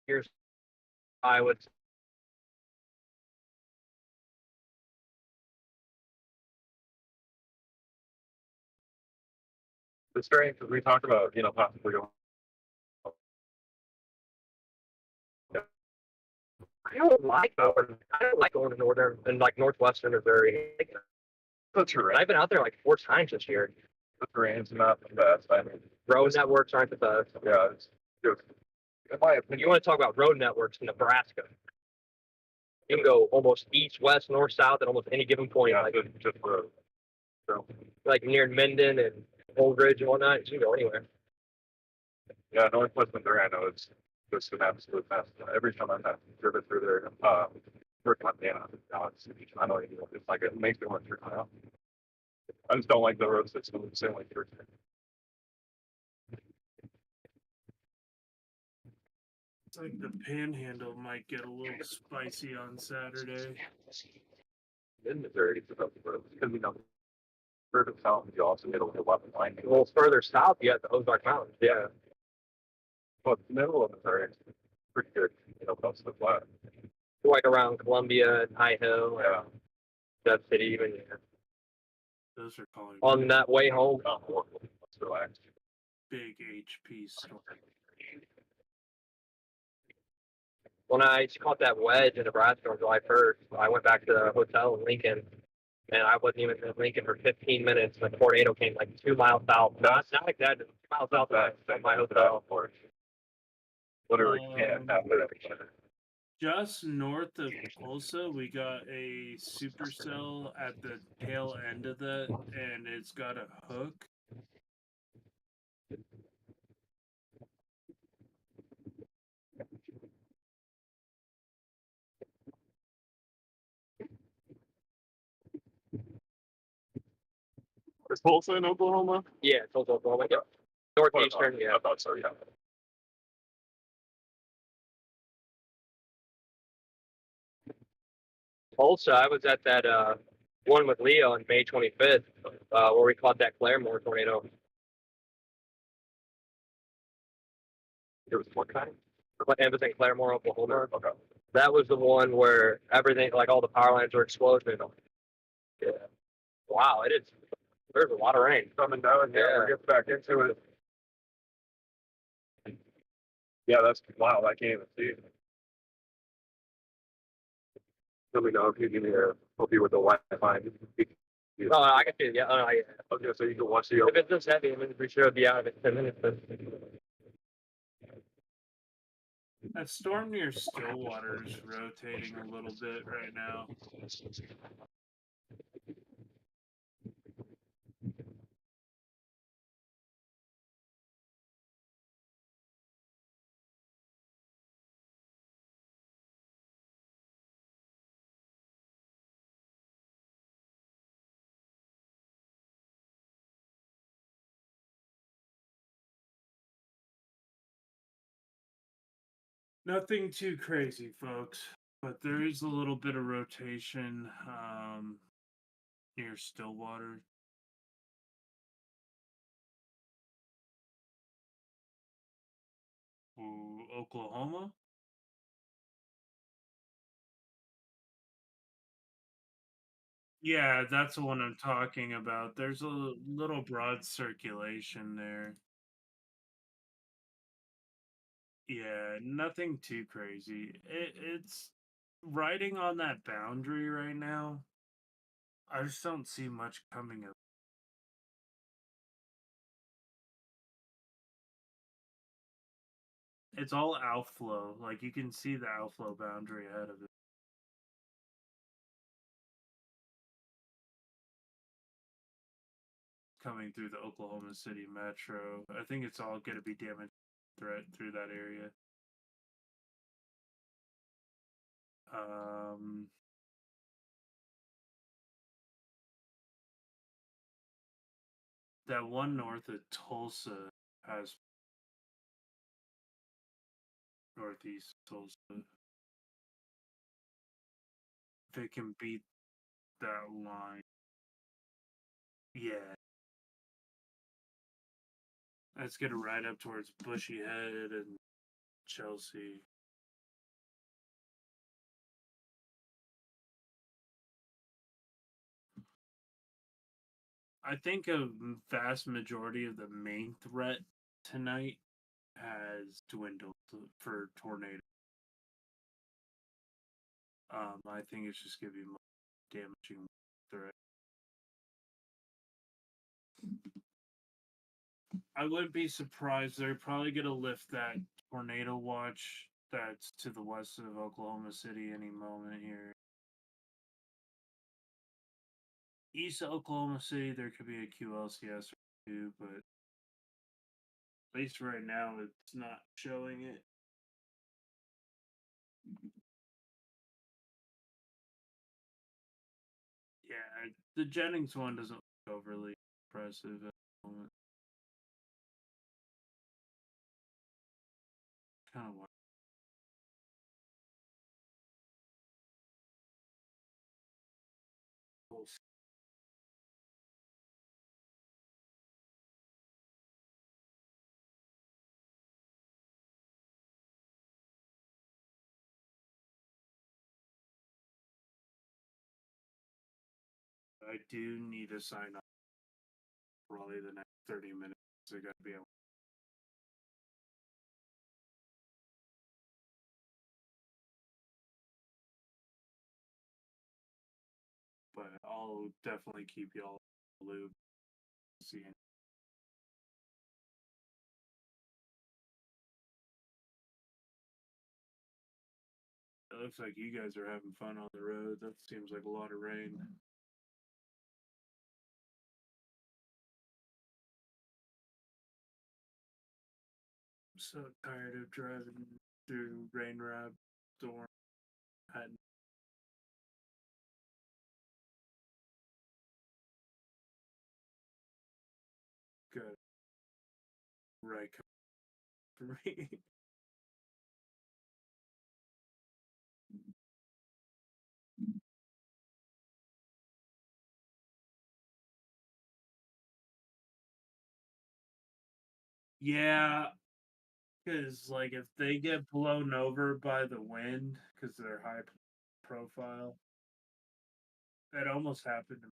Here's I would. The strange, because we talked about, possibly going I don't like going. I don't like going to northern and like northwestern Missouri. The terrain, I've been out there like 4 times this year. the terrain's not the best. I mean, Road networks aren't the best. yeah, it's just, in my You opinion, want to talk about road networks in Nebraska? You can go almost east, west, north, south at almost any given point. yeah, Like just road. So, like near Minden and Old Ridge and whatnot. You can go anywhere. yeah, Northwest Missouri, I know it's just an absolute mess. Every time I've driven through there, through Montana, now I know it's like it makes me want to turn out. I just don't like the road system, same like yours. It's like the panhandle might get a little spicy on Saturday. In Missouri, it's about the roads, because further south, you also get a little weapon line. A little further south, you have the Ozark Mountains. Yeah. But the middle of Missouri is pretty good, close to the flat. Like around Columbia and Idaho. Yeah. That city even. Yeah. Those are calling On that way home. Not horrible. Let's relax. big HP storm. When I caught that wedge in Nebraska on July 1st, I went back to the hotel in Lincoln, and I wasn't even in Lincoln for 15 minutes. And a tornado came like 2 miles south. Not exactly 2 miles south of my hotel. Literally can't happen. Just north of Tulsa, we got a supercell at the tail end of that, and it's got a hook. Is Tulsa in Oklahoma? Yeah, Tulsa, Oklahoma. Yep. Northeastern, yeah. I thought so, yeah. Tulsa, I was at that one with Leo on May 25th, where we caught that Claremore tornado. It was what kind? It was in Claremore, Oklahoma. Okay. That was the one where everything, like all the power lines were exploding. Yeah. Wow, it is. There's a lot of rain. Coming down, yeah, we'll get back into it. Yeah, that's wow, I can't even see it. Let me know if you can help you with the Wi-Fi. Oh, I can see it. Yeah. Okay, so you can watch the. If it's this heavy, I'm pretty sure it'll be out of it in 10 minutes. But... That storm near Stillwater is rotating a little bit right now. Nothing too crazy, folks, but there is a little bit of rotation near Stillwater. Ooh, Oklahoma. Yeah, that's the one I'm talking about. There's a little broad circulation there. Yeah, nothing too crazy. It's riding on that boundary right now. I just don't see much coming up. It's all outflow. Like you can see the outflow boundary ahead of it. Coming through the Oklahoma City metro. I think it's all going to be damage threat through that area. That one north of Tulsa has northeast Tulsa. They can beat that line. Yeah. Let's get it right up towards Bushy Head and Chelsea. I think a vast majority of the main threat tonight has dwindled for tornado. I think it's just gonna be more damaging threat. I wouldn't be surprised. They're probably gonna lift that tornado watch that's to the west of Oklahoma City any moment here. East of Oklahoma City, there could be a QLCS or two, but at least right now, it's not showing it. Yeah, the Jennings one doesn't look overly impressive at the moment. Kind of. I do need to sign up. Probably the next 30 minutes. I gotta be able. But I'll definitely keep y'all in the loop. See. It looks like you guys are having fun on the road. That seems like a lot of rain. I'm so tired of driving through rain wrap storm. Had good right for me. Yeah, because like if they get blown over by the wind because they're high profile, that almost happened to me.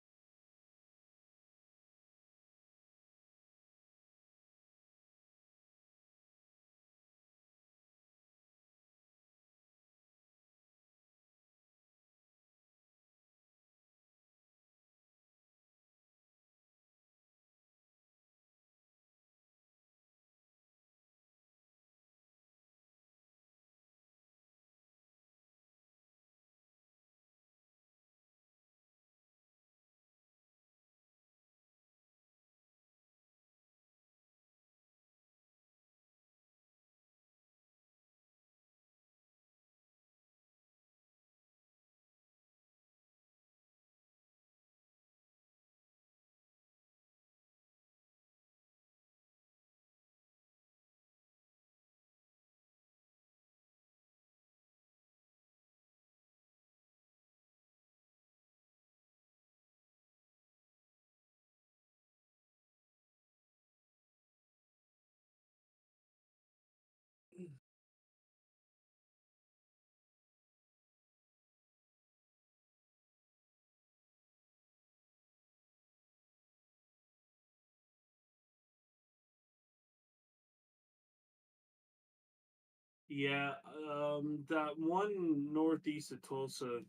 Yeah, that one northeast of Tulsa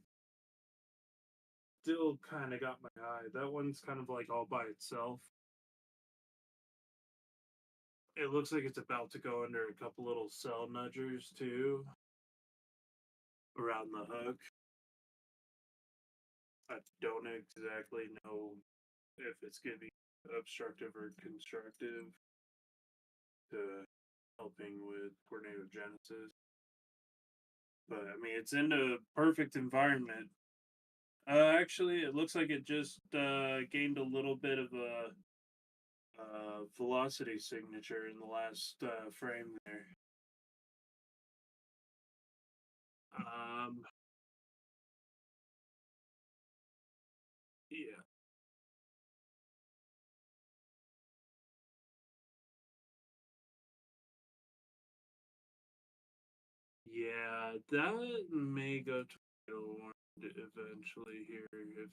still kind of got my eye. That one's kind of like all by itself. It looks like it's about to go under a couple little cell nudgers too around the hook. I don't exactly know if it's going to be obstructive or constructive to helping with tornado genesis. But I mean, it's in a perfect environment. Actually, it looks like it just gained a little bit of a velocity signature in the last frame there. Yeah. Yeah, that may go to eventually here if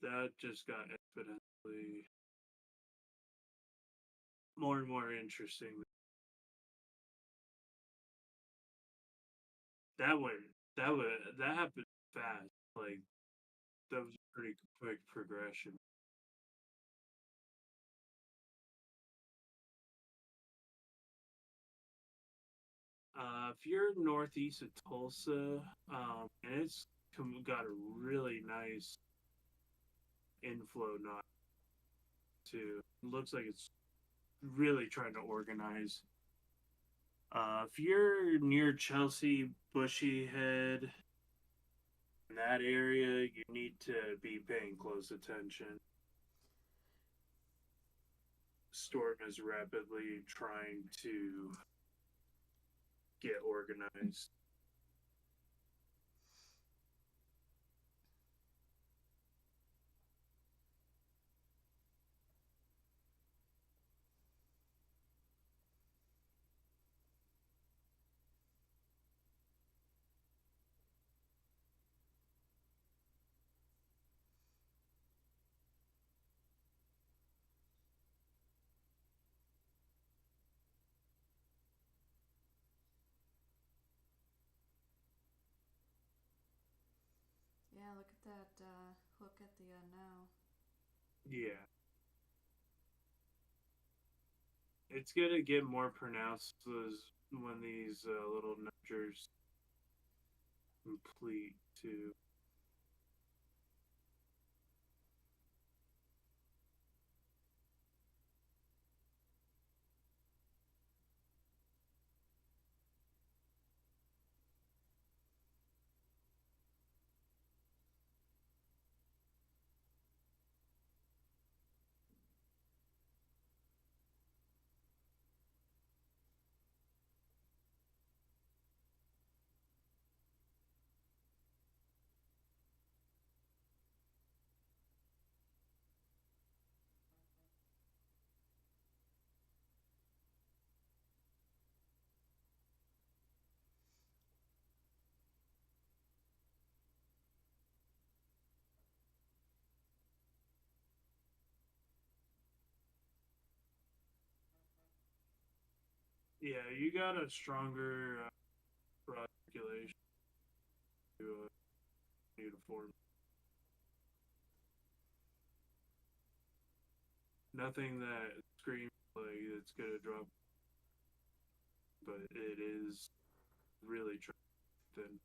that just got exponentially more and more interesting. that went that happened fast. Like that was a pretty quick progression. If you're northeast of Tulsa, and it's got a really nice inflow knot too. It looks like it's really trying to organize. If you're near Chelsea, Bushy Head, in that area, you need to be paying close attention. Storm is rapidly trying to get organized. Yeah, look at that hook at the now. Yeah. It's gonna get more pronounced when these little nudgers complete too. Yeah, you got a stronger broad circulation to uniform. Nothing that screams like it's gonna drop, but it is really thin.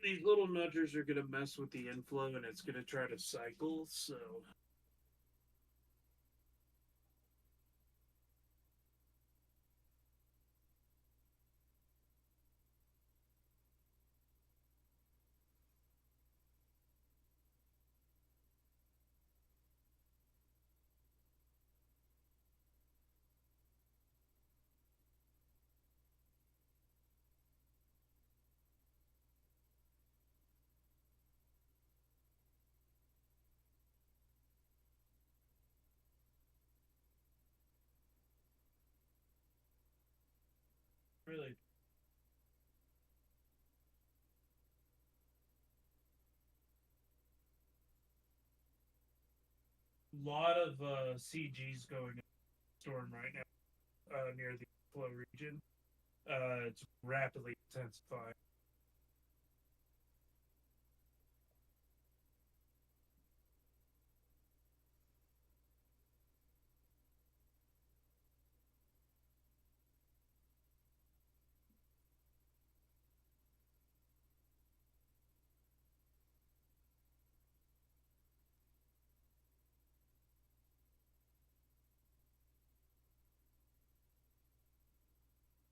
These little nudgers are gonna mess with the inflow and it's gonna try to cycle, so really lot of CGs going in storm right now near the flow region. It's rapidly intensifying.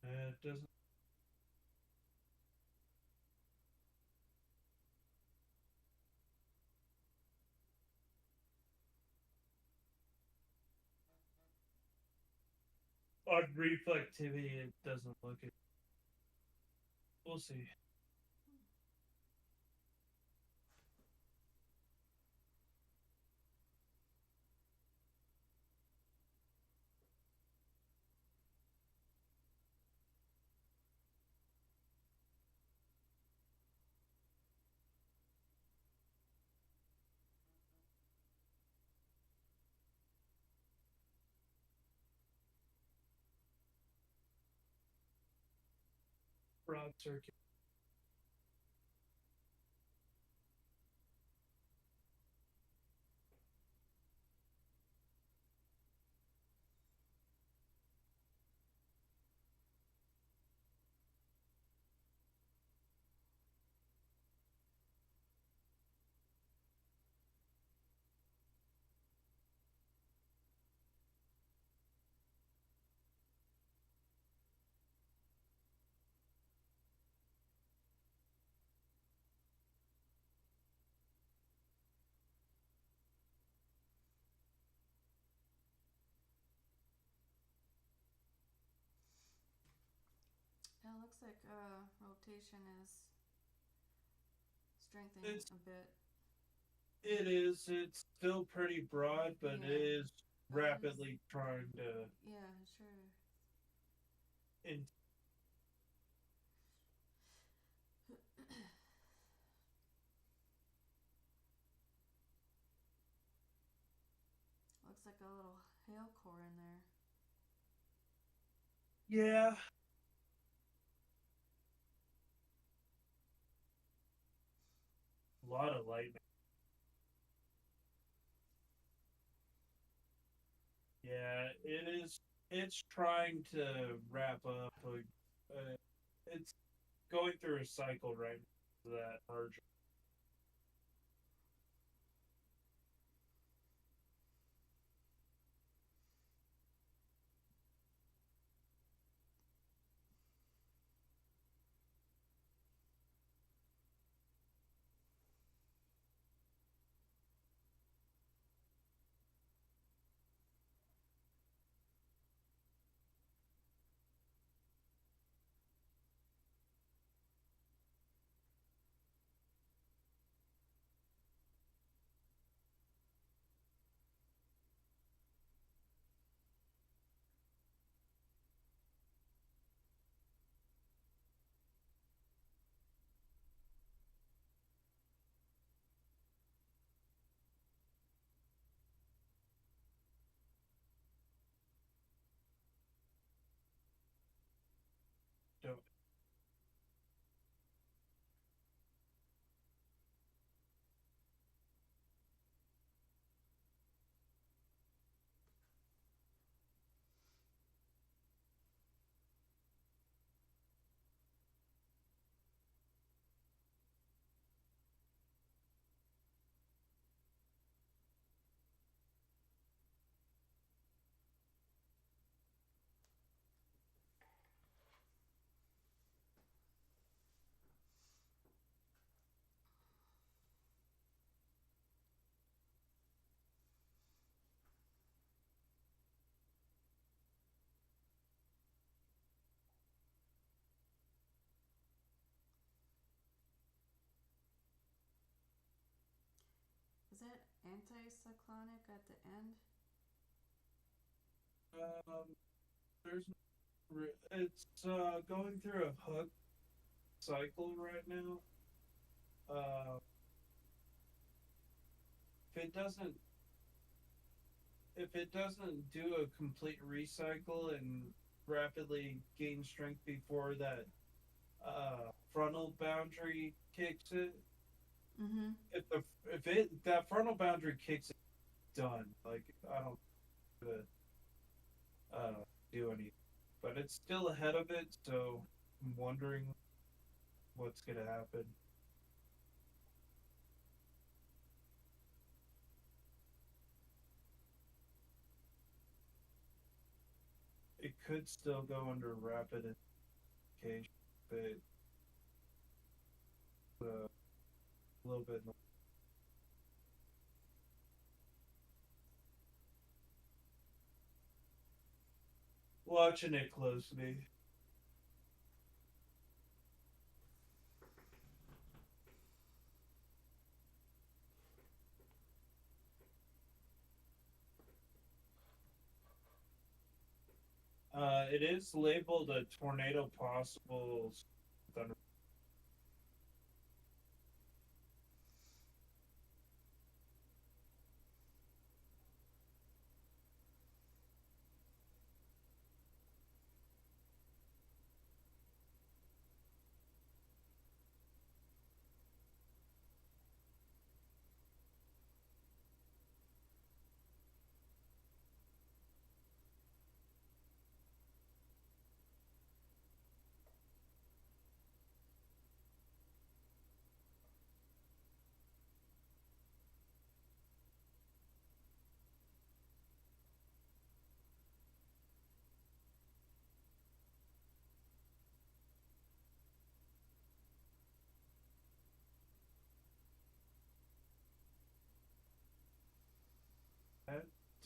It doesn't. On reflectivity, it doesn't look it. We'll see. broad circuit. Yeah, it looks like rotation is strengthening It's- a bit. It is. It's still pretty broad, but Yeah. it is It is. rapidly trying to. Yeah, sure. In, Looks like a little hail core in there. yeah. A lot of lightning. Yeah, it is. It's trying to wrap up. It's going through a cycle right now, that merger. Don't. Is that anticyclonic at the end? There's. It's going through a hook cycle right now. If it doesn't do a complete recycle and rapidly gain strength before that frontal boundary kicks it, Mm-hmm. if that frontal boundary kicks it, done. Like I don't do anything, but it's still ahead of it, so I'm wondering what's gonna happen. It could still go under rapid indication, but a little bit. Watching it closely. It is labeled a tornado possible thunder.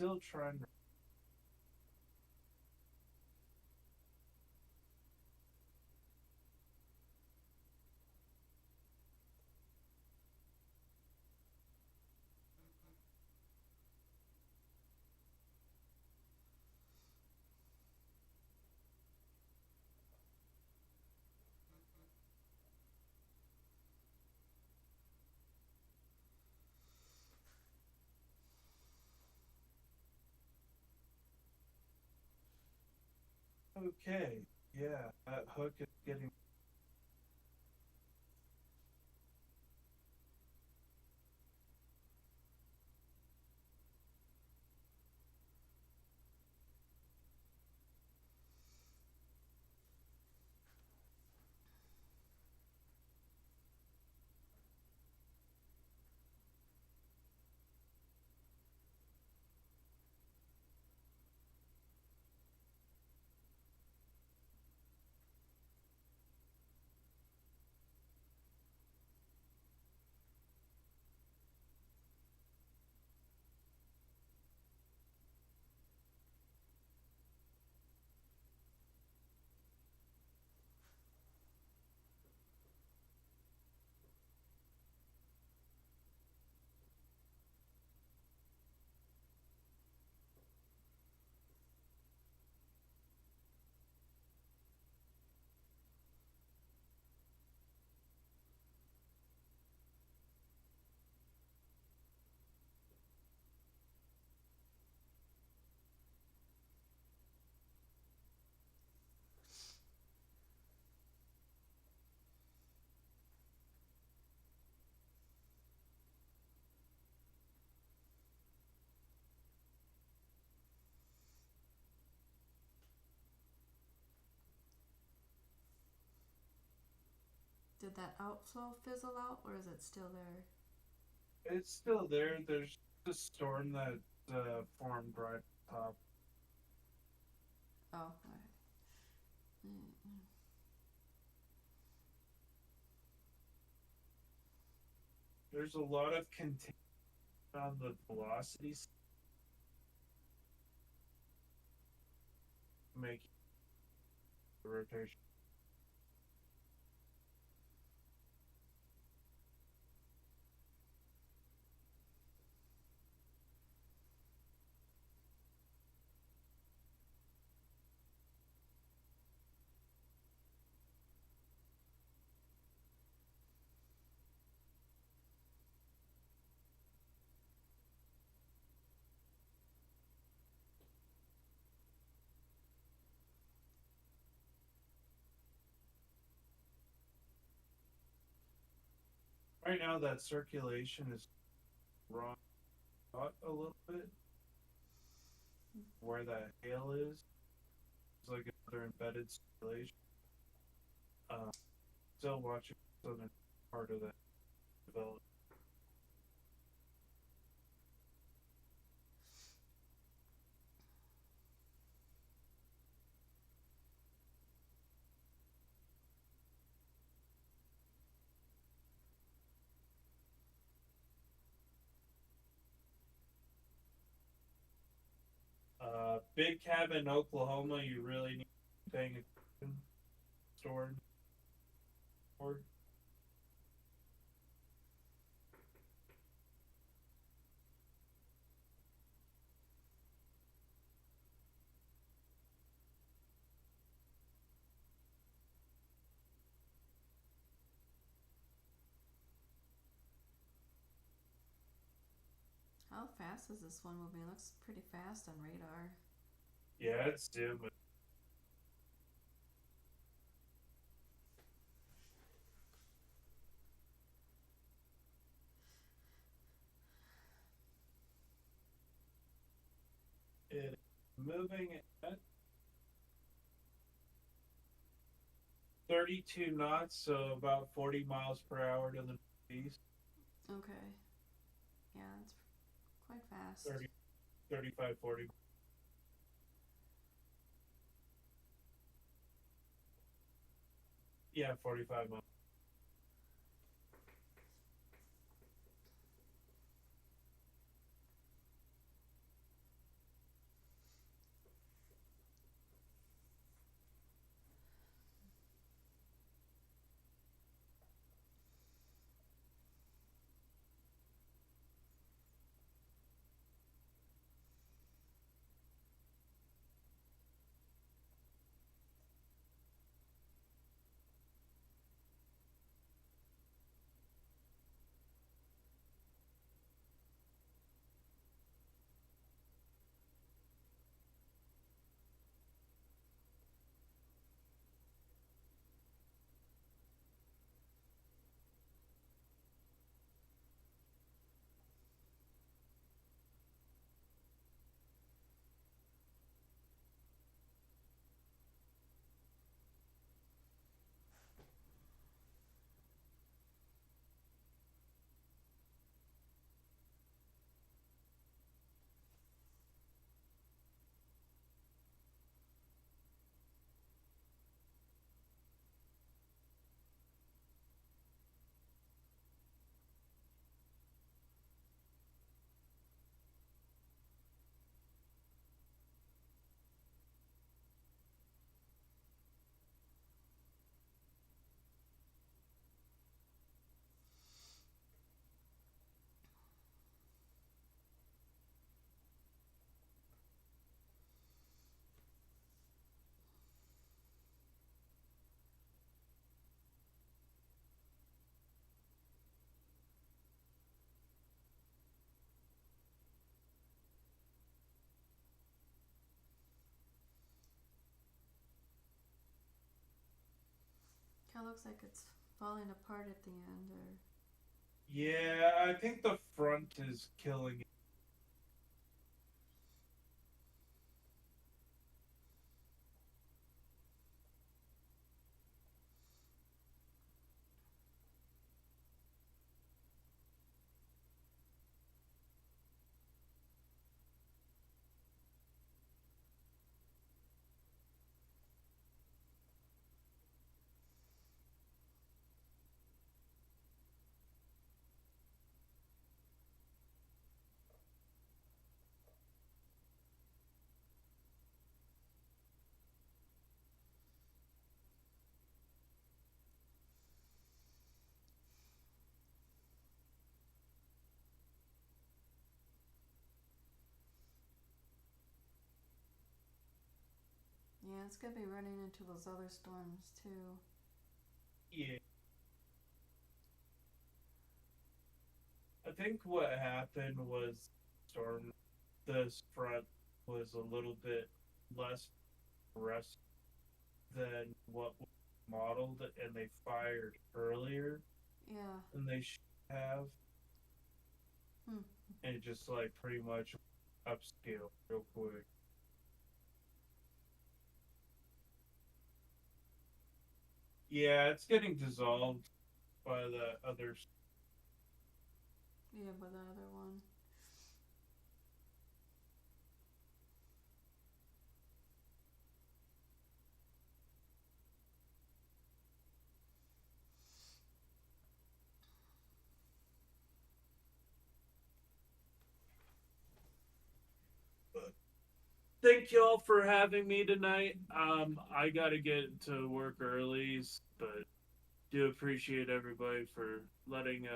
still trying to. Okay, yeah, that hook is getting. Did that outflow fizzle out, or is it still there? It's still there. There's a storm that formed right top. Oh, alright. Mm-mm. There's a lot of containment on the velocities. Make the rotation. Right now, that circulation is wrong out a little bit. Where that hail is, it's like another embedded circulation. Still watching the southern part of that development. Big Cabin, Oklahoma, you really need to be paying attention. Stored. Or How fast is this one moving? It looks pretty fast on radar. yeah, it's dim. It is moving at 32 knots, so about 40 miles per hour to the northeast. Okay. Yeah, it's quite fast. 35, 40. Yeah, 45 miles. Kind of looks like it's falling apart at the end, or Yeah, I think the front is killing it. yeah, it's gonna be running into those other storms too. Yeah. I think what happened was storm this front was a little bit less aggressive than what was modeled, and they fired earlier Yeah. than they should have. Hmm. And it just like pretty much upscale real quick. Yeah, it's getting dissolved by the others. Yeah, by the other one. Thank y'all for having me tonight. I gotta get to work early, but do appreciate everybody for letting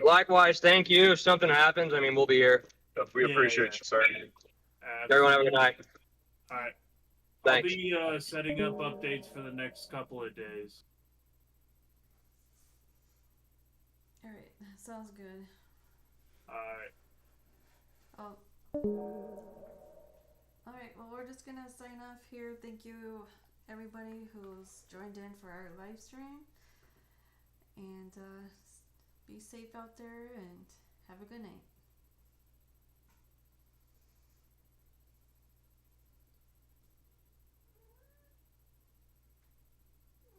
Likewise, thank you. If something happens, I mean, we'll be here. We Yeah, appreciate yeah. you, sir. Everyone have a good night. All right. Thanks. I'll be setting up updates for the next couple of days. Alright, sounds good. All right. Alright, well, we're just gonna sign off here. Thank you, everybody who's joined in for our live stream. And be safe out there and have a good night.